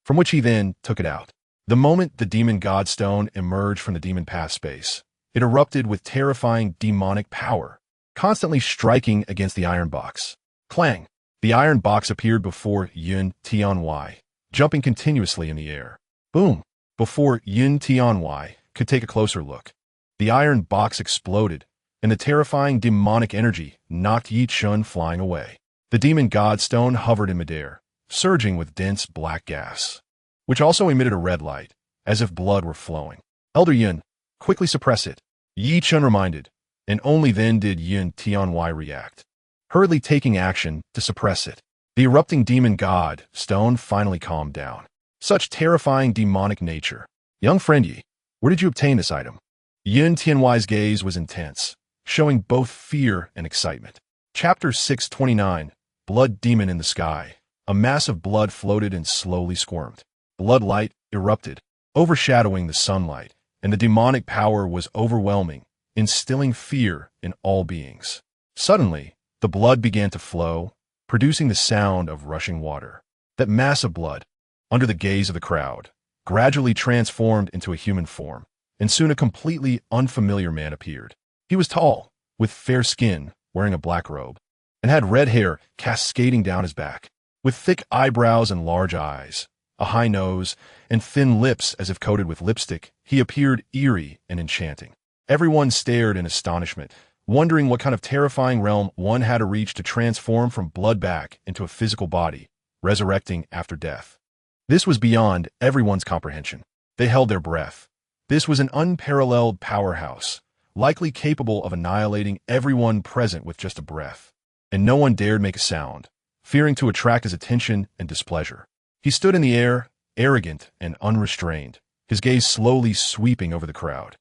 from which he then took it out. The moment the Demon Godstone emerged from the Demon Path space, it erupted with terrifying demonic power, constantly striking against the iron box. Clang! The iron box appeared before Yun Tianwai, jumping continuously in the air. Boom! Before Yun Tianwai could take a closer look, the iron box exploded, and the terrifying demonic energy knocked Yi Chen flying away. The Demon Godstone hovered in midair, surging with dense black gas, which also emitted a red light, as if blood were flowing. Elder Yun, quickly suppress it, Yi Chen reminded, and only then did Yun Tianwai react, hurriedly taking action to suppress it. The erupting demon god stone finally calmed down. Such terrifying demonic nature. Young friend Yi, where did you obtain this item? Yun Tianwai's gaze was intense, showing both fear and excitement. Chapter 629. Blood Demon in the Sky. A mass of blood floated and slowly squirmed. Blood light erupted, overshadowing the sunlight, and the demonic power was overwhelming, instilling fear in all beings. Suddenly, the blood began to flow, producing the sound of rushing water. That mass of blood, under the gaze of the crowd, gradually transformed into a human form, and soon a completely unfamiliar man appeared. He was tall, with fair skin, wearing a black robe, and had red hair cascading down his back. With thick eyebrows and large eyes, a high nose, and thin lips as if coated with lipstick, he appeared eerie and enchanting. Everyone stared in astonishment, wondering what kind of terrifying realm one had to reach to transform from blood back into a physical body, resurrecting after death. This was beyond everyone's comprehension. They held their breath. This was an unparalleled powerhouse, likely capable of annihilating everyone present with just a breath. And no one dared make a sound, fearing to attract his attention and displeasure. He stood in the air, arrogant and unrestrained, his gaze slowly sweeping over the crowd,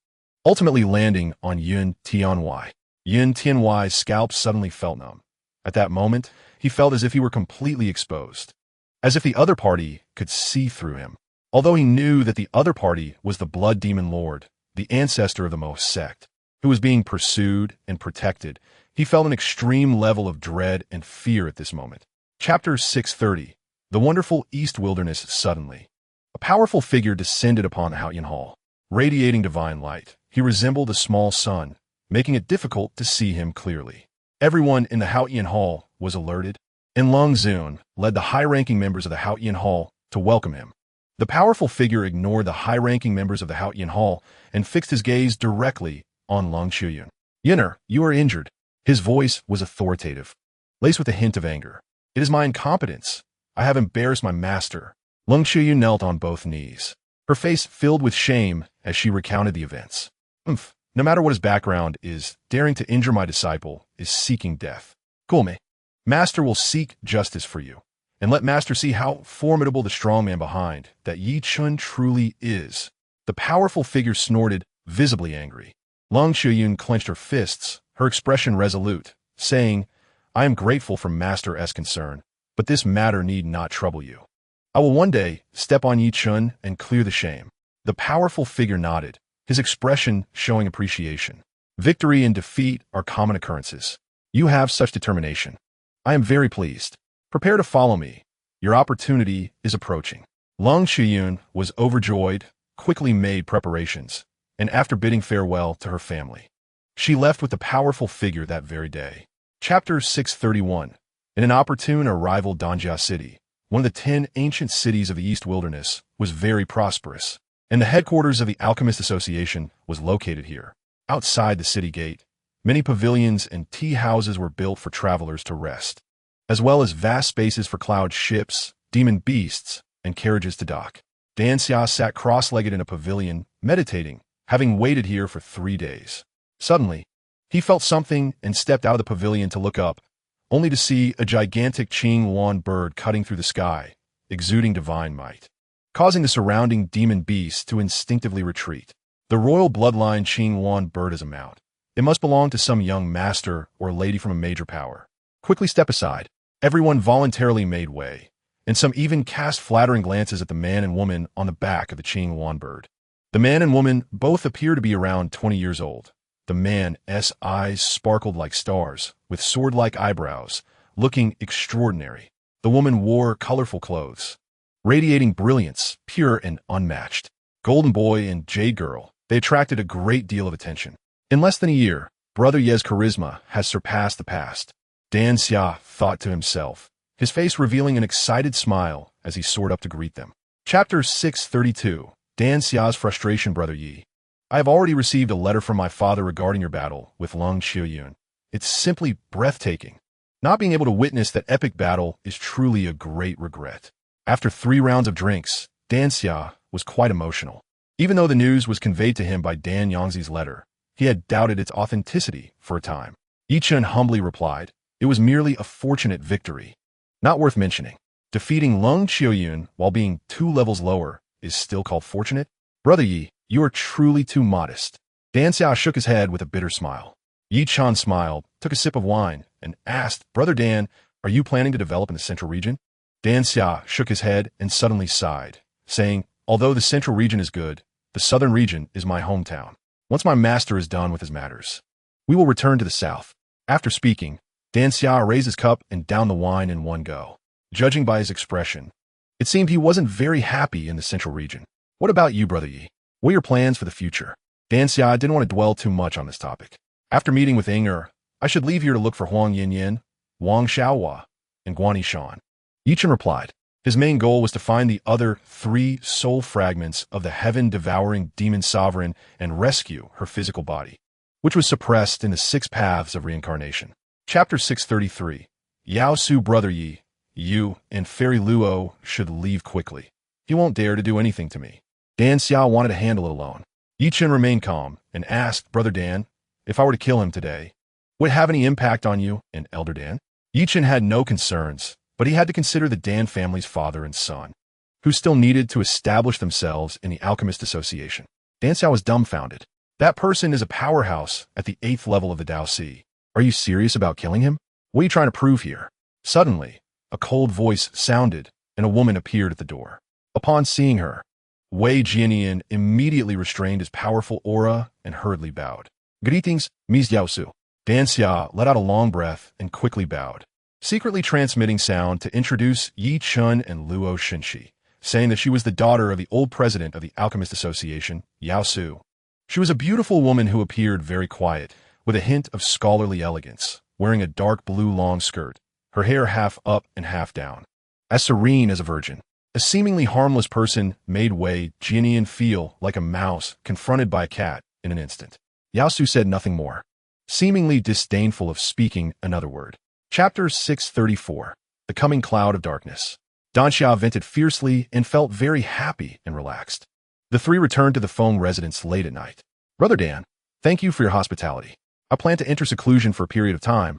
ultimately landing on Yun Tianwai. Yun Tianwai's scalp suddenly felt numb. At that moment, he felt as if he were completely exposed, as if the other party could see through him. Although he knew that the other party was the Blood Demon Lord, the ancestor of the Mo sect, who was being pursued and protected, he felt an extreme level of dread and fear at this moment. Chapter 630. The Wonderful East Wilderness. Suddenly, a powerful figure descended upon the Haotian Hall. Radiating divine light, he resembled a small sun, making it difficult to see him clearly. Everyone in the Haotian Hall was alerted, and Lung Zun led the high-ranking members of the Haotian Hall to welcome him. The powerful figure ignored the high-ranking members of the Haotian Hall and fixed his gaze directly on Lung Chuyun. Yinner, you are injured. His voice was authoritative, laced with a hint of anger. It is my incompetence. I have embarrassed my master. Lung Qiyu knelt on both knees, her face filled with shame as she recounted the events. No matter what his background is, daring to injure my disciple is seeking death. Gulme, Master will seek justice for you, and let Master see how formidable the strong man behind that Yi Chun truly is. The powerful figure snorted, visibly angry. Lung Shuyun clenched her fists, her expression resolute, saying, I am grateful for Master's concern, but this matter need not trouble you. I will one day step on Yi Chun and clear the shame. The powerful figure nodded, his expression showing appreciation. Victory and defeat are common occurrences. You have such determination. I am very pleased. Prepare to follow me. Your opportunity is approaching. Lung Shuyun was overjoyed, quickly made preparations, and after bidding farewell to her family, she left with the powerful figure that very day. Chapter 631. In an opportune arrival, Danjia City, one of the 10 ancient cities of the East Wilderness, was very prosperous, and the headquarters of the Alchemist Association was located here. Outside the city gate, many pavilions and tea houses were built for travelers to rest, as well as vast spaces for cloud ships, demon beasts, and carriages to dock. Dan Xia sat cross-legged in a pavilion, meditating, having waited here for 3 days. Suddenly, he felt something and stepped out of the pavilion to look up, only to see a gigantic Qing Yuan bird cutting through the sky, exuding divine might, causing the surrounding demon beasts to instinctively retreat. The royal bloodline Qing Yuan bird is a mount. It must belong to some young master or lady from a major power. Quickly step aside. Everyone voluntarily made way, and some even cast flattering glances at the man and woman on the back of the Qing Yuan bird. The man and woman both appear to be around 20 years old. The man's eyes sparkled like stars, with sword-like eyebrows, looking extraordinary. The woman wore colorful clothes, radiating brilliance, pure and unmatched. Golden Boy and Jade Girl, they attracted a great deal of attention. In less than a year, Brother Ye's charisma has surpassed the past. Dan Xia thought to himself, his face revealing an excited smile as he soared up to greet them. Chapter 632. Dan Xia's frustration. Brother Yi, I have already received a letter from my father regarding your battle with Lung Qiuyun. It's simply breathtaking. Not being able to witness that epic battle is truly a great regret. After 3 rounds of drinks, Dan Xia was quite emotional. Even though the news was conveyed to him by Dan Yangzi's letter, he had doubted its authenticity for a time. Yi Chun humbly replied, it was merely a fortunate victory. Not worth mentioning. Defeating Lung Qiuyun while being 2 levels lower is still called fortunate? Brother Yi, you are truly too modest. Dan Xia shook his head with a bitter smile. Yi Chun smiled, took a sip of wine, and asked, Brother Dan, are you planning to develop in the central region? Dan Xia shook his head and suddenly sighed, saying, although the central region is good, the southern region is my hometown. Once my master is done with his matters, we will return to the south. After speaking, Dan Xia raised his cup and downed the wine in one go. Judging by his expression, it seemed he wasn't very happy in the central region. What about you, Brother Yi? What are your plans for the future? Dan Xia didn't want to dwell too much on this topic. After meeting with Inger, I should leave here to look for Huang Yinyan, Wang Xiaohua, and Guan Yishan. Yi Chun replied. His main goal was to find the other 3 soul fragments of the heaven-devouring demon sovereign and rescue her physical body, which was suppressed in the 6 paths of reincarnation. Chapter 633. Yao Su. Brother Yi, you and Fairy Luo should leave quickly. He won't dare to do anything to me. Dan Xia wanted to handle it alone. Yi Chun remained calm and asked, Brother Dan, if I were to kill him today, would it have any impact on you and Elder Dan? Yi Chun had no concerns, but he had to consider the Dan family's father and son, who still needed to establish themselves in the Alchemist Association. Dan Xia was dumbfounded. That person is a powerhouse at the 8th level of the Dao Si. Are you serious about killing him? What are you trying to prove here? Suddenly, a cold voice sounded, and a woman appeared at the door. Upon seeing her, Wei Jianian immediately restrained his powerful aura and hurriedly bowed. Greetings, Ms. Yaosu. Dan Xia let out a long breath and quickly bowed, secretly transmitting sound to introduce Yi Chun and Luo Shenxi, saying that she was the daughter of the old president of the Alchemist Association, Yao Su. She was a beautiful woman who appeared very quiet, with a hint of scholarly elegance, wearing a dark blue long skirt, her hair half up and half down. As serene as a virgin, a seemingly harmless person made Wei Jianian feel like a mouse confronted by a cat in an instant. Yao Su said nothing more, seemingly disdainful of speaking another word. Chapter 634. The Coming Cloud of Darkness. Danxia vented fiercely and felt very happy and relaxed. The three returned to the Feng residence late at night. Brother Dan, thank you for your hospitality. I plan to enter seclusion for a period of time,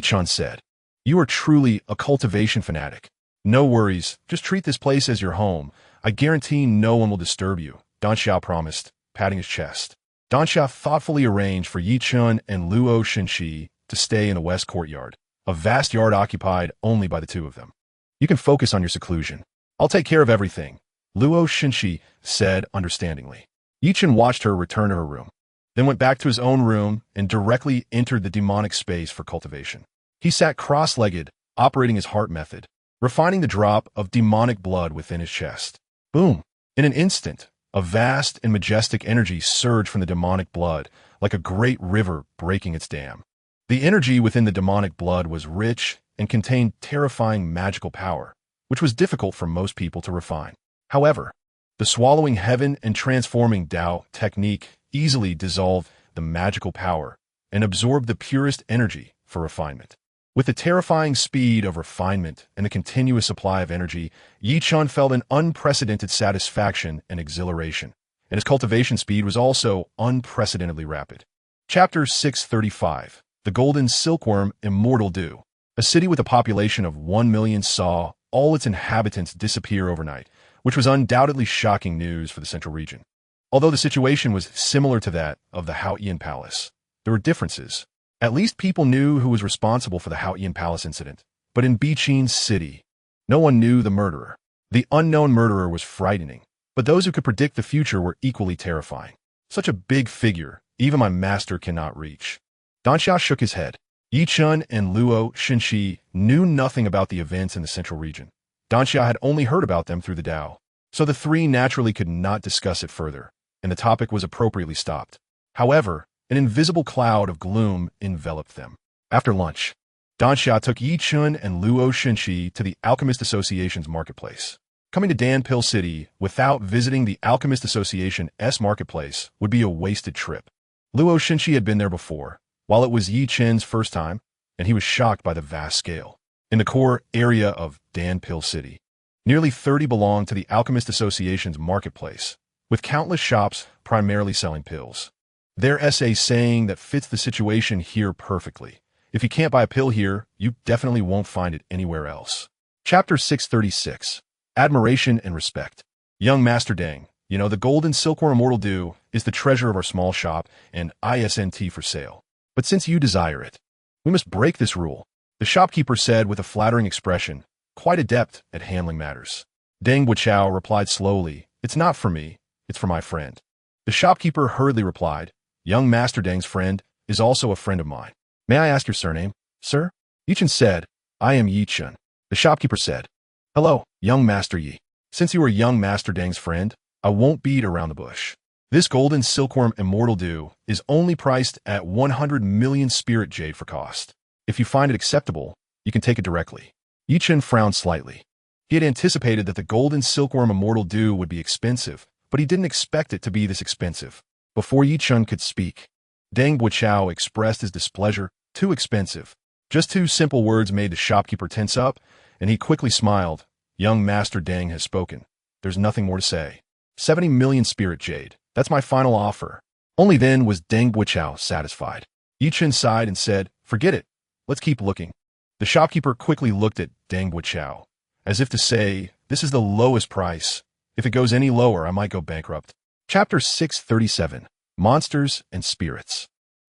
Chen said. You are truly a cultivation fanatic. No worries, just treat this place as your home. I guarantee no one will disturb you, Danxia promised, patting his chest. Danxia thoughtfully arranged for Chen and Luo Shenxi to stay in the west courtyard, a vast yard occupied only by the two of them. You can focus on your seclusion. I'll take care of everything, Luo Shenxi said understandingly. Chen watched her return to her room, then went back to his own room and directly entered the demonic space for cultivation. He sat cross-legged, operating his heart method, refining the drop of demonic blood within his chest. Boom! In an instant, a vast and majestic energy surged from the demonic blood, like a great river breaking its dam. The energy within the demonic blood was rich and contained terrifying magical power, which was difficult for most people to refine. However, the swallowing heaven and transforming Tao technique easily dissolved the magical power and absorbed the purest energy for refinement. With the terrifying speed of refinement and the continuous supply of energy, Chen felt an unprecedented satisfaction and exhilaration, and his cultivation speed was also unprecedentedly rapid. Chapter 635. The Golden Silkworm Immortal Dew. A city with a population of 1 million saw all its inhabitants disappear overnight, which was undoubtedly shocking news for the central region. Although the situation was similar to that of the Haoyan Palace, there were differences. At least people knew who was responsible for the Haoyan Palace incident. But in Biqin City, no one knew the murderer. The unknown murderer was frightening, but those who could predict the future were equally terrifying. Such a big figure, even my master cannot reach. Danxia shook his head. Chen and Luo Shenxi knew nothing about the events in the central region. Danxia had only heard about them through the Tao, so the three naturally could not discuss it further, and the topic was appropriately stopped. However, an invisible cloud of gloom enveloped them. After lunch, Danxia took Chen and Luo Shenxi to the Alchemist Association's marketplace. Coming to Danpil City without visiting the Alchemist Association's marketplace would be a wasted trip. Luo Shenxi had been there before, while it was Chen's first time, and he was shocked by the vast scale. In the core area of Danpil City, nearly 30 belonged to the Alchemist Association's marketplace, with countless shops primarily selling pills. Their essay saying that fits the situation here perfectly. If you can't buy a pill here, you definitely won't find it anywhere else. Chapter 636. Admiration and Respect. Young Master Deng, the Golden Silkworm Immortal Dew is the treasure of our small shop and ISNT for sale. But since you desire it, we must break this rule, the shopkeeper said with a flattering expression, quite adept at handling matters. Deng Buchao replied slowly, It's not for me, it's for my friend. The shopkeeper hurriedly replied, Young Master Deng's friend is also a friend of mine. May I ask your surname, sir? Chen said, I am Chen. The shopkeeper said, Hello, young Master Yi. Since you are young Master Deng's friend, I won't beat around the bush. This Golden Silkworm Immortal Dew is only priced at 100 million spirit jade for cost. If you find it acceptable, you can take it directly. Chen frowned slightly. He had anticipated that the Golden Silkworm Immortal Dew would be expensive, but he didn't expect it to be this expensive. Before Chen could speak, Deng Buchao expressed his displeasure. Too expensive. Just two simple words made the shopkeeper tense up, and he quickly smiled. Young Master Deng has spoken. There's nothing more to say. 70 million spirit jade. That's my final offer. Only then was Deng Buchao satisfied. Chen sighed and said, Forget it. Let's keep looking. The shopkeeper quickly looked at Deng Buchao, as if to say, This is the lowest price. If it goes any lower, I might go bankrupt. Chapter 637. Monsters and Spirits.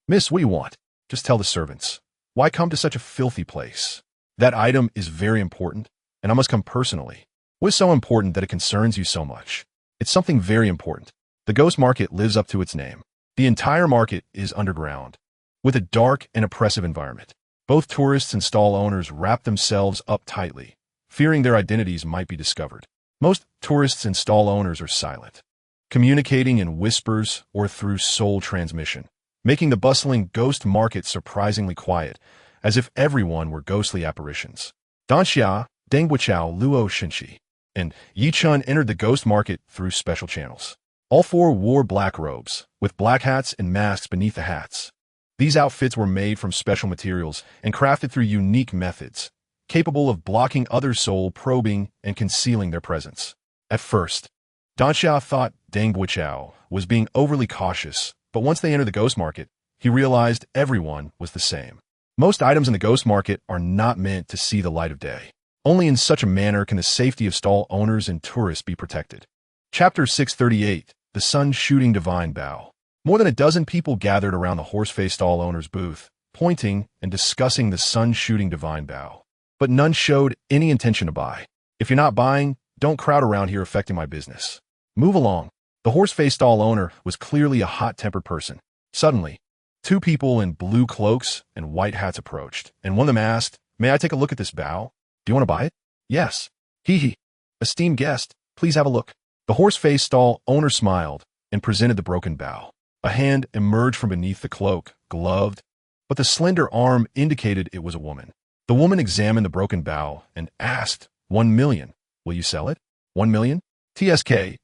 Miss, what do you want? Just tell the servants. Why come to such a filthy place? That item is very important, and I must come personally. What is so important that it concerns you so much? It's something very important. The ghost market lives up to its name. The entire market is underground, with a dark and oppressive environment. Both tourists and stall owners wrap themselves up tightly, fearing their identities might be discovered. Most tourists and stall owners are silent, communicating in whispers or through soul transmission, making the bustling ghost market surprisingly quiet, as if everyone were ghostly apparitions. Danxia, Deng Buchao, Luo Shenxi, and Chen entered the ghost market through special channels. All four wore black robes, with black hats and masks beneath the hats. These outfits were made from special materials and crafted through unique methods, capable of blocking others' soul probing and concealing their presence. At first, Dan Xiao thought Deng Buiqiao was being overly cautious, but once they entered the ghost market, he realized everyone was the same. Most items in the ghost market are not meant to see the light of day. Only in such a manner can the safety of stall owners and tourists be protected. Chapter 638, The Sun-Shooting Divine Bow. More than a dozen people gathered around the horse-faced stall owner's booth, pointing and discussing the sun-shooting divine bow. But none showed any intention to buy. If you're not buying, don't crowd around here affecting my business. Move along. The horse-faced stall owner was clearly a hot-tempered person. Suddenly, two people in blue cloaks and white hats approached, and one of them asked, "May I take a look at this bow? Do you want to buy it?" "Yes." "Hee hee. Esteemed guest, please have a look." The horse-faced stall owner smiled and presented the broken bow. A hand emerged from beneath the cloak, gloved, but the slender arm indicated it was a woman. The woman examined the broken bow and asked, 1 million. Will you sell it? 1 million? TSK.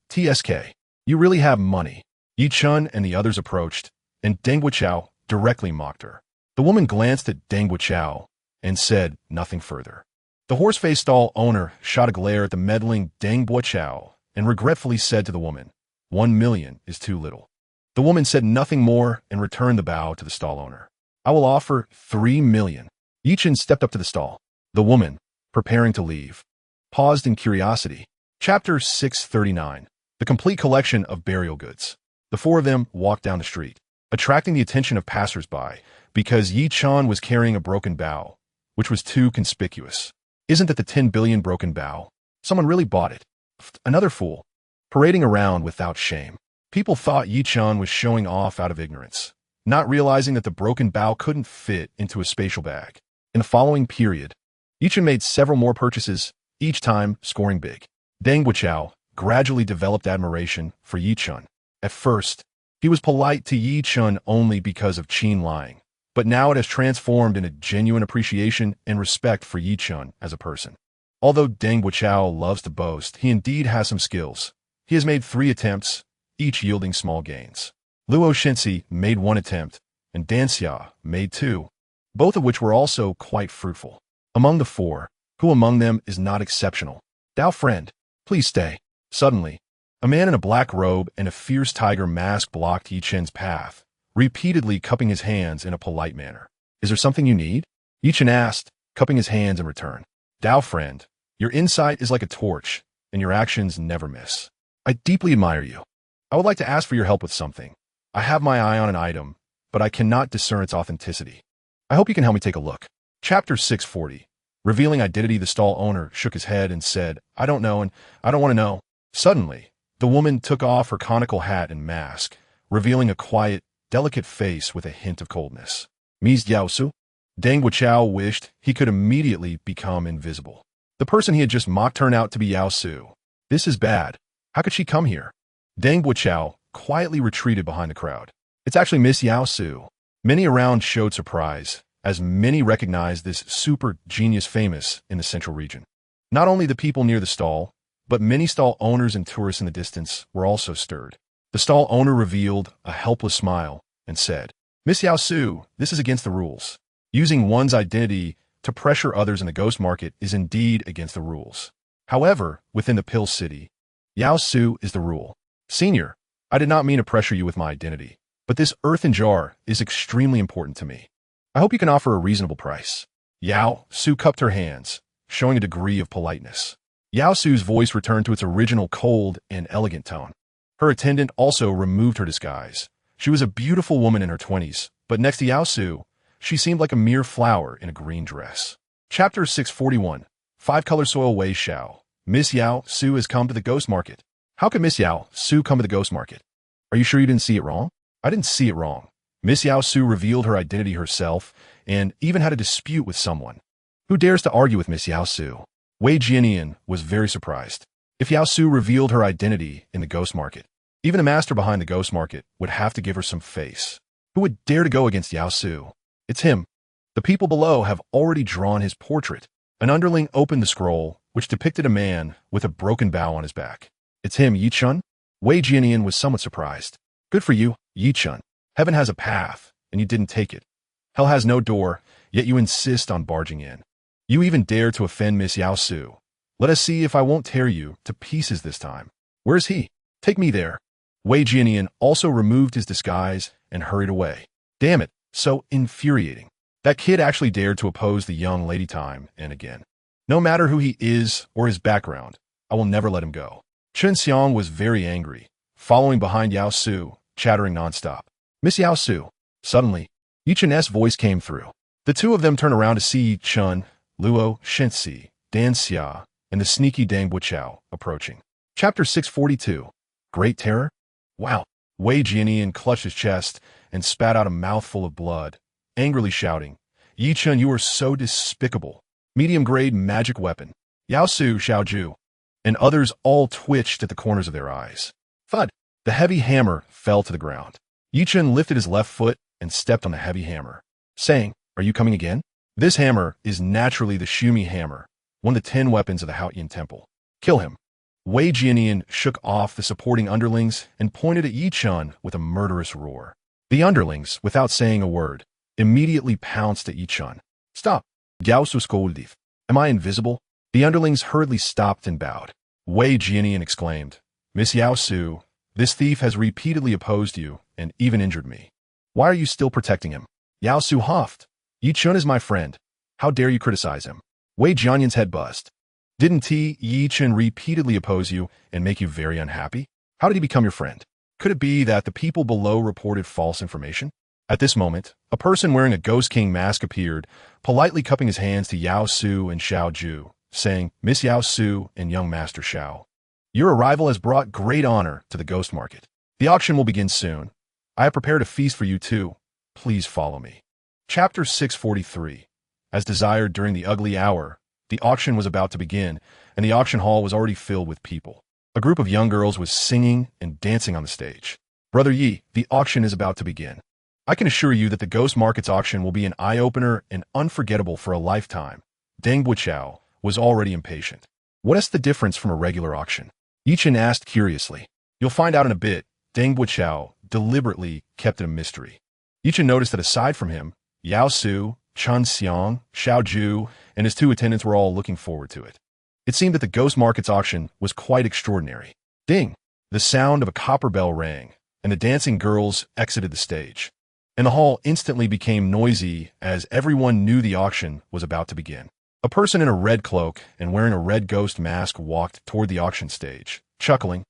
You really have money. Yi Chun and the others approached, and Deng Buiqiao directly mocked her. The woman glanced at Deng Buiqiao and said nothing further. The horse-faced stall owner shot a glare at the meddling Deng Buiqiao and regretfully said to the woman, 1 million is too little. The woman said nothing more and returned the bow to the stall owner. "I will offer 3 million. Yi Chun stepped up to the stall. The woman, preparing to leave, paused in curiosity. Chapter 639, The Complete Collection of Burial Goods. The four of them walked down the street, attracting the attention of passers-by because Yi Chun was carrying a broken bow, which was too conspicuous. Isn't it the 10 billion broken bow? Someone really bought it. Another fool, parading around without shame. People thought Yi Chun was showing off out of ignorance, not realizing that the broken bow couldn't fit into a spatial bag. In the following period, Yi Chun made several more purchases, each time scoring big. Deng Buiqiao gradually developed admiration for Yi Chun. At first, he was polite to Yi Chun only because of Chen lying, but now it has transformed into genuine appreciation and respect for Yi Chun as a person. Although Deng Buiqiao loves to boast, he indeed has some skills. He has made 3 attempts, each yielding small gains. Luo Shenxi made 1 attempt, and Dan Xia made 2, both of which were also quite fruitful. Among the 4, who among them is not exceptional? Dao friend, please stay. Suddenly, a man in a black robe and a fierce tiger mask blocked Yi Chun's path, repeatedly cupping his hands in a polite manner. "Is there something you need?" Yi Chun asked, cupping his hands in return. "Dao friend, your insight is like a torch, and your actions never miss. I deeply admire you. I would like to ask for your help with something. I have my eye on an item, but I cannot discern its authenticity. I hope you can help me take a look." Chapter 640. Revealing identity. The stall owner shook his head and said, "I don't know and I don't want to know." Suddenly, the woman took off her conical hat and mask, revealing a quiet, delicate face with a hint of coldness. "Ms. Yaosu?" Deng Buiqiao wished he could immediately become invisible. The person he had just mocked turned out to be Yaosu. This is bad. How could she come here? Deng Buiqiao quietly retreated behind the crowd. "It's actually Miss Yaosu." Many around showed surprise, as many recognized this super genius famous in the central region. Not only the people near the stall, but many stall owners and tourists in the distance were also stirred. The stall owner revealed a helpless smile and said, "Miss Yaosu, this is against the rules. Using one's identity to pressure others in the ghost market is indeed against the rules. However, within the Pill City, Yaosu is the rule. Senior, I did not mean to pressure you with my identity, but this earthen jar is extremely important to me. I hope you can offer a reasonable price." Yao Su cupped her hands, showing a degree of politeness. Yao Su's voice returned to its original cold and elegant tone. Her attendant also removed her disguise. She was a beautiful woman in her 20s, but next to Yao Su, she seemed like a mere flower in a green dress. Chapter 641. 5-Color Soil Wei Xiao. Miss Yao Su has come to the ghost market. How could Miss Yao Su come to the ghost market? Are you sure you didn't see it wrong? I didn't see it wrong. Miss Yao Su revealed her identity herself and even had a dispute with someone. Who dares to argue with Miss Yao Su? Wei Jianian was very surprised. If Yao Su revealed her identity in the ghost market, even the master behind the ghost market would have to give her some face. Who would dare to go against Yao Su? It's him. The people below have already drawn his portrait. An underling opened the scroll, which depicted a man with a broken bow on his back. It's him, Yi Chun? Wei Jianian was somewhat surprised. Good for you, Yi Chun. Heaven has a path, and you didn't take it. Hell has no door, yet you insist on barging in. You even dare to offend Miss Yao Su. Let us see if I won't tear you to pieces this time. Where's he? Take me there. Wei Jianian also removed his disguise and hurried away. Damn it, so infuriating. That kid actually dared to oppose the young lady time and again. No matter who he is or his background, I will never let him go. Chen Xiang was very angry, following behind Yao Su, chattering nonstop. Miss Yao Su. Suddenly, Yi Chen's voice came through. The two of them turned around to see Chen, Luo, Shenxi, Dan Xia, and the sneaky Dang Buqiao approaching. Chapter 642. Great Terror? Wow. Wei Jianian clutched his chest and spat out a mouthful of blood, angrily shouting, Yi Chen, you are so despicable. Medium-grade magic weapon. Yao Su, Xiao Ju, and others all twitched at the corners of their eyes. Thud! The heavy hammer fell to the ground. Yi Chen lifted his left foot and stepped on the heavy hammer, saying, Are you coming again? This hammer is naturally the Shumi hammer, one of the 10 weapons of the Haotian temple. Kill him. Wei Jianian shook off the supporting underlings and pointed at Yi Chen with a murderous roar. The underlings, without saying a word, immediately pounced at Yi Chen. Stop! Gao Su scolded. Am I invisible? The underlings hurriedly stopped and bowed. Wei Jianian exclaimed, Miss Yao Su, this thief has repeatedly opposed you and even injured me. Why are you still protecting him? Yao Su huffed. Yi Chen is my friend. How dare you criticize him? Wei Jianian's head buzzed. Didn't Yi Chen repeatedly oppose you and make you very unhappy? How did he become your friend? Could it be that the people below reported false information? At this moment, a person wearing a Ghost King mask appeared, politely cupping his hands to Yao Su and Xiao Ju, saying, Miss Yao Su and young Master Xiao, your arrival has brought great honor to the ghost market. The auction will begin soon. I have prepared a feast for you too. Please follow me. Chapter 643. As desired during the ugly hour, the auction was about to begin, and the auction hall was already filled with people. A group of young girls was singing and dancing on the stage. Brother Yi, the auction is about to begin. I can assure you that the Ghost Market's auction will be an eye-opener and unforgettable for a lifetime. Deng Buqiao was already impatient. What is the difference from a regular auction? Yi Chen asked curiously. You'll find out in a bit. Deng Buqiao deliberately kept it a mystery. Yi Chen noticed that aside from him, Yao Su, Chen Xiang, Xiao Ju, and his two attendants were all looking forward to it. It seemed that the Ghost Market's auction was quite extraordinary. Ding! The sound of a copper bell rang, and the dancing girls exited the stage. And the hall instantly became noisy as everyone knew the auction was about to begin. A person in a red cloak and wearing a red ghost mask walked toward the auction stage, chuckling.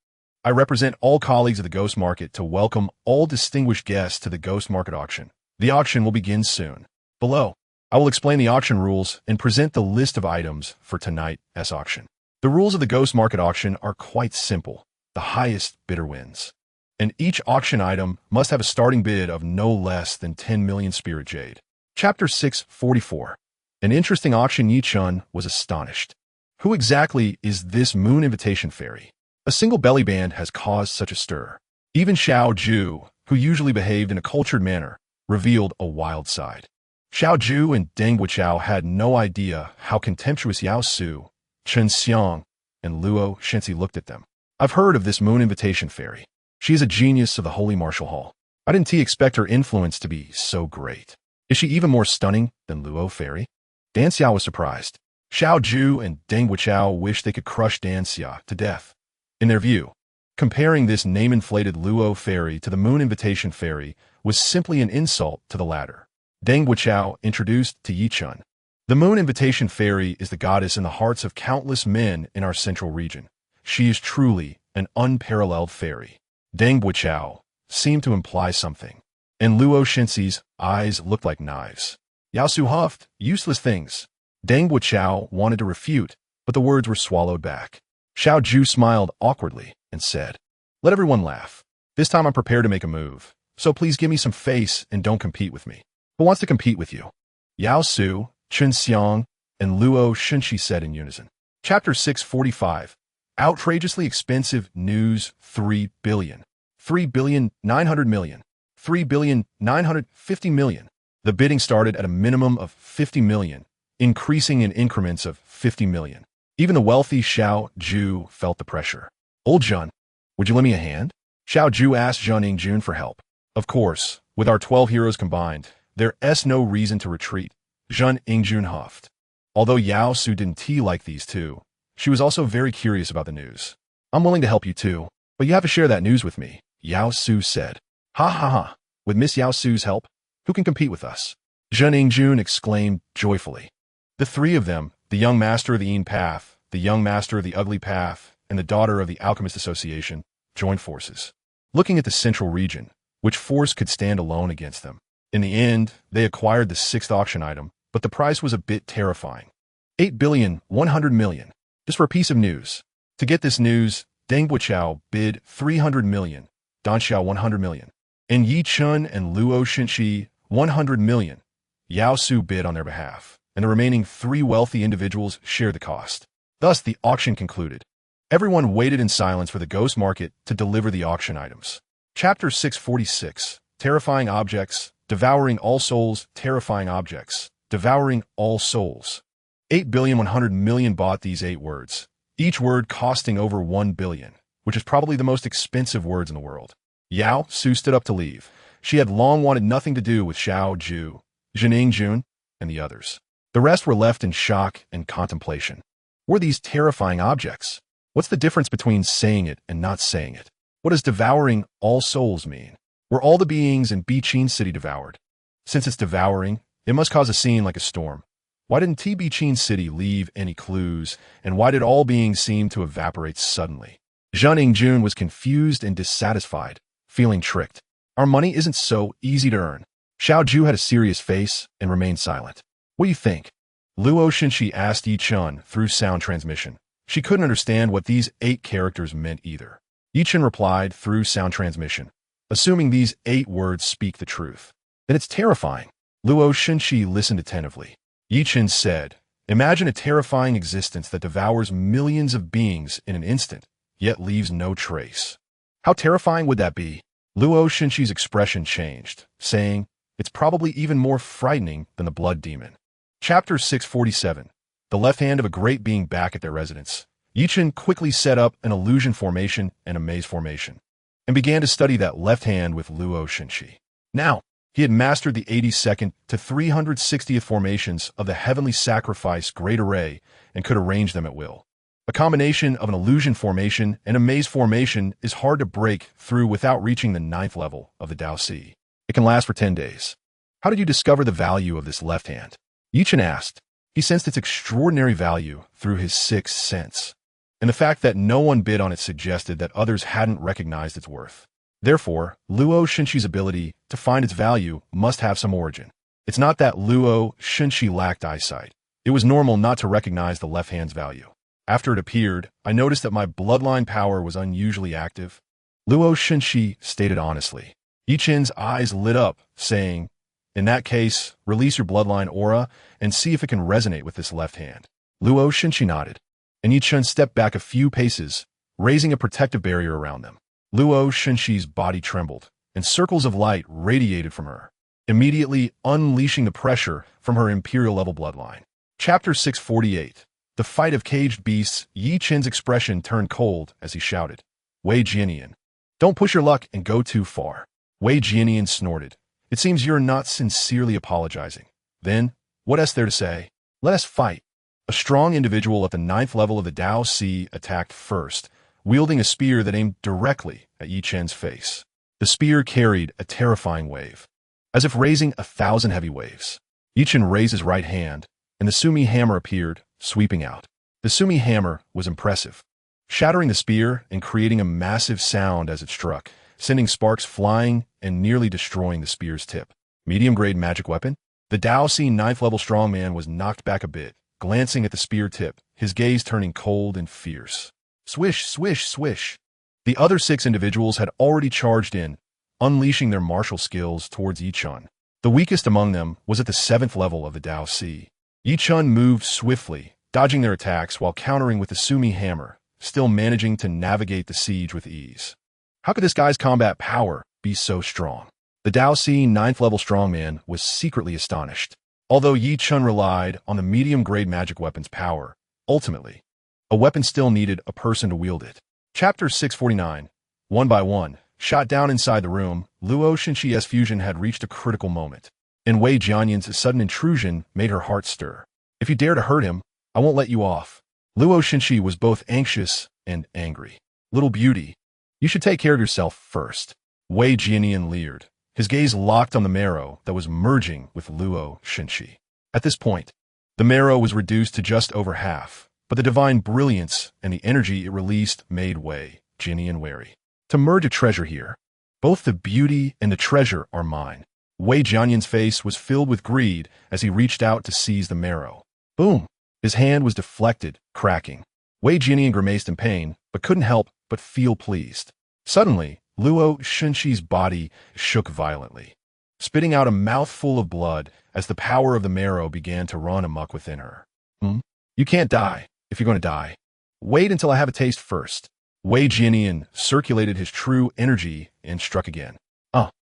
I represent all colleagues of the Ghost Market to welcome all distinguished guests to the Ghost Market auction. The auction will begin soon. Below, I will explain the auction rules and present the list of items for tonight's auction. The rules of the Ghost Market auction are quite simple. The highest bidder wins. And each auction item must have a starting bid of no less than 10 million spirit jade. Chapter 644. An interesting auction. Yi Chen was astonished. Who exactly is this moon invitation fairy? A single belly band has caused such a stir. Even Xiao Ju, who usually behaved in a cultured manner, revealed a wild side. Xiao Ju and Deng Buqiao had no idea how contemptuous Yao Su, Chen Xiang, and Luo Shenxi looked at them. I've heard of this moon invitation fairy. She is a genius of the Holy Martial Hall. I didn't expect her influence to be so great. Is she even more stunning than Luo Fairy? Dan Xia was surprised. Xiao Ju and Deng Buqiao wished they could crush Dan Xia to death. In their view, comparing this name-inflated Luo Fairy to the Moon Invitation Fairy was simply an insult to the latter. Deng Buqiao introduced to Yi Chen. The Moon Invitation Fairy is the goddess in the hearts of countless men in our central region. She is truly an unparalleled fairy. Deng Buqiao seemed to imply something, and Luo Shenxi's eyes looked like knives. Yao Su huffed, useless things. Deng Buqiao wanted to refute, but the words were swallowed back. Xiao Ju smiled awkwardly and said, Let everyone laugh. This time I'm prepared to make a move, so please give me some face and don't compete with me. Who wants to compete with you? Yao Su, Chen Xiang, and Luo Shenxi said in unison. Chapter 645. Outrageously expensive news. 3 billion. 3,900,000,000. 3,950,000,000. The bidding started at a minimum of 50 million, increasing in increments of 50 million. Even the wealthy Xiao Ju felt the pressure. Old Jun, would you lend me a hand? Xiao Ju asked Jun Yingjun for help. Of course, With our 12 heroes combined, there's no reason to retreat, Zhen Yingjun huffed. Although Yao Su didn't like these two, she was also very curious about the news. I'm willing to help you too, but you have to share that news with me, Yao Su said. Ha ha ha, with Miss Yao Su's help, who can compete with us? Zhen Yingjun exclaimed joyfully. The three of them, the young master of the Yin Path, the young master of the Ugly Path, and the daughter of the Alchemist Association, joined forces. Looking at the central region, which force could stand alone against them? In the end, they acquired the 6th auction item, but the price was a bit terrifying. 8,100,000,000. Just for a piece of news. To get this news, Deng Buqiao bid 300 million, Dan Xiao 100 million, and Yi Chen and Luo Shenxi 100 million. Yao Su bid on their behalf, and the remaining 3 wealthy individuals shared the cost. Thus, the auction concluded. Everyone waited in silence for the ghost market to deliver the auction items. Chapter 646, Terrifying Objects, Devouring All Souls, Terrifying Objects, Devouring All Souls. 8,100,000,000 bought these 8 words, each word costing over 1 billion, which is probably the most expensive words in the world. Yao Su stood up to leave. She had long wanted nothing to do with Xiao Ju, Zhen Yingjun, and the others. The rest were left in shock and contemplation. Were these terrifying objects? What's the difference between saying it and not saying it? What does devouring all souls mean? Were all the beings in Biqin City devoured? Since it's devouring, it must cause a scene like a storm. Why didn't Biqin City leave any clues, and why did all beings seem to evaporate suddenly? Zhen Yingjun was confused and dissatisfied, feeling tricked. Our money isn't so easy to earn. Xiao Ju had a serious face and remained silent. What do you think? Luo Shenxi asked Yi Chen through sound transmission. She couldn't understand what these 8 characters meant either. Yi Chen replied through sound transmission, assuming these 8 words speak the truth. Then it's terrifying. Luo Shenxi listened attentively. Yi Chen said, imagine a terrifying existence that devours millions of beings in an instant, yet leaves no trace. How terrifying would that be? Luo Shenxi's expression changed, saying, it's probably even more frightening than the blood demon. Chapter 647, The Left Hand of a Great Being Back at Their Residence. Yi Chen quickly set up an illusion formation and a maze formation, and began to study that left hand with Luo Shenxi. Now, he had mastered the 82nd to 360th formations of the Heavenly Sacrifice Great Array and could arrange them at will. A combination of an illusion formation and a maze formation is hard to break through without reaching the 9th level of the Dao Si. It can last for 10 days. How did you discover the value of this left hand? Yi Chen asked. He sensed its extraordinary value through his 6th sense, and the fact that no one bid on it suggested that others hadn't recognized its worth. Therefore, Luo Shenxi's ability to find its value must have some origin. It's not that Luo Shenxi lacked eyesight. It was normal not to recognize the left hand's value. After it appeared, I noticed that my bloodline power was unusually active. Luo Shenxi stated honestly. Yi Chen's eyes lit up, saying, in that case, release your bloodline aura and see if it can resonate with this left hand. Luo Shenxi nodded, and Yi Chen stepped back a few paces, raising a protective barrier around them. Luo Shenxi's body trembled, and circles of light radiated from her, immediately unleashing the pressure from her imperial-level bloodline. Chapter 648, The Fight of Caged Beasts. Yi Chen's expression turned cold as he shouted, Wei Jianian, don't push your luck and go too far. Wei Jianian snorted. It seems you're not sincerely apologizing. Then, what is there to say? Let us fight. A strong individual at the 9th level of the Dao Si attacked first, wielding a spear that aimed directly at Yi Chen's face. The spear carried a terrifying wave, as if raising 1,000 heavy waves. Yi Chen raised his right hand, and the Sumi hammer appeared, sweeping out. The Sumi hammer was impressive, shattering the spear and creating a massive sound as it struck, sending sparks flying and nearly destroying the spear's tip. Medium-grade magic weapon? The Dao Si 9th level strongman was knocked back a bit, glancing at the spear tip, his gaze turning cold and fierce. Swish, swish, swish. The other 6 individuals had already charged in, unleashing their martial skills towards Yi Chen. The weakest among them was at the 7th level of the Dao Si. Yi Chen moved swiftly, dodging their attacks while countering with the Sumi hammer, still managing to navigate the siege with ease. How could this guy's combat power be so strong? The Dao Si 9th level strongman was secretly astonished. Although Yi Chen relied on the medium-grade magic weapon's power, ultimately, a weapon still needed a person to wield it. Chapter 649, One by one, Shot down inside the room, Luo Shenxi's fusion had reached a critical moment. And Wei Jianyan's sudden intrusion made her heart stir. If you dare to hurt him, I won't let you off. Luo Shenxi was both anxious and angry. Little beauty, you should take care of yourself first. Wei Jianyan leered, his gaze locked on the marrow that was merging with Luo Shenxi. At this point, the marrow was reduced to just over half, but the divine brilliance and the energy it released made Wei Jianyan wary. To merge a treasure here, both the beauty and the treasure are mine. Wei Jianyan's face was filled with greed as he reached out to seize the marrow. Boom! His hand was deflected, cracking. Wei Jianyan grimaced in pain, but couldn't help but feel pleased. Suddenly, Luo Shenxi's body shook violently, spitting out a mouthful of blood as the power of the marrow began to run amok within her. You can't die if you're going to die. Wait until I have a taste first. Wei Jianyan circulated his true energy and struck again.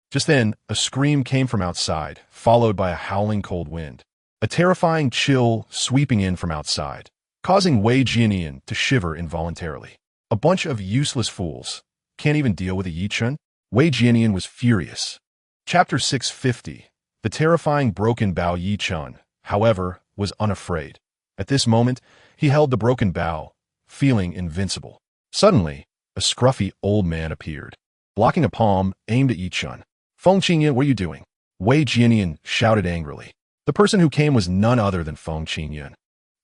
Just then, a scream came from outside, followed by a howling cold wind. A terrifying chill sweeping in from outside, causing Wei Jianyan to shiver involuntarily. A bunch of useless fools. Can't even deal with a Yi Chen? Wei Jianyan was furious. Chapter 650. The terrifying broken bow Yi Chen, however, was unafraid. At this moment, he held the broken bow, feeling invincible. Suddenly, a scruffy old man appeared, blocking a palm aimed at Yi Chen. Feng Qingyan, what are you doing? Wei Jianyan shouted angrily. The person who came was none other than Feng Qingyan.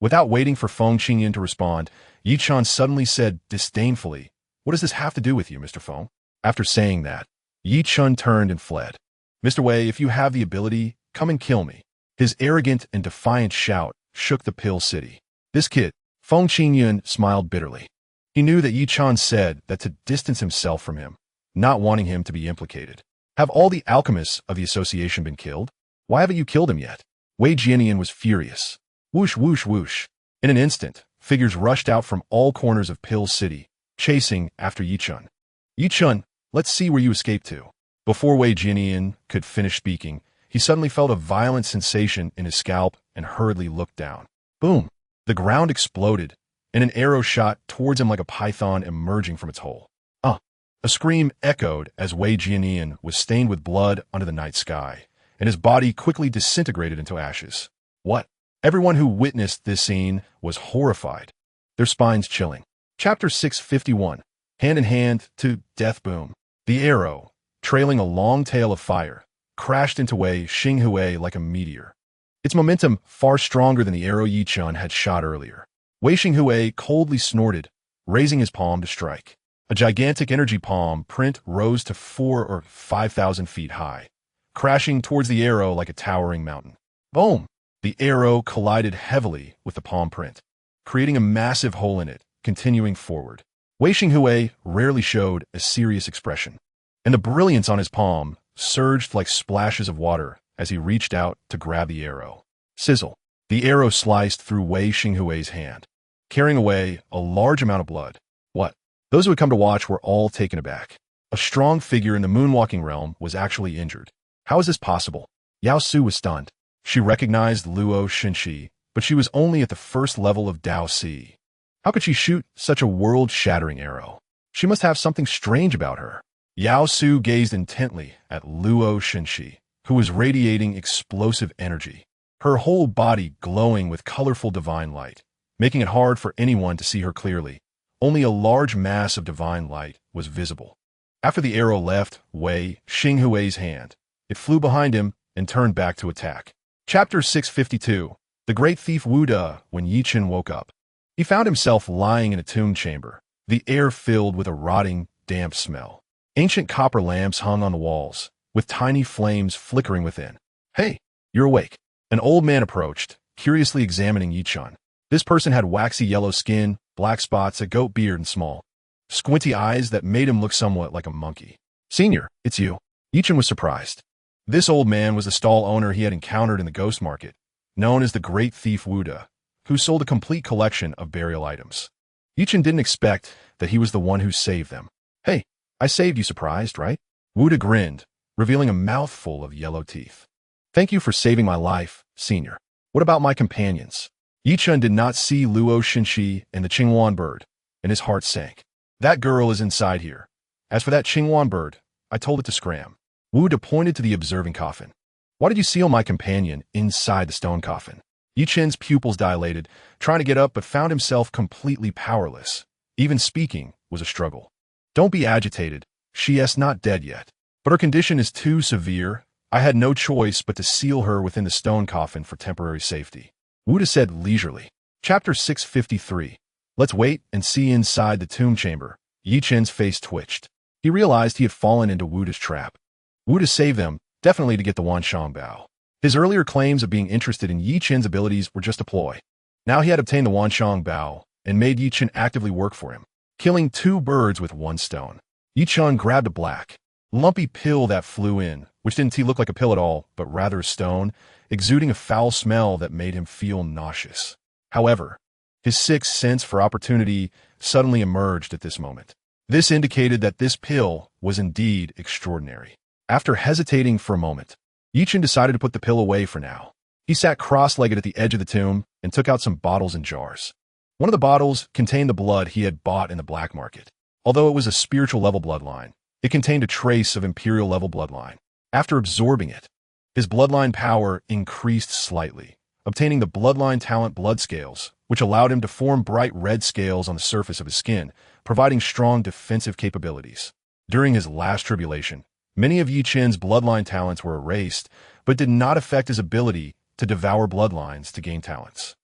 Without waiting for Feng Qingyan to respond, Yi Chen suddenly said disdainfully, "What does this have to do with you, Mr. Feng?" After saying that, Yi Chen turned and fled. "Mr. Wei, if you have the ability, come and kill me." His arrogant and defiant shout shook the Pill City. This kid, Feng Qingyan smiled bitterly. He knew that Yi Chen said that to distance himself from him, not wanting him to be implicated. Have all the alchemists of the association been killed? Why haven't you killed him yet? Wei Jianyan was furious. Whoosh, whoosh, whoosh. In an instant, figures rushed out from all corners of Pill City, chasing after Yi Chen. Yi Chen, let's see where you escaped to. Before Wei Jianyan could finish speaking, he suddenly felt a violent sensation in his scalp and hurriedly looked down. Boom! The ground exploded, and an arrow shot towards him like a python emerging from its hole. A scream echoed as Wei Jianyan was stained with blood under the night sky, and his body quickly disintegrated into ashes. What? Everyone who witnessed this scene was horrified, their spines chilling. Chapter 651. Hand in hand to death. Boom. The arrow, trailing a long tail of fire, crashed into Wei Xinghui like a meteor. Its momentum far stronger than the arrow Yi Chen had shot earlier. Wei Xinghui coldly snorted, raising his palm to strike. A gigantic energy palm print rose to 4,000 or 5,000 feet high, crashing towards the arrow like a towering mountain. Boom! The arrow collided heavily with the palm print, creating a massive hole in it, continuing forward. Wei Xinghui rarely showed a serious expression, and the brilliance on his palm surged like splashes of water as he reached out to grab the arrow. Sizzle! The arrow sliced through Wei Xinghui's hand, carrying away a large amount of blood. What? Those who had come to watch were all taken aback. A strong figure in the moonwalking realm was actually injured. How is this possible? Yao Su was stunned. She recognized Luo Shenxi, but she was only at the first level of Dao Si. How could she shoot such a world-shattering arrow? She must have something strange about her. Yao Su gazed intently at Luo Shenxi, who was radiating explosive energy, her whole body glowing with colorful divine light, making it hard for anyone to see her clearly. Only a large mass of divine light was visible. After the arrow left Wei Xinghui's hand, it flew behind him and turned back to attack. Chapter 652. The Great Thief Wu De. When Yi Chen woke up, he found himself lying in a tomb chamber, the air filled with a rotting, damp smell. Ancient copper lamps hung on the walls, with tiny flames flickering within. Hey, you're awake. An old man approached, curiously examining Yi Chen. This person had waxy yellow skin, black spots, a goat beard, and small, squinty eyes that made him look somewhat like a monkey. Senior, it's you. Yi Chen was surprised. This old man was the stall owner he had encountered in the ghost market, known as the Great Thief Wu De, who sold a complete collection of burial items. Yi Chen didn't expect that he was the one who saved them. Hey, I saved you, surprised, right? Wu De grinned, revealing a mouthful of yellow teeth. Thank you for saving my life, Senior. What about my companions? Yi Chen did not see Luo Shenxi and the Qingwan bird, and his heart sank. That girl is inside here. As for that Qingwan bird, I told it to scram. Wu De pointed to the observing coffin. Why did you seal my companion inside the stone coffin? Yi Chen's pupils dilated, trying to get up but found himself completely powerless. Even speaking was a struggle. Don't be agitated. She is not dead yet. But her condition is too severe. I had no choice but to seal her within the stone coffin for temporary safety. Wu De said leisurely. Chapter 653. Let's wait and see inside the tomb chamber. Yi Chen's face twitched. He realized he had fallen into Wu De's trap. Wu De saved them, definitely to get the Wanshang Bao. His earlier claims of being interested in Yi Chen's abilities were just a ploy. Now he had obtained the Wanshang Bao and made Yi Chen actively work for him, killing 2 birds with 1 stone. Yi Chen grabbed a black, lumpy pill that flew in, which didn't look like a pill at all, but rather a stone, exuding a foul smell that made him feel nauseous. However, his sixth sense for opportunity suddenly emerged at this moment. This indicated that this pill was indeed extraordinary. After hesitating for a moment, Yi Chen decided to put the pill away for now. He sat cross-legged at the edge of the tomb and took out some bottles and jars. One of the bottles contained the blood he had bought in the black market. Although it was a spiritual level bloodline, it contained a trace of imperial level bloodline. After absorbing it, his bloodline power increased slightly, obtaining the bloodline talent blood scales, which allowed him to form bright red scales on the surface of his skin, providing strong defensive capabilities. During his last tribulation, many of Yi Chen's bloodline talents were erased, but did not affect his ability to devour bloodlines to gain talents.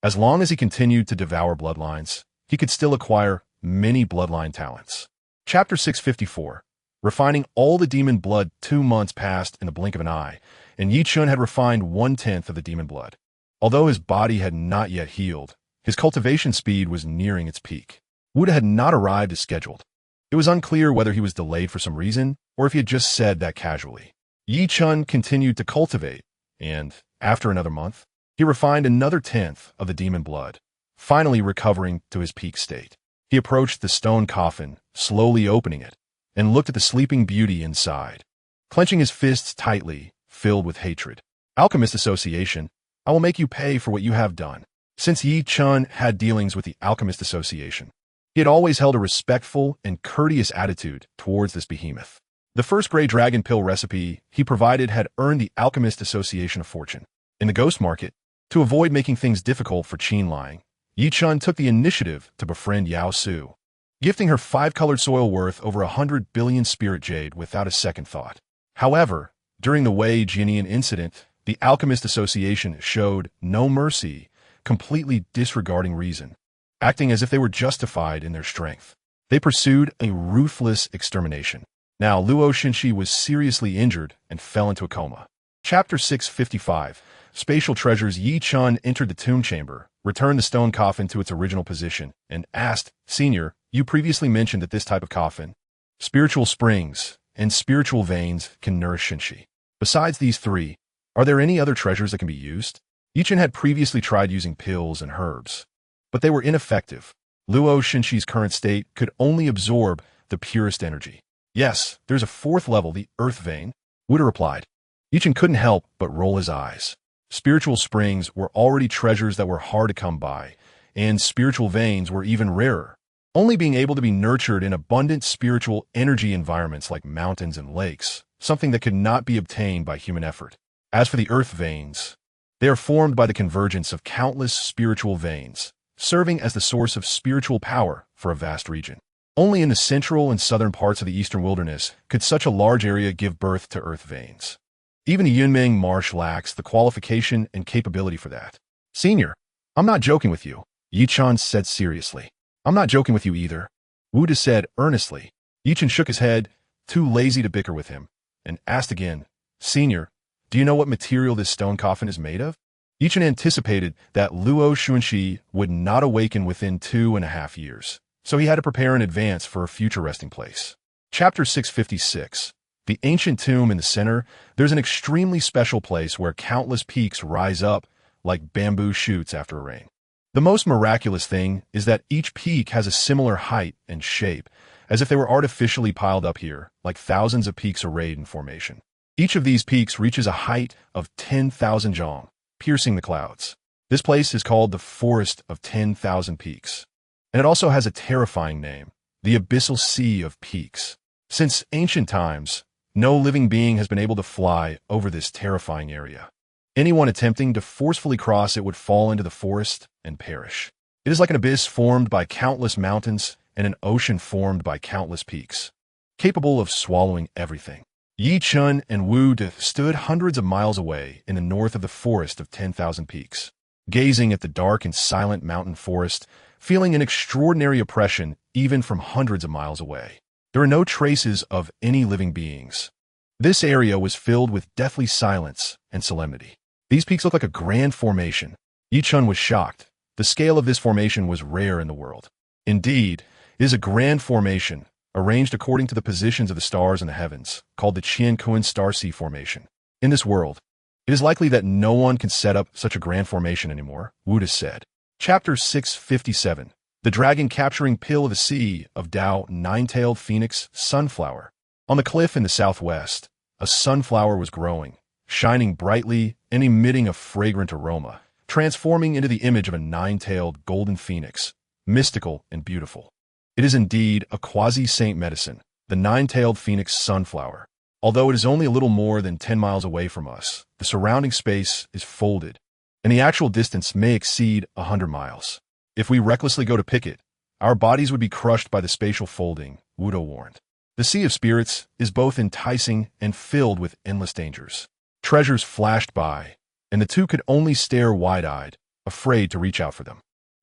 As long as he continued to devour bloodlines, he could still acquire many bloodline talents. Chapter 654. Refining all the demon blood. 2 months passed in the blink of an eye, and Yi Chen had refined 1/10 of the demon blood. Although his body had not yet healed, his cultivation speed was nearing its peak. Wu De had not arrived as scheduled. It was unclear whether he was delayed for some reason, or if he had just said that casually. Yi Chen continued to cultivate, and, after another month, he refined another 1/10 of the demon blood, finally recovering to his peak state. He approached the stone coffin, slowly opening it, and looked at the sleeping beauty inside. Clenching his fists tightly, filled with hatred. Alchemist Association, I will make you pay for what you have done. Since Yi Chen had dealings with the Alchemist Association, he had always held a respectful and courteous attitude towards this behemoth. The first gray dragon pill recipe he provided had earned the Alchemist Association a fortune. In the ghost market, to avoid making things difficult for Qin Lang, Yi Chen took the initiative to befriend Yao Su, gifting her 5-colored soil worth over 100 billion spirit jade without a second thought. However, during the Wei Jianian incident, the Alchemist Association showed no mercy, completely disregarding reason, acting as if they were justified in their strength. They pursued a ruthless extermination. Now, Luo Xinshi was seriously injured and fell into a coma. Chapter 655. Spatial treasures. Yi Chen entered the tomb chamber, returned the stone coffin to its original position, and asked, Senior, you previously mentioned that this type of coffin, spiritual springs, and spiritual veins can nourish Xinshi. Besides these 3, are there any other treasures that can be used? Yi Chen had previously tried using pills and herbs, but they were ineffective. Luo Xinshi's current state could only absorb the purest energy. Yes, there's a 4th level, the earth vein, Wu De replied. Yi Chen couldn't help but roll his eyes. Spiritual springs were already treasures that were hard to come by, and spiritual veins were even rarer, only being able to be nurtured in abundant spiritual energy environments like mountains and lakes, something that could not be obtained by human effort. As for the earth veins, they are formed by the convergence of countless spiritual veins, serving as the source of spiritual power for a vast region. Only in the central and southern parts of the eastern wilderness could such a large area give birth to earth veins. Even the Yunmeng Marsh lacks the qualification and capability for that. Senior, I'm not joking with you, Yi Chen said seriously. I'm not joking with you either, Wu De said earnestly. Yi Chen shook his head, too lazy to bicker with him, and asked again, Senior, do you know what material this stone coffin is made of? Yi Chen anticipated that Luo Xunshi would not awaken within 2.5 years, so he had to prepare in advance for a future resting place. Chapter 656. The ancient tomb in the center. There's an extremely special place where countless peaks rise up like bamboo shoots after a rain. The most miraculous thing is that each peak has a similar height and shape, as if they were artificially piled up here, like thousands of peaks arrayed in formation. Each of these peaks reaches a height of 10,000 zhong, piercing the clouds. This place is called the Forest of 10,000 Peaks, and it also has a terrifying name, the Abyssal Sea of Peaks. Since ancient times, no living being has been able to fly over this terrifying area. Anyone attempting to forcefully cross it would fall into the forest and perish. It is like an abyss formed by countless mountains and an ocean formed by countless peaks, capable of swallowing everything. Chen and Wu De stood hundreds of miles away in the north of the forest of 10,000 peaks, gazing at the dark and silent mountain forest, feeling an extraordinary oppression even from hundreds of miles away. There are no traces of any living beings. This area was filled with deathly silence and solemnity. These peaks look like a grand formation. Chen was shocked. The scale of this formation was rare in the world. Indeed, it is a grand formation, arranged according to the positions of the stars in the heavens, called the Chen Star Sea Formation. In this world, it is likely that no one can set up such a grand formation anymore, Wu De said. Chapter 657. The Dragon Capturing Pill of the Sea of Tao, Nine-Tailed Phoenix, Sunflower. On the cliff in the southwest, a sunflower was growing, shining brightly and emitting a fragrant aroma, transforming into the image of a nine-tailed golden phoenix, mystical and beautiful. It is indeed a quasi-saint medicine, the nine-tailed phoenix sunflower. Although it is only a little more than 10 miles away from us, the surrounding space is folded, and the actual distance may exceed 100 miles. If we recklessly go to pick it, our bodies would be crushed by the spatial folding, Wu De warned. The Sea of Spirits is both enticing and filled with endless dangers. Treasures flashed by, and the two could only stare wide-eyed, afraid to reach out for them.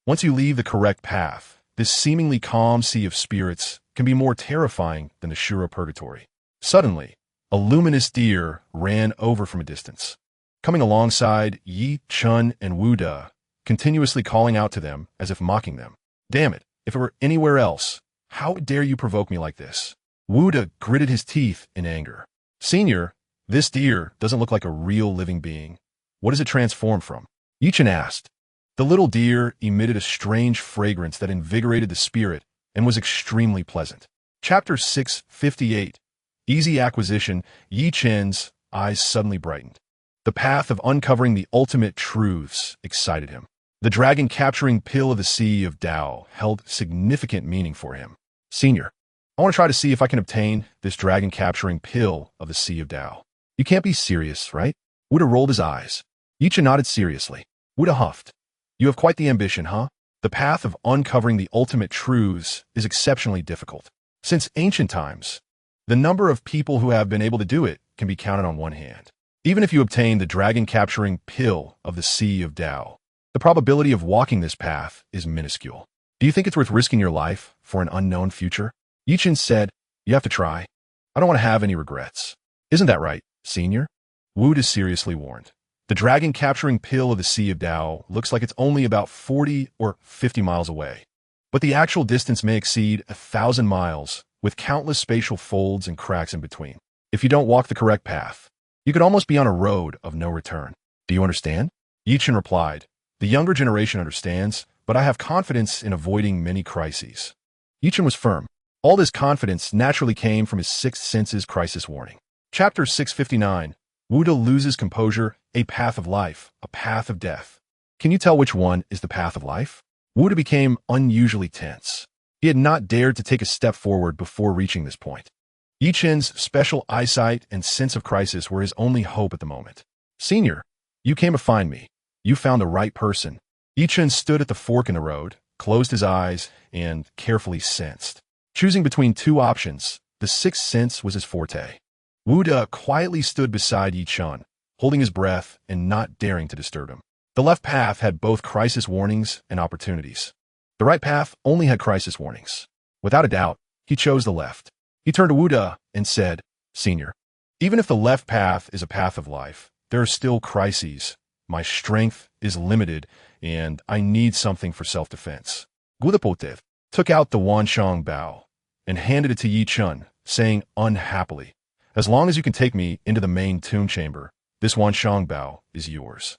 Once you leave the correct path, this seemingly calm Sea of Spirits can be more terrifying than the Shura Purgatory. Suddenly, a luminous deer ran over from a distance. Coming alongside Chen and Wu De, continuously calling out to them as if mocking them. Damn it, if it were anywhere else, how dare you provoke me like this? Wu De gritted his teeth in anger. Senior, this deer doesn't look like a real living being. What does it transform from? Chen asked. The little deer emitted a strange fragrance that invigorated the spirit and was extremely pleasant. Chapter 658. Easy Acquisition. Chen's eyes suddenly brightened. The path of uncovering the ultimate truths excited him. The dragon capturing pill of the Sea of Tao held significant meaning for him. Senior, I want to try to see if I can obtain this dragon capturing pill of the Sea of Tao. You can't be serious, right? Wu De rolled his eyes. Chen nodded seriously. Wu De huffed. You have quite the ambition, huh? The path of uncovering the ultimate truths is exceptionally difficult. Since ancient times, the number of people who have been able to do it can be counted on one hand. Even if you obtain the dragon-capturing pill of the Sea of Tao, the probability of walking this path is minuscule. Do you think it's worth risking your life for an unknown future? Chen said, you have to try. I don't want to have any regrets. Isn't that right, Senior? Wu De seriously warned. The dragon-capturing pill of the Sea of Tao looks like it's only about 40 or 50 miles away. But the actual distance may exceed 1,000 miles, with countless spatial folds and cracks in between. If you don't walk the correct path, you could almost be on a road of no return. Do you understand? Chen replied. The younger generation understands, but I have confidence in avoiding many crises. Chen was firm. All this confidence naturally came from his sixth sense's crisis warning. Chapter 659. Wu De loses composure, a path of life, a path of death. Can you tell which one is the path of life? Wu De became unusually tense. He had not dared to take a step forward before reaching this point. Chen's special eyesight and sense of crisis were his only hope at the moment. Senior, you came to find me. You found the right person. Chen stood at the fork in the road, closed his eyes, and carefully sensed. Choosing between two options, the sixth sense was his forte. Wu De quietly stood beside Chen, holding his breath and not daring to disturb him. The left path had both crisis warnings and opportunities. The right path only had crisis warnings. Without a doubt, he chose the left. He turned to Wu De and said, Senior, even if the left path is a path of life, there are still crises. My strength is limited, and I need something for self-defense. Wu De took out the Wanshang Bao and handed it to Chen, saying unhappily, as long as you can take me into the main tomb chamber, this Wanshang Bao is yours.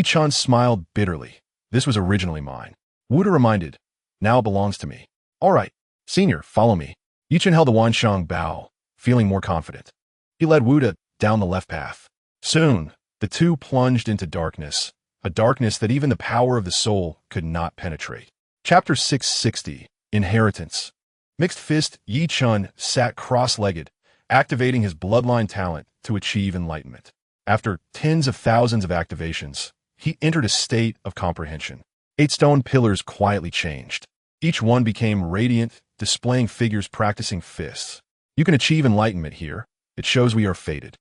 Chen smiled bitterly. This was originally mine. Wu De reminded, now it belongs to me. All right, Senior, follow me. Chen held the Wanshang Bao, feeling more confident. He led Wu De down the left path. Soon, the two plunged into darkness, a darkness that even the power of the soul could not penetrate. Chapter 660. Inheritance. Mixed Fist Yi Chun sat cross-legged, activating his bloodline talent to achieve enlightenment. After tens of thousands of activations, he entered a state of comprehension. 8 stone pillars quietly changed. Each one became radiant, displaying figures practicing fists. You can achieve enlightenment here. It shows we are fated.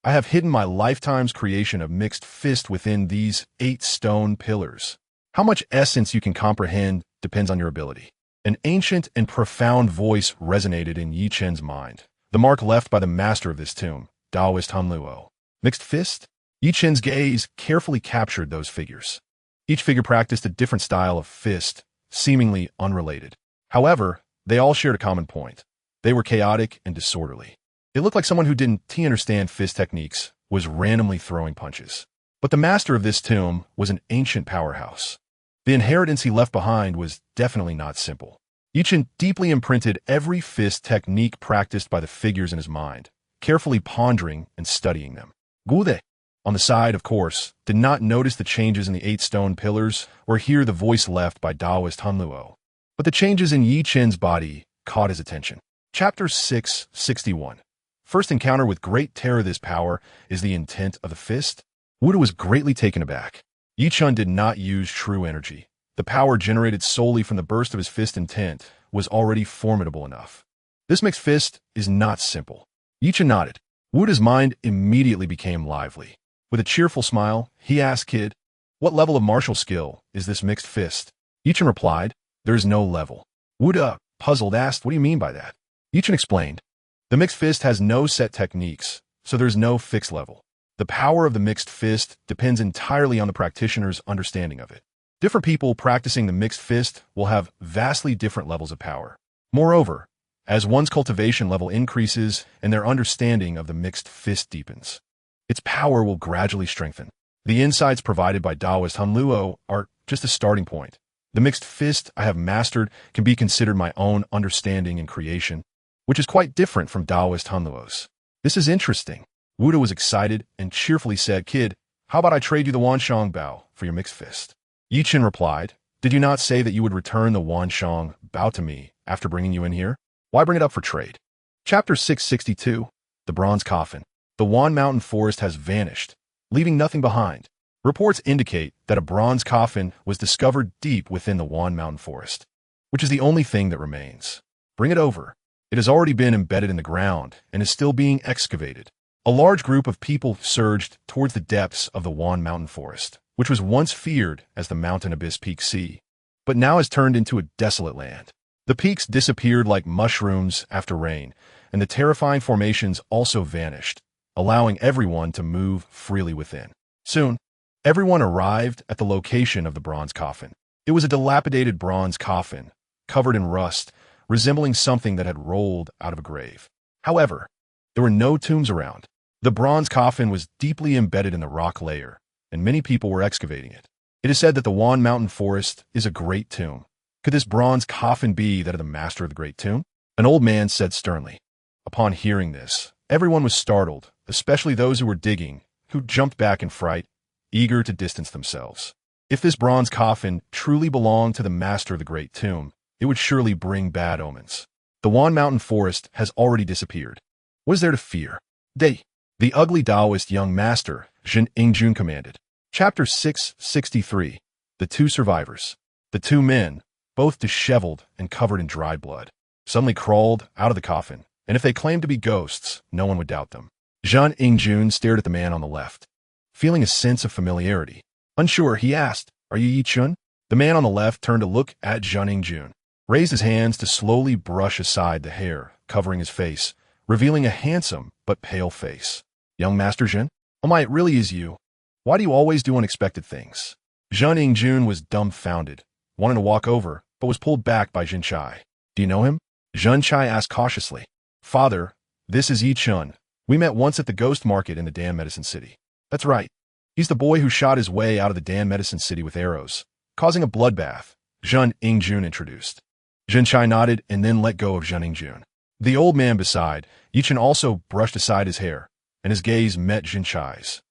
I have hidden my lifetime's creation of Mixed Fist within these 8 stone pillars. How much essence you can comprehend depends on your ability. An ancient and profound voice resonated in Yi Chen's mind. The mark left by the master of this tomb, Taoist Hunluo. Mixed Fist? Yi Chen's gaze carefully captured those figures. Each figure practiced a different style of fist, seemingly unrelated. However, they all shared a common point. They were chaotic and disorderly. It looked like someone who didn't understand fist techniques was randomly throwing punches. But the master of this tomb was an ancient powerhouse. The inheritance he left behind was definitely not simple. Yi Chen deeply imprinted every fist technique practiced by the figures in his mind, carefully pondering and studying them. Gude, on the side, of course, did not notice the changes in the 8 stone pillars or hear the voice left by Taoist Hunluo. But the changes in Yi Chen's body caught his attention. Chapter 661. First encounter with great terror. This power is the intent of the fist. Wuda was greatly taken aback. Yi Chen did not use true energy. The power generated solely from the burst of his fist intent was already formidable enough. This mixed fist is not simple. Yi Chen nodded. Wuda's mind immediately became lively. With a cheerful smile, he asked Kid, "What level of martial skill is this mixed fist?" Yi Chen replied, "There is no level." Wuda, puzzled, asked, "What do you mean by that?" Yi Chen explained, "The mixed fist has no set techniques, so there's no fixed level. The power of the mixed fist depends entirely on the practitioner's understanding of it. Different people practicing the mixed fist will have vastly different levels of power. Moreover, as one's cultivation level increases and their understanding of the mixed fist deepens, its power will gradually strengthen. The insights provided by Taoist Hunluo are just a starting point. The mixed fist I have mastered can be considered my own understanding and creation, which is quite different from Taoist Hunluo's. This is interesting." Wuda was excited and cheerfully said, "Kid, how about I trade you the Wanshang Bao for your mixed fist?" Yi Chen replied, "Did you not say that you would return the Wanshang Bao to me after bringing you in here? Why bring it up for trade?" Chapter 662. The Bronze Coffin. The Wan Mountain Forest has vanished, leaving nothing behind. Reports indicate that a bronze coffin was discovered deep within the Wan Mountain Forest, which is the only thing that remains. Bring it over. It has already been embedded in the ground and is still being excavated. A large group of people surged towards the depths of the Wan Mountain Forest, which was once feared as the mountain abyss Peak C, but now has turned into a desolate land. The peaks disappeared like mushrooms after rain, and the terrifying formations also vanished, allowing everyone to move freely within. Soon, everyone arrived at the location of the bronze coffin. It was a dilapidated bronze coffin, covered in rust, resembling something that had rolled out of a grave. However, there were no tombs around. The bronze coffin was deeply embedded in the rock layer, and many people were excavating it. It is said that the Wan Mountain Forest is a great tomb. Could this bronze coffin be that of the master of the great tomb? An old man said sternly. Upon hearing this, everyone was startled, especially those who were digging, who jumped back in fright, eager to distance themselves. If this bronze coffin truly belonged to the master of the great tomb, it would surely bring bad omens. The Wan Mountain Forest has already disappeared. What is there to fear? The ugly Taoist young master, Zhen Yingjun, commanded. Chapter 663. The Two Survivors. The two men, both disheveled and covered in dried blood, suddenly crawled out of the coffin, and if they claimed to be ghosts, no one would doubt them. Zhen Yingjun stared at the man on the left, feeling a sense of familiarity. Unsure, he asked, "Are you Yi Chen?" The man on the left turned to look at Zhen Yingjun, raised his hands to slowly brush aside the hair covering his face, revealing a handsome but pale face. "Young Master Zhen? Oh my, it really is you. Why do you always do unexpected things?" Zhen Yingjun was dumbfounded, wanting to walk over, but was pulled back by Zhen Chai. "Do you know him?" Zhen Chai asked cautiously. "Father, this is Yi Chen. We met once at the ghost market in the Dan Medicine City." "That's right. He's the boy who shot his way out of the Dan Medicine City with arrows, causing a bloodbath," Zhen Yingjun introduced. Zhen Chai nodded and then let go of Zhen Yingjun. The old man beside, Yi Chen, also brushed aside his hair, and his gaze met Zhen Chai's.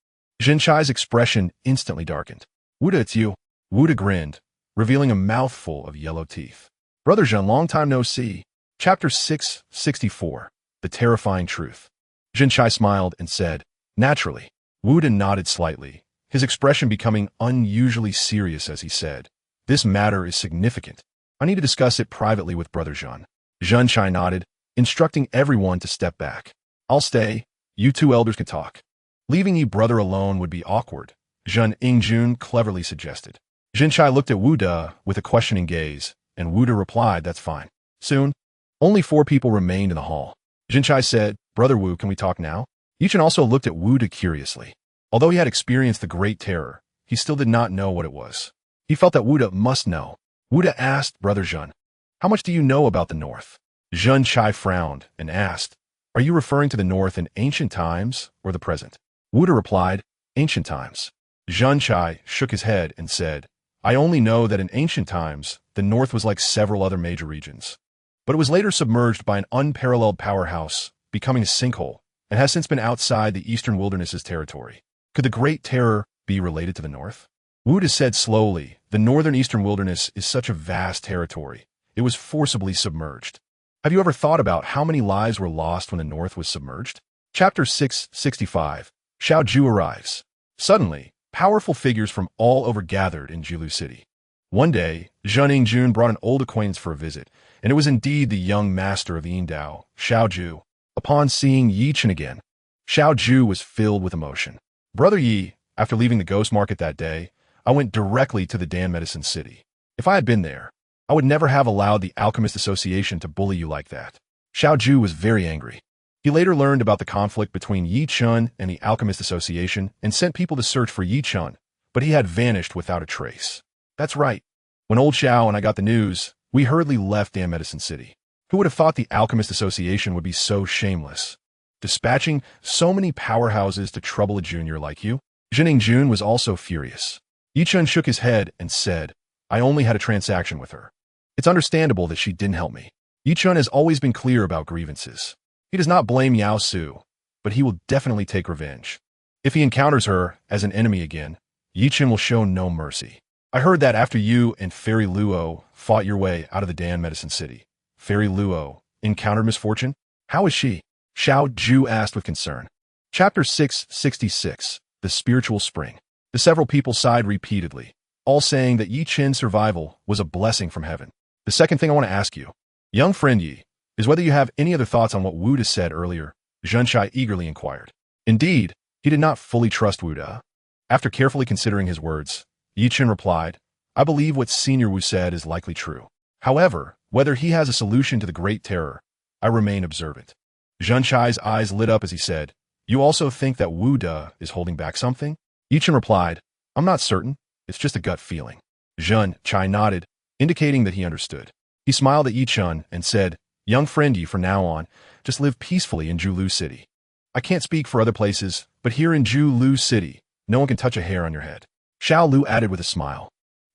Zhen Chai's expression instantly darkened. "Wuda, it's you." Wuda grinned, revealing a mouthful of yellow teeth. "Brother Zhen, long time no see." Chapter 664. The Terrifying Truth. Jinchai smiled and said, "Naturally." Wuda nodded slightly, his expression becoming unusually serious as he said, "This matter is significant. I need to discuss it privately with Brother Zhen." Jinchai nodded, instructing everyone to step back. "I'll stay. You two elders can talk." "Leaving you brother alone would be awkward," Zhen Ingjun cleverly suggested. Jinchai looked at Wuda with a questioning gaze, and Wuda replied, "That's fine." Soon, only 4 people remained in the hall. Jinchai said, "Brother Wu, can we talk now?" Yichen also looked at Wuda curiously. Although he had experienced the Great Terror, he still did not know what it was. He felt that Wuda must know. Wuda asked Brother Zhen, "How much do you know about the North?" Jinchai frowned and asked, "Are you referring to the North in ancient times or the present?" Wuda replied, "Ancient times." Jinchai shook his head and said, "I only know that in ancient times, the North was like several other major regions. But it was later submerged by an unparalleled powerhouse, becoming a sinkhole, and has since been outside the Eastern Wilderness's territory. Could the Great Terror be related to the North?" Wuda said slowly, "The northern Eastern Wilderness is such a vast territory. It was forcibly submerged. Have you ever thought about how many lives were lost when the North was submerged?" Chapter 665. Xiao Ju arrives. Suddenly, powerful figures from all over gathered in Jilu City. One day, Zhen Ingjun brought an old acquaintance for a visit, and it was indeed the young master of the Yindao, Xiao Ju. Upon seeing Yi Chen again, Xiao Ju was filled with emotion. "Brother Yi, after leaving the ghost market that day, I went directly to the Dan Medicine City. If I had been there, I would never have allowed the Alchemist Association to bully you like that." Xiao Ju was very angry. He later learned about the conflict between Yi Chen and the Alchemist Association and sent people to search for Yi Chen, but he had vanished without a trace. That's right. When old Xiao and I got the news, we hurriedly left Dan Medicine City. Who would have thought the Alchemist Association would be so shameless, dispatching so many powerhouses to trouble a junior like you? Zhen Ingjun was also furious. Yi Chen shook his head and said, "I only had a transaction with her. It's understandable that she didn't help me." Yi Chen has always been clear about grievances. He does not blame Yao Su, but he will definitely take revenge. If he encounters her as an enemy again, Yi Chen will show no mercy. "I heard that after you and Fairy Luo fought your way out of the Dan Medicine City, Fairy Luo encountered misfortune? How is she?" Xiao Ju asked with concern. Chapter 666. The Spiritual Spring. The several people sighed repeatedly, all saying that Yi Chen's survival was a blessing from heaven. "The second thing I want to ask you, young friend Yi, is whether you have any other thoughts on what Wuda said earlier," Jinchai eagerly inquired. Indeed, he did not fully trust Wuda. After carefully considering his words, Yi Chen replied, "I believe what Senior Wu said is likely true. However, whether he has a solution to the Great Terror, I remain observant." Jinchai's eyes lit up as he said, "You also think that Wuda is holding back something?" Yi Chen replied, "I'm not certain. It's just a gut feeling." Jinchai nodded, indicating that he understood. He smiled at Yi Chen and said, "Young friend Yi, from now on, just live peacefully in Jilu City. I can't speak for other places, but here in Jilu City, no one can touch a hair on your head." Xiao Lu added with a smile,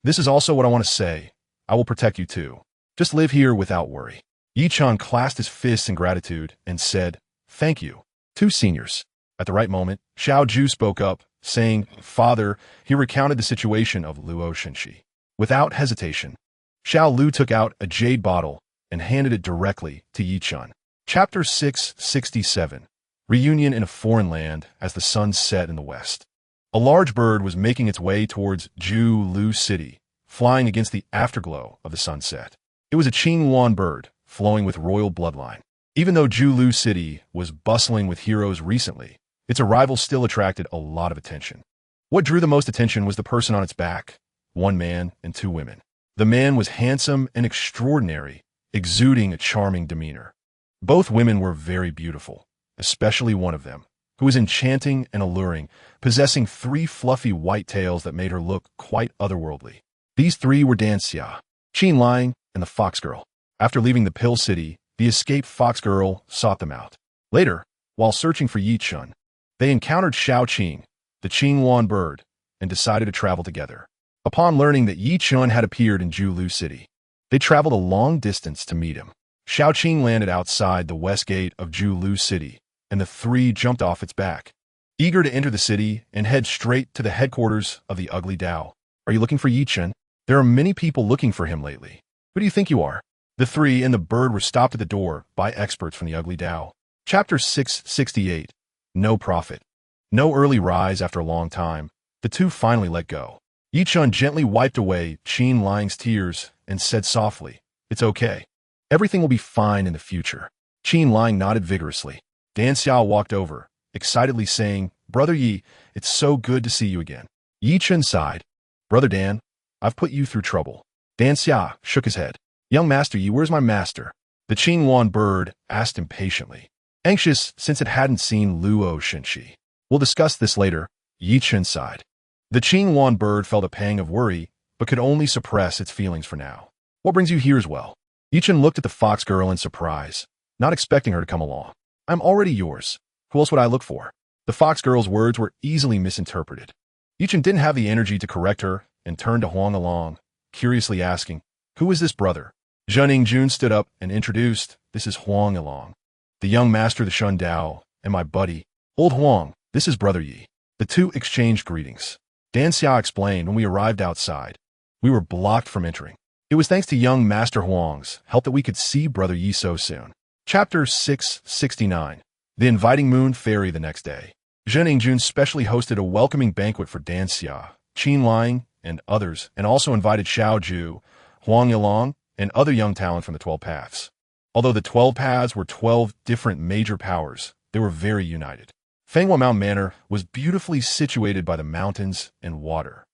"This is also what I want to say. I will protect you too. Just live here without worry." Yi Chen clasped his fists in gratitude and said, "Thank you, two seniors." At the right moment, Xiao Ju spoke up, saying, "Father," he recounted the situation of Luo Shenxi. Without hesitation, Xiao Lu took out a jade bottle and handed it directly to Yi Chen. Chapter 667. Reunion in a foreign land as the sun set in the west. A large bird was making its way towards Jilu City, flying against the afterglow of the sunset. It was a Qingyuan bird, flowing with royal bloodline. Even though Jilu City was bustling with heroes recently, its arrival still attracted a lot of attention. What drew the most attention was the person on its back, 1 man and 2 women. The man was handsome and extraordinary, exuding a charming demeanor. Both women were very beautiful, especially one of them, who was enchanting and alluring, possessing 3 fluffy white tails that made her look quite otherworldly. These 3 were Dan Xia, Qin Liang, and the Fox Girl. After leaving the Pill City, the escaped Fox Girl sought them out. Later, while searching for Yi Chen, they encountered Xiao Qing, the Qingyuan bird, and decided to travel together. Upon learning that Yi Chen had appeared in Jilu City, they traveled a long distance to meet him. Xiao Qing landed outside the west gate of Jilu City, and the 3 jumped off its back, eager to enter the city and head straight to the headquarters of the Ugly Dao. "Are you looking for Yi Chen? There are many people looking for him lately. Who do you think you are?" The three and the bird were stopped at the door by experts from the ugly Tao. Chapter 668. No profit. No early rise after a long time. The two finally let go. Yichun gently wiped away Chen Lang's tears and said softly, "It's okay. Everything will be fine in the future." Chen Lang nodded vigorously. Dan Xiao walked over, excitedly saying, "Brother Yi, it's so good to see you again." Yichun sighed. "Brother Dan, I've put you through trouble." Dan Xia shook his head. "Young Master Yi, where's my master?" The Qingwan bird asked impatiently, anxious since it hadn't seen Luo Shenxi. "We'll discuss this later," Yichun sighed. The Qingwan bird felt a pang of worry, but could only suppress its feelings for now. "What brings you here as well?" Yichun looked at the fox girl in surprise, not expecting her to come along. "I'm already yours. Who else would I look for?" The fox girl's words were easily misinterpreted. Yichun didn't have the energy to correct her and turned to Huang Along, curiously asking, "Who is this brother?" Zhen Yingjun stood up and introduced, "This is Huang Along, the young master of the Shun Dao, and my buddy. Old Huang, this is Brother Yi." The two exchanged greetings. Dan Xia explained when we arrived outside. We were blocked from entering. It was thanks to young Master Huang's help that we could see Brother Yi so soon. Chapter 669. The Inviting Moon Fairy the next day. Zhen Yingjun specially hosted a welcoming banquet for Dan Xia, Qin Lang, and others, and also invited Xiao Ju, Huang Yilong, and other young talent from the 12 Paths. Although the 12 Paths were 12 different major powers, they were very united. Fanghua Mountain Manor was beautifully situated by the mountains and water.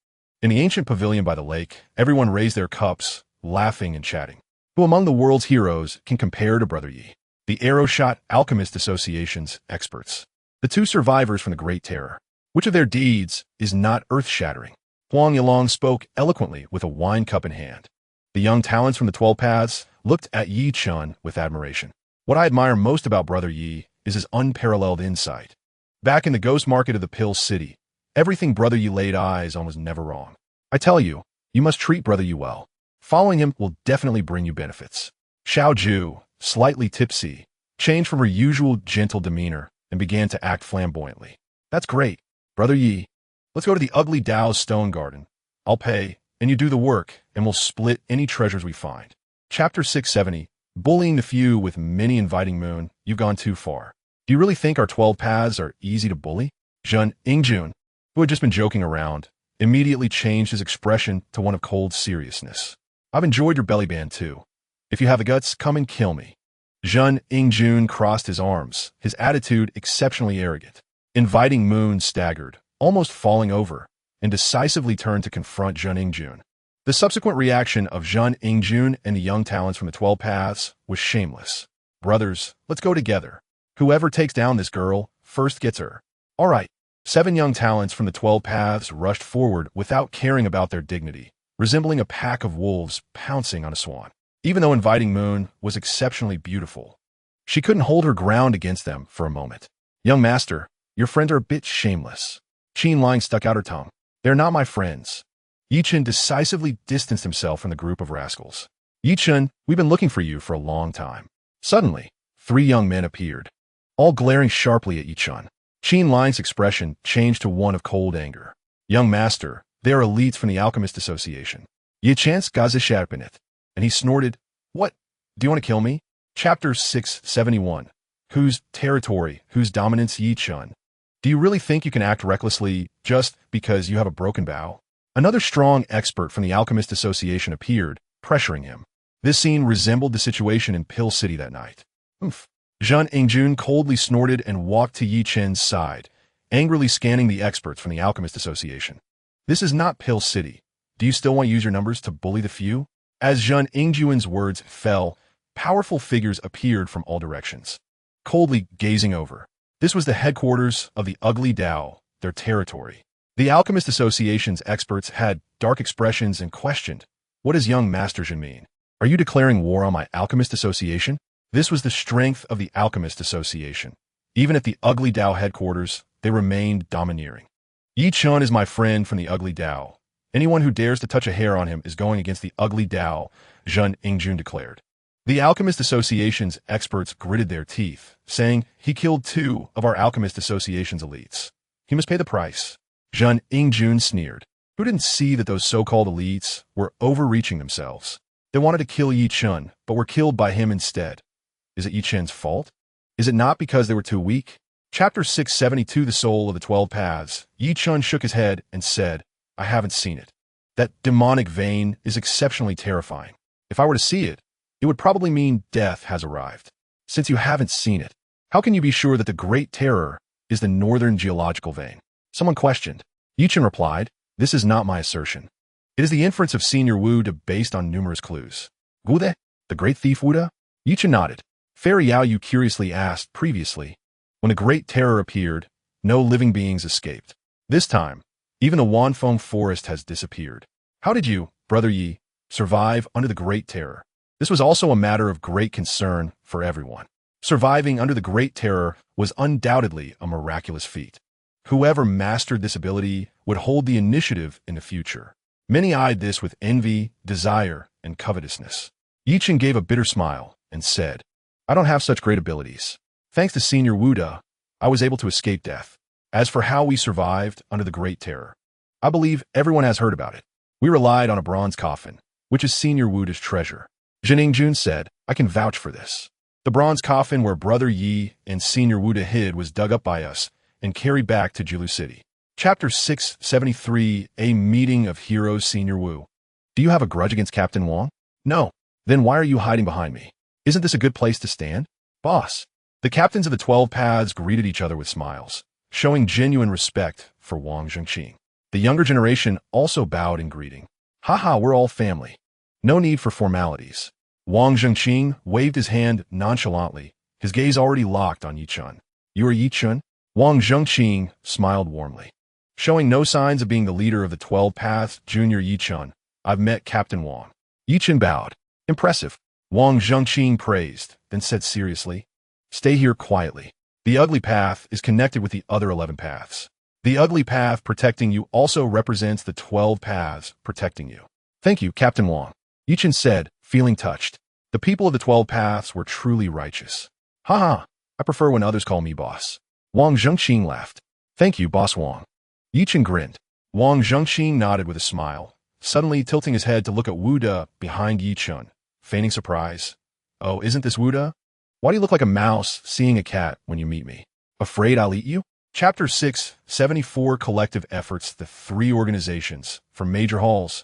In the ancient pavilion by the lake, everyone raised their cups, laughing and chatting. Who among the world's heroes can compare to Brother Yi? The Arrow Shot Alchemist Association's experts. The two survivors from the Great Terror. Which of their deeds is not earth-shattering? Huang Yilong spoke eloquently with a wine cup in hand. The young talents from the 12 Paths looked at Yi Chun with admiration. What I admire most about Brother Yi is his unparalleled insight. Back in the ghost market of the Pill City, everything Brother Yi laid eyes on was never wrong. I tell you, you must treat Brother Yi well. Following him will definitely bring you benefits. Xiao Ju, slightly tipsy, changed from her usual gentle demeanor and began to act flamboyantly. "That's great. Brother Yi, let's go to the ugly Dao's stone garden. I'll pay, and you do the work, and we'll split any treasures we find." Chapter 670. Bullying the few with many inviting moon. You've gone too far. Do you really think our 12 paths are easy to bully? Zhen Yingjun, who had just been joking around, immediately changed his expression to one of cold seriousness. "I've enjoyed your belly band too. If you have the guts, come and kill me." Zhen Yingjun crossed his arms, his attitude exceptionally arrogant. Inviting Moon staggered, almost falling over, and decisively turned to confront Zhen Yingjun. The subsequent reaction of Zhen Yingjun and the young talents from the 12 Paths was shameless. "Brothers, let's go together. Whoever takes down this girl first gets her." "All right." 7 young talents from the 12 Paths rushed forward without caring about their dignity, resembling a pack of wolves pouncing on a swan. Even though Inviting Moon was exceptionally beautiful, she couldn't hold her ground against them for a moment. "Young master, your friends are a bit shameless." Qin Lang stuck out her tongue. "They're not my friends." Yichun decisively distanced himself from the group of rascals. "Yichun, we've been looking for you for a long time." Suddenly, 3 young men appeared, all glaring sharply at Yichun. Qin Lang's expression changed to one of cold anger. "Young master, they are elites from the Alchemist Association. Yichun's Gazisharpenet." And he snorted, "What? Do you want to kill me?" Chapter 671. Whose territory, whose dominance? Yichun, do you really think you can act recklessly just because you have a broken bow? Another strong expert from the Alchemist Association appeared, pressuring him. This scene resembled the situation in Pill City that night. "Oomph." Zhen Yingjun coldly snorted and walked to Yi Chen's side, angrily scanning the experts from the Alchemist Association. "This is not Pill City. Do you still want to use your numbers to bully the few?" As Zhen Yingjun's words fell, powerful figures appeared from all directions, coldly gazing over. This was the headquarters of the Ugly Dao, their territory. The Alchemist Association's experts had dark expressions and questioned, "What does young Master Zhen mean? Are you declaring war on my Alchemist Association?" This was the strength of the Alchemist Association. Even at the Ugly Dao headquarters, they remained domineering. "Yi Chun is my friend from the Ugly Dao. Anyone who dares to touch a hair on him is going against the Ugly Dao," Zhen Yingjun declared. The Alchemist Association's experts gritted their teeth, saying, "He killed 2 of our Alchemist Association's elites. He must pay the price." Zhen Yingjun sneered. Who didn't see that those so-called elites were overreaching themselves? They wanted to kill Yi Chen, but were killed by him instead. Is it Yi Chen's fault? Is it not because they were too weak? Chapter 672 The Soul of the 12 Paths. Yi Chen shook his head and said, I haven't seen it. That demonic vein is exceptionally terrifying. If I were to see it, it would probably mean death has arrived. Since you haven't seen it, how can you be sure that the Great Terror is the northern geological vein? Someone questioned. Yi Chen replied, This is not my assertion. It is the inference of Senior Wu based on numerous clues. Gude, the great thief Wu? Yi Chen nodded. Fairy Yao Yu curiously asked previously. When the Great Terror appeared, no living beings escaped. This time, even the Wanfeng forest has disappeared. How did you, Brother Yi, survive under the Great Terror? This was also a matter of great concern for everyone. Surviving under the Great Terror was undoubtedly a miraculous feat. Whoever mastered this ability would hold the initiative in the future. Many eyed this with envy, desire, and covetousness. Yi Chen gave a bitter smile and said, I don't have such great abilities. Thanks to Senior Wu, I was able to escape death. As for how we survived under the Great Terror, I believe everyone has heard about it. We relied on a bronze coffin, which is Senior Wu's treasure. Jining Jun said, I can vouch for this. The bronze coffin where Brother Yi and Senior Wu hid was dug up by us and carried back to Jilu City. Chapter 673 A Meeting of Heroes. Senior Wu. Do you have a grudge against Captain Wang? No. Then why are you hiding behind me? Isn't this a good place to stand? Boss. The captains of the 12 Paths greeted each other with smiles, showing genuine respect for Wang Zhengqing. The younger generation also bowed in greeting. Haha, we're all family. No need for formalities. Wang Zhengqing waved his hand nonchalantly, his gaze already locked on Yi Chen. You are Yi Chen? Wang Zhengqing smiled warmly. Showing no signs of being the leader of the 12 Paths, Junior Yi Chen, I've met Captain Wang. Yi Chen bowed. Impressive. Wang Zhengqing praised, then said seriously, Stay here quietly. The ugly path is connected with the other 11 paths. The ugly path protecting you also represents the 12 paths protecting you. Thank you, Captain Wang. Yi Chen said, feeling touched. The people of the 12 paths were truly righteous. Haha, I prefer when others call me boss. Wang Zhengqing laughed. Thank you, Boss Wang. Yi Chen grinned. Wang Zhengqing nodded with a smile, suddenly tilting his head to look at Wu behind Yi Chen, feigning surprise. Oh, isn't this Wu? Why do you look like a mouse seeing a cat when you meet me? Afraid I'll eat you? Chapter 674 Collective Efforts. The 3 organizations from major halls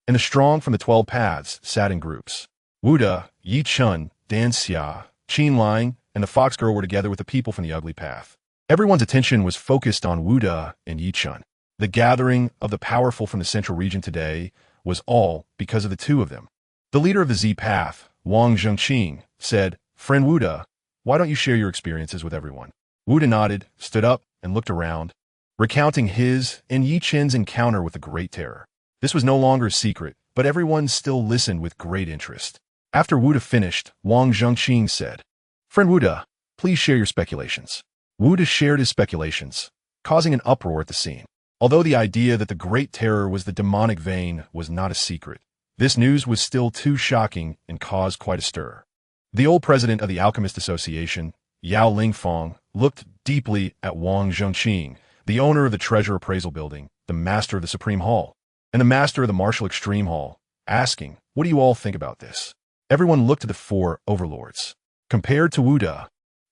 and the strong from the 12 paths sat in groups. Wu, Yi Chen, Dan Xia, Qin Lang, and the Fox Girl were together with the people from the ugly path. Everyone's attention was focused on Wu and Yi Chen. The gathering of the powerful from the central region today was all because of the 2 of them. The leader of the Z path, Wang Zhengqing, said, Friend Wu, why don't you share your experiences with everyone? Wu nodded, stood up, and looked around, recounting his and Yi Chen's encounter with the Great Terror. This was no longer a secret, but everyone still listened with great interest. After Wu finished, Wang Zhengqing said, Friend Wu, please share your speculations. Wu shared his speculations, causing an uproar at the scene. Although the idea that the Great Terror was the demonic vein was not a secret, this news was still too shocking and caused quite a stir. The old president of the Alchemist Association, Yao Lingfeng, looked deeply at Wang Zhengqing, the owner of the Treasure Appraisal Building, the master of the Supreme Hall, and the master of the Martial Extreme Hall, asking, What do you all think about this? Everyone looked to the 4 overlords. Compared to Wu,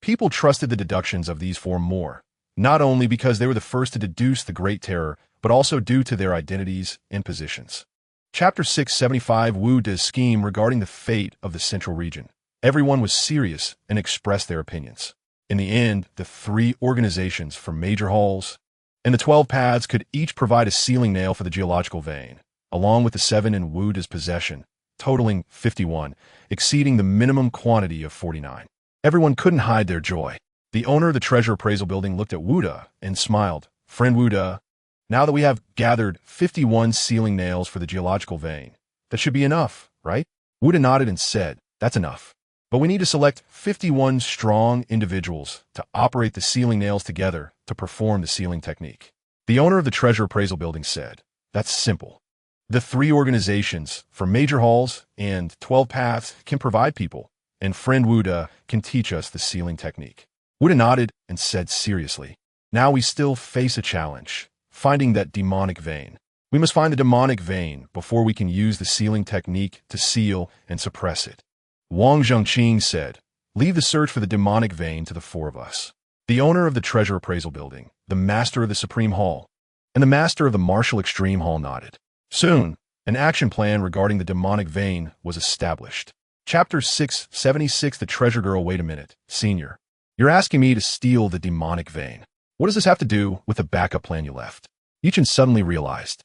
people trusted the deductions of these 4 more, not only because they were the first to deduce the Great Terror, but also due to their identities and positions. Chapter 675 Wu's scheme regarding the fate of the Central Region. Everyone was serious and expressed their opinions. In the end, the 3 organizations from major halls and the 12 paths could each provide a sealing nail for the geological vein, along with the 7 in Wu's possession, totaling 51, exceeding the minimum quantity of 49. Everyone couldn't hide their joy. The owner of the Treasure Appraisal Building looked at Wu and smiled. Friend Wu, now that we have gathered 51 sealing nails for the geological vein, that should be enough, right? Wu nodded and said, That's enough. But we need to select 51 strong individuals to operate the sealing nails together to perform the sealing technique. The owner of the Treasure Appraisal Building said, That's simple. The 3 organizations from major halls and 12 paths can provide people, and friend Wu can teach us the sealing technique. Wu nodded and said seriously, Now we still face a challenge, finding that demonic vein. We must find the demonic vein before we can use the sealing technique to seal and suppress it. Wang Zhengqing said, "Leave the search for the demonic vein to the four of us. The owner of the Treasure Appraisal Building, the master of the Supreme Hall, and the master of the Martial Extreme Hall nodded. Soon, an action plan regarding the demonic vein was established. Chapter 676 The Treasure Girl. Wait a minute, Senior. You're asking me to steal the demonic vein. What does this have to do with the backup plan you left?" Yichen suddenly realized.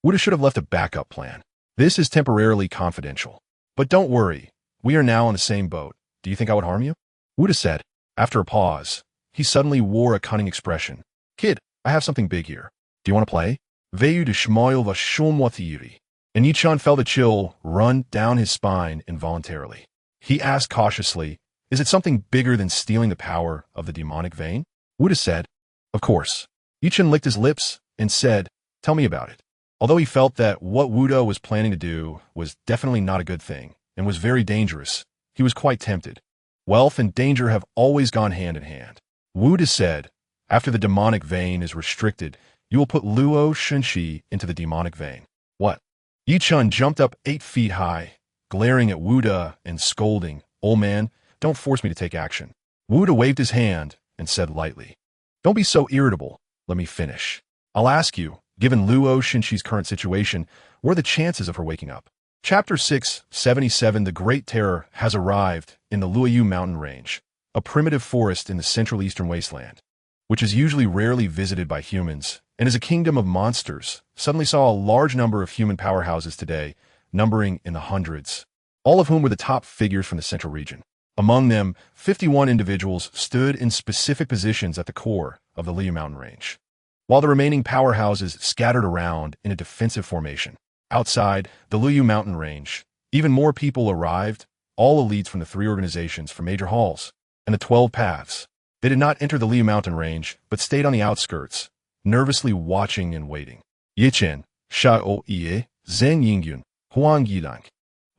Wuda should have left a backup plan. This is temporarily confidential. But don't worry, we are now on the same boat. Do you think I would harm you? Wuda said. After a pause, he suddenly wore a cunning expression. Kid, I have something big here. Do you want to play? Veyu de shmoil va shumwatiri. And Yichen felt a chill run down his spine involuntarily. He asked cautiously, is it something bigger than stealing the power of the demonic vein? Wuda said, of course. Yichen licked his lips and said, tell me about it. Although he felt that what Wuda was planning to do was definitely not a good thing and was very dangerous, he was quite tempted. Wealth and danger have always gone hand in hand. Wuda said, after the demonic vein is restricted, you will put Luo Shenxi into the demonic vein. What? Yichen jumped up 8 feet high, glaring at Wuda and scolding, old man, don't force me to take action. Wuda waved his hand and said lightly, don't be so irritable. Let me finish. I'll ask you, given Luo Shenxi's current situation, what are the chances of her waking up? Chapter 677 The Great Terror has arrived in the Luoyu mountain range, a primitive forest in the central eastern wasteland, which is usually rarely visited by humans, and is a kingdom of monsters. Suddenly saw a large number of human powerhouses today, numbering in the hundreds, all of whom were the top figures from the central region. Among them, 51 individuals stood in specific positions at the core of the Luoyu mountain range, while the remaining powerhouses scattered around in a defensive formation. Outside the Luoyu mountain range, even more people arrived, all elites from the 3 organizations from major halls and the 12 paths. They did not enter the Luoyu mountain range, but stayed on the outskirts, nervously watching and waiting. Yichen, Shao Ye, Zheng Yingyun, Huang Yidang,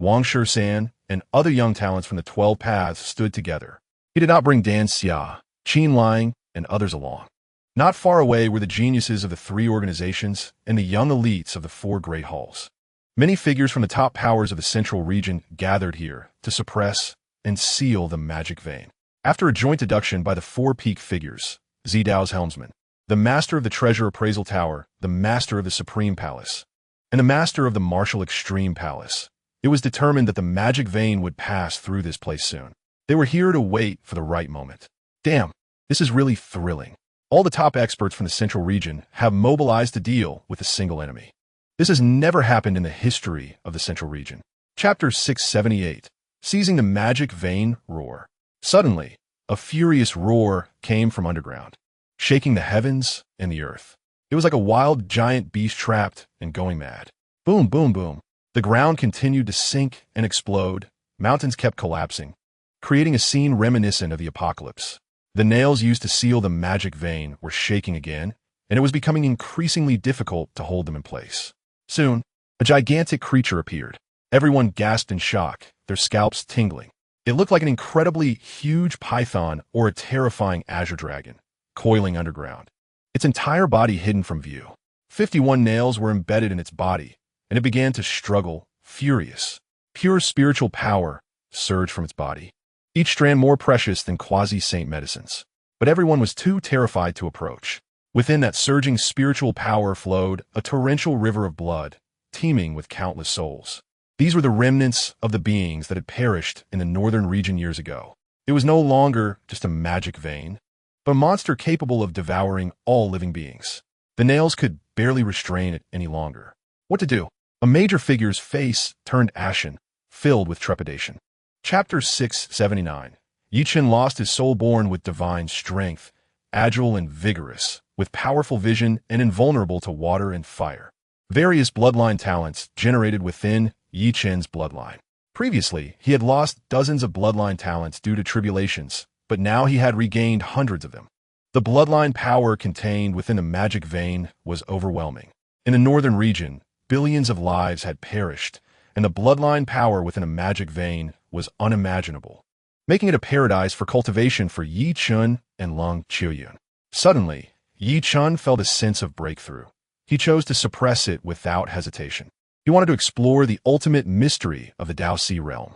Wang Shisan, and other young talents from the 12 paths stood together. He did not bring Dan Xia, Qin Liang, and others along. Not far away were the geniuses of the 3 organizations and the young elites of the 4 great halls. Many figures from the top powers of the central region gathered here to suppress and seal the magic vein. After a joint deduction by the 4 peak figures, Zidao's helmsman, the master of the Treasure Appraisal Tower, the master of the Supreme Palace, and the master of the Martial Extreme Palace, it was determined that the magic vein would pass through this place soon. They were here to wait for the right moment. Damn, this is really thrilling. All the top experts from the central region have mobilized to deal with a single enemy. This has never happened in the history of the central region. Chapter 678 Seizing the Magic Vein Roar. Suddenly, a furious roar came from underground, shaking the heavens and the earth. It was like a wild giant beast trapped and going mad. Boom, boom, boom. The ground continued to sink and explode. Mountains kept collapsing, creating a scene reminiscent of the apocalypse. The nails used to seal the magic vein were shaking again, and it was becoming increasingly difficult to hold them in place. Soon, a gigantic creature appeared. Everyone gasped in shock, their scalps tingling. It looked like an incredibly huge python or a terrifying azure dragon, coiling underground, its entire body hidden from view. 51 nails were embedded in its body, and it began to struggle, furious. Pure spiritual power surged from its body, each strand more precious than quasi-saint medicines. But everyone was too terrified to approach. Within that surging spiritual power flowed a torrential river of blood, teeming with countless souls. These were the remnants of the beings that had perished in the northern region years ago. It was no longer just a magic vein, but a monster capable of devouring all living beings. The nails could barely restrain it any longer. What to do? A major figure's face turned ashen, filled with trepidation. Chapter 679 Yichen lost his soul born with divine strength, agile and vigorous, with powerful vision and invulnerable to water and fire. Various bloodline talents generated within Yichen's bloodline. Previously, he had lost dozens of bloodline talents due to tribulations, but now he had regained hundreds of them. The bloodline power contained within the magic vein was overwhelming. In the northern region, billions of lives had perished, and the bloodline power within a magic vein was unimaginable, making it a paradise for cultivation for Yichen and Long Qiuyun. Suddenly, Yichen felt a sense of breakthrough. He chose to suppress it without hesitation. He wanted to explore the ultimate mystery of the Dao Si realm.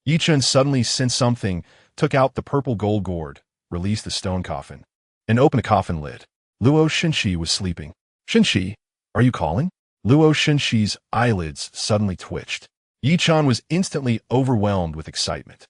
Yi Chen suddenly sensed something, took out the purple gold gourd, released the stone coffin, and opened the coffin lid. Luo Shenxi was sleeping. Shenxi, are you calling? Luo Shenxi's eyelids suddenly twitched. Yi Chen was instantly overwhelmed with excitement.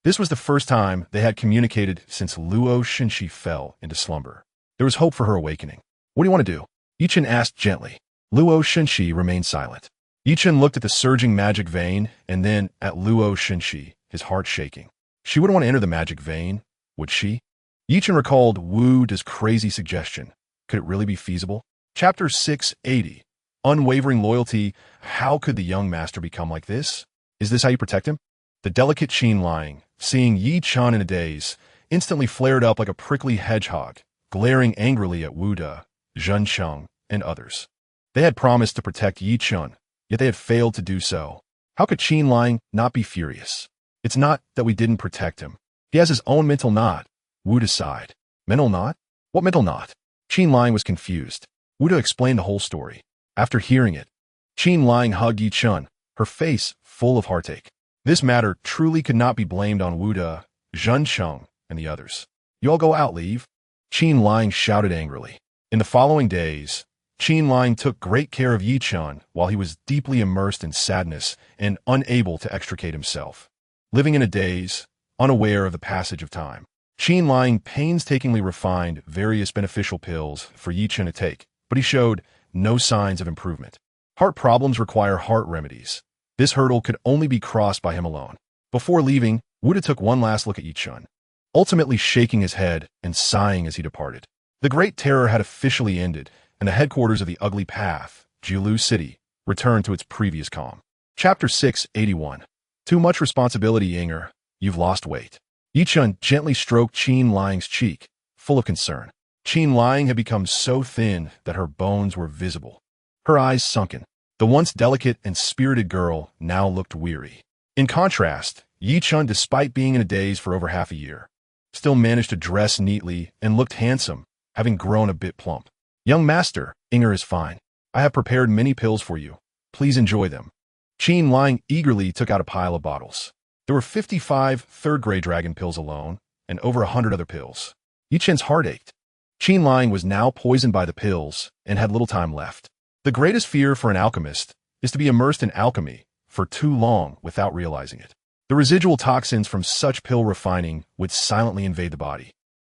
This was the first time they had communicated since Luo Shenxi fell into slumber. There was hope for her awakening. What do you want to do? Yi Chen asked gently. Luo Shenxi remained silent. Yi Chen looked at the surging magic vein and then at Luo Shenxi, his heart shaking. She wouldn't want to enter the magic vein, would she? Yi Chen recalled Wu Da's crazy suggestion. Could it really be feasible? Chapter 680. Unwavering loyalty. How could the young master become like this? Is this how you protect him? The delicate Chen lying, seeing Yi Chen in a daze, instantly flared up like a prickly hedgehog, glaring angrily at Wu Da, Zhen Cheng, and others. They had promised to protect Yi Chen, yet they had failed to do so. How could Chen lying not be furious? It's not that we didn't protect him. He has his own mental knot. Wu Da sighed. Mental knot? What mental knot? Chen lying was confused. Wu Da explained the whole story. After hearing it, Chen lying hugged Yi Chen, her face full of heartache. This matter truly could not be blamed on Wu Da, Zhen Cheng, and the others. You all go out, leave. Chen lying shouted angrily. In the following days, Chen lying took great care of Yi Chen while he was deeply immersed in sadness and unable to extricate himself. Living in a daze, unaware of the passage of time, Chen lying painstakingly refined various beneficial pills for Yi Chen to take, but he showed no signs of improvement. Heart problems require heart remedies. This hurdle could only be crossed by him alone. Before leaving, Wu Da took one last look at Yi Chen, ultimately shaking his head and sighing as he departed. The Great Terror had officially ended, and the headquarters of the Ugly Path, Jiulu City, returned to its previous calm. Chapter 681. Too much responsibility, Yinger. You've lost weight. Yi Chen gently stroked Chen Lying's cheek, full of concern. Chen Lying had become so thin that her bones were visible. Her eyes sunken. The once delicate and spirited girl now looked weary. In contrast, Yi Chen, despite being in a daze for over half a year, still managed to dress neatly and looked handsome, having grown a bit plump. Young master, Inger is fine. I have prepared many pills for you. Please enjoy them. Chen Lying eagerly took out a pile of bottles. There were 55 third-grade dragon pills alone, and over 100 other pills. Yi Chen's heart ached. Chen Lying was now poisoned by the pills and had little time left. The greatest fear for an alchemist is to be immersed in alchemy for too long without realizing it. The residual toxins from such pill refining would silently invade the body,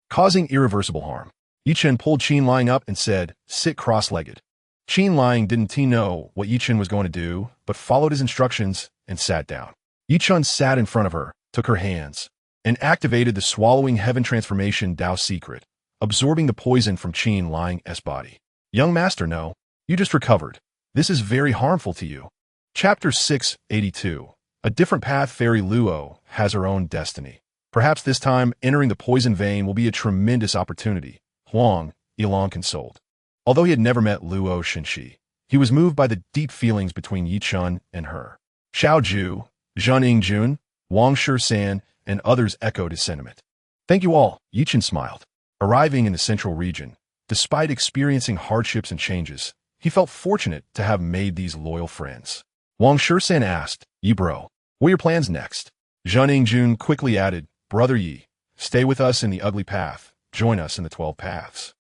causing irreversible harm. Yi Chen pulled Chen Lying up and said, "Sit cross-legged." Chen Lying didn't know what Yi Chen was going to do, but followed his instructions and sat down. Yi Chen sat in front of her, took her hands, and activated the Swallowing Heaven Transformation Dao secret, absorbing the poison from Chen Lying's body. Young master, no. You just recovered. This is very harmful to you. Chapter 682. A different path. Fairy Luo has her own destiny. Perhaps this time, entering the poison vein will be a tremendous opportunity. Huang Yilong consoled. Although he had never met Luo Shenxi, he was moved by the deep feelings between Yi Chen and her. Xiao Ju, Zhen Yingjun, Wang Shisan, and others echoed his sentiment. Thank you all, Yi Chen smiled. Arriving in the central region, despite experiencing hardships and changes, he felt fortunate to have made these loyal friends. Wang Shisan asked, Yi bro, what are your plans next? Zhen Yingjun quickly added, Brother Yi, stay with us in the Ugly Path, join us in the 12 Paths.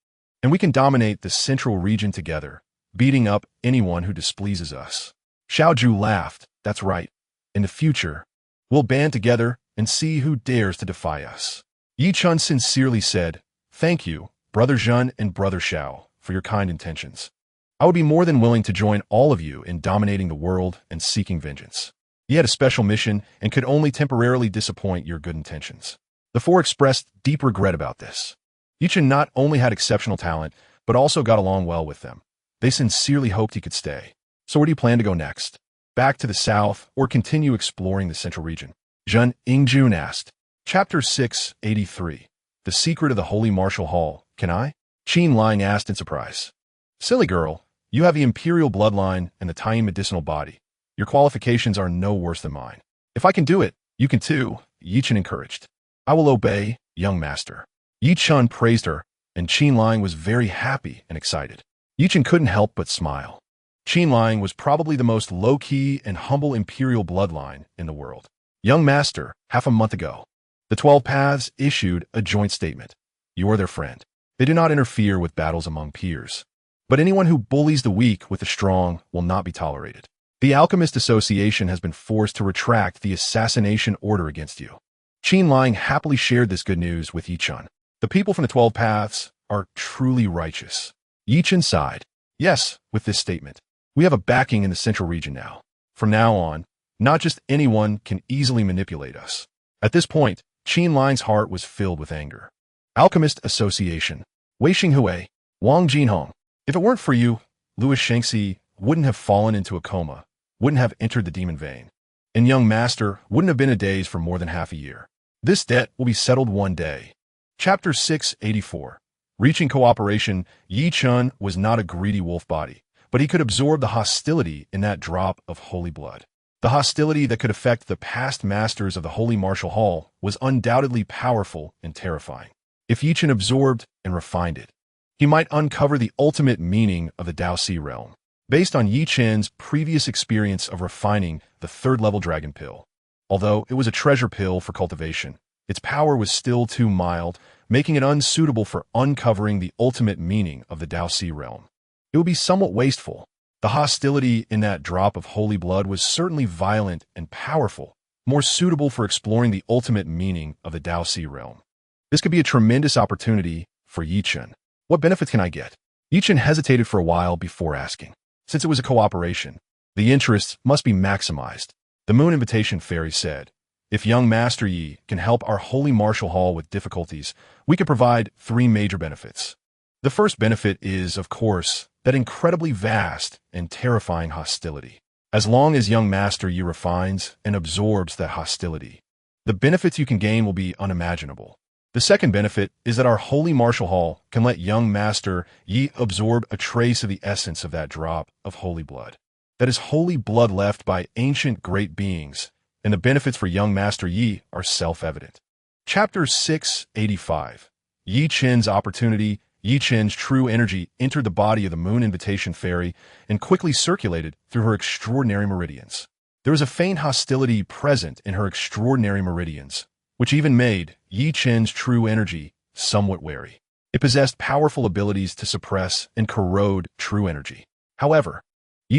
And we can dominate the central region together, beating up anyone who displeases us. Xiao Ju laughed, that's right. In the future, we'll band together and see who dares to defy us. Yi Chen sincerely said, Thank you, Brother Zhen and Brother Xiao, for your kind intentions. I would be more than willing to join all of you in dominating the world and seeking vengeance. He had a special mission and could only temporarily disappoint your good intentions. The four expressed deep regret about this. Yi Chen not only had exceptional talent, but also got along well with them. They sincerely hoped he could stay. So where do you plan to go next? Back to the south or continue exploring the central region? Zhen Yingjun asked. Chapter 683. The Secret of the Holy Martial Hall. Can I? Chen Lying asked in surprise. Silly girl, you have the imperial bloodline and the tiny medicinal body. Your qualifications are no worse than mine. If I can do it, you can too, Yi Chen encouraged. I will obey, young master. Yi Chen praised her, and Chen Lying was very happy and excited. Chen couldn't help but smile. Chen was probably the most low-key and humble imperial bloodline in the world. Young master, half a month ago, the 12 Paths issued a joint statement. You are their friend. They do not interfere with battles among peers. But anyone who bullies the weak with the strong will not be tolerated. The Alchemist Association has been forced to retract the assassination order against you. Chen happily shared this good news with Chen. The people from the 12 Paths are truly righteous. Chen sighed. Yes, with this statement. We have a backing in the central region now. From now on, not just anyone can easily manipulate us. At this point, Chen heart was filled with anger. Alchemist Association. Wei Xinghui, Wang Jinhong. If it weren't for you, Louis Shengxi wouldn't have fallen into a coma, wouldn't have entered the demon vein, and young master wouldn't have been a daze for more than half a year. This debt will be settled one day. Chapter 684. Reaching cooperation, Chen was not a greedy wolf body, but he could absorb the hostility in that drop of holy blood. The hostility that could affect the past masters of the Holy Martial Hall was undoubtedly powerful and terrifying. If Chen absorbed and refined it, he might uncover the ultimate meaning of the Dao Si realm. Based on Chen's previous experience of refining the third-level dragon pill, although it was a treasure pill for cultivation, its power was still too mild, making it unsuitable for uncovering the ultimate meaning of the Dao Si realm. It would be somewhat wasteful. The hostility in that drop of holy blood was certainly violent and powerful, more suitable for exploring the ultimate meaning of the Dao Si realm. This could be a tremendous opportunity for Chen. What benefits can I get? Chen hesitated for a while before asking. Since it was a cooperation, the interests must be maximized. The Moon Invitation Fairy said, if young Master Yi can help our Holy Martial Hall with difficulties, we can provide 3 major benefits. The first benefit is, of course, that incredibly vast and terrifying hostility. As long as young Master Yi refines and absorbs that hostility, the benefits you can gain will be unimaginable. The second benefit is that our Holy Martial Hall can let young Master Yi absorb a trace of the essence of that drop of holy blood. That is holy blood left by ancient great beings, and the benefits for young Master Yi are self-evident. Chapter 685. Chen's opportunity. Chen's true energy entered the body of the Moon Invitation Fairy and quickly circulated through her extraordinary meridians. There was a faint hostility present in her extraordinary meridians, which even made Chen's true energy somewhat wary. It possessed powerful abilities to suppress and corrode true energy. However,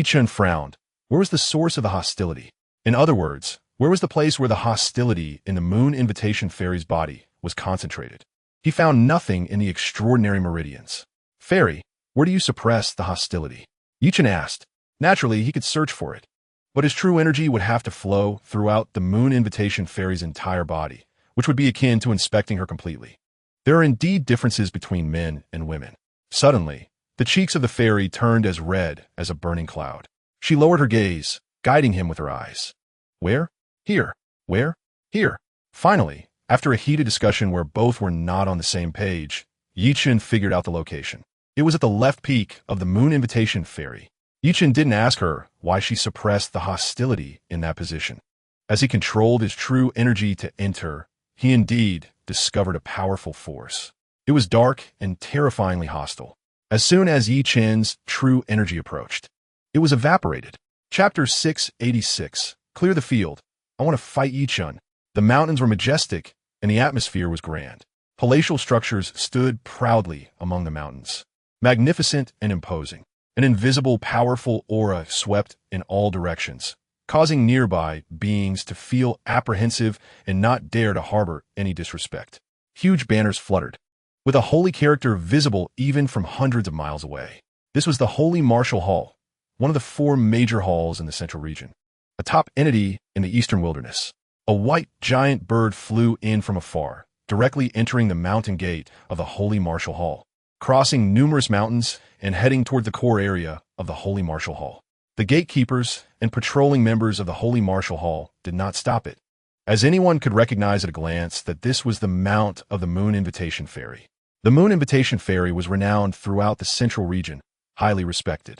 Chen frowned. Where was the source of the hostility? In other words, where was the place where the hostility in the Moon Invitation Fairy's body was concentrated? He found nothing in the extraordinary meridians. Fairy, where do you suppress the hostility? Chen asked. Naturally, he could search for it, but his true energy would have to flow throughout the Moon Invitation Fairy's entire body, which would be akin to inspecting her completely. There are indeed differences between men and women. Suddenly, the cheeks of the fairy turned as red as a burning cloud. She lowered her gaze, guiding him with her eyes. Where? Here. Where? Here. Finally, after a heated discussion where both were not on the same page, Chen figured out the location. It was at the left peak of the Moon Invitation Fairy. Chen didn't ask her why she suppressed the hostility in that position. As he controlled his true energy to enter, he indeed discovered a powerful force. It was dark and terrifyingly hostile. As soon as Chen's true energy approached, it was evaporated. Chapter 686. Clear the field. I want to fight Chen. The mountains were majestic, and the atmosphere was grand. Palatial structures stood proudly among the mountains, magnificent and imposing. An invisible, powerful aura swept in all directions, causing nearby beings to feel apprehensive and not dare to harbor any disrespect. Huge banners fluttered, with a holy character visible even from hundreds of miles away. This was the Holy Martial Hall, one of the 4 major halls in the central region, a top entity in the eastern wilderness. A white giant bird flew in from afar, directly entering the mountain gate of the Holy Martial Hall, crossing numerous mountains and heading toward the core area of the Holy Martial Hall. The gatekeepers and patrolling members of the Holy Martial Hall did not stop it, as anyone could recognize at a glance that this was the mount of the Moon Invitation Fairy. The Moon Invitation Fairy was renowned throughout the central region, highly respected.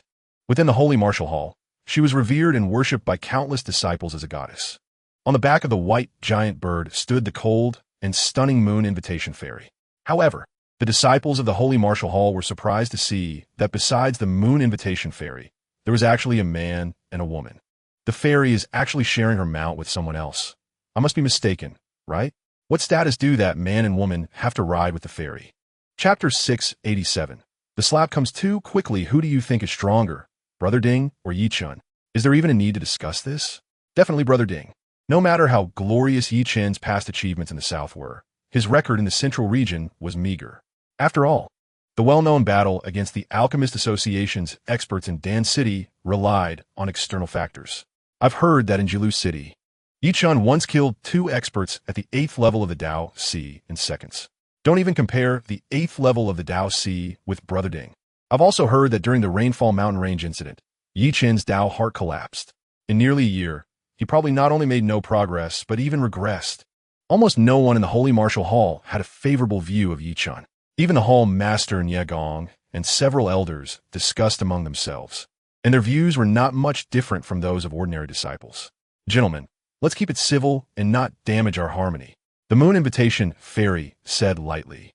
Within the Holy Martial Hall, she was revered and worshipped by countless disciples as a goddess. On the back of the white giant bird stood the cold and stunning Moon Invitation Fairy. However, The disciples of the Holy Martial Hall were surprised to see that besides the moon invitation fairy, there was actually a man and a woman. The fairy is actually sharing her mount with someone else. I must be mistaken, right? What status do that man and woman have to ride with the fairy? Chapter 687. The slap comes too quickly. Who do you think is stronger, Brother Ding or Yi Chen? Is there even a need to discuss this? Definitely Brother Ding. No matter how glorious Yi Chen's past achievements in the south were, his record in the central region was meager. After all, the well-known battle against the Alchemist Association's experts in Dan City relied on external factors. I've heard that in Jilu City, Yi Chen once killed 2 experts at the 8th level of the Dao Si in seconds. Don't even compare the 8th level of the Dao Si with Brother Ding. I've also heard that during the Rainfall Mountain Range incident, Yi Chen's Dao heart collapsed. In nearly a year, he probably not only made no progress, but even regressed. Almost no one in the Holy Martial Hall had a favorable view of Yi Chen. Even the Hall Master Nye Gong and several elders discussed among themselves, and their views were not much different from those of ordinary disciples. Gentlemen, let's keep it civil and not damage our harmony, the Moon Invitation Fairy said lightly.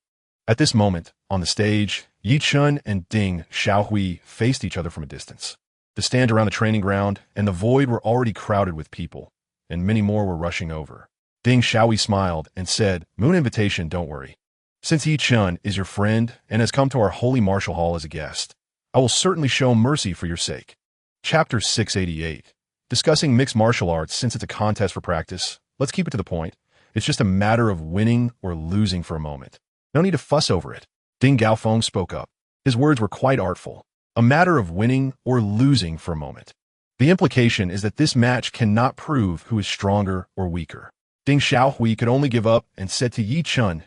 At this moment, on the stage, Yi Chen and Ding Xiaohui faced each other from a distance. The stand around the training ground and the void were already crowded with people, and many more were rushing over. Ding Xiaohui smiled and said, Moon Invitation, don't worry. Since Yi Chen is your friend and has come to our Holy Martial Hall as a guest, I will certainly show mercy for your sake. Chapter 688. Discussing mixed martial arts. Since it's a contest for practice, let's keep it to the point. It's just a matter of winning or losing for a moment. No need to fuss over it. Ding Gaofeng spoke up. His words were quite artful. A matter of winning or losing for a moment. The implication is that this match cannot prove who is stronger or weaker. Ding Xiaohui could only give up and said to Yi Chen,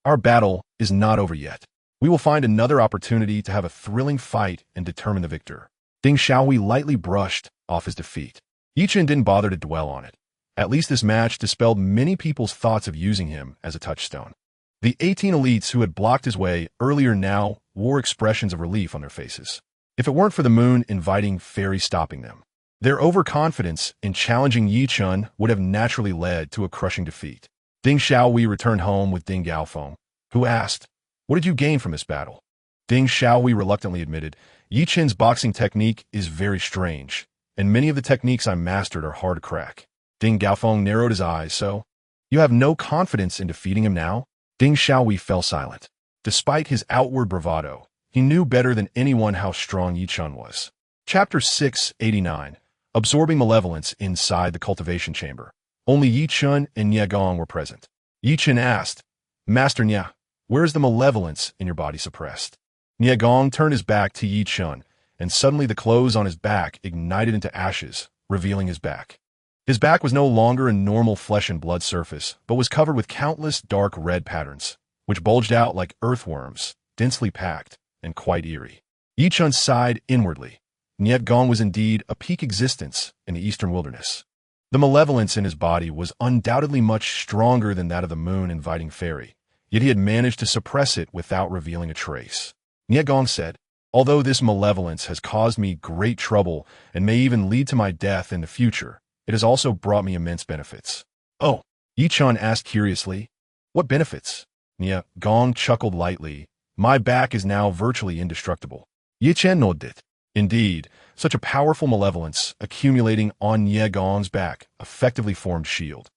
our battle is not over yet. We will find another opportunity to have a thrilling fight and determine the victor. Ding Xiaohui lightly brushed off his defeat. Yi Chen didn't bother to dwell on it. At least this match dispelled many people's thoughts of using him as a touchstone. The 18 elites who had blocked his way earlier now wore expressions of relief on their faces. If it weren't for the moon inviting fairy stopping them, their overconfidence in challenging Yi Chen would have naturally led to a crushing defeat. Ding Xiaohui returned home with Ding Gaofeng, who asked, what did you gain from this battle? Ding Xiaohui reluctantly admitted, Yi Chen's boxing technique is very strange, and many of the techniques I mastered are hard to crack. Ding Gaofeng narrowed his eyes. So, you have no confidence in defeating him now? Ding Xiaohui fell silent. Despite his outward bravado, he knew better than anyone how strong Yi Chen was. Chapter 689. Absorbing malevolence inside the cultivation chamber. Only Yi Chen and Nye Gong were present. Yi Chen asked, Master Nye, where is the malevolence in your body suppressed? Nye Gong turned his back to Yi Chen, and suddenly the clothes on his back ignited into ashes, revealing his back. His back was no longer a normal flesh and blood surface, but was covered with countless dark red patterns, which bulged out like earthworms, densely packed, and quite eerie. Yi Chen sighed inwardly. Nye Gong was indeed a peak existence in the eastern wilderness. The malevolence in his body was undoubtedly much stronger than that of the moon inviting fairy, yet he had managed to suppress it without revealing a trace. Nye Gong said, although this malevolence has caused me great trouble and may even lead to my death in the future, it has also brought me immense benefits. Oh, Yi Chen asked curiously, what benefits? Nye Gong chuckled lightly. My back is now virtually indestructible. Yi Chen nodded. Indeed, such a powerful malevolence accumulating on Nye Gong's back effectively formed shield.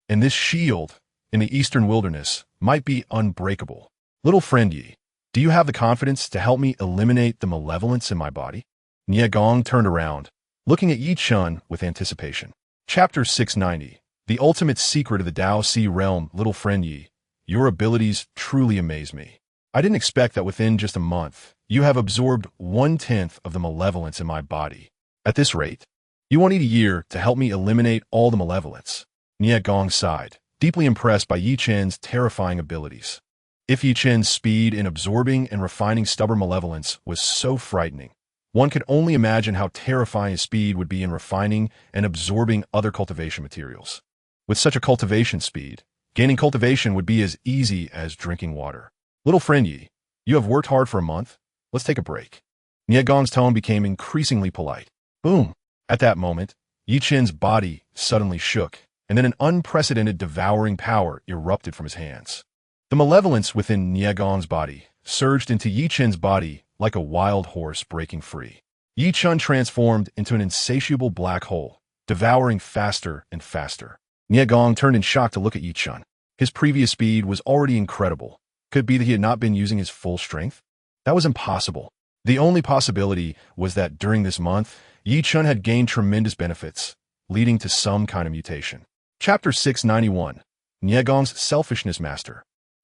And this shield, in the eastern wilderness, might be unbreakable. Little friend Yi, do you have the confidence to help me eliminate the malevolence in my body? Nye Gong turned around, looking at Yi Chen with anticipation. Chapter 690. The ultimate secret of the Dao Si realm. Little friend Yi, your abilities truly amaze me. I didn't expect that within just a month, you have absorbed 1/10 of the malevolence in my body. At this rate, you won't need a year to help me eliminate all the malevolence. Nye Gong sighed, deeply impressed by Yi Chen's terrifying abilities. If Yi Chen's speed in absorbing and refining stubborn malevolence was so frightening, one could only imagine how terrifying his speed would be in refining and absorbing other cultivation materials. With such a cultivation speed, gaining cultivation would be as easy as drinking water. Little friend Yi, you have worked hard for a month. Let's take a break. Nye Gong's tone became increasingly polite. Boom! At that moment, Yi Chen's body suddenly shook, and then an unprecedented devouring power erupted from his hands. The The malevolence within Nie Gong's body surged into Yi Chen's body like a wild horse breaking free. Yi Chen transformed into an insatiable black hole, devouring faster and faster. Nie Gong turned in shock to look at Yi Chen. His previous speed was already incredible. Could it be that he had not been using his full strength? That was impossible. The only possibility was that during this month, Yi Chen had gained tremendous benefits, leading to some kind of mutation. Chapter 691. Nie Gong's Selfishness Master.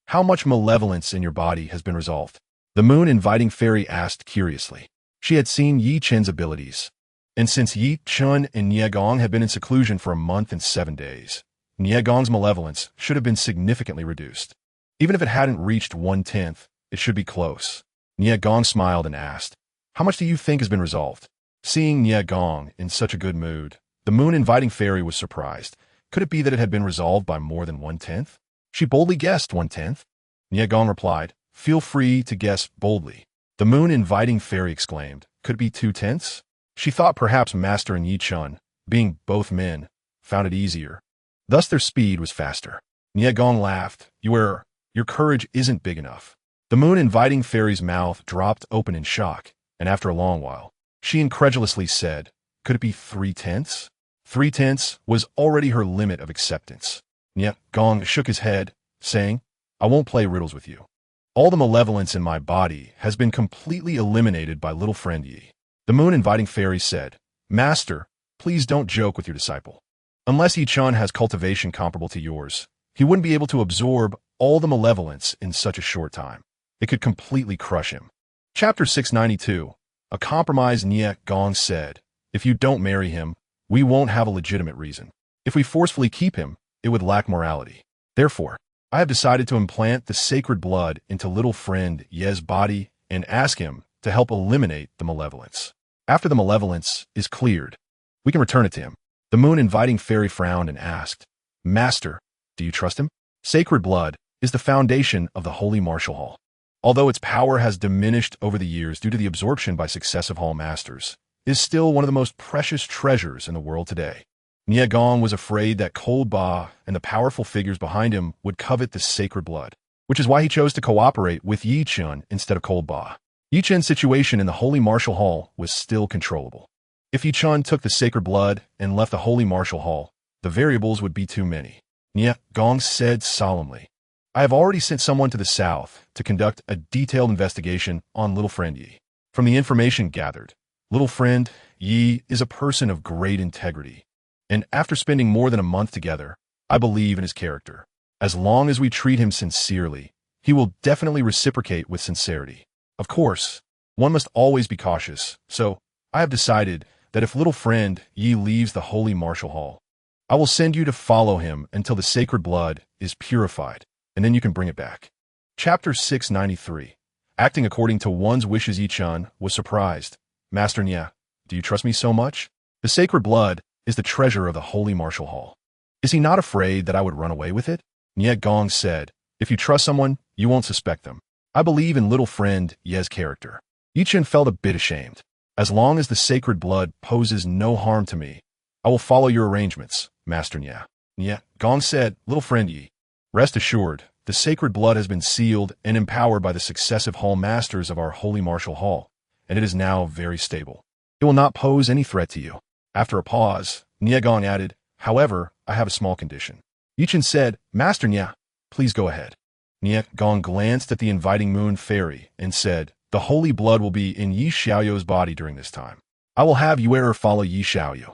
How much malevolence in your body has been resolved? The moon-inviting fairy asked curiously. She had seen Yi Chen's abilities. And since Yi Chen and Nie Gong had been in seclusion for a month and 7 days, Nie Gong's malevolence should have been significantly reduced. Even if it hadn't reached 1/10, it should be close. Nie Gong smiled and asked, "How much do you think has been resolved?" Seeing Nie Gong in such a good mood, the moon-inviting fairy was surprised. Could it be that it had been resolved by more than 1/10? She boldly guessed 1/10. Nie Gong replied, "Feel free to guess boldly." The moon-inviting fairy exclaimed, "Could it be 2/10?" She thought perhaps Master and Yi Chen, being both men, found it easier. Thus their speed was faster. Nie Gong laughed. Your courage isn't big enough." The moon-inviting fairy's mouth dropped open in shock, and after a long while, she incredulously said, "Could it be 3/10?" 3/10 was already her limit of acceptance. Nie Gong shook his head, saying, "I won't play riddles with you. All the malevolence in my body has been completely eliminated by little friend Yi." The moon-inviting fairy said, "Master, please don't joke with your disciple. Unless Yi Chen has cultivation comparable to yours, he wouldn't be able to absorb all the malevolence in such a short time. It could completely crush him." Chapter 692. A compromise. Nie Gong said, "If you don't marry him, we won't have a legitimate reason. If we forcefully keep him, it would lack morality. Therefore, I have decided to implant the sacred blood into little friend Ye's body and ask him to help eliminate the malevolence. After the malevolence is cleared, we can return it to him." The moon-inviting fairy frowned and asked, "Master, do you trust him?" Sacred blood is the foundation of the Holy Martial Hall. Although its power has diminished over the years due to the absorption by successive hall masters, it is still one of the most precious treasures in the world today. Nie Gong was afraid that Cold Ba and the powerful figures behind him would covet this sacred blood, which is why he chose to cooperate with Yi Chen instead of Cold Ba. Yi Chen's situation in the Holy Martial Hall was still controllable. If Yi Chen took the sacred blood and left the Holy Martial Hall, the variables would be too many. Nie Gong said solemnly, "I have already sent someone to the south to conduct a detailed investigation on little friend Yi. From the information gathered, little friend Yi is a person of great integrity, and after spending more than a month together, I believe in his character. As long as we treat him sincerely, he will definitely reciprocate with sincerity. Of course, one must always be cautious, so I have decided that if little friend Yi leaves the Holy Martial Hall, I will send you to follow him until the sacred blood is purified, and then you can bring it back." Chapter 693. Acting according to one's wishes. Yi Chen was surprised. "Master Nie, do you trust me so much? The sacred blood is the treasure of the Holy Martial Hall. Is he not afraid that I would run away with it?" Nie Gong said, "If you trust someone, you won't suspect them. I believe in little friend Ye's character." Yi Chen felt a bit ashamed. "As long as the sacred blood poses no harm to me, I will follow your arrangements, Master Nie." Nie Gong said, "Little friend Yi, rest assured, the sacred blood has been sealed and empowered by the successive hall masters of our Holy Martial Hall, and it is now very stable. It will not pose any threat to you." After a pause, Nie Gong added, "However, I have a small condition." Yi Chen said, "Master Nie, please go ahead." Nie Gong glanced at the inviting moon fairy and said, "The holy blood will be in Yi Xiaoyu's body during this time. I will have Yuer follow Yi Xiaoyu.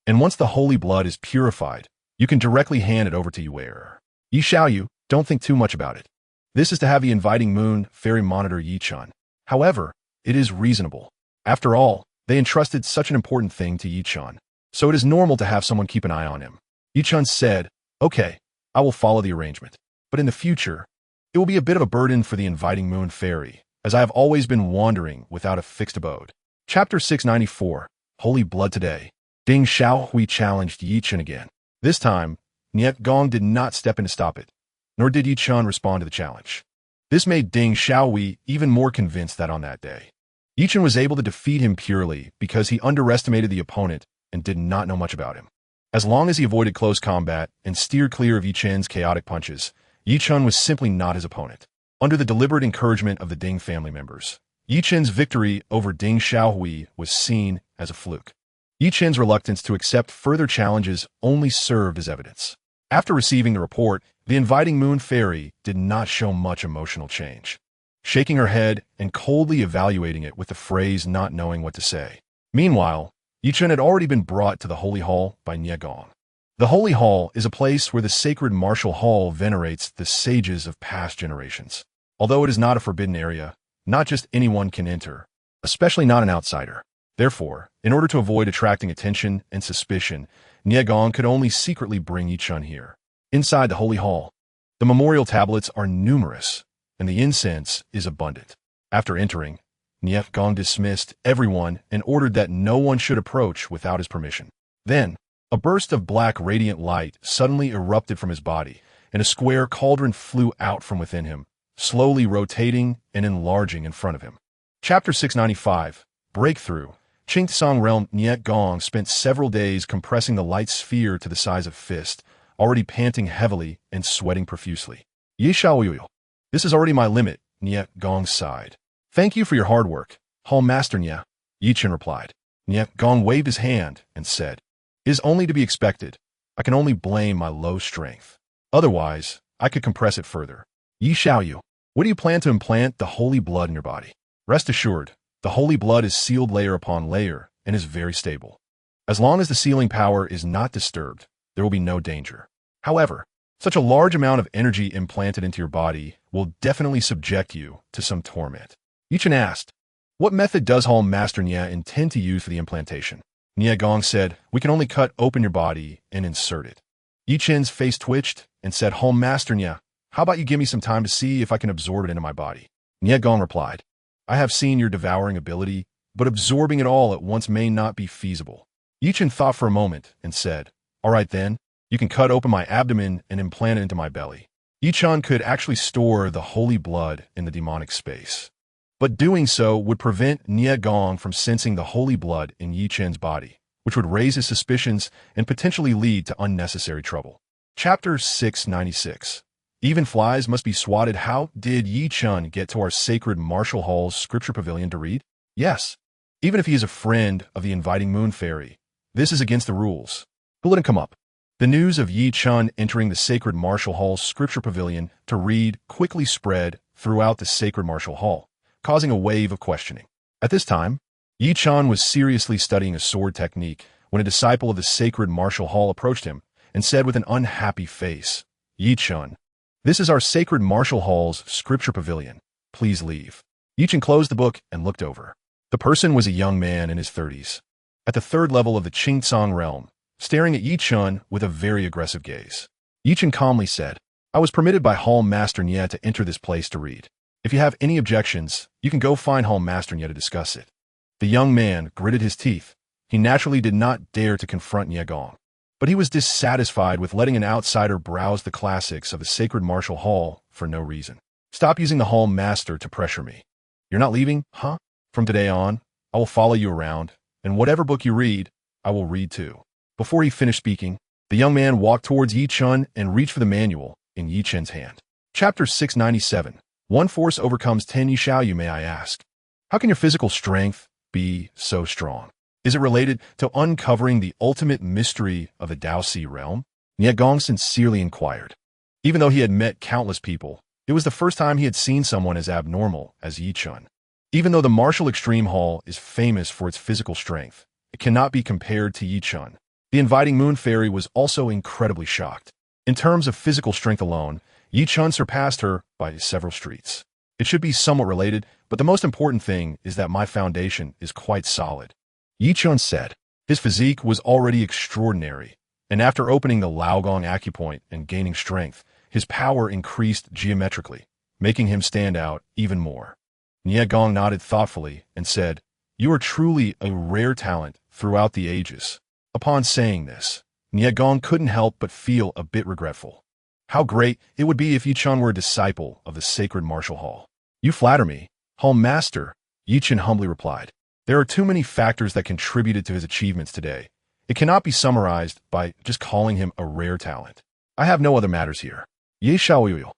And once the holy blood is purified, you can directly hand it over to Yuer. Yi Xiaoyu, don't think too much about it. This is to have the inviting moon fairy monitor Yi Chen. However, it is reasonable. After all, they entrusted such an important thing to Yi Chen, so it is normal to have someone keep an eye on him." Yi Chen said, "Okay, I will follow the arrangement. But in the future, it will be a bit of a burden for the inviting moon fairy, as I have always been wandering without a fixed abode." Chapter 694. Holy Blood Today. Ding Xiaohui challenged Yi Chen again. This time, Nie Gong did not step in to stop it, nor did Yi Chen respond to the challenge. This made Ding Xiaohui even more convinced that on that day, Yi Chen was able to defeat him purely because he underestimated the opponent and did not know much about him. As long as he avoided close combat and steered clear of Yi Chen's chaotic punches, Yi Chen was simply not his opponent. Under the deliberate encouragement of the Ding family members, Yi Chen's victory over Ding Xiaohui was seen as a fluke. Yi Chen's reluctance to accept further challenges only served as evidence. After receiving the report, the inviting moon fairy did not show much emotional change, shaking her head and coldly evaluating it with the phrase not knowing what to say. Meanwhile, Yi Chen had already been brought to the Holy Hall by Nie Gong. The Holy Hall is a place where the sacred martial hall venerates the sages of past generations. Although it is not a forbidden area, not just anyone can enter, especially not an outsider. Therefore, in order to avoid attracting attention and suspicion, Nie Gong could only secretly bring Yi Chen here. Inside the Holy Hall, the memorial tablets are numerous, and the incense is abundant. After entering, Nie Gong dismissed everyone and ordered that no one should approach without his permission. Then, a burst of black radiant light suddenly erupted from his body, and a square cauldron flew out from within him, slowly rotating and enlarging in front of him. Chapter 695, Breakthrough. Qingtsong realm. Nie Gong spent several days compressing the light sphere to the size of fist, already panting heavily and sweating profusely. Ye Xiaoyu. This is already my limit, Nie Gong sighed. Thank you for your hard work, Hall Master Nie, Yi Chen replied. Nie Gong waved his hand and said, It is only to be expected. I can only blame my low strength. Otherwise, I could compress it further. Yi Xiaoyu. What do you plan to implant the holy blood in your body? Rest assured, the holy blood is sealed layer upon layer and is very stable. As long as the sealing power is not disturbed, there will be no danger. However, such a large amount of energy implanted into your body will definitely subject you to some torment. Yi Chen asked, What method does Hall Master Nie intend to use for the implantation? Nie Gong said, We can only cut open your body and insert it. Yi Chen's face twitched and said, Hall Master Nie, how about you give me some time to see if I can absorb it into my body? Nie Gong replied, I have seen your devouring ability, but absorbing it all at once may not be feasible. Yi Chen thought for a moment and said, All right then, you can cut open my abdomen and implant it into my belly. Yi Chen could actually store the holy blood in the demonic space. But doing so would prevent Nie Gong from sensing the holy blood in Yi Chen's body, which would raise his suspicions and potentially lead to unnecessary trouble. Chapter 696. Even flies must be swatted. How did Yi Chen get to our sacred martial hall's scripture pavilion to read? Yes, even if he is a friend of the inviting moon fairy, this is against the rules. But let him come up. The news of Yi Chen entering the sacred martial hall's scripture pavilion to read quickly spread throughout the sacred martial hall, causing a wave of questioning. At this time, Yi Chen was seriously studying a sword technique when a disciple of the sacred martial hall approached him and said with an unhappy face, Yi Chen, this is our sacred martial hall's scripture pavilion. Please leave. Yi Chen closed the book and looked over. The person was a young man in his 30s, at the third level of the Qingtsong realm, staring at Yi Chen with a very aggressive gaze. Yi Chen calmly said, I was permitted by Hall Master Nie to enter this place to read. If you have any objections, you can go find Hall Master Nie to discuss it. The young man gritted his teeth. He naturally did not dare to confront Nie Gong, but he was dissatisfied with letting an outsider browse the classics of the sacred martial hall for no reason. Stop using the Hall Master to pressure me. You're not leaving, huh? From today on, I will follow you around, and whatever book you read, I will read too. Before he finished speaking, the young man walked towards Yi Chen and reached for the manual in Yi Chen's hand. Chapter 697. One force overcomes 10. Yi Xiaoyu, may I ask, how can your physical strength be so strong? Is it related to uncovering the ultimate mystery of the Daoxi realm? Nie Gong sincerely inquired. Even though he had met countless people, it was the first time he had seen someone as abnormal as Yi Chen. Even though the Martial Extreme Hall is famous for its physical strength, it cannot be compared to Yi Chen. The inviting moon fairy was also incredibly shocked. In terms of physical strength alone, Yi Chen surpassed her by several streets. It should be somewhat related, but the most important thing is that my foundation is quite solid. Yi Chen said. His physique was already extraordinary, and after opening the Laogong acupoint and gaining strength, his power increased geometrically, making him stand out even more. Nie Gong nodded thoughtfully and said, You are truly a rare talent throughout the ages. Upon saying this, Nie Gong couldn't help but feel a bit regretful. How great it would be if Yi Chen were a disciple of the sacred martial hall. You flatter me, Hall Master, Yi Chen humbly replied. There are too many factors that contributed to his achievements today. It cannot be summarized by just calling him a rare talent. I have no other matters here. Ye Xiaoyu.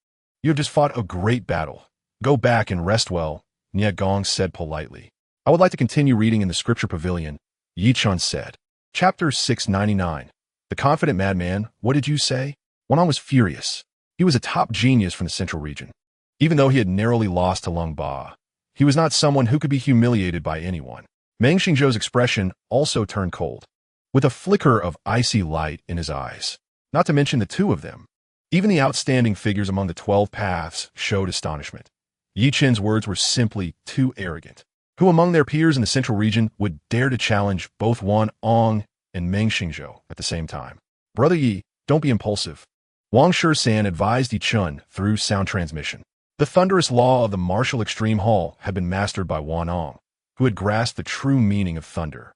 You have just fought a great battle. Go back and rest well, Nie Gong said politely. I would like to continue reading in the scripture pavilion, Yi Chun said. Chapter 699. The Confident Madman, what did you say? Wan was furious. He was a top genius from the central region. Even though he had narrowly lost to Lung Ba, he was not someone who could be humiliated by anyone. Meng Xingzhou's expression also turned cold, with a flicker of icy light in his eyes. Not to mention the two of them. Even the outstanding figures among the 12 paths showed astonishment. Yi Chen's words were simply too arrogant. Who among their peers in the central region would dare to challenge both Wan Ong and Meng Xingzhou at the same time? Brother Yi, don't be impulsive. Wang Shisan advised Yi Chun through sound transmission. The thunderous law of the martial extreme hall had been mastered by Wan Ong, who had grasped the true meaning of thunder,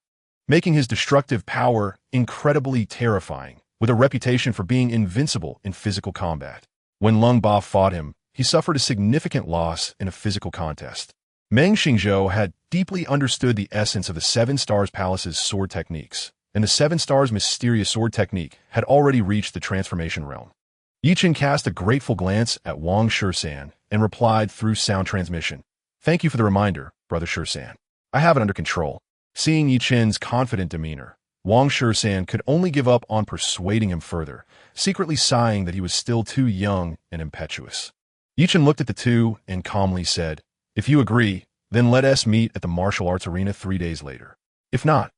making his destructive power incredibly terrifying, with a reputation for being invincible in physical combat. When Lung Ba fought him, he suffered a significant loss in a physical contest. Meng Xingzhou had deeply understood the essence of the Seven Stars Palace's sword techniques, and the Seven Stars' mysterious sword technique had already reached the transformation realm. Yi Chen cast a grateful glance at Wang Shisan and replied through sound transmission. Thank you for the reminder, Brother Shisan. I have it under control. Seeing Yi Chen's confident demeanor, Wang Shisan could only give up on persuading him further, secretly sighing that he was still too young and impetuous. Yi Chen looked at the two and calmly said, If you agree, then let us meet at the martial arts arena 3 days later. If not,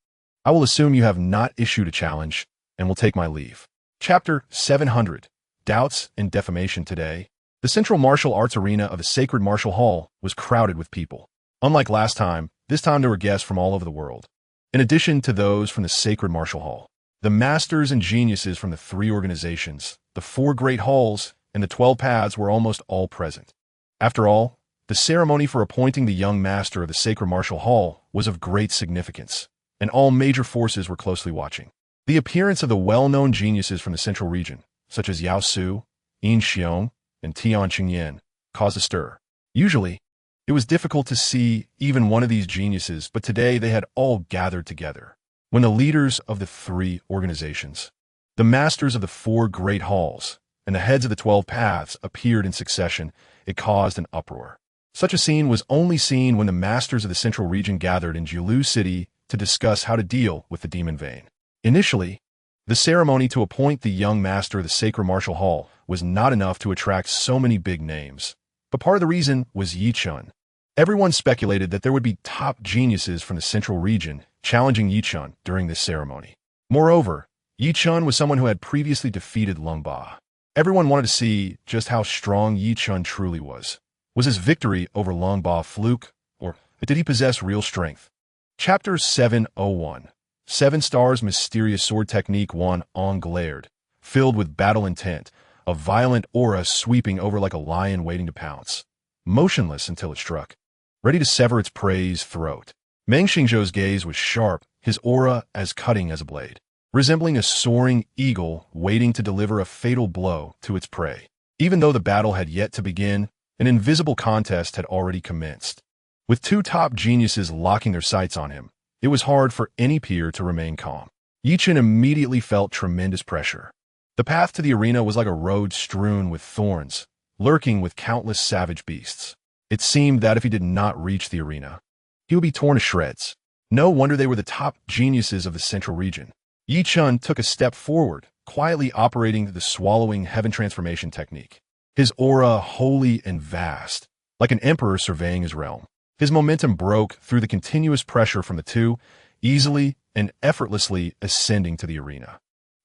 I will assume you have not issued a challenge and will take my leave. Chapter 700. Doubts and defamation today. The central martial arts arena of the Sacred Martial Hall was crowded with people. Unlike last time, this time there were guests from all over the world. In addition to those from the Sacred Martial Hall, the masters and geniuses from the 3 organizations, the 4 great halls, and the 12 paths were almost all present. After all, the ceremony for appointing the young master of the Sacred Martial Hall was of great significance, and all major forces were closely watching. The appearance of the well-known geniuses from the central region, such as Yao Su, Yin Xiong, and Tian Qingyan, caused a stir. Usually, it was difficult to see even one of these geniuses, but today they had all gathered together. When the leaders of the 3 organizations, the masters of the 4 great halls, and the heads of the 12 paths appeared in succession, it caused an uproar. Such a scene was only seen when the masters of the central region gathered in Jiulu City to discuss how to deal with the demon vein. Initially, the ceremony to appoint the young master of the Sacred Martial Hall was not enough to attract so many big names. But part of the reason was Yi Chun. Everyone speculated that there would be top geniuses from the central region challenging Yi Chun during this ceremony. Moreover, Yi Chun was someone who had previously defeated Lung Ba. Everyone wanted to see just how strong Yi Chun truly was. Was his victory over Lung Ba a fluke, or did he possess real strength? Chapter 701. 7 Stars' mysterious sword technique. Wan Ong glared, filled with battle intent, a violent aura sweeping over like a lion waiting to pounce, motionless until it struck, ready to sever its prey's throat. Meng Xingzhou's gaze was sharp, his aura as cutting as a blade, resembling a soaring eagle waiting to deliver a fatal blow to its prey. Even though the battle had yet to begin, an invisible contest had already commenced. With 2 top geniuses locking their sights on him, it was hard for any peer to remain calm. Yi Chen immediately felt tremendous pressure. The path to the arena was like a road strewn with thorns, lurking with countless savage beasts. It seemed that if he did not reach the arena, he would be torn to shreds. No wonder they were the top geniuses of the central region. Yi Chun took a step forward, quietly operating the swallowing heaven transformation technique. His aura holy and vast, like an emperor surveying his realm. His momentum broke through the continuous pressure from the 2, easily and effortlessly ascending to the arena.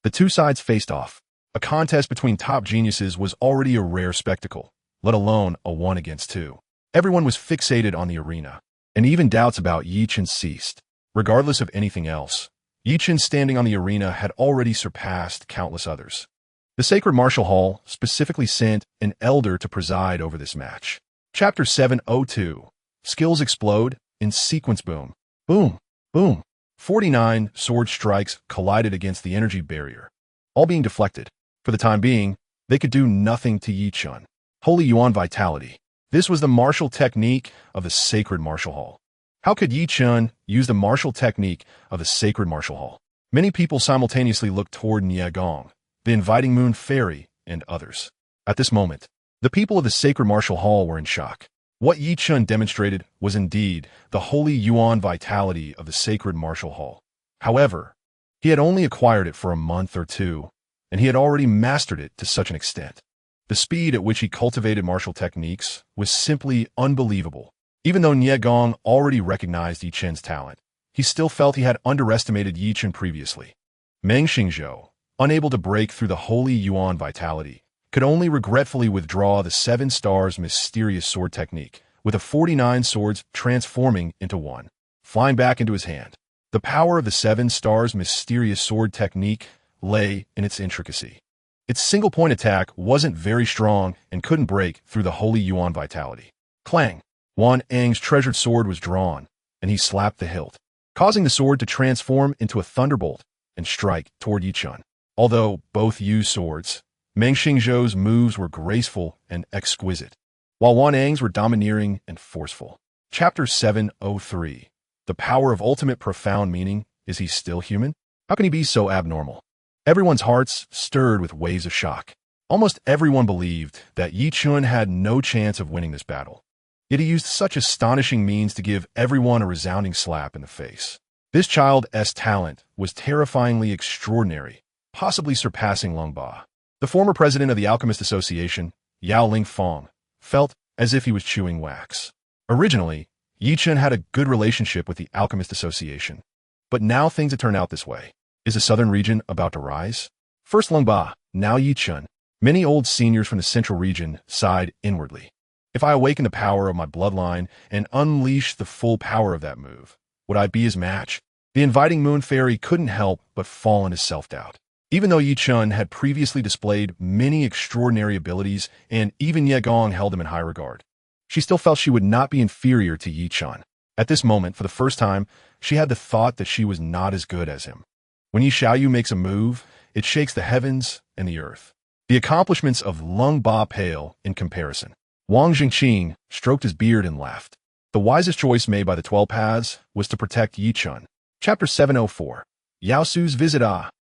The 2 sides faced off. A contest between top geniuses was already a rare spectacle, let alone a 1 against 2. Everyone was fixated on the arena, and even doubts about Yi Chen ceased. Regardless of anything else, Yi Chen standing on the arena had already surpassed countless others. The Sacred Martial Hall specifically sent an elder to preside over this match. Chapter 702. Skills explode in sequence. Boom, boom, boom. 49 sword strikes collided against the energy barrier, all being deflected. For the time being, they could do nothing to Yi Chun. Holy Yuan vitality. This was the martial technique of the Sacred Martial Hall. How could Yi Chun use the martial technique of the Sacred Martial Hall? Many people simultaneously looked toward Nie Gong, the inviting moon fairy, and others. At this moment, The people of the sacred martial hall were in shock. What Yi Chun demonstrated was indeed the holy yuan vitality of the sacred martial hall. However, he had only acquired it for a month or two, and he had already mastered it to such an extent. The speed at which he cultivated martial techniques was simply unbelievable. Even though Nie Gong already recognized Yi Chen's talent, he still felt he had underestimated Yi Chen previously. Meng Xingzhou, unable to break through the holy yuan vitality, could only regretfully withdraw the 7 stars mysterious sword technique, with the 49 swords transforming into one, flying back into his hand. The power of the 7 stars mysterious sword technique lay in its intricacy. Its single-point attack wasn't very strong and couldn't break through the holy yuan vitality. Clang! Wan Ang's treasured sword was drawn, and he slapped the hilt, causing the sword to transform into a thunderbolt and strike toward Yi Chun. Although both used swords, Meng Xingzhou's moves were graceful and exquisite, while Wan Ang's were domineering and forceful. Chapter 703. The power of ultimate profound meaning. Is he still human? How can he be so abnormal? Everyone's hearts stirred with waves of shock. Almost everyone believed that Yi Chun had no chance of winning this battle. Yet he used such astonishing means to give everyone a resounding slap in the face. This child's talent was terrifyingly extraordinary, possibly surpassing Lung Ba. The former president of the Alchemist Association, Yao Lingfeng, felt as if he was chewing wax. Originally, Yi Chun had a good relationship with the Alchemist Association, but now things had turned out this way. Is the southern region about to rise? First Lung Ba, now Yi Chun. Many old seniors from the central region sighed inwardly. If I awaken the power of my bloodline and unleash the full power of that move, would I be his match? The inviting moon fairy couldn't help but fall into self-doubt. Even though Yi Chun had previously displayed many extraordinary abilities and even Ye Gong held him in high regard, she still felt she would not be inferior to Yi Chun. At this moment, for the first time, she had the thought that she was not as good as him. When Yi Xiaoyu makes a move, it shakes the heavens and the earth. The accomplishments of Lung Ba pale in comparison. Wang Jingqing stroked his beard and laughed. The wisest choice made by the 12 paths was to protect Yi Chun. Chapter 704. Yao Su's visit.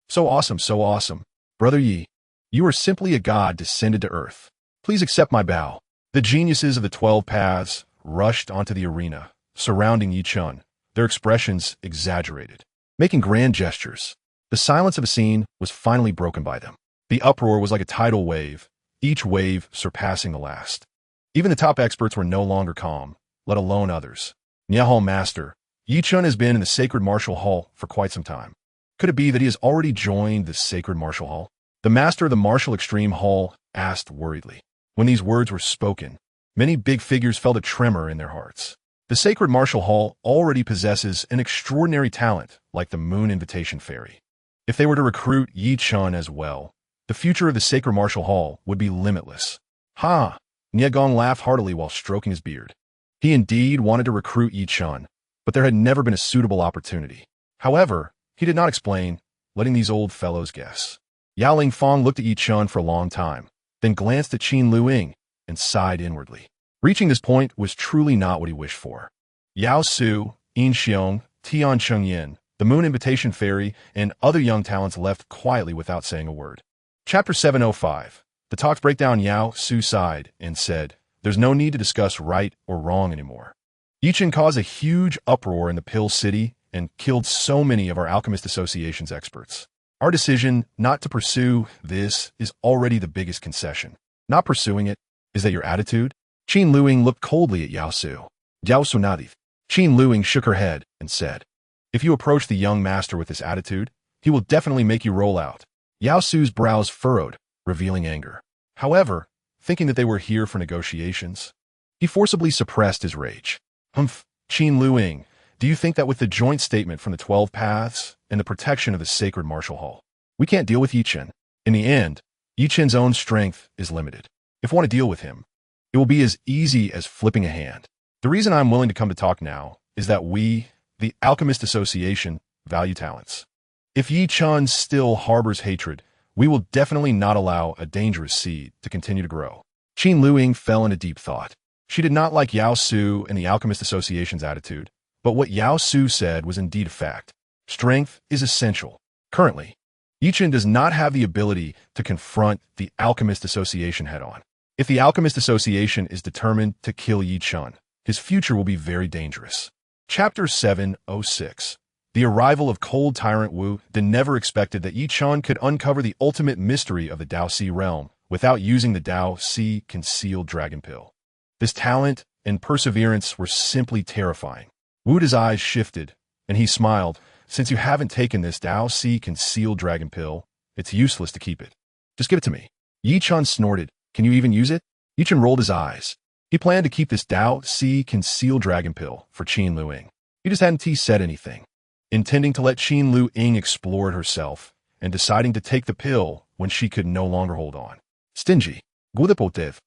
So awesome, so awesome. Brother Yi, you are simply a god descended to earth. Please accept my bow. The geniuses of the 12 paths rushed onto the arena, surrounding Yi Chun, their expressions exaggerated, making grand gestures. The silence of a scene was finally broken by them. The uproar was like a tidal wave, each wave surpassing the last. Even the top experts were no longer calm, let alone others. Niahal Master, Yi Chun has been in the sacred martial hall for quite some time. Could it be that he has already joined the sacred martial hall? The master of the martial extreme hall asked worriedly. When these words were spoken, many big figures felt a tremor in their hearts. The sacred martial hall already possesses an extraordinary talent like the moon invitation fairy. If they were to recruit Yi Chun as well, the future of the sacred martial hall would be limitless. Ha! Nie Gong laughed heartily while stroking his beard. He indeed wanted to recruit Yi Chun, but there had never been a suitable opportunity. However, he did not explain, letting these old fellows guess. Yao Lingfeng looked at Yi Chun for a long time, then glanced at Qin Luing and sighed inwardly. Reaching this point was truly not what he wished for. Yao Su, Yin Xiong, Tian Chengyin, the Moon Invitation Fairy, and other young talents left quietly without saying a word. Chapter 705. The talks break down. Yao Su sighed and said, "There's no need to discuss right or wrong anymore. Yi Chun caused a huge uproar in the Pill City and killed so many of our Alchemist Association's experts. Our decision not to pursue this is already the biggest concession. Not pursuing it, is that your attitude?" Qin Luing looked coldly at Yao Su. Yao Su nodded. Qin Luing shook her head and said, "If you approach the young master with this attitude, he will definitely make you roll out." Yao Su's brows furrowed, revealing anger. However, thinking that they were here for negotiations, he forcibly suppressed his rage. Humph, Qin Luing, do you think that with the joint statement from the 12 paths and the protection of the sacred martial hall, we can't deal with Yi Chun? In the end, Yi Chun's own strength is limited. If we want to deal with him, it will be as easy as flipping a hand. The reason I'm willing to come to talk now is that we, the Alchemist Association, value talents. If Yi Chun still harbors hatred, we will definitely not allow a dangerous seed to continue to grow. Qin Luing fell into deep thought. She did not like Yao Su and the Alchemist Association's attitude, but what Yao Su said was indeed a fact. Strength is essential. Currently, Yi Chun does not have the ability to confront the Alchemist Association head-on. If the Alchemist Association is determined to kill Yi Chun, his future will be very dangerous. Chapter 706. The arrival of Cold Tyrant Wu never expected that Yi Chun could uncover the ultimate mystery of the Dao Si realm without using the Dao Si concealed dragon pill. This talent and perseverance were simply terrifying. Wu's eyes shifted, and he smiled. Since you haven't taken this Dao Si concealed dragon pill, it's useless to keep it. Just give it to me. Yi Chun snorted. Can you even use it? Yi Chun rolled his eyes. He planned to keep this Dao Si concealed dragon pill for Qin Lu Ying. He just hadn't said anything, intending to let Qin Lu Ying explore it herself and deciding to take the pill when she could no longer hold on. Stingy, gudipotiv,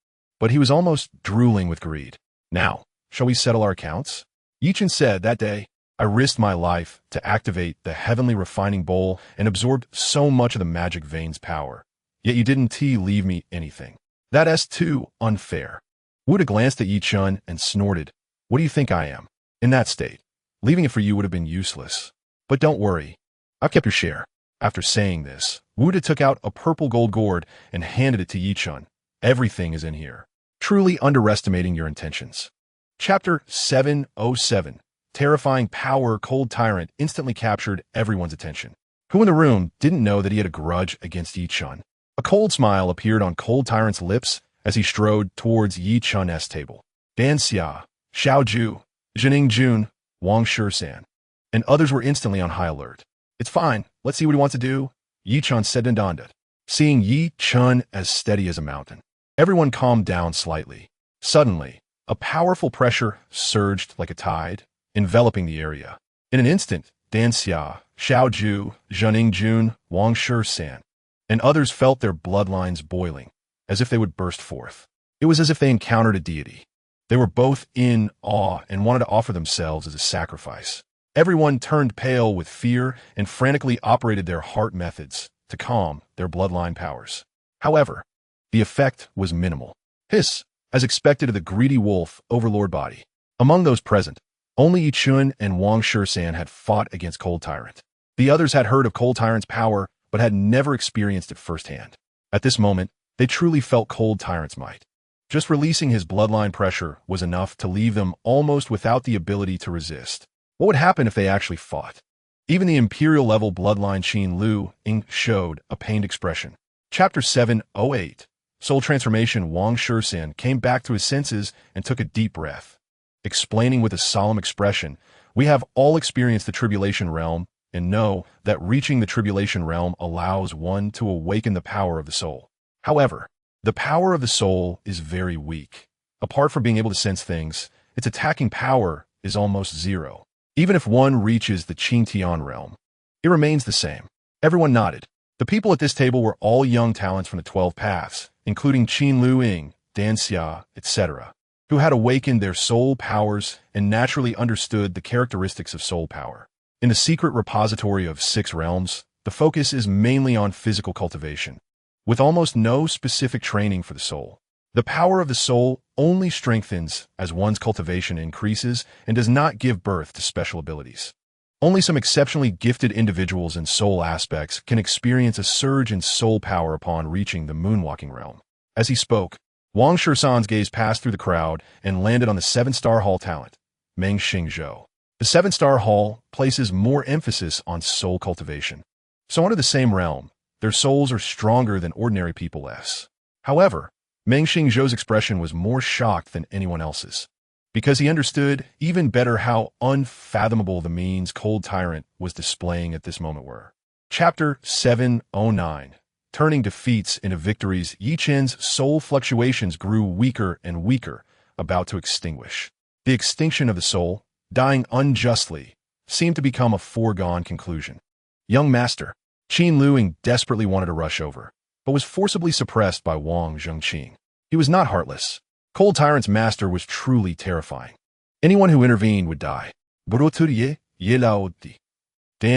but he was almost drooling with greed. Now, shall we settle our accounts? Yi Chun said, that day, I risked my life to activate the heavenly refining bowl and absorbed so much of the magic vein's power. Yet you didn't leave me anything. That's too unfair. Wu glanced at Yi Chun and snorted. What do you think I am? In that state, leaving it for you would have been useless. But don't worry, I've kept your share. After saying this, Wu took out a purple gold gourd and handed it to Yi Chun. Everything is in here. Truly underestimating your intentions. Chapter 707. Terrifying power. Cold Tyrant instantly captured everyone's attention. Who in the room didn't know that he had a grudge against Yi Chun? A cold smile appeared on Cold Tyrant's lips as he strode towards Yi Chun's table. Dan Xia, Xiao Ju, Jining Jun, Wang Shisan, and others were instantly on high alert. It's fine, let's see what he wants to do, Yi Chun said and donned it. Seeing Yi Chun as steady as a mountain, everyone calmed down slightly. Suddenly, a powerful pressure surged like a tide, enveloping the area. In an instant, Dan Xia, Xiao Ju, Jining Jun, Wang Shisan, and others felt their bloodlines boiling, as if they would burst forth. It was as if they encountered a deity. They were both in awe and wanted to offer themselves as a sacrifice. Everyone turned pale with fear and frantically operated their heart methods to calm their bloodline powers. However, the effect was minimal. Hiss, as expected of the greedy wolf overlord body. Among those present, only Yi Chun and Wang Shisan had fought against Cold Tyrant. The others had heard of Cold Tyrant's power, but had never experienced it firsthand. At this moment, they truly felt Cold Tyrant's might. Just releasing his bloodline pressure was enough to leave them almost without the ability to resist. What would happen if they actually fought? Even the Imperial-level bloodline Qin Lu Ying showed a pained expression. Chapter 708. Soul Transformation. Wang Shisan came back to his senses and took a deep breath. Explaining with a solemn expression, we have all experienced the Tribulation Realm and know that reaching the Tribulation Realm allows one to awaken the power of the soul. However, the power of the soul is very weak. Apart from being able to sense things, its attacking power is almost zero. Even if one reaches the Qing Tian realm, it remains the same. Everyone nodded. The people at this table were all young talents from the 12 paths, including Qin Lu Ying, Dan Xia, etc., who had awakened their soul powers and naturally understood the characteristics of soul power. In the secret repository of 6 realms, the focus is mainly on physical cultivation, with almost no specific training for the soul. The power of the soul only strengthens as one's cultivation increases and does not give birth to special abilities. Only some exceptionally gifted individuals in soul aspects can experience a surge in soul power upon reaching the moonwalking realm. As he spoke, Wang Shisan's gaze passed through the crowd and landed on the 7-star hall talent, Meng Xingzhou. The 7-star hall places more emphasis on soul cultivation. So under the same realm, their souls are stronger than ordinary people's. However, Meng Xingzhou's expression was more shocked than anyone else's, because he understood even better how unfathomable the means Cold Tyrant was displaying at this moment were. Chapter 709. Turning defeats into victories. Yi Chen's soul fluctuations grew weaker and weaker, about to extinguish. The extinction of the soul, dying unjustly, seemed to become a foregone conclusion. Young Master, Qin Lu Ying desperately wanted to rush over, but was forcibly suppressed by Wang Zhengqing. He was not heartless. Cold Tyrant's master was truly terrifying. Anyone who intervened would die. Dan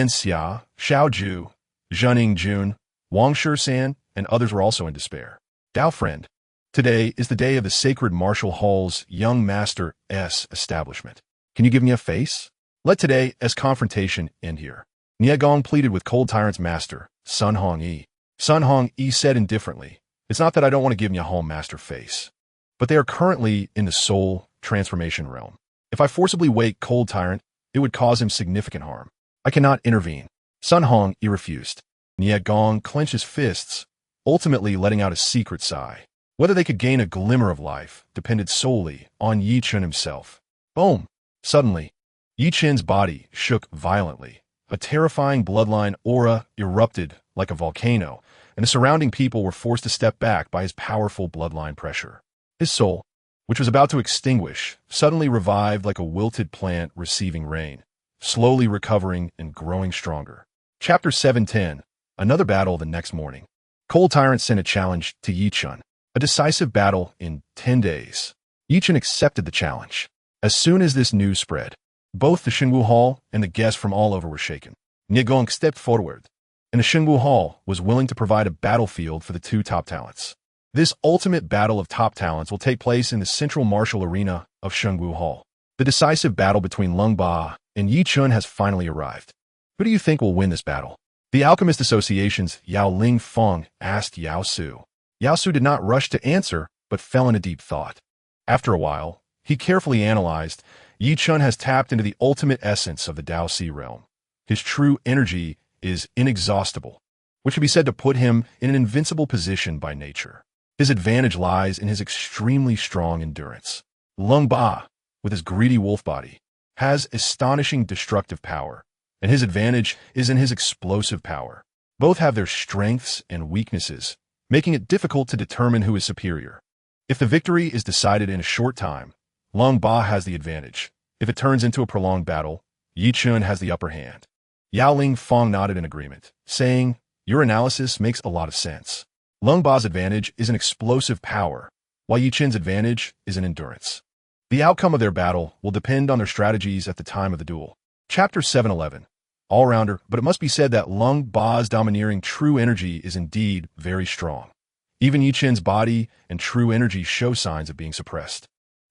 Xia, Xiao Ju, Jining Jun, Wang Shisan, and others were also in despair. Dao friend, today is the day of the sacred martial hall's young master's establishment. Can you give me a face? Let today's confrontation end here. Nie Gong pleaded with Cold Tyrant's master, Sun Hongyi. Sun Hongyi said indifferently, It's not that I don't want to give Nyahong master face, but they are currently in the soul transformation realm. If I forcibly wake Cold Tyrant, it would cause him significant harm. I cannot intervene. Sun Hong refused. Nie Gong clenched his fists, ultimately letting out a secret sigh. Whether they could gain a glimmer of life depended solely on Yi Chen himself. Boom! Suddenly, Yi Chen's body shook violently. A terrifying bloodline aura erupted like a volcano, and the surrounding people were forced to step back by his powerful bloodline pressure. His soul, which was about to extinguish, suddenly revived like a wilted plant receiving rain, slowly recovering and growing stronger. Chapter 710. Another battle the next morning. Cold Tyrant sent a challenge to Yi Chen. A decisive battle in 10 days. Yi Chen accepted the challenge. As soon as this news spread, both the Xingwu Hall and the guests from all over were shaken. Nie Gong stepped forward, and the Xingwu Hall was willing to provide a battlefield for the two top talents. This ultimate battle of top talents will take place in the central martial arena of Xingwu Hall. The decisive battle between Lung Ba and Yi Chen has finally arrived. Who do you think will win this battle? The Alchemist Association's Yao Ling Feng asked Yao Su. Yao Su did not rush to answer, but fell into deep thought. After a while, he carefully analyzed. Yi Chen has tapped into the ultimate essence of the Dao Si realm. His true energy is inexhaustible, which would be said to put him in an invincible position by nature. His advantage lies in his extremely strong endurance. Lung Ba, with his greedy wolf body, has astonishing destructive power, and his advantage is in his explosive power. Both have their strengths and weaknesses, making it difficult to determine who is superior. If the victory is decided in a short time, Lung Ba has the advantage. If it turns into a prolonged battle, Yi Chen has the upper hand. Yao Ling Feng nodded in agreement, saying, "Your analysis makes a lot of sense. Lung Ba's advantage is an explosive power, while Yi Chen's advantage is an endurance. The outcome of their battle will depend on their strategies at the time of the duel." Chapter 711. All-rounder, but it must be said that Lung Ba's domineering true energy is indeed very strong. Even Yi Chen's body and true energy show signs of being suppressed.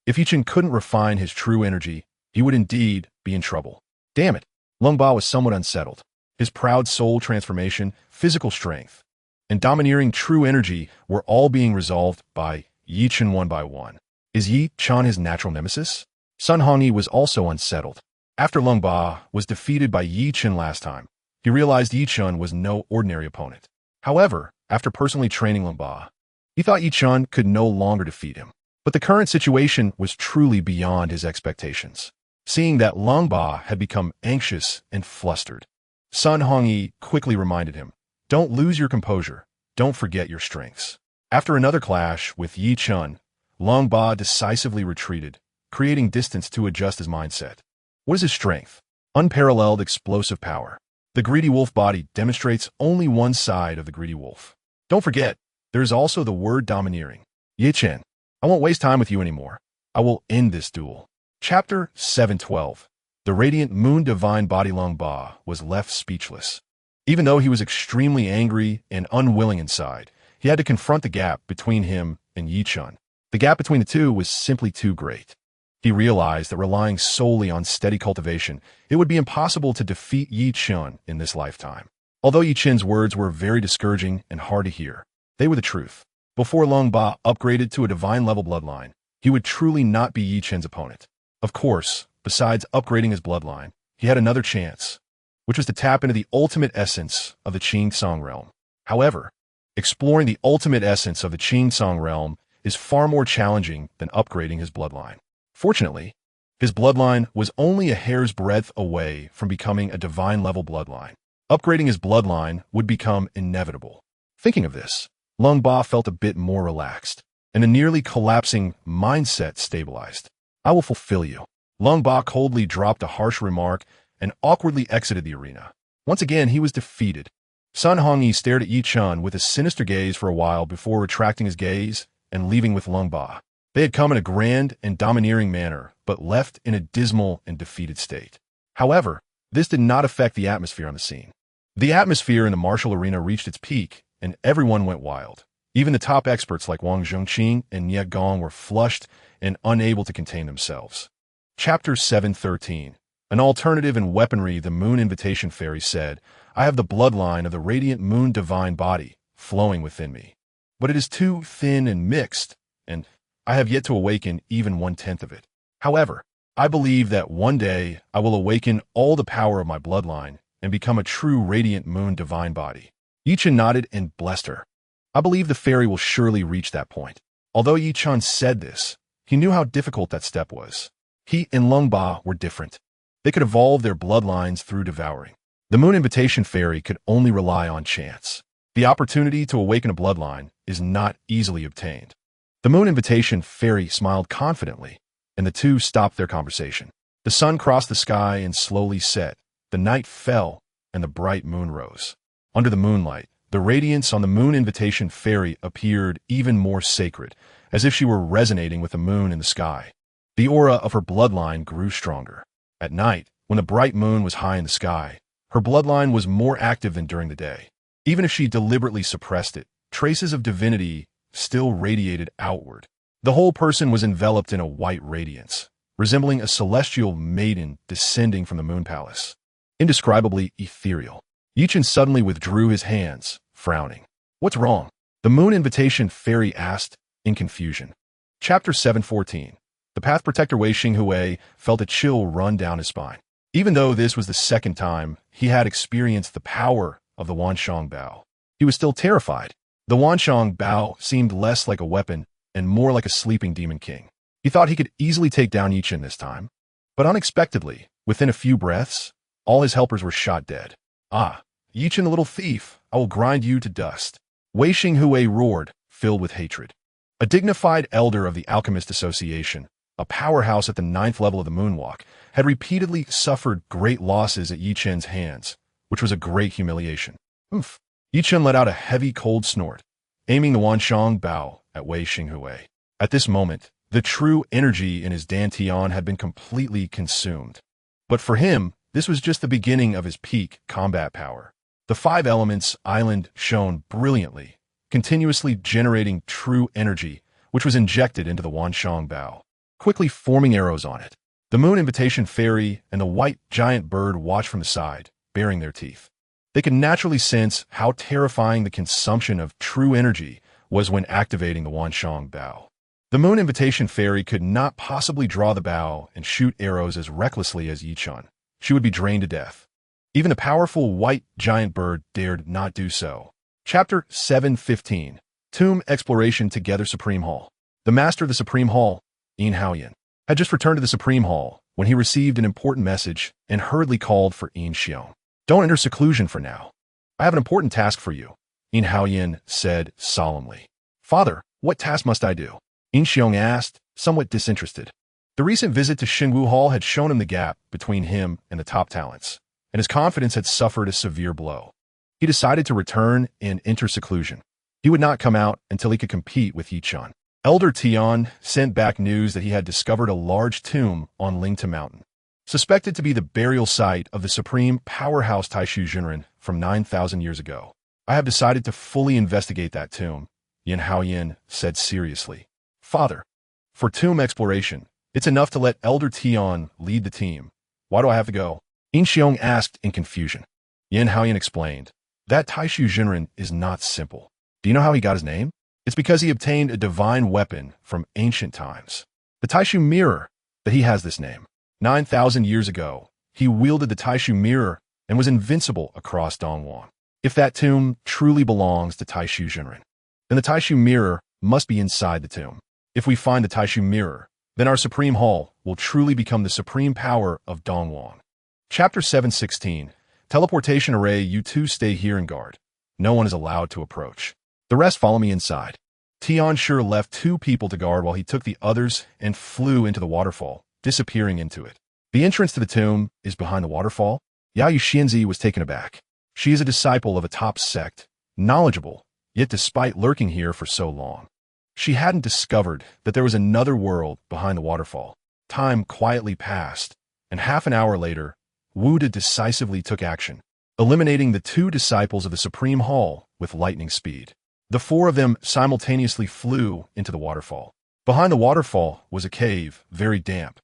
If Yi Chen couldn't refine his true energy, he would indeed be in trouble. Damn it, Lung Ba was somewhat unsettled. His proud soul transformation, physical strength, and domineering true energy were all being resolved by Yi Chen one by one. Is Yi Chen his natural nemesis? Sun Hongyi was also unsettled. After Lung Ba was defeated by Yi Chen last time, he realized Yi Chen was no ordinary opponent. However, after personally training Lung Ba, he thought Yi Chen could no longer defeat him. But the current situation was truly beyond his expectations. Seeing that Lung Ba had become anxious and flustered, Sun Hongyi quickly reminded him, "Don't lose your composure. Don't forget your strengths." After another clash with Yi Chen, Lung Ba decisively retreated, creating distance to adjust his mindset. What is his strength? Unparalleled explosive power. The greedy wolf body demonstrates only one side of the greedy wolf. Don't forget, there is also the word domineering. Yi Chen, I won't waste time with you anymore. I will end this duel. Chapter 712. The radiant moon divine body Lung Ba was left speechless. Even though he was extremely angry and unwilling inside, he had to confront the gap between him and Yi Chen. The gap between the two was simply too great. He realized that relying solely on steady cultivation, it would be impossible to defeat Yi Chen in this lifetime. Although Yi Chen's words were very discouraging and hard to hear, they were the truth. Before Lung Ba upgraded to a divine-level bloodline, he would truly not be Yi Chen's opponent. Of course, besides upgrading his bloodline, he had another chance, which was to tap into the ultimate essence of the Qing Song realm. However, exploring the ultimate essence of the Qing Song realm is far more challenging than upgrading his bloodline. Fortunately, his bloodline was only a hair's breadth away from becoming a divine-level bloodline. Upgrading his bloodline would become inevitable. Thinking of this, Lung Ba felt a bit more relaxed, and the nearly collapsing mindset stabilized. "I will fulfill you." Lung Ba coldly dropped a harsh remark and awkwardly exited the arena. Once again, he was defeated. Sun Hongyi stared at Yi Chen with a sinister gaze for a while before retracting his gaze and leaving with Lung Ba. They had come in a grand and domineering manner, but left in a dismal and defeated state. However, this did not affect the atmosphere on the scene. The atmosphere in the martial arena reached its peak, and everyone went wild. Even the top experts like Wang Zhongqing and Nie Gong were flushed and unable to contain themselves. Chapter 713. An alternative in weaponry, the Moon Invitation Fairy said, "I have the bloodline of the radiant moon divine body flowing within me. but it is too thin and mixed, and I have yet to awaken even 1/10 of it. However, I believe that one day I will awaken all the power of my bloodline and become a true radiant moon divine body. Yi-Chen nodded and blessed her. I believe the fairy will surely reach that point. Although Yi-Chen said this, he knew how difficult that step was. He and Lung Ba were different. They could evolve their bloodlines through devouring. The Moon Invitation Fairy could only rely on chance. The opportunity to awaken a bloodline is not easily obtained. The Moon Invitation Fairy smiled confidently, and the two stopped their conversation. The sun crossed the sky and slowly set. The night fell, and the bright moon rose. Under the moonlight, the radiance on the Moon Invitation Fairy appeared even more sacred, as if she were resonating with the moon in the sky. The aura of her bloodline grew stronger. At night, when the bright moon was high in the sky, her bloodline was more active than during the day. Even if she deliberately suppressed it, traces of divinity still radiated outward. The whole person was enveloped in a white radiance, resembling a celestial maiden descending from the moon palace. Indescribably ethereal. Yi-Chen suddenly withdrew his hands, frowning. What's wrong? The Moon Invitation Fairy asked, in confusion. Chapter 714. The Path Protector Wei Xinghui felt a chill run down his spine. Even though this was the second time he had experienced the power of the Wanshang Bao, he was still terrified. The Wanshang Bao seemed less like a weapon and more like a sleeping demon king. He thought he could easily take down Yi-Chen this time. But unexpectedly, within a few breaths, all his helpers were shot dead. Ah, Yi-Chen the little thief, I will grind you to dust. Wei Xinghui roared, filled with hatred. A dignified elder of the Alchemist Association, a powerhouse at the 9th level of the Moonwalk, had repeatedly suffered great losses at Yi-Chen's hands, which was a great humiliation. Oof. Yi-Chen let out a heavy cold snort, aiming the Wanshang Bao at Wei Xinghui. At this moment, the true energy in his dantian had been completely consumed. But for him, this was just the beginning of his peak combat power. The 5 elements island shone brilliantly, continuously generating true energy, which was injected into the Wanshang Bao, quickly forming arrows on it. The Moon Invitation Fairy and the white giant bird watched from the side, baring their teeth. They could naturally sense how terrifying the consumption of true energy was when activating the Wanshang Bao. The Moon Invitation Fairy could not possibly draw the bow and shoot arrows as recklessly as Yi-Chen. She would be drained to death. Even the powerful white giant bird dared not do so. Chapter 715. Tomb Exploration Together Supreme Hall. The master of the Supreme Hall, Yin Haoyan, had just returned to the Supreme Hall when he received an important message and hurriedly called for Yin Xiong. Don't enter seclusion for now. I have an important task for you, Yin Haoyan said solemnly. Father, what task must I do? Yin Xiong asked, somewhat disinterested. The recent visit to Xingwu Hall had shown him the gap between him and the top talents, and his confidence had suffered a severe blow. He decided to return and enter seclusion. He would not come out until he could compete with Yi-Chen. Elder Tian sent back news that he had discovered a large tomb on Lingta Mountain, suspected to be the burial site of the supreme powerhouse Taishu Junren from 9,000 years ago. I have decided to fully investigate that tomb, Yin Haoyan said seriously. Father, for tomb exploration, it's enough to let Elder Tian lead the team. Why do I have to go? Yin Xiong asked in confusion. Yin Haoyan explained. That Taishu Junren is not simple. Do you know how he got his name? It's because he obtained a divine weapon from ancient times. The Taishu Mirror, that he has this name. 9,000 years ago, he wielded the Taishu Mirror and was invincible across Dongwon. If that tomb truly belongs to Taishu Junren, then the Taishu Mirror must be inside the tomb. If we find the Taishu Mirror, then our Supreme Hall will truly become the supreme power of Dongwon. Chapter 716. Teleportation Array. You two stay here and guard. No one is allowed to approach. The rest follow me inside. Tian Sure left 2 people to guard while he took the others and flew into the waterfall, disappearing into it. The entrance to the tomb is behind the waterfall. Yao Xianzi was taken aback. She is a disciple of a top sect, knowledgeable, yet despite lurking here for so long, she hadn't discovered that there was another world behind the waterfall. Time quietly passed, and half an hour later, Wu De decisively took action, eliminating the 2 disciples of the Supreme Hall with lightning speed. The 4 of them simultaneously flew into the waterfall. Behind the waterfall was a cave, very damp,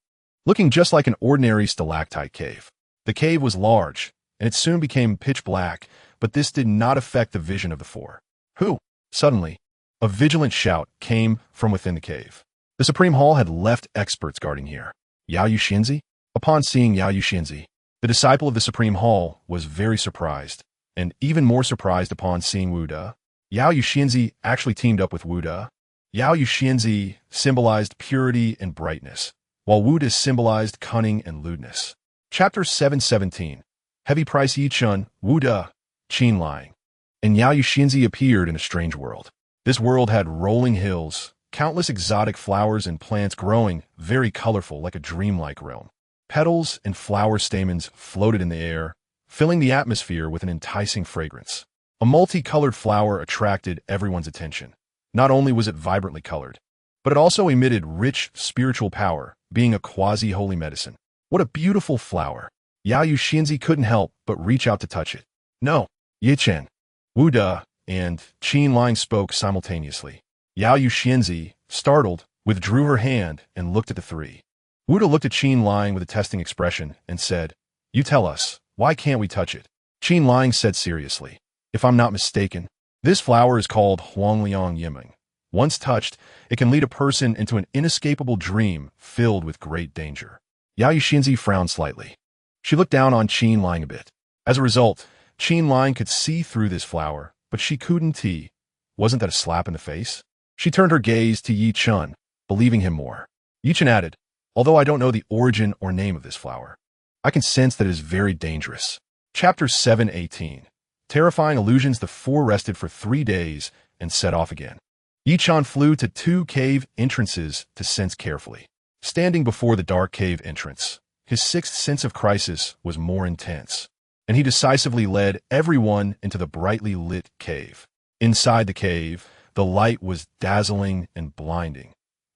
looking just like an ordinary stalactite cave. The cave was large, and it soon became pitch black, but this did not affect the vision of the 4. Who? Suddenly, A vigilant shout came from within the cave. The Supreme Hall had left experts guarding here. Yao Yuxinzi? Upon seeing Yao Yuxinzi, the disciple of the Supreme Hall was very surprised, and even more surprised upon seeing Wu De. Yao Yuxinzi actually teamed up with Wu De. Yao Yuxinzi symbolized purity and brightness, while Wu De symbolized cunning and lewdness. Chapter 717. Heavy price Yi Chun, Wu De, Qin lying. And Yao Yuxinzi appeared in a strange world. This world had rolling hills, countless exotic flowers and plants growing, very colorful like a dreamlike realm. Petals and flower stamens floated in the air, filling the atmosphere with an enticing fragrance. A multicolored flower attracted everyone's attention. Not only was it vibrantly colored, but it also emitted rich spiritual power, being a quasi-holy medicine. What a beautiful flower! Yao Yuxinzi couldn't help but reach out to touch it. No, Yi Chen, Wu De, and Qin Lying spoke simultaneously. Yao Yuxinzi, startled, withdrew her hand and looked at the three. Wu De looked at Qin Lying with a testing expression and said, "You tell us, why can't we touch it?" Qin Lying said seriously, "If I'm not mistaken, this flower is called Huangliang Yiming. Once touched, it can lead a person into an inescapable dream filled with great danger." Yao Yuxinzi frowned slightly. She looked down on Qin Lying a bit. As a result, Qin Lying could see through this flower, but she couldn't see. Wasn't that a slap in the face? She turned her gaze to Yi Chun, believing him more. Yi Chun added, "Although I don't know the origin or name of this flower, I can sense that it is very dangerous." Chapter 718. Terrifying illusions. The four rested for 3 days and set off again. Yi Chun flew to 2 cave entrances to sense carefully. Standing before the dark cave entrance, his sixth sense of crisis was more intense, and he decisively led everyone into the brightly lit cave. Inside the cave, the light was dazzling and blinding.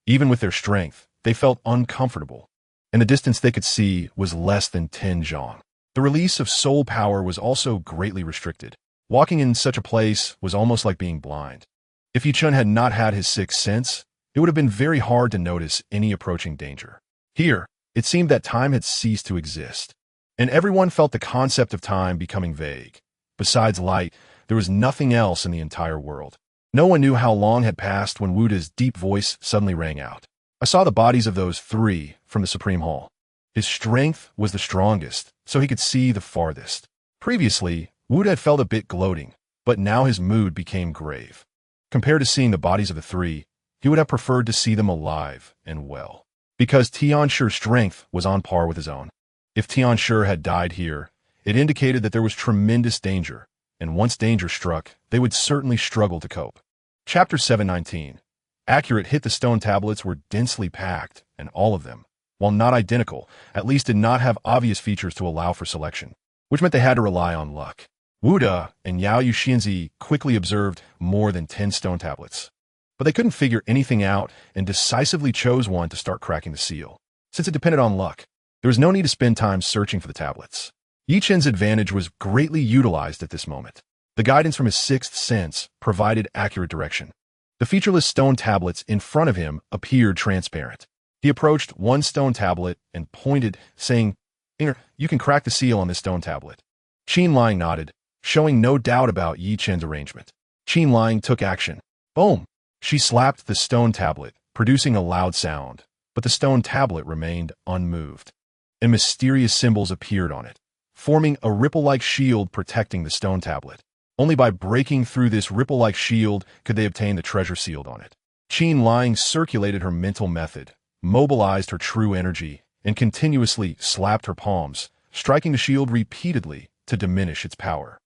Even with their strength, they felt uncomfortable, and the distance they could see was less than 10 zhang. The release of soul power was also greatly restricted. Walking in such a place was almost like being blind. If Yi Chun had not had his sixth sense, it would have been very hard to notice any approaching danger. Here, it seemed that time had ceased to exist, and everyone felt the concept of time becoming vague. Besides light, there was nothing else in the entire world. No one knew how long had passed when Wu De's deep voice suddenly rang out. "I saw the bodies of those 3 from the Supreme Hall." His strength was the strongest, so he could see the farthest. Previously, Wu De had felt a bit gloating, but now his mood became grave. Compared to seeing the bodies of the 3, he would have preferred to see them alive and well, because Tianshi's strength was on par with his own. If Tianshi had died here, it indicated that there was tremendous danger, and once danger struck, they would certainly struggle to cope. Chapter 719. Accurate hit. The stone tablets were densely packed, and all of them, while not identical, at least did not have obvious features to allow for selection, which meant they had to rely on luck. Wu De and Yao Yuxinzi quickly observed more than 10 stone tablets, but they couldn't figure anything out and decisively chose one to start cracking the seal. Since it depended on luck, there was no need to spend time searching for the tablets. Yi Chen's advantage was greatly utilized at this moment. The guidance from his sixth sense provided accurate direction. The featureless stone tablets in front of him appeared transparent. He approached one stone tablet and pointed, saying, "You can crack the seal on this stone tablet." Qin Lying nodded, showing no doubt about Yi Chen's arrangement. Qin Lying took action. Boom! She slapped the stone tablet, producing a loud sound, but the stone tablet remained unmoved, and mysterious symbols appeared on it, forming a ripple-like shield protecting the stone tablet. Only by breaking through this ripple-like shield could they obtain the treasure sealed on it. Qin Lying circulated her mental method, mobilized her true energy, and continuously slapped her palms, striking the shield repeatedly to diminish its power.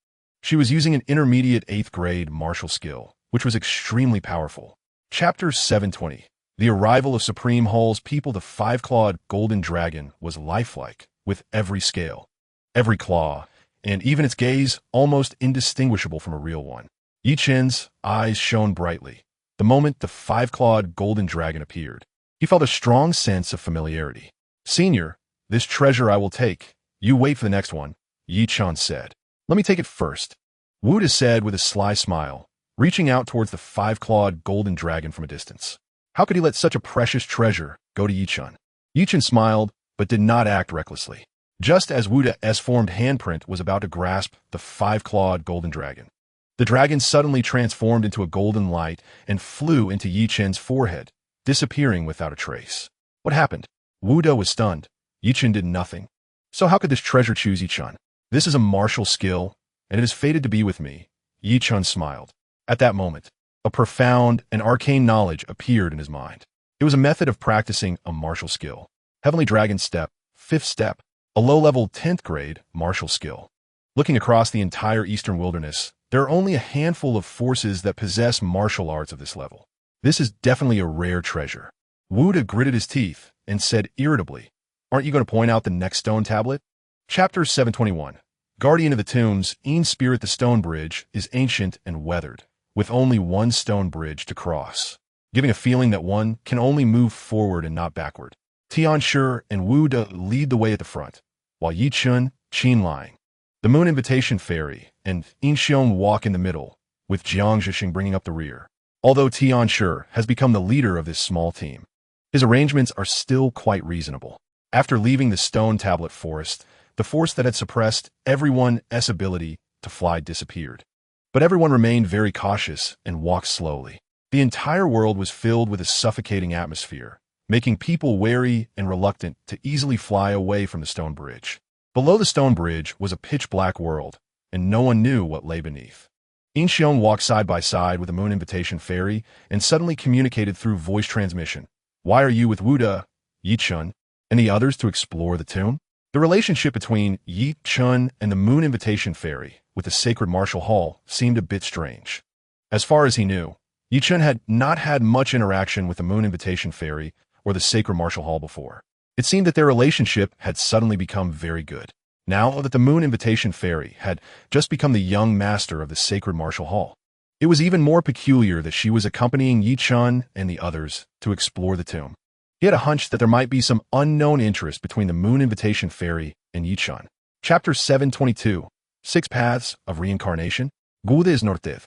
She was using an intermediate 8th grade martial skill, which was extremely powerful. Chapter 720. The arrival of Supreme Hall's people. The 5-clawed golden dragon was lifelike, with every scale, every claw, and even its gaze almost indistinguishable from a real one. Yi Chen's eyes shone brightly. The moment the 5-clawed golden dragon appeared, he felt a strong sense of familiarity. "Senior, this treasure I will take. You wait for the next one," Yi Chen said. "Let me take it first," Wu De said with a sly smile, reaching out towards the 5-clawed golden dragon from a distance. How could he let such a precious treasure go to Yi Chen? Yi Chen smiled, but did not act recklessly. Just as Wu De's formed handprint was about to grasp the 5-clawed golden dragon, The dragon suddenly transformed into a golden light and flew into Yi Chen's forehead, disappearing without a trace. What happened? Wu De was stunned. Yi Chen did nothing. So how could this treasure choose Yi Chen? This is a martial skill, and it is fated to be with me. Yi Chen smiled. At that moment, a profound and arcane knowledge appeared in his mind. It was a method of practicing a martial skill. Heavenly Dragon Step, 5th Step, a low-level 10th grade martial skill. Looking across the entire Eastern Wilderness, there are only a handful of forces that possess martial arts of this level. This is definitely a rare treasure. Wu De gritted his teeth and said irritably, "Aren't you going to point out the next stone tablet?" Chapter 721. Guardian of the Tombs, Een Spirit. The stone bridge is ancient and weathered, with only one stone bridge to cross, giving a feeling that one can only move forward and not backward. Tian Shi and Wu De lead the way at the front, while Yi Chen, Qin Lang, the Moon Invitation Fairy, and Yin Xiong walk in the middle, with Jiang Zhixing bringing up the rear. Although Tian Shi has become the leader of this small team, his arrangements are still quite reasonable. After leaving the stone tablet forest, the force that had suppressed everyone's ability to fly disappeared. But everyone remained very cautious and walked slowly. The entire world was filled with a suffocating atmosphere, making people wary and reluctant to easily fly away from the stone bridge. Below the stone bridge was a pitch-black world, and no one knew what lay beneath. Yin Xiong walked side by side with the Moon Invitation Fairy and suddenly communicated through voice transmission. "Why are you with Wu De, Yi Chen, and the others to explore the tomb?" The relationship between Yi Chen and the Moon Invitation Fairy with the sacred martial hall seemed a bit strange. As far as he knew, Yi Chen had not had much interaction with the Moon Invitation Fairy or the sacred martial hall before. It seemed that their relationship had suddenly become very good, now that the Moon Invitation Fairy had just become the young master of the sacred martial hall. It was even more peculiar that she was accompanying Yi Chen and the others to explore the tomb. He had a hunch that there might be some unknown interest between the Moon Invitation Fairy and Yi Chen. Chapter 722. 6 Paths of Reincarnation. Gu De is Nortiv.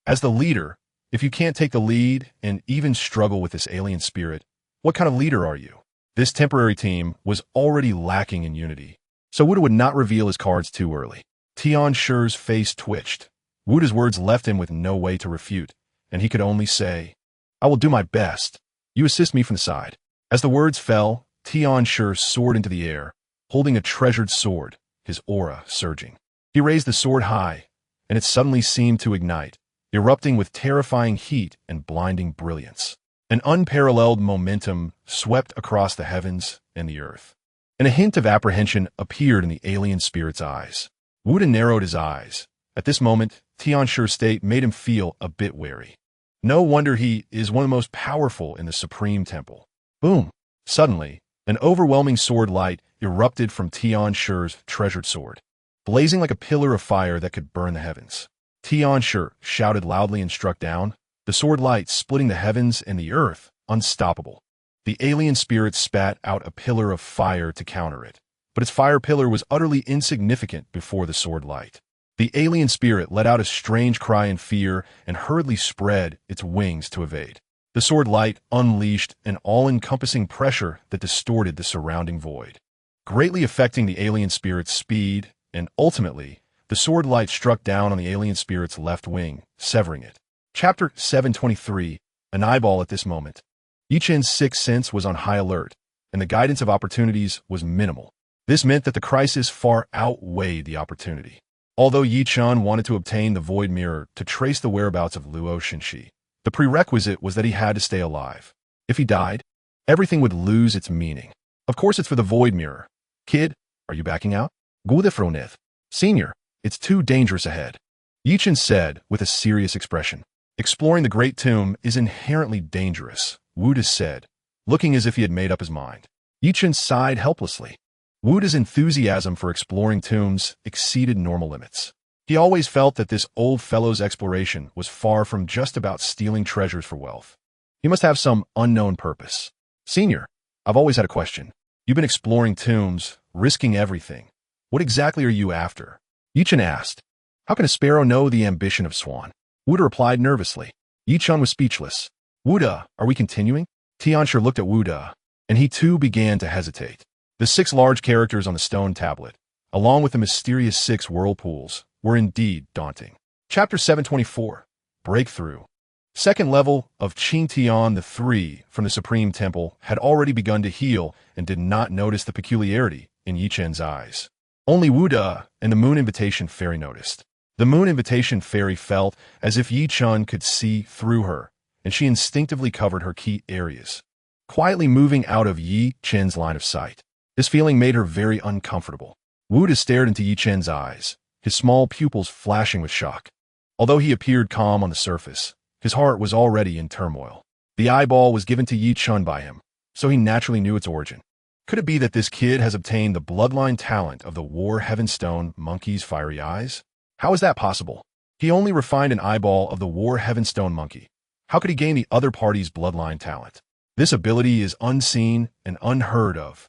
As the leader, if you can't take the lead and even struggle with this alien spirit, what kind of leader are you? This temporary team was already lacking in unity, so Wu De would not reveal his cards too early. Tian Shi's face twitched. Wu De's words left him with no way to refute, and he could only say, "I will do my best. You assist me from the side." As the words fell, Tian Shi soared into the air, holding a treasured sword, his aura surging. He raised the sword high, and it suddenly seemed to ignite, erupting with terrifying heat and blinding brilliance. An unparalleled momentum swept across the heavens and the earth, and a hint of apprehension appeared in the alien spirit's eyes. Wu De narrowed his eyes. At this moment, Tian Shi's state made him feel a bit wary. No wonder he is one of the most powerful in the Supreme Temple. Boom! Suddenly, an overwhelming sword light erupted from Tian Shi's treasured sword, blazing like a pillar of fire that could burn the heavens. Tian Shi shouted loudly and struck down, the sword light splitting the heavens and the earth, unstoppable. The alien spirit spat out a pillar of fire to counter it, but its fire pillar was utterly insignificant before the sword light. The alien spirit let out a strange cry in fear and hurriedly spread its wings to evade. The sword light unleashed an all-encompassing pressure that distorted the surrounding void, greatly affecting the alien spirit's speed, and ultimately, the sword light struck down on the alien spirit's left wing, severing it. Chapter 723. An eyeball. At this moment, Yi Chen's sixth sense was on high alert, and the guidance of opportunities was minimal. This meant that the crisis far outweighed the opportunity. Although Yi Chen wanted to obtain the Void Mirror to trace the whereabouts of Luo Shenxi, the prerequisite was that he had to stay alive. If he died, everything would lose its meaning. Of course it's for the Void Mirror. Kid, are you backing out? Gu De Fronith. Senior, it's too dangerous ahead. Yi Chen said with a serious expression. Exploring the Great Tomb is inherently dangerous, Wu De said, looking as if he had made up his mind. Yi Chen sighed helplessly. Wu De's enthusiasm for exploring tombs exceeded normal limits. He always felt that this old fellow's exploration was far from just about stealing treasures for wealth. He must have some unknown purpose. Senior, I've always had a question. You've been exploring tombs, risking everything. What exactly are you after? Yi Chen asked. How can a sparrow know the ambition of swan? Wu De replied nervously. Yi Chen was speechless. Wu De, are we continuing? Tian Shi looked at Wu De, and he too began to hesitate. The 6 large characters on the stone tablet, along with the mysterious 6 whirlpools, were indeed daunting. Chapter 724, Breakthrough. Second level of Qing Tian, the three from the Supreme Temple, had already begun to heal and did not notice the peculiarity in Yi Chen's eyes. Only Wu De and the Moon Invitation Fairy noticed. The Moon Invitation Fairy felt as if Yi Chen could see through her, and she instinctively covered her key areas, quietly moving out of Yi Chen's line of sight. This feeling made her very uncomfortable. Wu De stared into Yi Chen's eyes, his small pupils flashing with shock. Although he appeared calm on the surface, his heart was already in turmoil. The eyeball was given to Yi Chen by him, so he naturally knew its origin. Could it be that this kid has obtained the bloodline talent of the War Heavenstone monkey's fiery eyes? How is that possible? He only refined an eyeball of the War Heavenstone monkey. How could he gain the other party's bloodline talent? This ability is unseen and unheard of.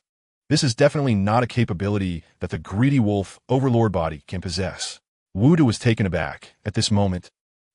This is definitely not a capability that the greedy wolf overlord body can possess. Wu De was taken aback at this moment.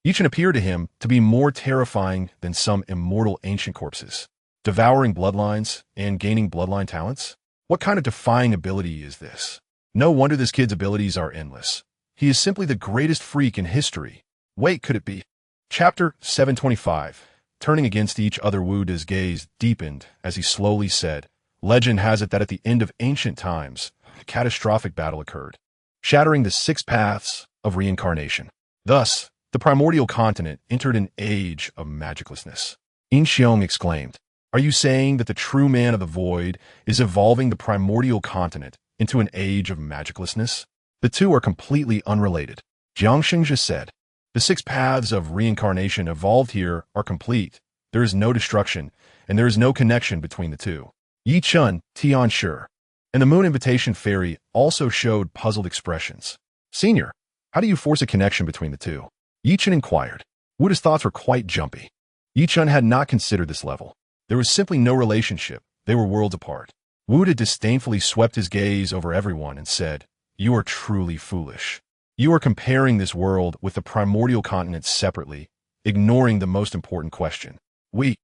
Yi Chen appeared to him to be more terrifying than some immortal ancient corpses. Devouring bloodlines and gaining bloodline talents? What kind of defying ability is this? No wonder this kid's abilities are endless. He is simply the greatest freak in history. Wait, could it be? Chapter 725. Turning against each other, Wu De's gaze deepened as he slowly said, "Legend has it that at the end of ancient times, a catastrophic battle occurred, shattering the 6 paths of reincarnation. Thus, the primordial continent entered an age of magiclessness." In Xiong exclaimed, "Are you saying that the true man of the void is evolving the primordial continent into an age of magiclessness?" "The two are completely unrelated," Jiang Xingzhi said. "The 6 paths of reincarnation evolved here are complete. There is no destruction, and there is no connection between the two." Yi Chen, Tian Shi, and the Moon Invitation Fairy also showed puzzled expressions. "Senior, how do you force a connection between the two?" Yi Chen inquired. Wu De's thoughts were quite jumpy. Yi Chen had not considered this level. There was simply no relationship. They were worlds apart. Wu De disdainfully swept his gaze over everyone and said, "You are truly foolish. You are comparing this world with the primordial continent separately, ignoring the most important question." We?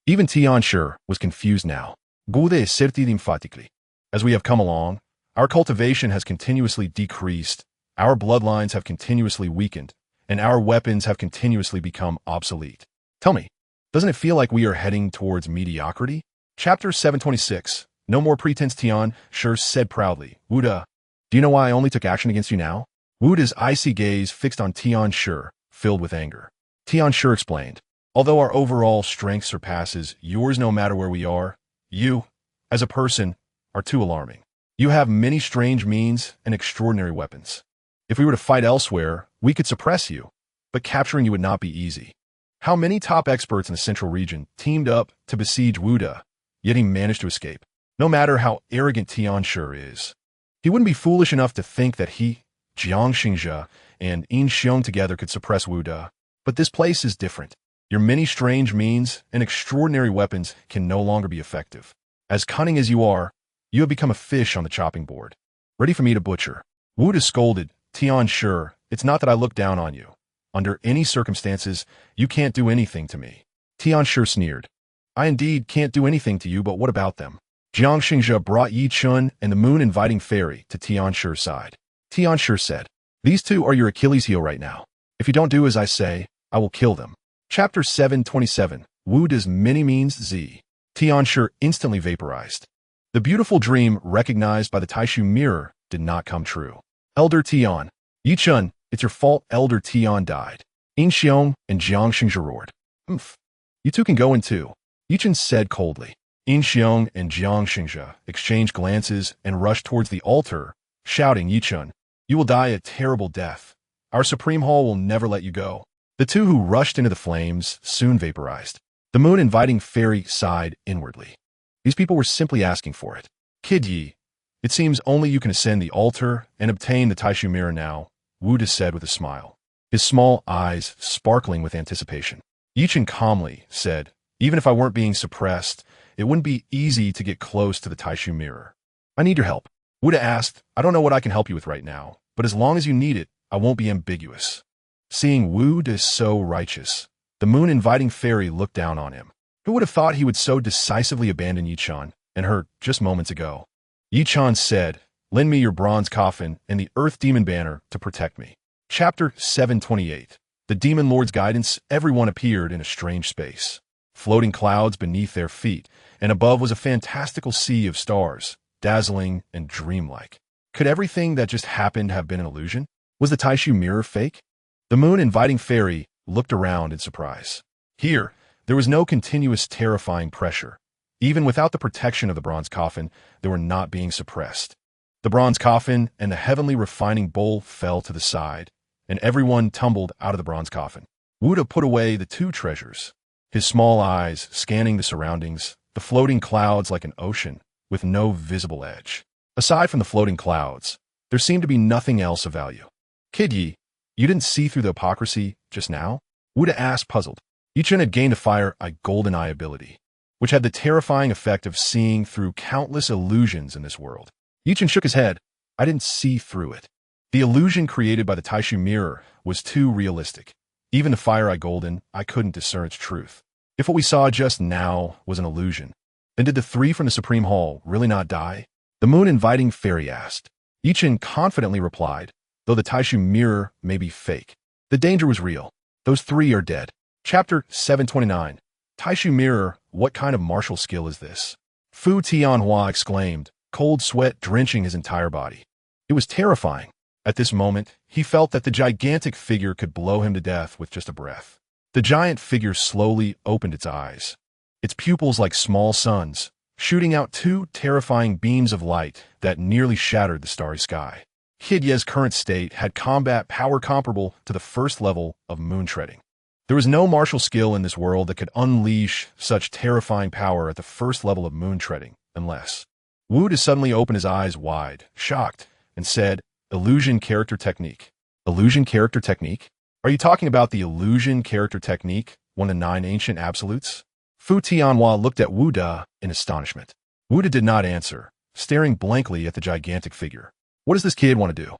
Even Tian Shi was confused now. "Gude is certi emphatically. As we have come along, our cultivation has continuously decreased, our bloodlines have continuously weakened, and our weapons have continuously become obsolete. Tell me, doesn't it feel like we are heading towards mediocrity?" Chapter 726. No more pretense, Tian Shi said proudly. "Wu De, do you know why I only took action against you now?" Wu De's icy gaze fixed on Tian Shi, filled with anger. Tian Shi explained, "Although our overall strength surpasses yours no matter where we are, you, as a person, are too alarming. You have many strange means and extraordinary weapons. If we were to fight elsewhere, we could suppress you, but capturing you would not be easy." How many top experts in the central region teamed up to besiege Wu De, yet he managed to escape. No matter how arrogant Tian Shi is, he wouldn't be foolish enough to think that he, Jiang Xingzhi, and In Xiong together could suppress Wu De. But this place is different. Your many strange means and extraordinary weapons can no longer be effective. As cunning as you are, you have become a fish on the chopping board, ready for me to butcher." Wu De scolded, "Tian Shi, it's not that I look down on you. Under any circumstances, you can't do anything to me." Tian Shi sneered. "I indeed can't do anything to you, but what about them?" Jiang Xingzhi brought Yi Chen and the Moon Inviting Fairy to Tian Shi's side. Tian Shi said, "These two are your Achilles heel right now. If you don't do as I say, I will kill them." Chapter 727. Wu De's many means Z. Tian Shi instantly vaporized. The beautiful dream recognized by the Taishu mirror did not come true. "Elder Tian, Yi Chen, it's your fault Elder Tian died." In Xiong and Jiang Xingzhi roared. "Oomph. You two can go in too," Yi Chen said coldly. In Xiong and Jiang Xingzhi exchanged glances and rushed towards the altar, shouting, "Yi Chen, you will die a terrible death. Our Supreme Hall will never let you go." The two who rushed into the flames soon vaporized. The Moon Inviting Fairy sighed inwardly. These people were simply asking for it. "Kid Yi, it seems only you can ascend the altar and obtain the Taishu mirror now," Wu De said with a smile, his small eyes sparkling with anticipation. Yi Chen calmly said, "Even if I weren't being suppressed, it wouldn't be easy to get close to the Taishu mirror. I need your help." Wu De asked, "I don't know what I can help you with right now, but as long as you need it, I won't be ambiguous." Seeing Wu De so righteous, the Moon Inviting Fairy looked down on him. Who would have thought he would so decisively abandon Yi Chen and her just moments ago? Yi Chen said, "Lend me your bronze coffin and the Earth Demon banner to protect me." Chapter 728. The Demon Lord's Guidance. Everyone appeared in a strange space. Floating clouds beneath their feet, and above was a fantastical sea of stars, dazzling and dreamlike. Could everything that just happened have been an illusion? Was the Taishu mirror fake? The moon-inviting fairy looked around in surprise. Here, there was no continuous terrifying pressure. Even without the protection of the bronze coffin, they were not being suppressed. The bronze coffin and the heavenly refining bowl fell to the side, and everyone tumbled out of the bronze coffin. Wuda put away the two treasures, his small eyes scanning the surroundings, the floating clouds like an ocean, with no visible edge. Aside from the floating clouds, there seemed to be nothing else of value. Kid Yi, you didn't see through the hypocrisy just now? Wuda asked, puzzled. Chen had gained a fire-eye golden eye ability, which had the terrifying effect of seeing through countless illusions in this world. Chen shook his head. I didn't see through it. The illusion created by the Taishu mirror was too realistic. Even the fire-eye golden, I couldn't discern its truth. If what we saw just now was an illusion, then did the three from the Supreme Hall really not die? The moon-inviting fairy asked. Chen confidently replied, though the Taishu mirror may be fake. The danger was real. Those three are dead. Chapter 729. Taishu mirror, what kind of martial skill is this? Fu Tianhua exclaimed, cold sweat drenching his entire body. It was terrifying. At this moment, he felt that the gigantic figure could blow him to death with just a breath. The giant figure slowly opened its eyes, its pupils like small suns, shooting out two terrifying beams of light that nearly shattered the starry sky. Kid Ye's current state had combat power comparable to the first level of moon treading. There was no martial skill in this world that could unleash such terrifying power at the first level of moon treading, unless. Wu suddenly opened his eyes wide, shocked, and said, Illusion character technique. Illusion character technique? Are you talking about the illusion character technique, one of the 9 ancient absolutes? Fu Tianhua looked at Wu Da in astonishment. Wu Da did not answer, staring blankly at the gigantic figure. What does this kid want to do?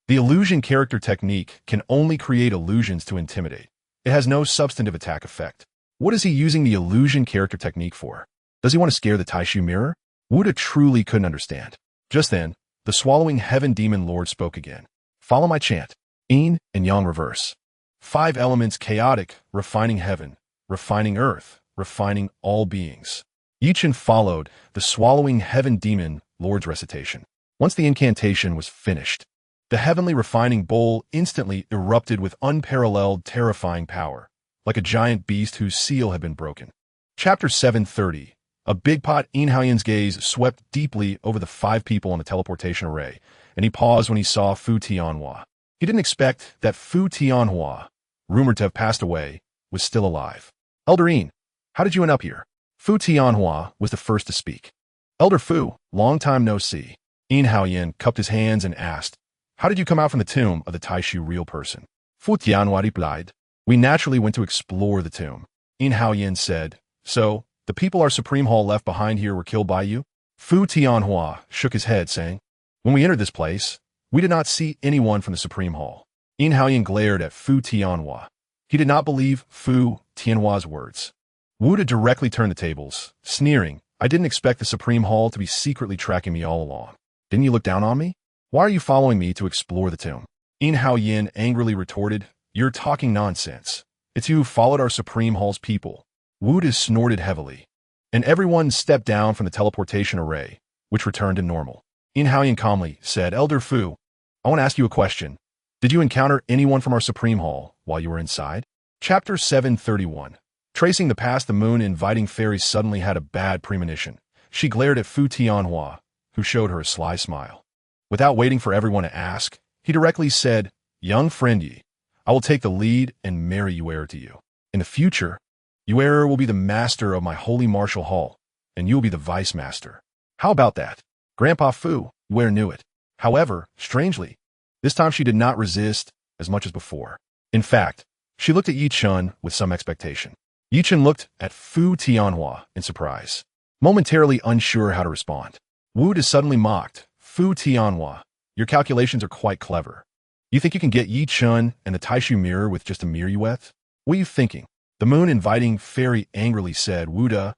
The illusion character technique can only create illusions to intimidate. It has no substantive attack effect. What is he using the illusion character technique for? Does he want to scare the Taishu mirror? Wu Da truly couldn't understand. Just then, the swallowing heaven demon lord spoke again. Follow my chant. Yin and Yang reverse. 5 elements chaotic, refining heaven, refining earth, refining all beings. Chen followed the swallowing heaven demon lord's recitation. Once the incantation was finished, the heavenly refining bowl instantly erupted with unparalleled terrifying power, like a giant beast whose seal had been broken. Chapter 730. A big pot. Yin Haoyan's gaze swept deeply over the 5 people on the teleportation array, and he paused when he saw Fu Tianhua. He didn't expect that Fu Tianhua, rumored to have passed away, was still alive. Elder Yin, how did you end up here? Fu Tianhua was the first to speak. Elder Fu, long time no see. Yin Haoyan cupped his hands and asked, how did you come out from the tomb of the Taishu real person? Fu Tianhua replied, we naturally went to explore the tomb. Yin Haoyan said, so, the people our Supreme Hall left behind here were killed by you? Fu Tianhua shook his head, saying, when we entered this place, we did not see anyone from the Supreme Hall. Yin Haoyan glared at Fu Tianhua. He did not believe Fu Tianhua's words. Wu Da directly turned the tables, sneering, I didn't expect the Supreme Hall to be secretly tracking me all along. Didn't you look down on me? Why are you following me to explore the tomb? Yin Haoyan angrily retorted, you're talking nonsense. It's you who followed our Supreme Hall's people. Wu Da snorted heavily, and everyone stepped down from the teleportation array, which returned to normal. Yin Haoyan calmly said, Elder Fu, I want to ask you a question. Did you encounter anyone from our Supreme Hall while you were inside? Chapter 731. Tracing the past, the moon-inviting fairy suddenly had a bad premonition. She glared at Fu Tianhua, who showed her a sly smile. Without waiting for everyone to ask, he directly said, young friend Yi, I will take the lead and marry Yuer to you. In the future, Yuer will be the master of my holy martial hall, and you will be the vice master. How about that? Grandpa Fu, Yuer knew it. However, strangely, this time she did not resist as much as before. In fact, she looked at Chen with some expectation. Chen looked at Fu Tianhua in surprise, momentarily unsure how to respond. Wu Da suddenly mocked, Fu Tianhua, your calculations are quite clever. You think you can get Chen and the Taishu mirror with just a miruet? What are you thinking? The moon-inviting fairy angrily said, Wu Da,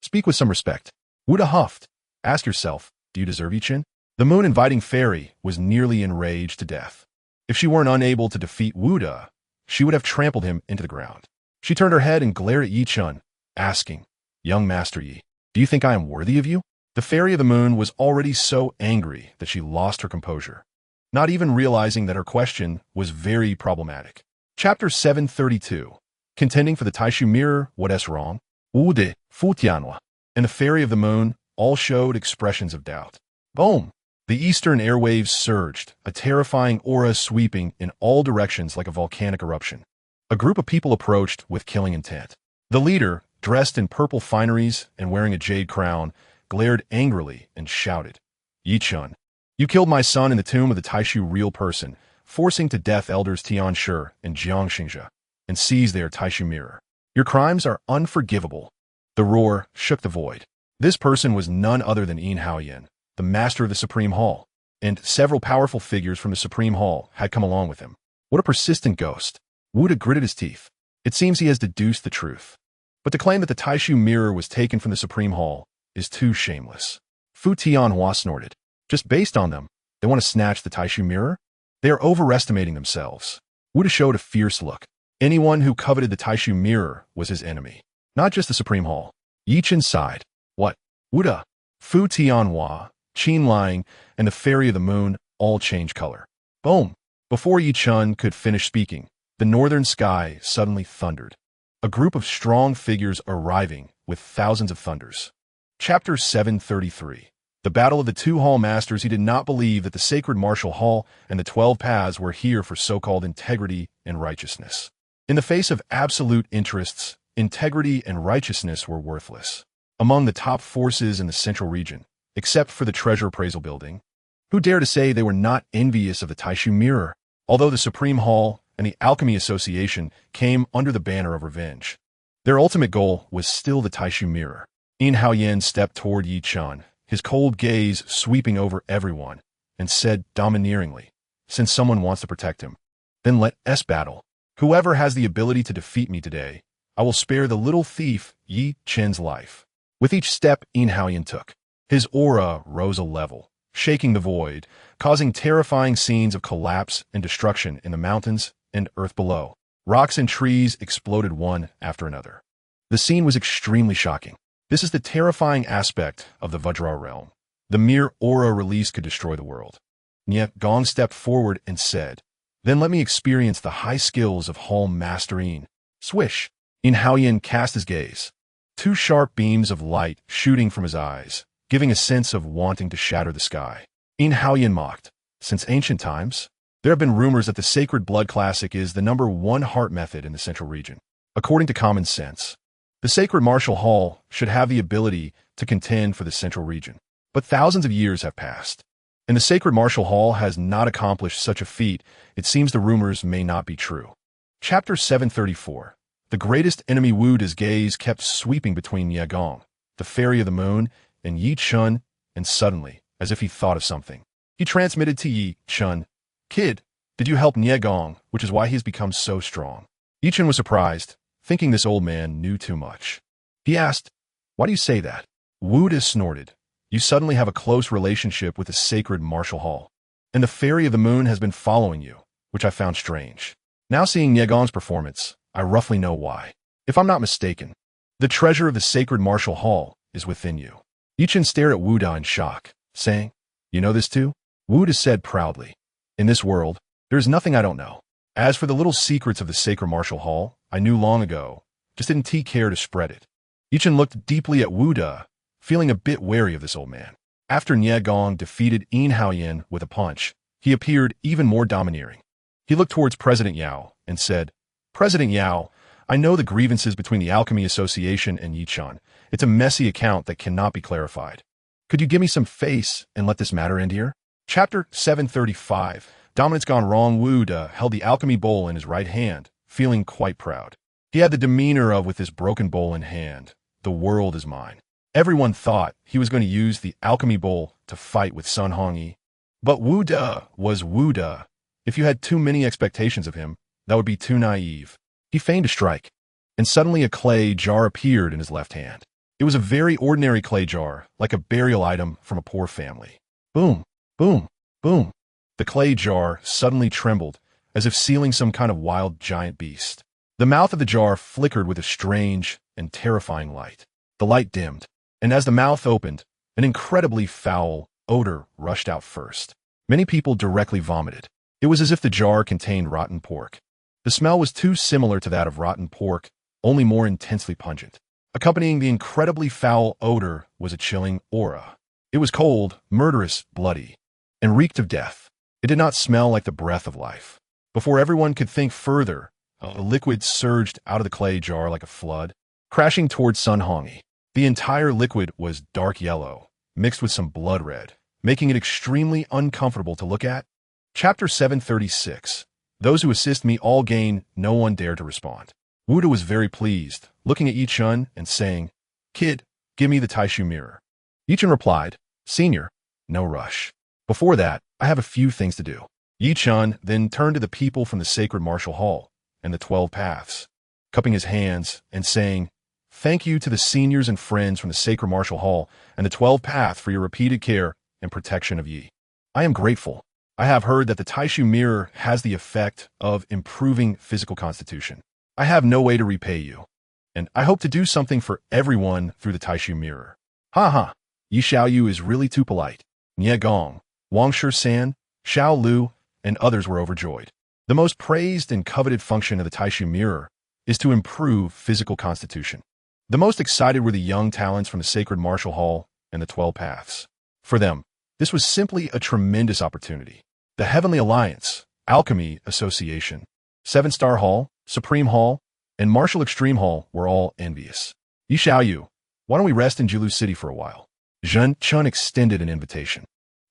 speak with some respect. Wu Da huffed. Ask yourself, do you deserve Chen? The moon-inviting fairy was nearly enraged to death. If she weren't unable to defeat Wu De, she would have trampled him into the ground. She turned her head and glared at Yi Chen, asking, "Young Master Yi, do you think I am worthy of you?" The Fairy of the Moon was already so angry that she lost her composure, not even realizing that her question was very problematic. Chapter 732. Contending for the Taishu Mirror, What's Wrong? Wu De, Fu Tianhua, and the Fairy of the Moon all showed expressions of doubt. Boom! The eastern airwaves surged, a terrifying aura sweeping in all directions like a volcanic eruption. A group of people approached with killing intent. The leader, dressed in purple fineries and wearing a jade crown, glared angrily and shouted, "Yi Chen, you killed my son in the tomb of the Taishu real person, forcing to death elders Tian Shi and Jiang Xingzhe, and seized their Taishu mirror. Your crimes are unforgivable." The roar shook the void. This person was none other than Yin Haoyan, the master of the Supreme Hall, and several powerful figures from the Supreme Hall had come along with him. What a persistent ghost. Wu De gritted his teeth. It seems he has deduced the truth. But to claim that the Taishu mirror was taken from the Supreme Hall is too shameless. Fu Tianhua snorted. Just based on them, they want to snatch the Taishu mirror? They are overestimating themselves. Wu De showed a fierce look. Anyone who coveted the Taishu mirror was his enemy, not just the Supreme Hall. Yi Chen sighed. What? Wu De, Fu Tianhua, Qin Lying, and the Fairy of the Moon all changed color. Boom! Before Yi Chen could finish speaking, the northern sky suddenly thundered. A group of strong figures arriving with thousands of thunders. Chapter 733. The Battle of the Two Hall Masters. He did not believe that the sacred martial hall and the 12 paths were here for so-called integrity and righteousness. In the face of absolute interests, integrity and righteousness were worthless. Among the top forces in the central region, except for the treasure appraisal building, who dare to say they were not envious of the Taishu mirror? Although the Supreme Hall and the Alchemy Association came under the banner of revenge, their ultimate goal was still the Taishu mirror. Yin Haoyan stepped toward Yi Chen, his cold gaze sweeping over everyone, and said domineeringly, "Since someone wants to protect him, then let us battle. Whoever has the ability to defeat me today, I will spare the little thief Yi Chen's life." With each step Yin Haoyan took, his aura rose a level, shaking the void, causing terrifying scenes of collapse and destruction in the mountains and earth below. Rocks and trees exploded one after another. The scene was extremely shocking. This is the terrifying aspect of the Vajra realm. The mere aura release could destroy the world. Nie Gong stepped forward and said, "Then let me experience the high skills of Hall Master Yin." Swish! Yin Haoyan cast his gaze. Two sharp beams of light shooting from his eyes, giving a sense of wanting to shatter the sky. Yin Haoyan mocked. Since ancient times, there have been rumors that the Sacred Blood Classic is the #1 heart method in the central region. According to common sense, the Sacred Martial Hall should have the ability to contend for the central region. But thousands of years have passed, and the Sacred Martial Hall has not accomplished such a feat. It seems the rumors may not be true. Chapter 734. The greatest enemy. Wu De's gaze kept sweeping between Nie Gong, the Fairy of the Moon, and Yi Chen, and suddenly, as if he thought of something, he transmitted to Yi Chen, "Kid, did you help Nie Gong, which is why he has become so strong?" Yi Chen was surprised, thinking this old man knew too much. He asked, "Why do you say that?" Wu De snorted. "You suddenly have a close relationship with the Sacred Martial Hall, and the Fairy of the Moon has been following you, which I found strange. Now seeing Nie Gong's performance, I roughly know why. If I'm not mistaken, the treasure of the Sacred Martial Hall is within you." Yi Chen stared at Wu De in shock, saying, "You know this too?" Wu De said proudly, "In this world, there is nothing I don't know. As for the little secrets of the Sacred Martial Hall, I knew long ago, just didn't take care to spread it." Yi Chen looked deeply at Wu De, feeling a bit wary of this old man. After Nie Gong defeated Yin Haoyan with a punch, he appeared even more domineering. He looked towards President Yao and said, "President Yao, I know the grievances between the Alchemy Association and Yi Chen. It's a messy account that cannot be clarified. Could you give me some face and let this matter end here?" Chapter 735. Dominance gone wrong. Wu De held the alchemy bowl in his right hand, feeling quite proud. He had the demeanor of, with his broken bowl in hand, "The world is mine." Everyone thought he was going to use the alchemy bowl to fight with Sun Hongyi. But Wu De was Wu De. If you had too many expectations of him, that would be too naive. He feigned a strike, and suddenly a clay jar appeared in his left hand. It was a very ordinary clay jar, like a burial item from a poor family. Boom, boom, boom. The clay jar suddenly trembled as if sealing some kind of wild giant beast. The mouth of the jar flickered with a strange and terrifying light. The light dimmed, and as the mouth opened, an incredibly foul odor rushed out first. Many people directly vomited. It was as if the jar contained rotten pork. The smell was too similar to that of rotten pork, only more intensely pungent. Accompanying the incredibly foul odor was a chilling aura. It was cold, murderous, bloody, and reeked of death. It did not smell like the breath of life. Before everyone could think further, the liquid surged out of the clay jar like a flood, crashing towards Sun Hongi. The entire liquid was dark yellow, mixed with some blood red, making it extremely uncomfortable to look at. Chapter 736. Those who assist me all gain, no one dared to respond. Wuda was very pleased, looking at Yi Chen and saying, "Kid, give me the Taishu mirror." Yi Chen replied, "Senior, no rush. Before that, I have a few things to do." Yi Chen then turned to the people from the sacred martial hall and the 12 paths, cupping his hands and saying, "Thank you to the seniors and friends from the sacred martial hall and the 12 paths for your repeated care and protection of Yi. I am grateful. I have heard that the Taishu mirror has the effect of improving physical constitution. I have no way to repay you, and I hope to do something for everyone through the Taishu mirror." Ha ha, Yi Xiaoyu is really too polite. Nie Gong, Wang Shi-san, Xiao Lu, and others were overjoyed. The most praised and coveted function of the Taishu mirror is to improve physical constitution. The most excited were the young talents from the sacred martial hall and the 12 paths. For them, this was simply a tremendous opportunity. The Heavenly Alliance, Alchemy Association, 7-Star Hall, Supreme Hall, and Martial Extreme Hall were all envious. Yi Xiaoyu, why don't we rest in Jilu City for a while? Chen extended an invitation.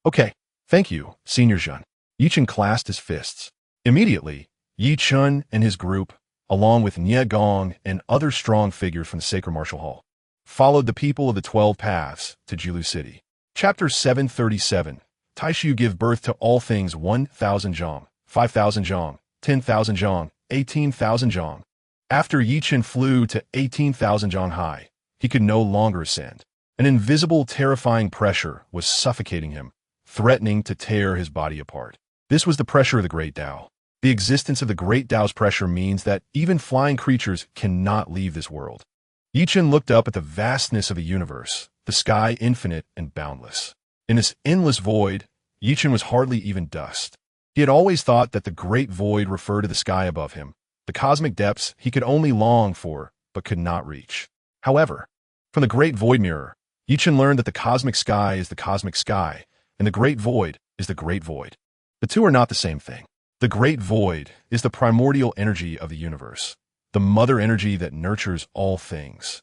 Okay, thank you, Senior Chen. Yi Chen clasped his fists. Immediately, Yi Chen and his group, along with Nie Gong and other strong figures from the Sacred Martial Hall, followed the people of the 12 paths to Jilu City. Chapter 737. Taishu give birth to all things 1,000 zhang, 5,000 zhang, 10,000 zhang, 18,000 zhang. After Yi Chen flew to 18,000 zhang high, he could no longer ascend. An invisible, terrifying pressure was suffocating him, threatening to tear his body apart. This was the pressure of the Great Tao. The existence of the Great Tao's pressure means that even flying creatures cannot leave this world. Yi Chen looked up at the vastness of the universe, the sky infinite and boundless. In this endless void, Yi Chen was hardly even dust. He had always thought that the great void referred to the sky above him, the cosmic depths he could only long for but could not reach. However, from the great void mirror, Yi Chen learned that the cosmic sky is the cosmic sky, and the great void is the great void. The two are not the same thing. The great void is the primordial energy of the universe, the mother energy that nurtures all things.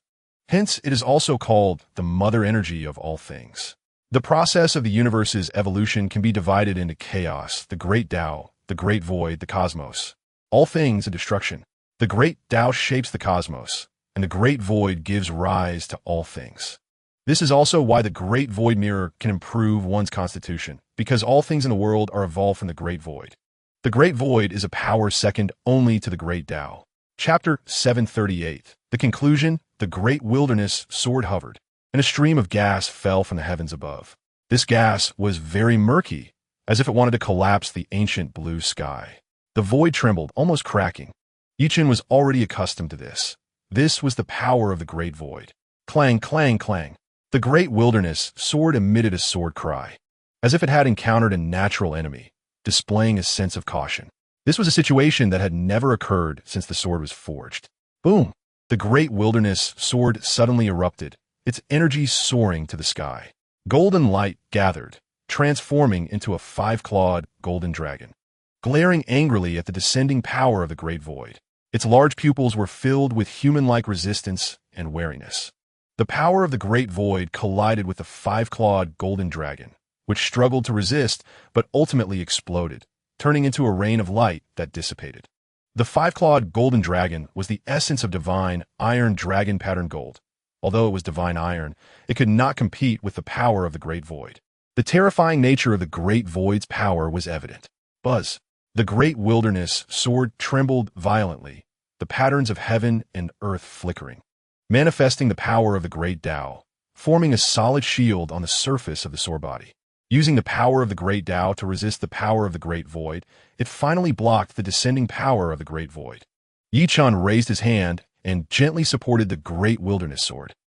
Hence, it is also called the mother energy of all things. The process of the universe's evolution can be divided into chaos, the great Tao, the great void, the cosmos. All things and destruction. The great Tao shapes the cosmos, and the great void gives rise to all things. This is also why the great void mirror can improve one's constitution, because all things in the world are evolved from the great void. The great void is a power second only to the great Tao. Chapter 738. The conclusion, the great wilderness sword hovered, and a stream of gas fell from the heavens above. This gas was very murky, as if it wanted to collapse the ancient blue sky. The void trembled, almost cracking. Yi Chen was already accustomed to this. This was the power of the great void. Clang, clang, clang. The great wilderness sword emitted a sword cry, as if it had encountered a natural enemy, displaying a sense of caution. This was a situation that had never occurred since the sword was forged. Boom! The great wilderness sword suddenly erupted, its energy soaring to the sky. Golden light gathered, transforming into a 5-clawed golden dragon, glaring angrily at the descending power of the great void. Its large pupils were filled with human-like resistance and wariness. The power of the great void collided with the 5-clawed golden dragon, which struggled to resist but ultimately exploded, turning into a rain of light that dissipated. The 5-clawed golden dragon was the essence of divine iron dragon pattern gold. Although it was divine iron, it could not compete with the power of the great void. The terrifying nature of the great void's power was evident. Buzz! The great wilderness sword trembled violently, the patterns of heaven and earth flickering, manifesting the power of the great Tao, forming a solid shield on the surface of the sword body. Using the power of the Great Tao to resist the power of the Great Void, it finally blocked the descending power of the Great Void. Yi Chun raised his hand and gently supported the Great Wilderness Sword.